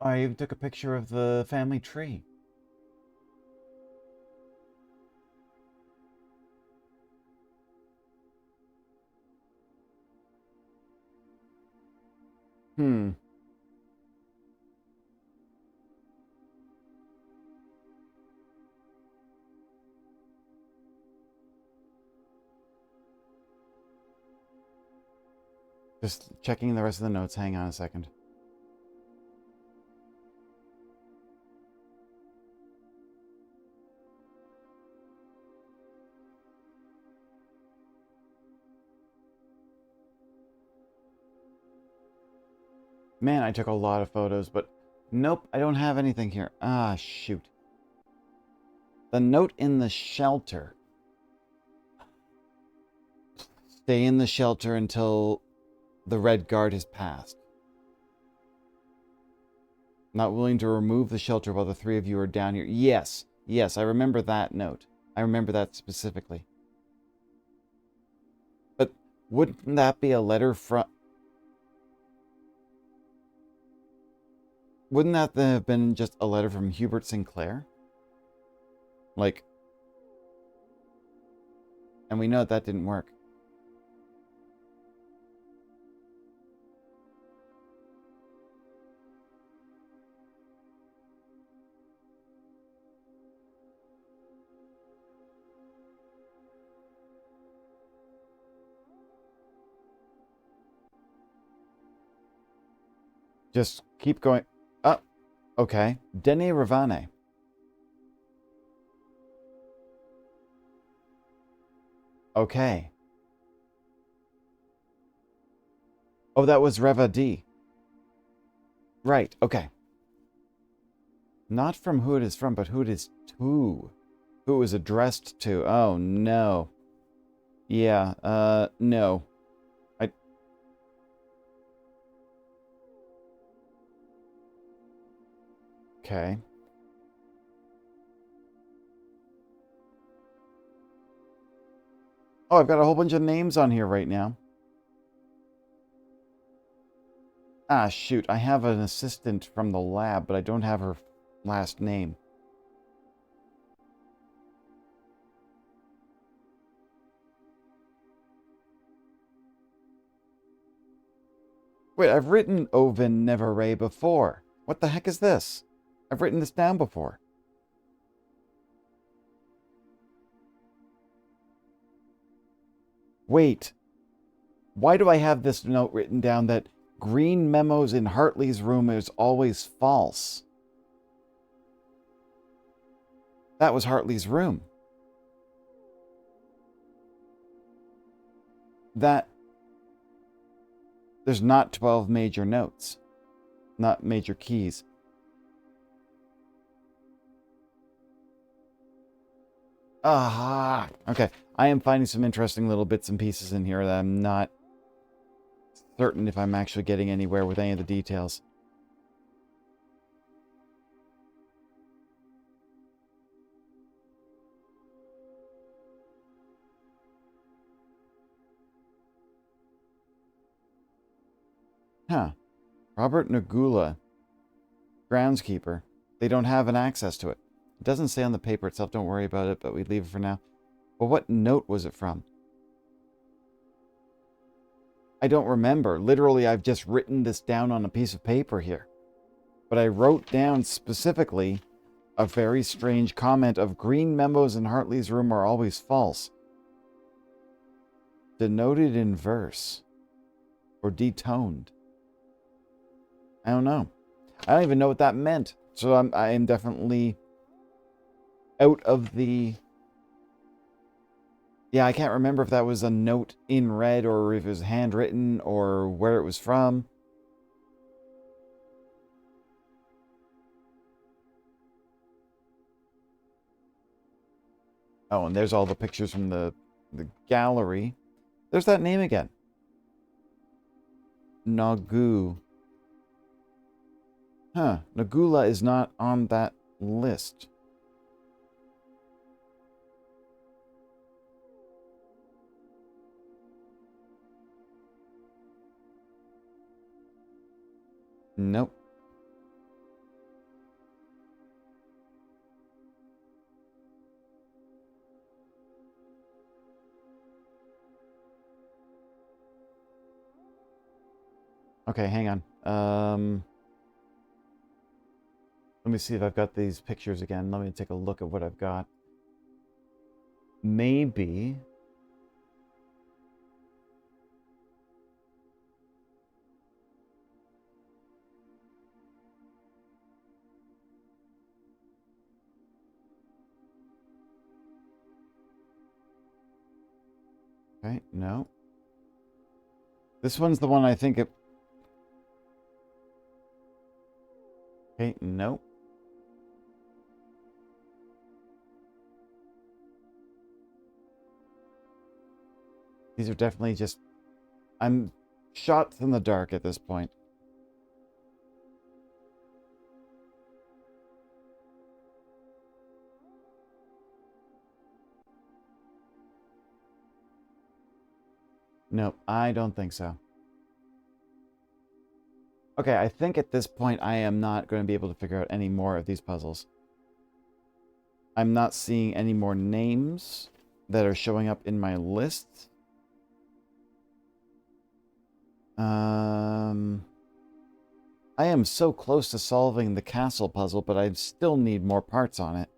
I even took a picture of the family tree. Hmm. Just checking the rest of the notes. Hang on a second. Man, I took a lot of photos, but nope, I don't have anything here. Ah, shoot. The note in the shelter. Stay in the shelter until the red guard has passed. Not willing to remove the shelter while the three of you are down here. Yes, yes, I remember that note. I remember that specifically. But wouldn't that be a letter from... Wouldn't that have been just a letter from Hubert Sinclair? Like... And we know that didn't work. Just keep going. Oh, okay. Dene Ravane. Okay. Oh, that was Reva D. Right, okay. Not from who it is from, but who it is to. Who it was addressed to. Oh, no. Yeah, no. I... Okay. Oh, I've got a whole bunch of names on here right now. Ah, shoot. I have an assistant from the lab, but I don't have her last name. Wait, I've written Ovin Nevere before. What the heck is this? I've written this down before. Wait. Why do I have this note written down that green memos in Hartley's room is always false? That was Hartley's room. That... There's not 12 major notes. Not major keys. Aha! Okay, I am finding some interesting little bits and pieces in here that I'm not certain if I'm actually getting anywhere with any of the details. Huh. Robert Nagula, groundskeeper. They don't have an access to it. It doesn't say on the paper itself, don't worry about it, but we leave it for now. But what note was it from? I don't remember. Literally, I've just written this down on a piece of paper here. But I wrote down specifically a very strange comment of green memos in Hartley's room are always false. Denoted in verse. Or detoned. I don't know. I don't even know what that meant. So I am definitely out of the... Yeah, I can't remember if that was a note in red or if it was handwritten or where it was from. Oh, and there's all the pictures from the gallery. There's that name again. Nagu. Huh. Nagula is not on that list. Nope. Okay, hang on. Let me see if I've got these pictures again. Let me take a look at what I've got. Maybe. Okay, no. This one's the one I think it... Okay, no. These are definitely just... I'm shots in the dark at this point. Nope, I don't think so. Okay, I think at this point I am not going to be able to figure out any more of these puzzles. I'm not seeing any more names that are showing up in my list. I am so close to solving the castle puzzle, but I still need more parts on it.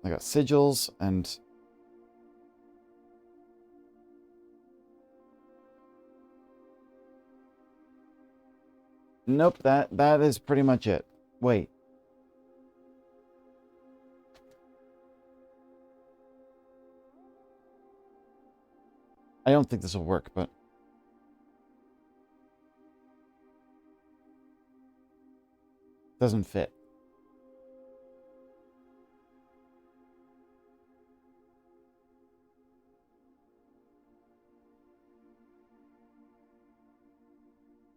I got sigils and... Nope, that is pretty much it. Wait. I don't think this will work, but... Doesn't fit.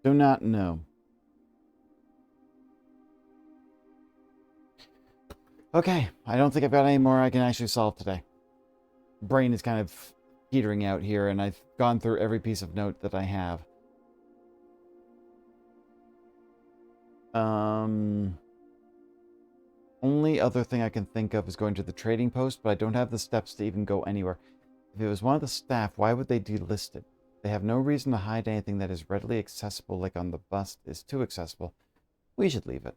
Do not know. Okay, I don't think I've got any more I can actually solve today. Brain is kind of petering out here, and I've gone through every piece of note that I have. Only other thing I can think of is going to the trading post, but I don't have the steps to even go anywhere. If it was one of the staff, why would they delist it? They have no reason to hide anything that is readily accessible, like on the bus is too accessible. We should leave it.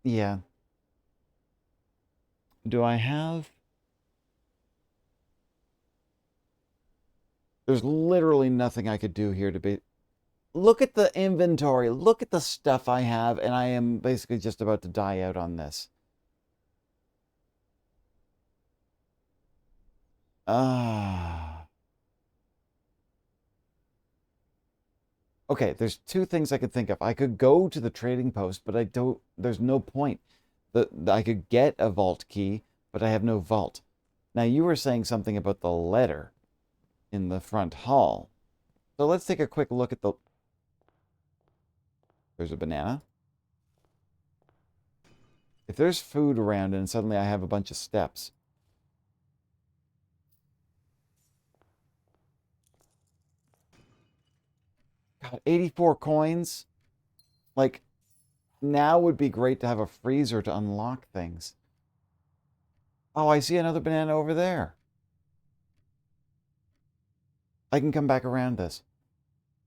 Yeah. Do I have... There's literally nothing I could do here to be... Look at the inventory. Look at the stuff I have, and I am basically just about to die out on this. Okay, there's two things I could think of. I could go to the trading post, but I don't... There's no point. I could get a vault key, but I have no vault. Now, you were saying something about the letter in the front hall. So let's take a quick look at the... There's a banana. If there's food around and suddenly I have a bunch of steps... God, 84 coins? Like, now would be great to have a freezer to unlock things. Oh, I see another banana over there. I can come back around this.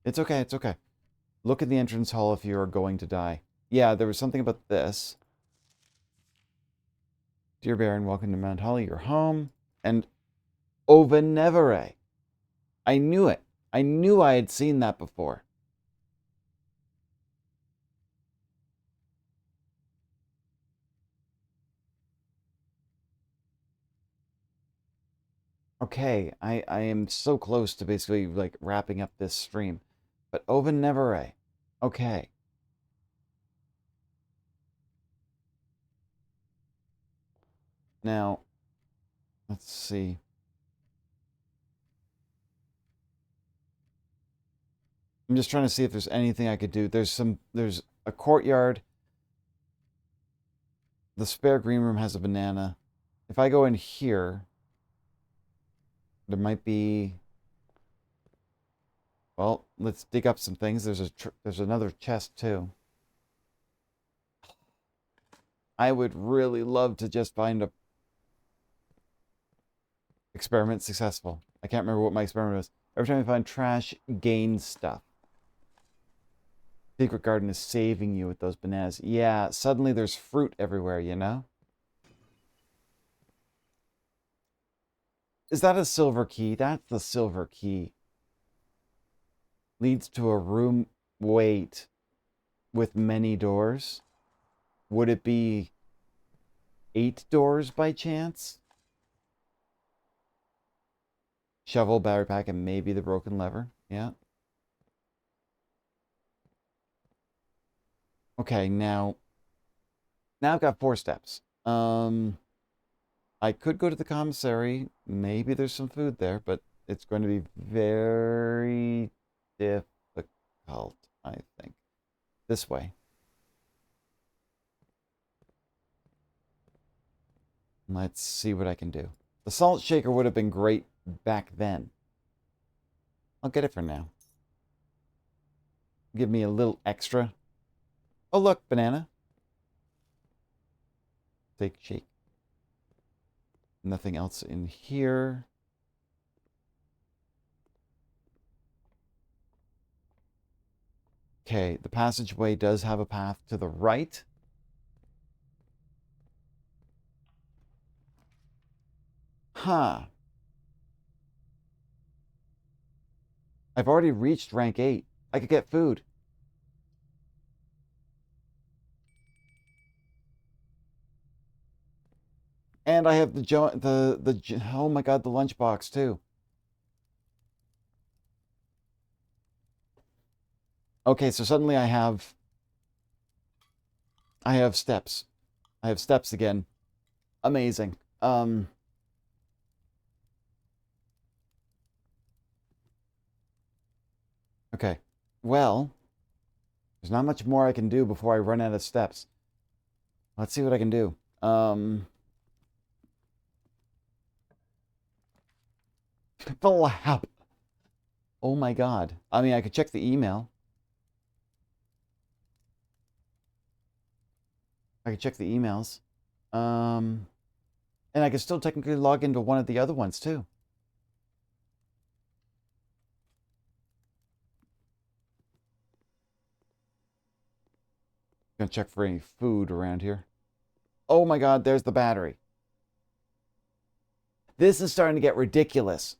It's okay, it's okay. Look in the entrance hall if you are going to die. Yeah, there was something about this. Dear Baron, welcome to Mount Holly, your home. And Ovenevere. I knew it. I knew I had seen that before. Okay, I am so close to basically like wrapping up this stream. But Ovenevere. Okay. Now, let's see. I'm just trying to see if there's anything I could do. There's a courtyard. The spare green room has a banana. If I go in here, there might be. Well, let's dig up some things. There's another chest too. I would really love to just find a experiment successful. I can't remember what my experiment was. Every time I find trash, gain stuff. Secret Garden is saving you with those bananas. Yeah, suddenly there's fruit everywhere, you know? Is that a silver key? That's the silver key. Leads to a room. Wait. With many doors? Would it be 8 doors by chance? Shovel, battery pack, and maybe the broken lever. Yeah. Okay, now I've got 4 steps. I could go to the commissary. Maybe there's some food there, but it's going to be very difficult, I think. This way. Let's see what I can do. The salt shaker would have been great back then. I'll get it for now. Give me a little extra. Oh, look, banana. Shake. Nothing else in here. Okay, the passageway does have a path to the right. Huh. I've already reached rank 8. I could get food. And I have oh my god, the lunchbox too. Okay, so suddenly I have steps. I have steps again. Amazing. Okay. Well, there's not much more I can do before I run out of steps. Let's see what I can do. The lab. Oh my god. I mean, I could check the email. I could check the emails. And I could still technically log into one of the other ones too. Gonna check for any food around here. Oh my god, there's the battery. This is starting to get ridiculous.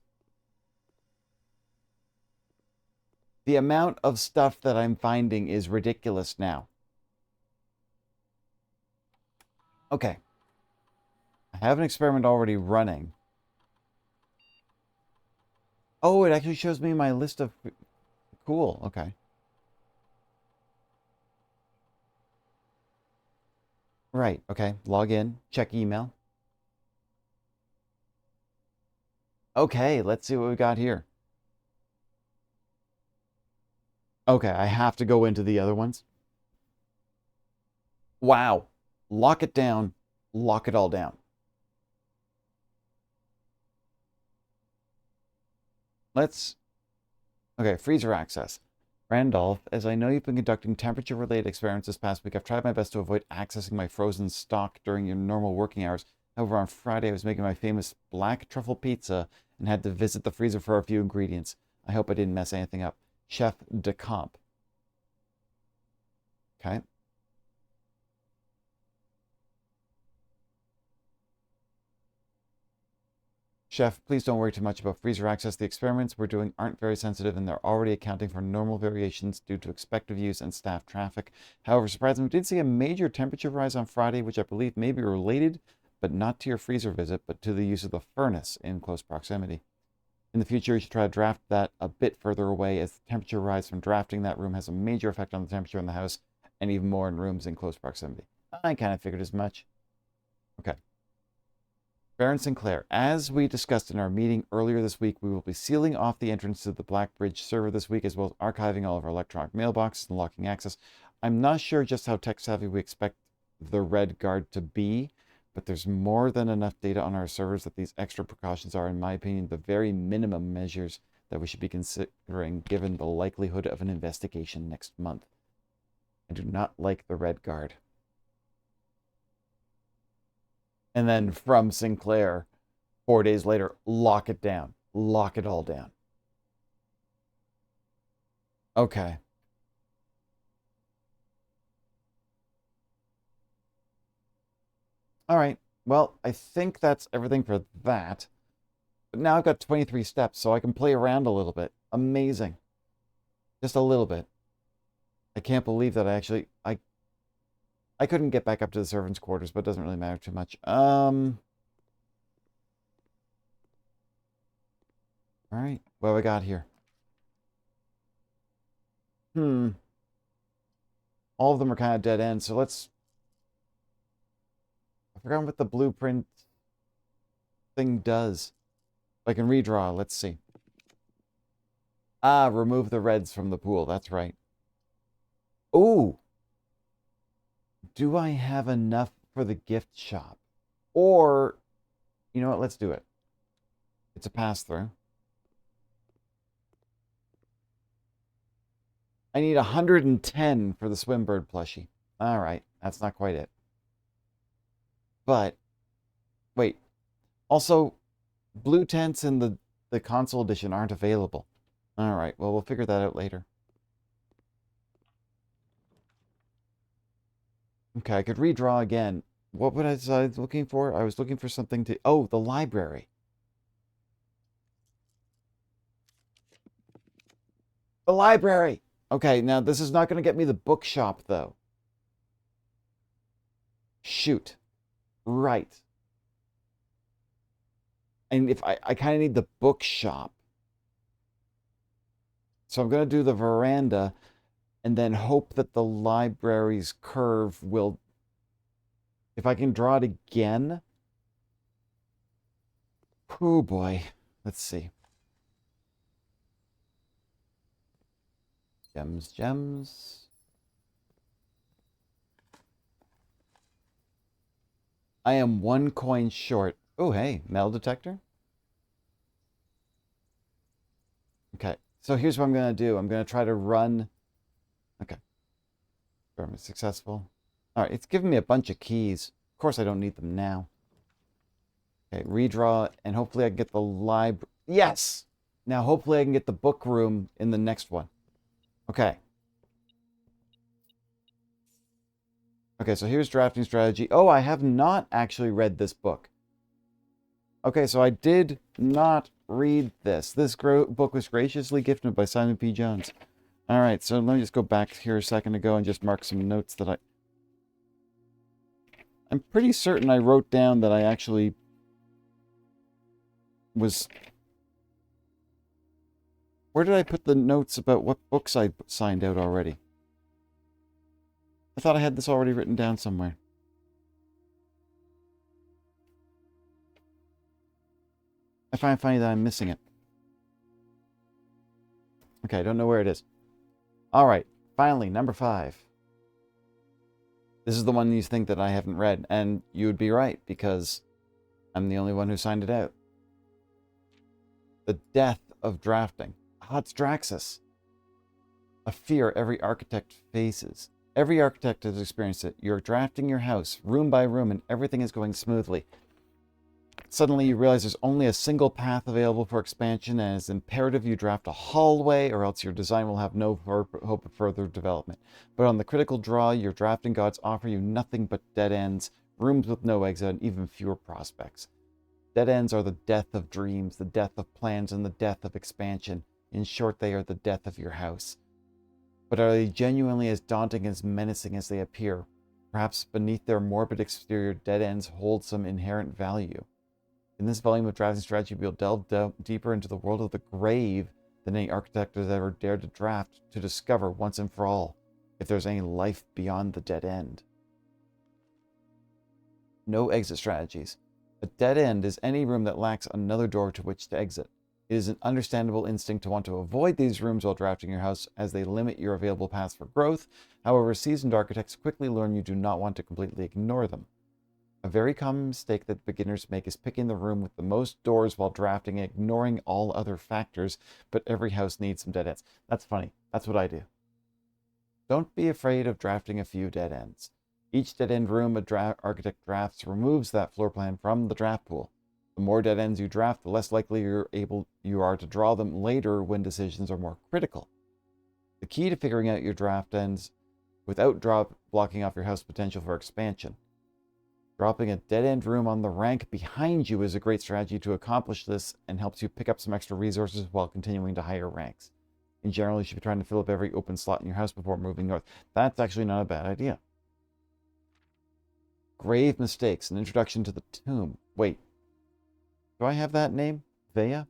The amount of stuff that I'm finding is ridiculous now. Okay. I have an experiment already running. Oh, it actually shows me my list of... Cool, okay. Right, okay. Log in, check email. Okay, let's see what we got here. Okay, I have to go into the other ones. Wow. Lock it down. Lock it all down. Let's... Okay, freezer access. Randolph, as I know you've been conducting temperature-related experiments this past week, I've tried my best to avoid accessing my frozen stock during your normal working hours. However, on Friday, I was making my famous black truffle pizza and had to visit the freezer for a few ingredients. I hope I didn't mess anything up. Chef de Camp. Okay. Chef, please don't worry too much about freezer access. The experiments we're doing aren't very sensitive and they're already accounting for normal variations due to expected use and staff traffic. However, surprisingly, we did see a major temperature rise on Friday, which I believe may be related, but not to your freezer visit, but to the use of the furnace in close proximity. In the future, you should try to draft that a bit further away, as the temperature rise from drafting that room has a major effect on the temperature in the house, and even more in rooms in close proximity. I kind of figured as much. Okay. Baron Sinclair, as we discussed in our meeting earlier this week, we will be sealing off the entrance to the Black Bridge server this week, as well as archiving all of our electronic mailboxes and locking access. I'm not sure just how tech-savvy we expect the Red Guard to be, but there's more than enough data on our servers that these extra precautions are, in my opinion, the very minimum measures that we should be considering given the likelihood of an investigation next month. I do not like the Red Guard. And then from Sinclair, 4 days later, lock it down. Lock it all down. Okay. All right. Well, I think that's everything for that. But now I've got 23 steps, so I can play around a little bit. Amazing. Just a little bit. I can't believe that I couldn't get back up to the servants' quarters, but it doesn't really matter too much. All right. What have I got here? All of them are kind of dead ends, so let's... I forgot what the blueprint thing does. I can redraw. Let's see. Ah, remove the reds from the pool. That's right. Ooh. Do I have enough for the gift shop? Or, you know what? Let's do it. It's a pass-through. I need 110 for the Swimbird plushie. All right. That's not quite it. But, wait. Also, blue tents in the console edition aren't available. All right. Well, we'll figure that out later. Okay, I could redraw again. What was I looking for? I was looking for something to... Oh, the library. The library! Okay, now this is not going to get me the bookshop, though. Shoot. Right. And if I kind of need the bookshop. So I'm going to do the veranda and then hope that the library's curve will... If I can draw it again... Oh boy. Let's see. Gems, gems. I am 1 coin short. Oh, hey, metal detector. Okay, so here's what I'm going to do. I'm going to try to run... Okay. Experiment successful. All right, it's giving me a bunch of keys. Of course, I don't need them now. Okay, redraw, and hopefully I can get the library. Yes! Now, hopefully I can get the book room in the next one. Okay. Okay, so here's drafting strategy. Oh, I have not actually read this book. Okay, so I did not read this. This book was graciously gifted by Simon P. Jones. All right, so let me just go back here a second ago and just mark some notes that I'm pretty certain I wrote down that I actually was... Where did I put the notes about what books I signed out already? I thought I had this already written down somewhere. I find it funny that I'm missing it. Okay, I don't know where it is. All right, finally, number 5. This is the one you think that I haven't read, and you would be right, because I'm the only one who signed it out. The Death of Drafting. Ah, it's Draxus. A fear every architect faces. Every architect has experienced it. You're drafting your house, room by room, and everything is going smoothly. Suddenly you realize there's only a single path available for expansion, and it's imperative you draft a hallway, or else your design will have no hope of further development. But on the critical draw, your drafting gods offer you nothing but dead ends, rooms with no exit, and even fewer prospects. Dead ends are the death of dreams, the death of plans, and the death of expansion. In short, they are the death of your house. But are they genuinely as daunting and as menacing as they appear? Perhaps beneath their morbid exterior, dead ends hold some inherent value. In this volume of drafting strategy, we'll delve deeper into the world of the grave than any architect has ever dared to draft, to discover once and for all if there's any life beyond the dead end. No exit strategies. A dead end is any room that lacks another door to which to exit. It is an understandable instinct to want to avoid these rooms while drafting your house as they limit your available paths for growth. However, seasoned architects quickly learn you do not want to completely ignore them. A very common mistake that beginners make is picking the room with the most doors while drafting and ignoring all other factors, but every house needs some dead ends. That's funny. That's what I do. Don't be afraid of drafting a few dead ends. Each dead end room a architect drafts removes that floor plan from the draft pool. The more dead ends you draft, the less likely you are to draw them later when decisions are more critical. The key to figuring out your draft ends without blocking off your house potential for expansion. Dropping a dead end room on the rank behind you is a great strategy to accomplish this and helps you pick up some extra resources while continuing to higher ranks. In general, you should be trying to fill up every open slot in your house before moving north. That's actually not a bad idea. Grave mistakes, an introduction to the tomb. Wait, do I have that name? Vea?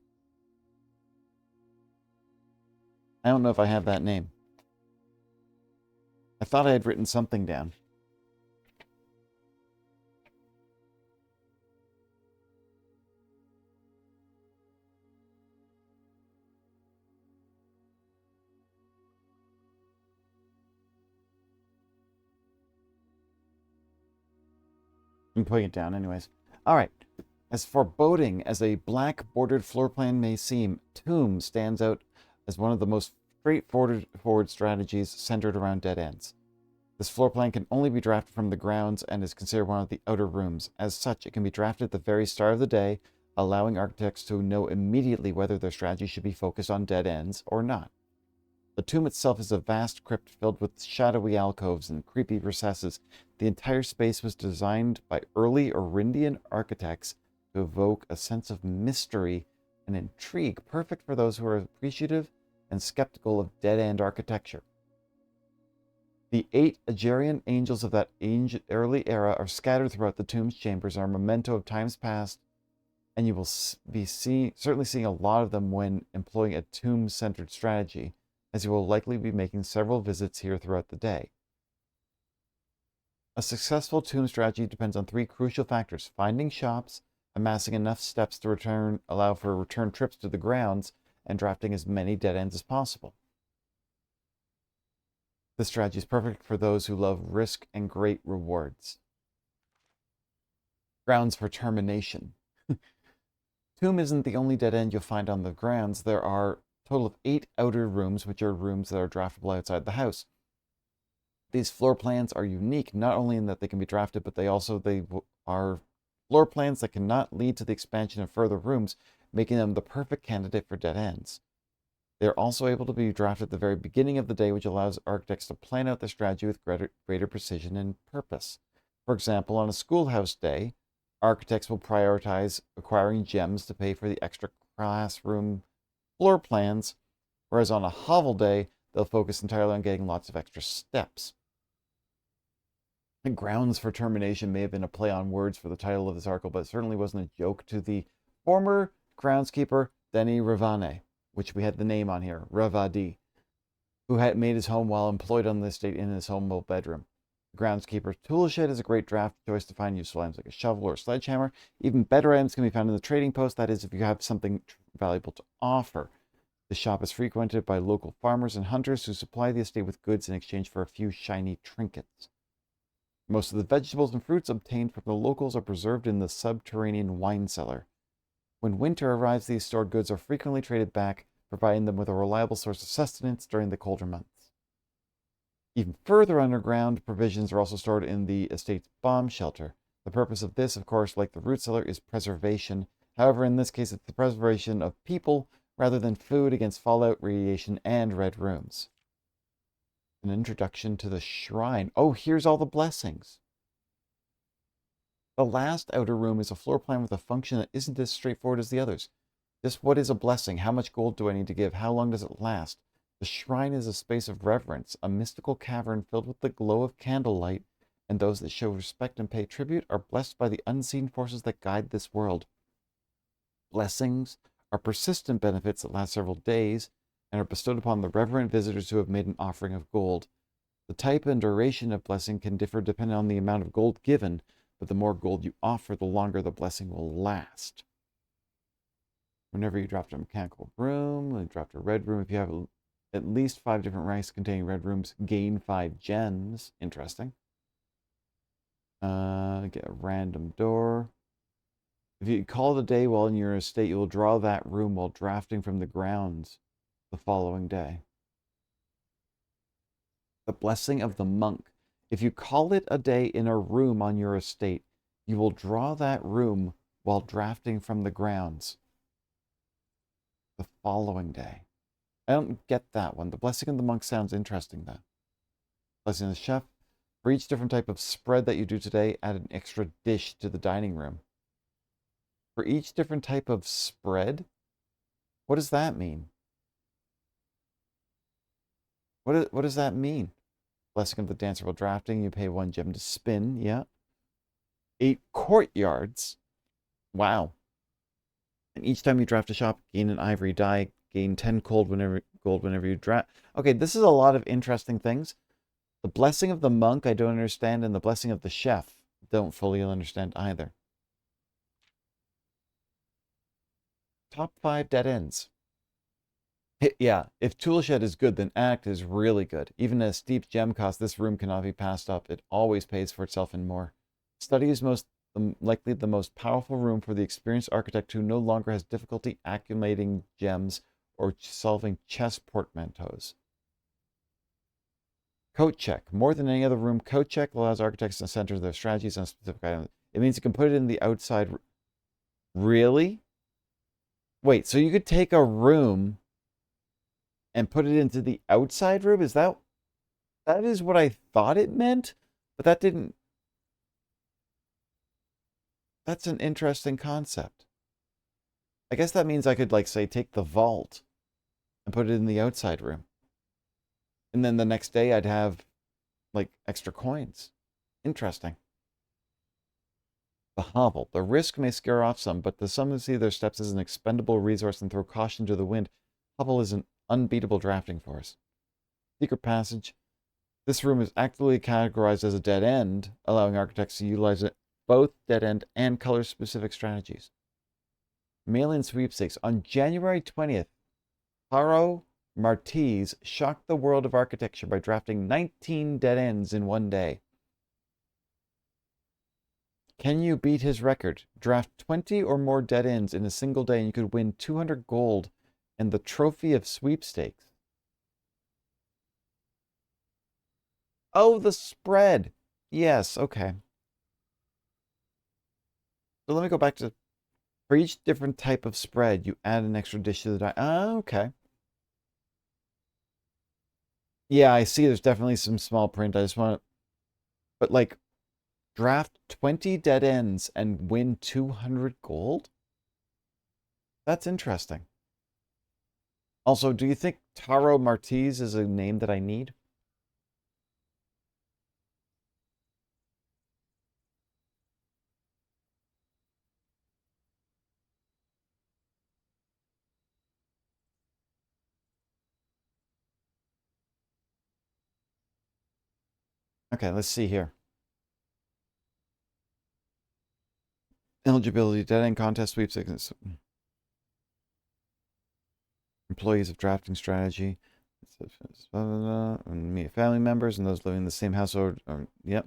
I don't know if I have that name. I thought I had written something down. I'm putting it down anyways. All right. As foreboding as a black bordered floor plan may seem, Tomb stands out as one of the most straightforward strategies centered around dead ends. This floor plan can only be drafted from the grounds and is considered one of the outer rooms. As such, it can be drafted at the very start of the day, allowing architects to know immediately whether their strategy should be focused on dead ends or not. The tomb itself is a vast crypt filled with shadowy alcoves and creepy recesses. The entire space was designed by early Orindian architects to evoke a sense of mystery and intrigue, perfect for those who are appreciative and skeptical of dead-end architecture. The 8 Agerian angels of that early era are scattered throughout the tomb's chambers and are a memento of times past, and you will be certainly seeing a lot of them when employing a tomb-centered strategy, as you will likely be making several visits here throughout the day. A successful tomb strategy depends on 3 crucial factors: finding shops, amassing enough steps to allow for return trips to the grounds, and drafting as many dead ends as possible. This strategy is perfect for those who love risk and great rewards. Grounds for termination. Tomb isn't the only dead end you'll find on the grounds. There are a total of 8 outer rooms, which are rooms that are draftable outside the house. These floor plans are unique, not only in that they can be drafted, but they are floor plans that cannot lead to the expansion of further rooms, making them the perfect candidate for dead ends. They are also able to be drafted at the very beginning of the day, which allows architects to plan out their strategy with greater precision and purpose. For example, on a schoolhouse day, architects will prioritize acquiring gems to pay for the extra classroom floor plans, whereas on a hovel day, they'll focus entirely on getting lots of extra steps. And grounds for termination may have been a play on words for the title of this article, but it certainly wasn't a joke to the former groundskeeper, Denny Ravane, which we had the name on here, Ravadi, who had made his home while employed on the estate in his home bedroom. The groundskeeper's tool shed is a great draft choice to find useful items like a shovel or a sledgehammer. Even better items can be found in the trading post, that is, if you have something valuable to offer. The shop is frequented by local farmers and hunters who supply the estate with goods in exchange for a few shiny trinkets. Most of the vegetables and fruits obtained from the locals are preserved in the subterranean wine cellar. When winter arrives, these stored goods are frequently traded back, providing them with a reliable source of sustenance during the colder months. Even further underground, provisions are also stored in the estate's bomb shelter. The purpose of this, of course, like the root cellar, is preservation. However, in this case, it's the preservation of people rather than food against fallout, radiation, and red rooms. An introduction to the shrine. Oh, here's all the blessings. The last outer room is a floor plan with a function that isn't as straightforward as the others. Just what is a blessing? How much gold do I need to give? How long does it last? The shrine is a space of reverence, a mystical cavern filled with the glow of candlelight, and those that show respect and pay tribute are blessed by the unseen forces that guide this world. Blessings are persistent benefits that last several days and are bestowed upon the reverent visitors who have made an offering of gold. The type and duration of blessing can differ depending on the amount of gold given, but the more gold you offer, the longer the blessing will last. Whenever you draft a mechanical room, you draft a red room. If you have at least 5 different ranks containing red rooms, gain 5 gems. Interesting. Get a random door. If you call it a day while in your estate, you will draw that room while drafting from the grounds the following day. The blessing of the monk. If you call it a day in a room on your estate, you will draw that room while drafting from the grounds the following day. I don't get that one. The blessing of the monk sounds interesting, though. Blessing of the chef. For each different type of spread that you do today, add an extra dish to the dining room. For each different type of spread? What does that mean? What does that mean? Blessing of the dancer while drafting, you pay 1 gem to spin, yeah. 8 courtyards. Wow. And each time you draft a shop, gain an ivory die, gain 10 gold whenever you draft. Okay, this is a lot of interesting things. The blessing of the monk, I don't understand, and the blessing of the chef, don't fully understand either. Top 5 dead ends. Yeah, if Toolshed is good, then Act is really good. Even at a steep gem cost, this room cannot be passed up. It always pays for itself and more. Study is likely the most powerful room for the experienced architect who no longer has difficulty accumulating gems or solving chess portmanteaus. Coat check. More than any other room, coat check allows architects to center their strategies on specific items. It means you can put it in the outside. Really? Wait, so you could take a room and put it into the outside room? That is what I thought it meant, but that didn't. That's an interesting concept. I guess that means I could, like, say, take the vault and put it in the outside room. And then the next day I'd have, like, extra coins. Interesting. The hovel. The risk may scare off some, but the some who see their steps as an expendable resource and throw caution to the wind. Hovel is an unbeatable drafting force. Secret passage. This room is actively categorized as a dead end, allowing architects to utilize it both dead end and color specific strategies. Mail-in sweepstakes. On January 20th, Haro Martiz shocked the world of architecture by drafting 19 dead ends in one day. Can you beat his record? Draft 20 or more dead ends in a single day and you could win 200 gold and the trophy of sweepstakes. Oh, the spread. Yes, okay. So let me go back to, for each different type of spread, you add an extra dish to the die. Oh, okay. Yeah, I see there's definitely some small print. I just want to, but like, draft 20 dead ends and win 200 gold? That's interesting. Also, do you think Taro Martiz is a name that I need? Okay, let's see here. Eligibility, dead end contest sweepstakes. Employees of drafting strategy. And family members and those living in the same household. Yep.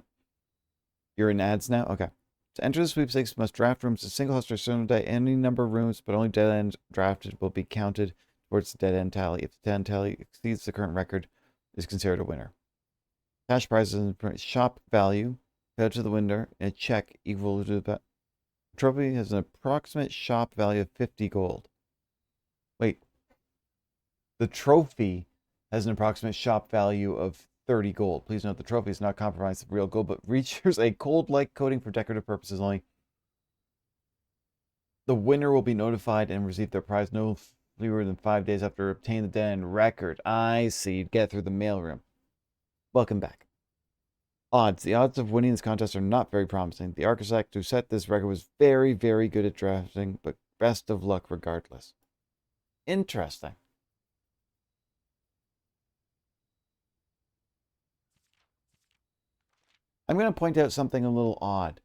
You're in ads now? Okay. To enter the sweepstakes, must draft rooms a single host or certain day. Any number of rooms, but only dead end drafted will be counted towards the dead end tally. If the dead end tally exceeds the current record, is considered a winner. Cash prizes and shop value paid to the winner. A check equal to the trophy has an approximate shop value of 50 gold. Wait. The trophy has an approximate shop value of 30 gold. Please note the trophy is not compromised with real gold, but features a gold-like coating for decorative purposes only. The winner will be notified and receive their prize no fewer than 5 days after obtaining the dead end record. I see. Get through the mailroom. Welcome back. Odds. The odds of winning this contest are not very promising. The architect who set this record was very, very good at drafting, but best of luck regardless. Interesting. I'm going to point out something a little odd.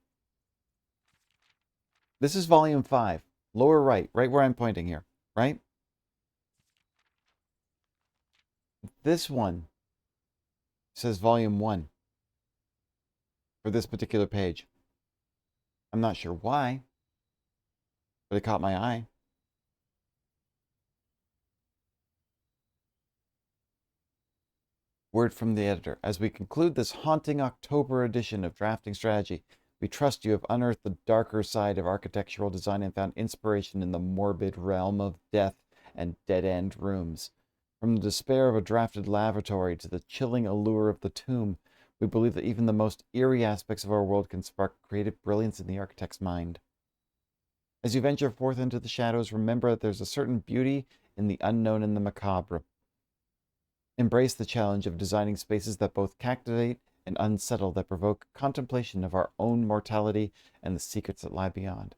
This is volume 5. Lower right, right where I'm pointing here, right? This one says volume 1 for this particular page. I'm not sure why, but it caught my eye. Word from the editor. As we conclude this haunting October edition of Drafting Strategy, we trust you have unearthed the darker side of architectural design and found inspiration in the morbid realm of death and dead-end rooms. From the despair of a drafted lavatory to the chilling allure of the tomb, we believe that even the most eerie aspects of our world can spark creative brilliance in the architect's mind. As you venture forth into the shadows, remember that there's a certain beauty in the unknown and the macabre. Embrace the challenge of designing spaces that both captivate and unsettle, that provoke contemplation of our own mortality and the secrets that lie beyond.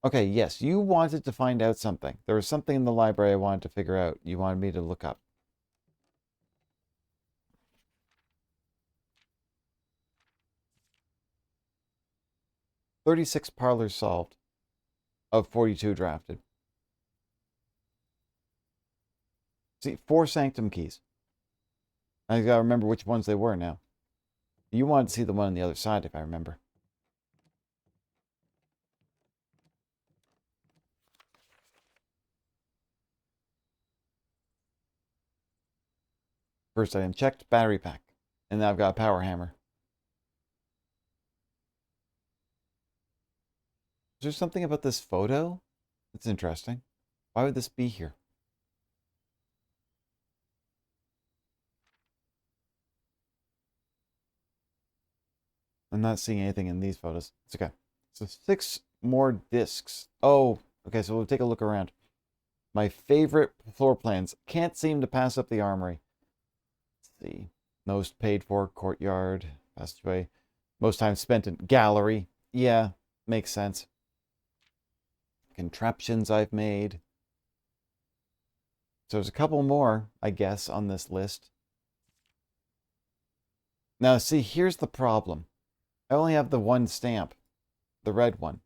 Okay, yes, you wanted to find out something. There was something in the library I wanted to figure out. You wanted me to look up. "36 parlors solved of 42 drafted." See, 4 sanctum keys. I gotta remember which ones they were now. You wanted to see the one on the other side, if I remember. First item checked, battery pack. And now I've got a power hammer. Is there something about this photo that's interesting? Why would this be here? I'm not seeing anything in these photos. It's okay. So 6 more discs. Oh, okay, so we'll take a look around. My favorite floor plans. Can't seem to pass up the armory. Let's see. Most paid for, courtyard, passageway. Most time spent in gallery. Yeah, makes sense. Contraptions I've made. So there's a couple more, I guess, on this list. Now, see, here's the problem. I only have the one stamp, the red one.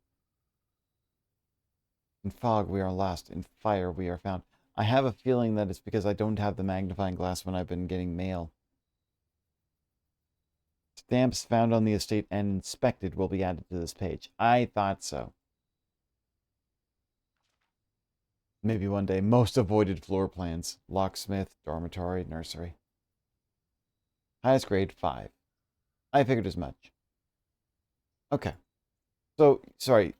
In fog we are lost, in fire we are found. I have a feeling that it's because I don't have the magnifying glass when I've been getting mail. Stamps found on the estate and inspected will be added to this page. I thought so. Maybe one day. Most avoided floor plans. Locksmith, dormitory, nursery. Highest grade, 5. I figured as much. Okay. So, sorry.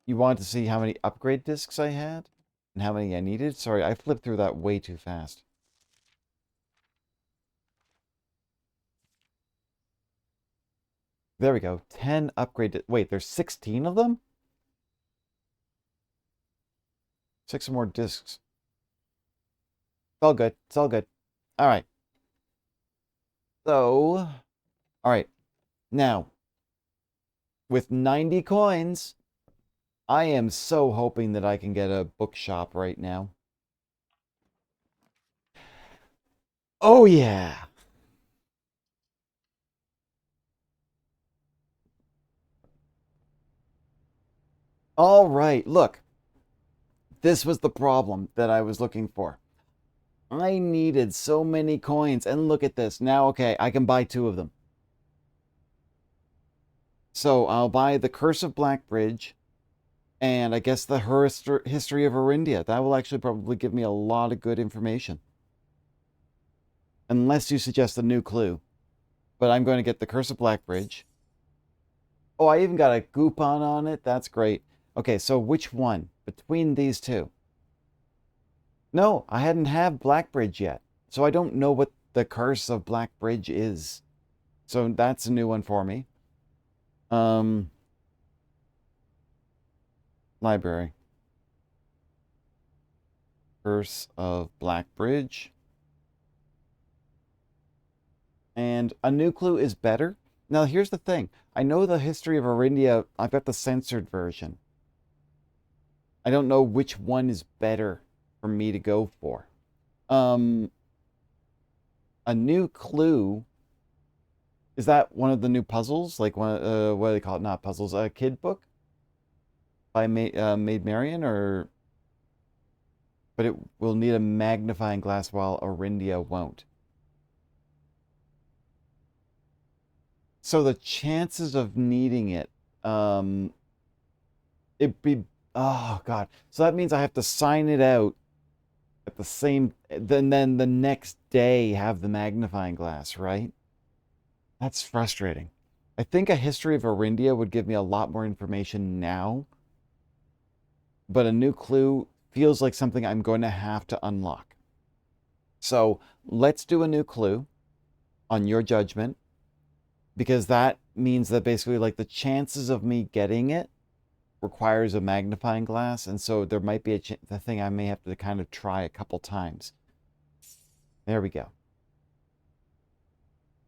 You wanted to see how many upgrade discs I had? And how many I needed? Sorry, I flipped through that way too fast. There we go. 10 upgrade. Wait, there's 16 of them? 6 more discs. It's all good. It's all good. All right. So, all right. Now, with 90 coins, I am so hoping that I can get a bookshop right now. Oh, yeah. All right. Look, this was the problem that I was looking for. I needed so many coins. And look at this. Now, okay, I can buy 2 of them. So I'll buy the Curse of Blackbridge and I guess the history of Arindia. That will actually probably give me a lot of good information. Unless you suggest a new clue. But I'm going to get the Curse of Blackbridge. Oh, I even got a coupon on it. That's great. Okay, so which one between these two? No, I hadn't have Blackbridge yet. So I don't know what the Curse of Blackbridge is. So that's a new one for me. Library. Curse of Blackbridge. And a new clue is better. Now, here's the thing. I know the history of Arindia. I've got the censored version. I don't know which one is better for me to go for. A new clue Is that one of the new puzzles? Like one, what do they call it? Not puzzles, a kid book by Maid Marian, or but it will need a magnifying glass while Orindia won't. So the chances of needing it, um, it'd be, oh God. So that means I have to sign it out at the same, then the next day have the magnifying glass, right? That's frustrating. I think a history of Orindia would give me a lot more information now, but a new clue feels like something I'm going to have to unlock. So let's do a new clue on your judgment, because that means that basically, like, the chances of me getting it requires a magnifying glass, and so there might be the thing I may have to kind of try a couple times. There we go.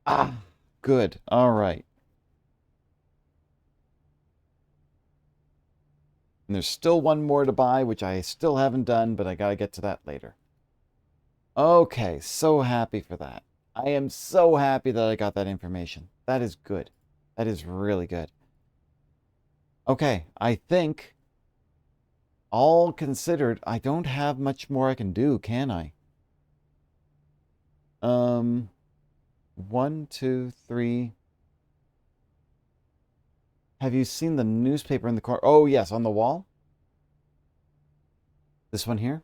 Ah, good. All right. And there's still one more to buy, which I still haven't done, but I gotta get to that later. Okay, so happy for that. I am so happy that I got that information. That is good. That is really good. Okay, I think, all considered, I don't have much more I can do, can I? Um, 1, 2, 3. Have you seen the newspaper in the corner? Oh, yes, on the wall. This one here.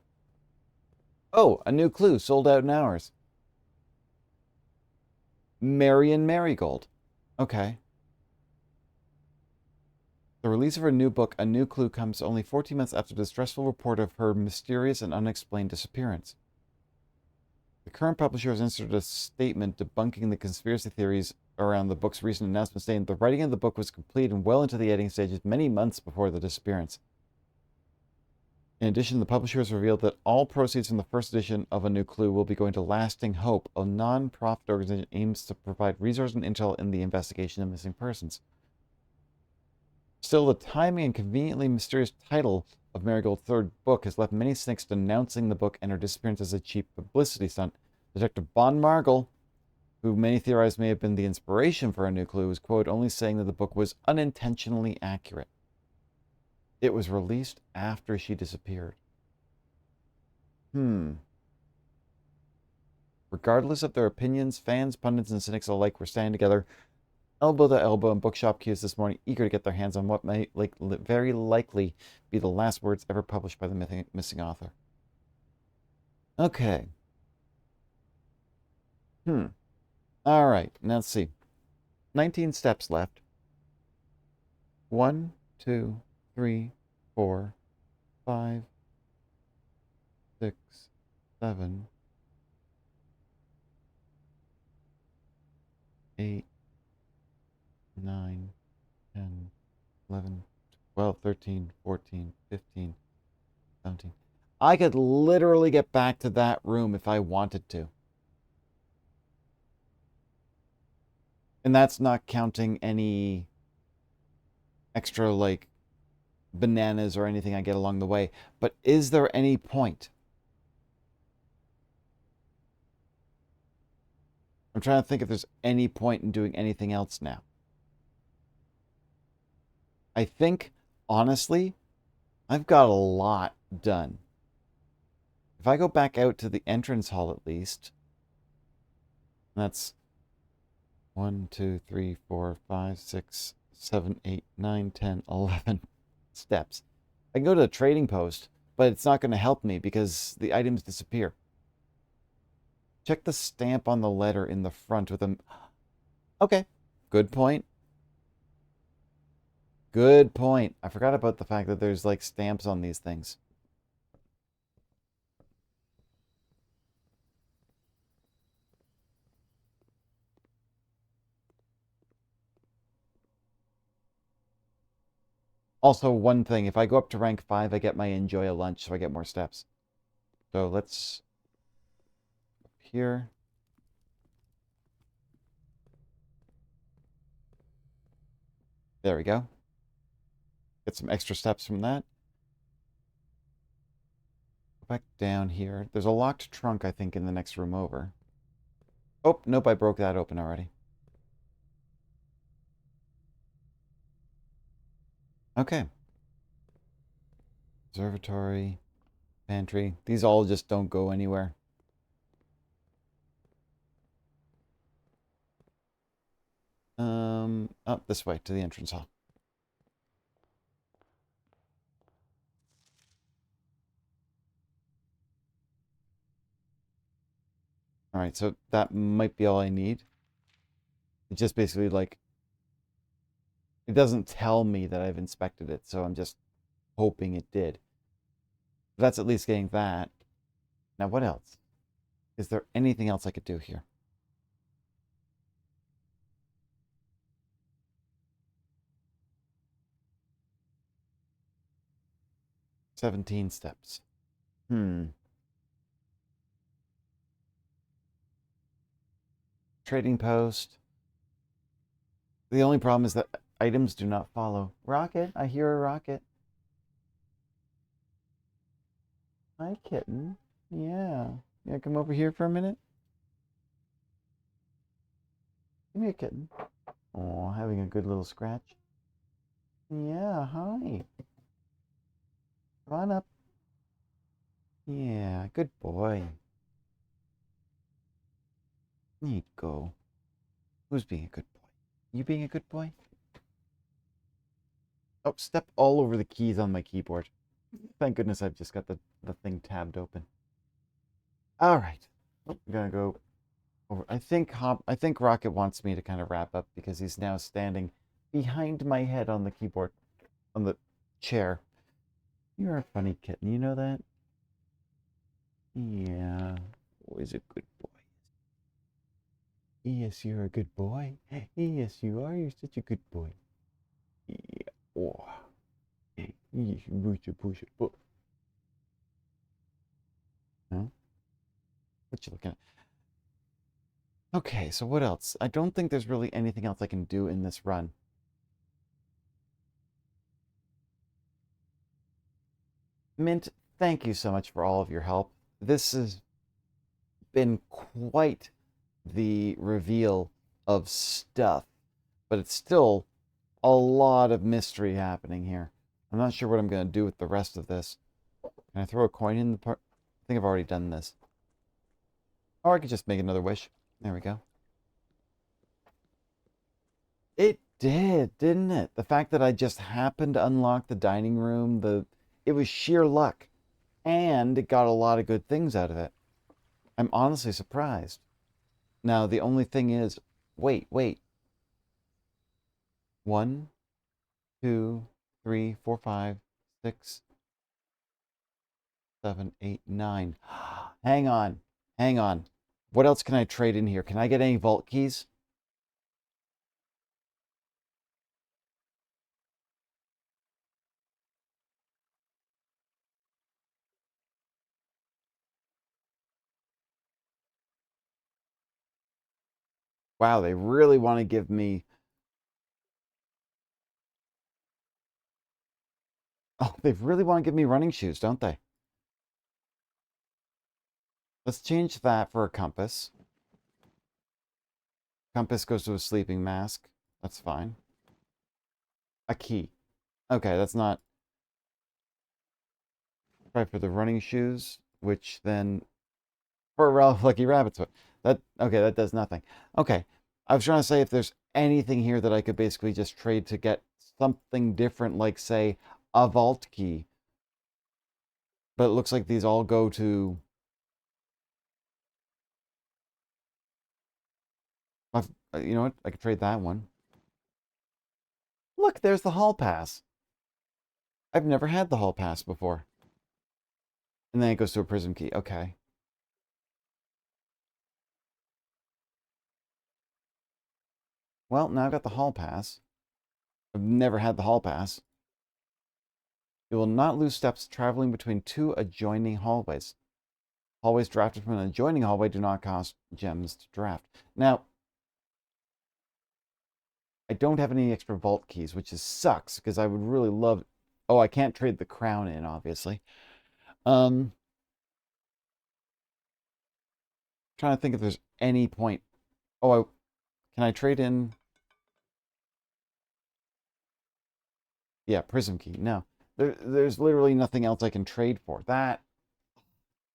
Oh, a new clue, sold out in hours. Marion Marigold. Okay. The release of her new book, A New Clue, comes only 14 months after the stressful report of her mysterious and unexplained disappearance. The current publisher has inserted a statement debunking the conspiracy theories around the book's recent announcement, saying the writing of the book was complete and well into the editing stages many months before the disappearance. In addition, the publisher has revealed that all proceeds from the first edition of A New Clue will be going to Lasting Hope, a non-profit organization that aims to provide resources and intel in the investigation of missing persons. Still, the timing and conveniently mysterious title of Marigold's third book has left many cynics denouncing the book and her disappearance as a cheap publicity stunt. Detective Bon Margle, who many theorize may have been the inspiration for A New Clue, was quoted only saying that the book was unintentionally accurate. It was released after she disappeared. Regardless of their opinions, fans, pundits, and cynics alike were standing together, elbow to elbow in bookshop queues this morning, eager to get their hands on what may very likely be the last words ever published by the missing author. Okay. All right, now let's see. 19 steps left. 1, 2, 3, 4, 5, 6, 7, 8, 9, 10, 11, 12, 13, 14, 15, 17. I could literally get back to that room if I wanted to. And that's not counting any extra, like, bananas or anything I get along the way. But is there any point? I'm trying to think if there's any point in doing anything else now. I think, honestly, I've got a lot done. If I go back out to the entrance hall at least, that's 1, 2, 3, 4, 5, 6, 7, 8, 9, 10, 11 steps. I can go to the trading post, but it's not going to help me because the items disappear. Check the stamp on the letter in the front with them. Okay, good point. Good point. I forgot about the fact that there's, like, stamps on these things. Also, one thing, if I go up to rank 5, I get my enjoy a lunch, so I get more steps. So let's here. There we go. Get some extra steps from that. Go back down here. There's a locked trunk, I think, in the next room over. Oh, nope, I broke that open already. Okay. Observatory, pantry. These all just don't go anywhere. Up this way to the entrance hall. All right, so that might be all I need. It's just basically like, it doesn't tell me that I've inspected it, so I'm just hoping it did. That's at least getting that. Now, what else? Is there anything else I could do here? 17 steps. Trading post. The only problem is that items do not follow. Rocket, I hear a rocket. Hi, kitten. Yeah. Yeah, come over here for a minute? Give me a kitten. Oh, having a good little scratch. Yeah, hi. Come on up. Yeah, good boy. There you go. Who's being a good boy? You being a good boy? Oh, step all over the keys on my keyboard. Thank goodness I've just got the thing tabbed open. All right. I'm gonna go over. I think Rocket wants me to kind of wrap up because he's now standing behind my head on the keyboard, on the chair. You're a funny kitten, you know that? Yeah. Always a good boy. Yes, you're a good boy. Yes, you are. You're such a good boy. Yeah. Oh. Yes, push it. Oh. Huh? What you looking at? Okay, so what else? I don't think there's really anything else I can do in this run. Mint, thank you so much for all of your help. This has been quite the reveal of stuff, but it's still a lot of mystery happening here. I'm not sure what I'm going to do with the rest of this. Can I throw a coin in the part? I think I've already done this. Or I could just make another wish. There we go. It did, didn't it? The fact that I just happened to unlock the dining room, it was sheer luck. And it got a lot of good things out of it. I'm honestly surprised. Now, the only thing is, wait. 1, 2, 3, 4, 5, 6, 7, 8, 9. Hang on. Hang on. What else can I trade in here? Can I get any vault keys? Wow, they really want to give me. Oh, they really want to give me running shoes, don't they? Let's change that for a compass. Compass goes to a sleeping mask. That's fine. A key. Okay, that's not. Try for the running shoes, which then for Ralph Lucky Rabbit's foot. That okay, that does nothing. Okay. I was trying to say if there's anything here that I could basically just trade to get something different, like say a vault key. But it looks like these all go to you know what? I could trade that one. Look, there's the hall pass. I've never had the hall pass before. And then it goes to a prism key. Okay. Well, now I've got the hall pass. I've never had the hall pass. You will not lose steps traveling between two adjoining hallways. Hallways drafted from an adjoining hallway do not cost gems to draft. Now, I don't have any extra vault keys, which is sucks because I would really love. Oh, I can't trade the crown in, obviously. Um, Trying to think if there's any point. Oh, can I trade in? Yeah, prism key. No. There's literally nothing else I can trade for. That,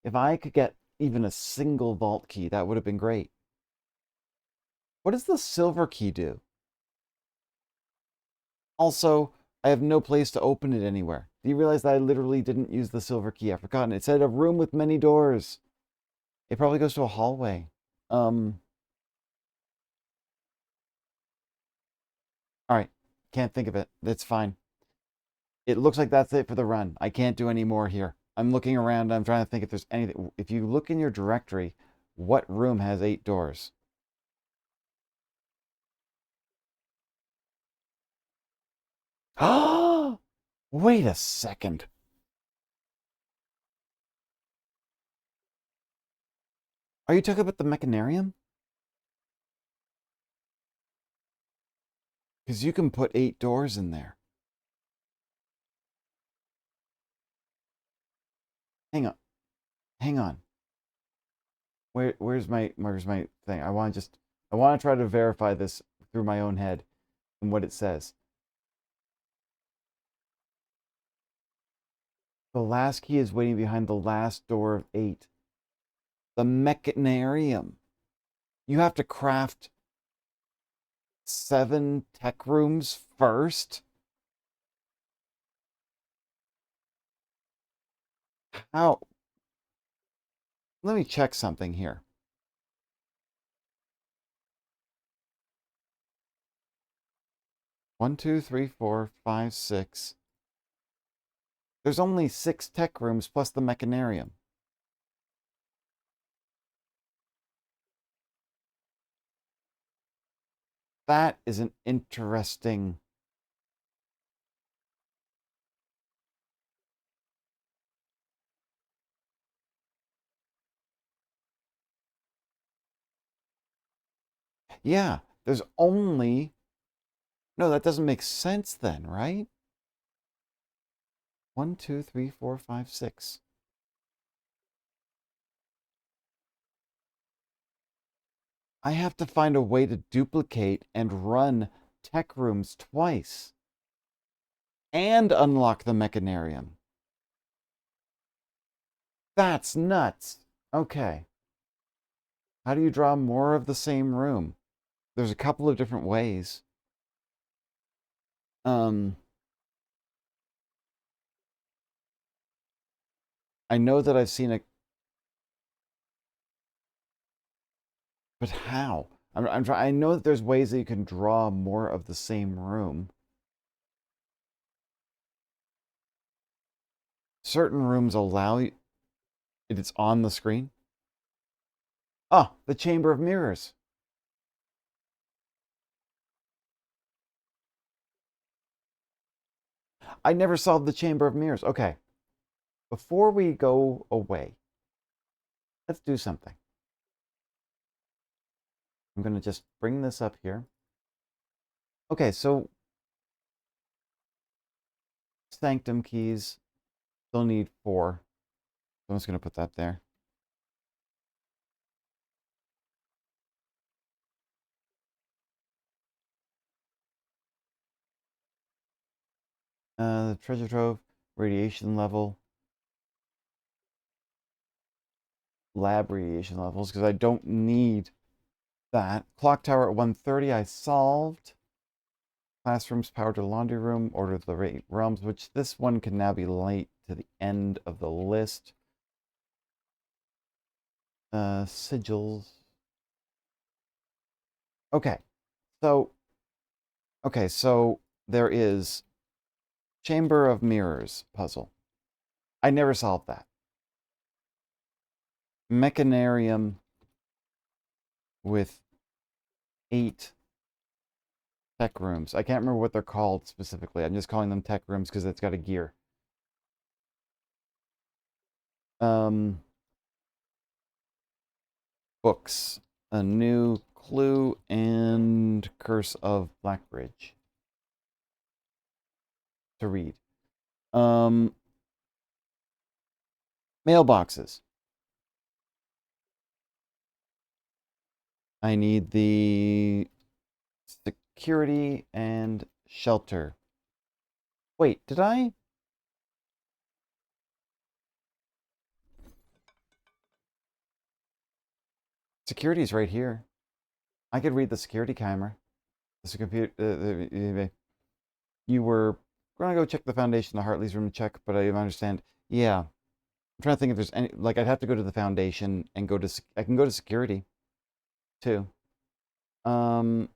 if I could get even a single vault key, that would have been great. What does the silver key do? Also, I have no place to open it anywhere. Do you realize that I literally didn't use the silver key? I've forgotten. It said a room with many doors. It probably goes to a hallway. Um, all right. Can't think of it. That's fine. It looks like that's it for the run. I can't do any more here. I'm looking around. I'm trying to think if there's anything. If you look in your directory, what room has 8 doors? Oh, wait a second. Are you talking about the mechanarium? Because you can put 8 doors in there. Hang on. Hang on. Where's my thing? I want to try to verify this through my own head and what it says. The last key is waiting behind the last door of 8. The mechanarium. You have to craft 7 tech rooms first? How? Let me check something here. One, two, three, four, five, six. There's only 6 tech rooms plus the mechanarium. That is an interesting. Yeah, there's only. No, that doesn't make sense then, right? One, two, three, four, five, six. I have to find a way to duplicate and run tech rooms twice and unlock the mechanarium. That's nuts. Okay. How do you draw more of the same room? There's a couple of different ways. Um, I know that I've seen a, but how? I'm trying. I know that there's ways that you can draw more of the same room. Certain rooms allow you. It's on the screen. Ah, the Chamber of Mirrors. I never solved the Chamber of Mirrors. Okay, before we go away, let's do something. I'm going to just bring this up here. Okay, so Sanctum keys still need 4. So I'm just going to put that there. The treasure trove, radiation level, lab radiation levels, because I don't need that. Clock tower at 130, I solved. Classrooms powered to the laundry room, order to the realms, which this one can now be late to the end of the list. Sigils. Okay, so there is Chamber of Mirrors puzzle. I never solved that. Mechanarium with 8 tech rooms. I can't remember what they're called specifically. I'm just calling them tech rooms because it's got a gear. Um, Books. A new clue and Curse of Blackbridge to read. Mailboxes. I need the security and shelter. Wait, did I? Security's right here. I could read the security camera. This computer. You were gonna go check the foundation, the Hartley's room to check, but I understand. Yeah, I'm trying to think if there's any. Like, I'd have to go to the foundation and go to. I can go to security too. Um,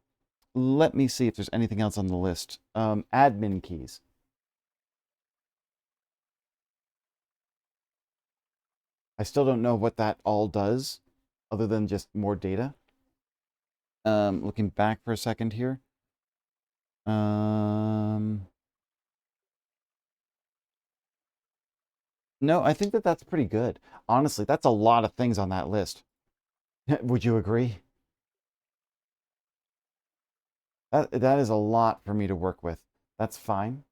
Let me see if there's anything else on the list. Admin keys. I still don't know what that all does, other than just more data. Looking back for a second here. No, I think that that's pretty good. Honestly, that's a lot of things on that list. Would you agree? That is a lot for me to work with. That's fine,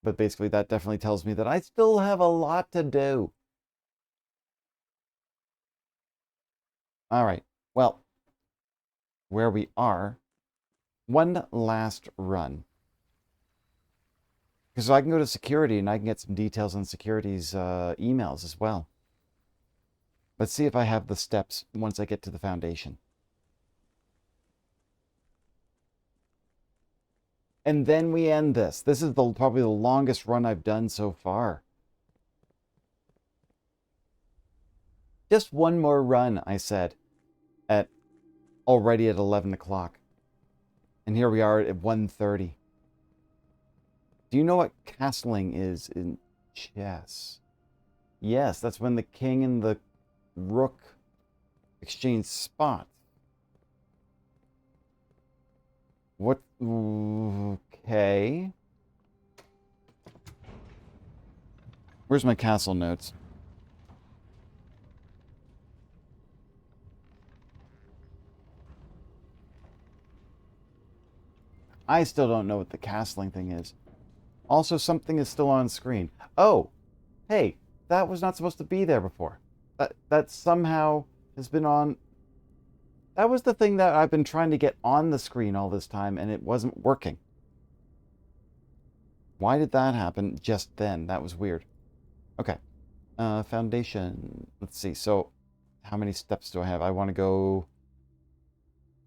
but basically that definitely tells me that I still have a lot to do. All right. Well, where we are, one last run. Because I can go to security and I can get some details on security's emails as well. Let's see if I have the steps once I get to the foundation. And then we end this. This is probably the longest run I've done so far. Just one more run, I said, at already at 11 o'clock. And here we are at 1:30. Do you know what castling is in chess? Yes, that's when the king and the rook exchange spots. What? Okay. Where's my castle notes? I still don't know what the castling thing is. Also, something is still on screen. Oh, hey, that was not supposed to be there before. That somehow has been on. That was the thing that I've been trying to get on the screen all this time, and it wasn't working. Why did that happen just then? That was weird. Okay. Foundation. Let's see. So, how many steps do I have? I want to go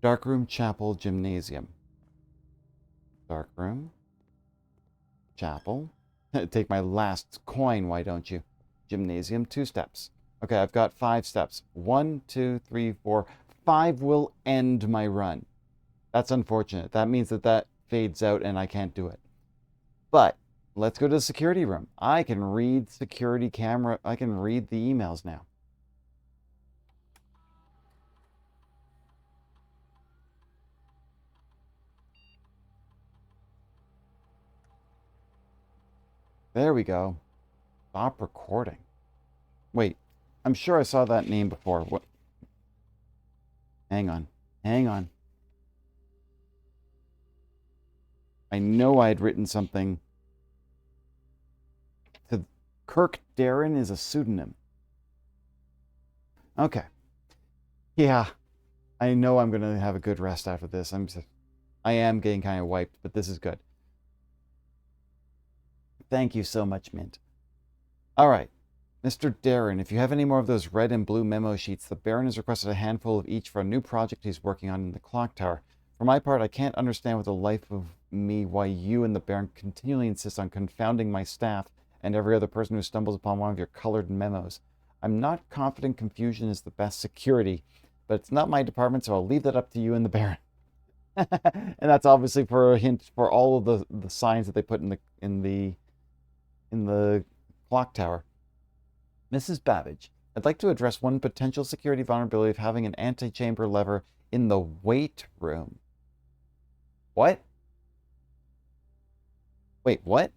darkroom, chapel, gymnasium. Darkroom, chapel. Take my last coin, why don't you? Gymnasium, 2 steps. Okay, I've got 5 steps. 1, 2, 3, 4. 5 will end my run. That's unfortunate. That means that fades out and I can't do it. But let's go to the security room. I can read security camera. I can read the emails now. There we go. Stop recording. Wait, I'm sure I saw that name before. What? Hang on. Hang on. I know I had written something. To Kirk Darren is a pseudonym. Okay. Yeah. I know I'm going to have a good rest after this. I am getting kind of wiped, but this is good. Thank you so much, Mint. All right. Mr. Darren, if you have any more of those red and blue memo sheets, the Baron has requested a handful of each for a new project he's working on in the clock tower. For my part, I can't understand with the life of me why you and the Baron continually insist on confounding my staff and every other person who stumbles upon one of your colored memos. I'm not confident confusion is the best security, but it's not my department, so I'll leave that up to you and the Baron. And that's obviously for a hint for all of the signs that they put in the clock tower. Mrs. Babbage, I'd like to address one potential security vulnerability of having an antechamber lever in the weight room. What? Wait, what?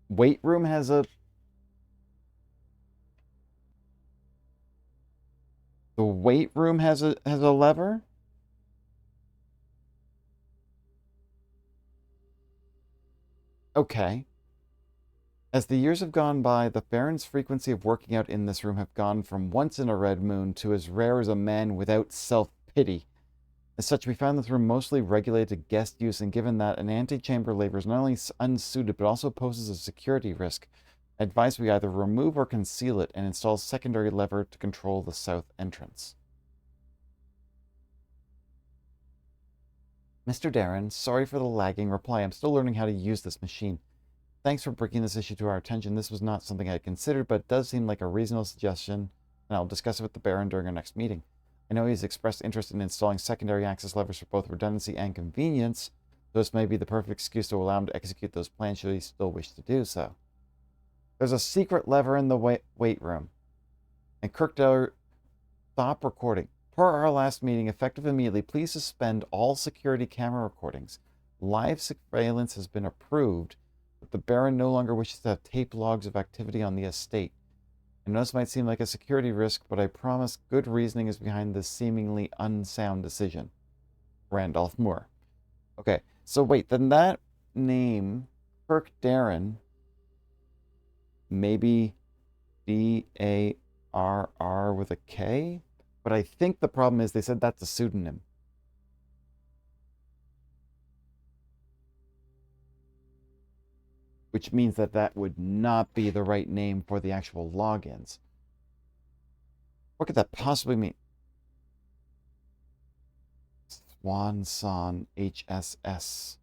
Weight room has a... The weight room has a lever? Okay. As the years have gone by, the Baron's frequency of working out in this room have gone from once in a red moon to as rare as a man without self-pity. As such, we found this room mostly regulated to guest use, and given that an antechamber labor is not only unsuited but also poses a security risk, I advise we either remove or conceal it and install a secondary lever to control the south entrance. Mr. Darren, sorry for the lagging reply. I'm still learning how to use this machine. Thanks for bringing this issue to our attention. This was not something I had considered, but it does seem like a reasonable suggestion, and I'll discuss it with the Baron during our next meeting. I know he's expressed interest in installing secondary access levers for both redundancy and convenience, so this may be the perfect excuse to allow him to execute those plans should he still wish to do so. There's a secret lever in the weight room. And Kirkdale, stop recording. Per our last meeting, effective immediately, please suspend all security camera recordings. Live surveillance has been approved, but the Baron no longer wishes to have taped logs of activity on the estate. I know this might seem like a security risk, but I promise good reasoning is behind this seemingly unsound decision. Randolph Moore. Okay, so wait, then that name, Kirk Darren, maybe D-A-R-R with a K? But I think the problem is they said that's a pseudonym. Which means that that would not be the right name for the actual logins. What could that possibly mean? Swanson HSS.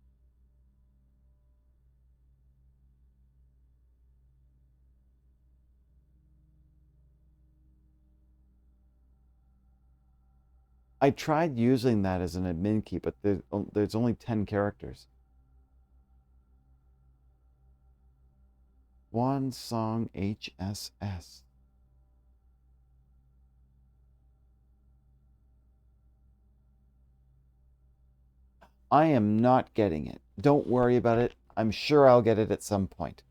I tried using that as an admin key, but there's only 10 characters. One Song HSS. I am not getting it. Don't worry about it. I'm sure I'll get it at some point.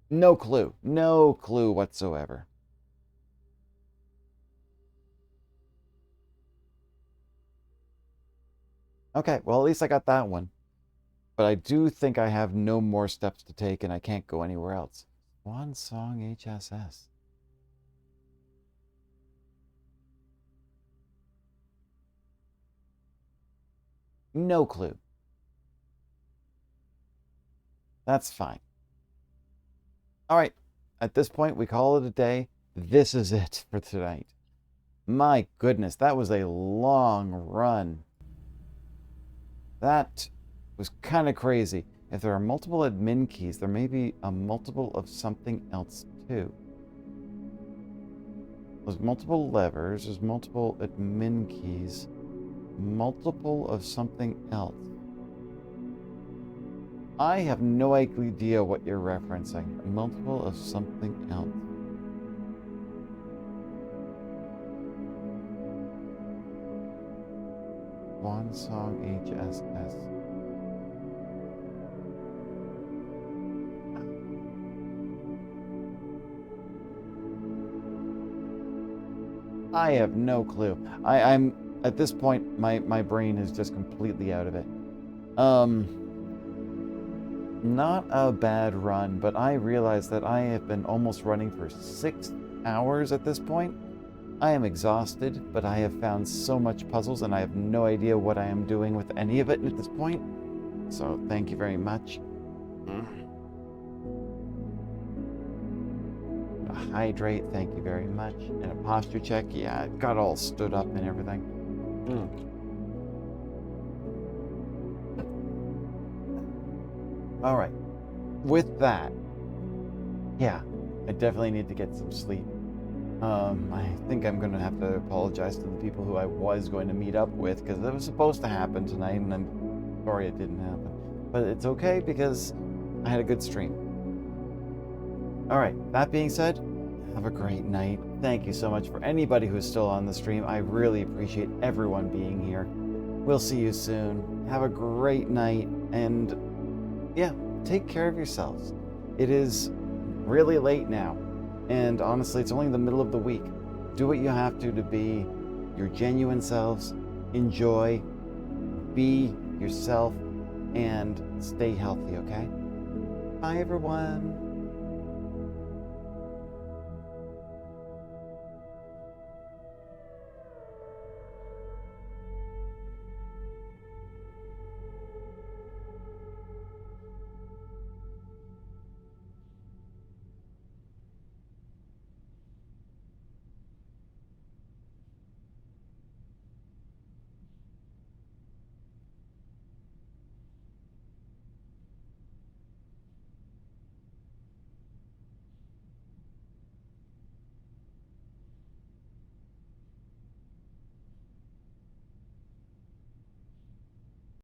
No clue. No clue whatsoever. Okay, well, at least I got that one. But I do think I have no more steps to take and I can't go anywhere else. One Song HSS. No clue. That's fine. All right, at this point, we call it a day. This is it for tonight. My goodness, that was a long run. That was kind of crazy. If there are multiple admin keys, there may be a multiple of something else too. There's multiple levers, there's multiple admin keys, multiple of something else. I have no idea what you're referencing. Multiple of something else. One Song HSS. I have no clue. I'm at this point, my brain is just completely out of it. Not a bad run, but I realize that I have been almost running for 6 hours at this point. I am exhausted, but I have found so much puzzles and I have no idea what I am doing with any of it at this point. So thank you very much. A hydrate, thank you very much. And a posture check, yeah, it got all stood up and everything. All right, with that, yeah, I definitely need to get some sleep. I think I'm going to have to apologize to the people who I was going to meet up with because it was supposed to happen tonight and I'm sorry it didn't happen. But it's okay because I had a good stream. All right, that being said, have a great night. Thank you so much for anybody who's still on the stream. I really appreciate everyone being here. We'll see you soon. Have a great night and yeah, take care of yourselves. It is really late now. And honestly, it's only the middle of the week. Do what you have to be your genuine selves. Enjoy. Be yourself. and stay healthy, okay? Bye, everyone.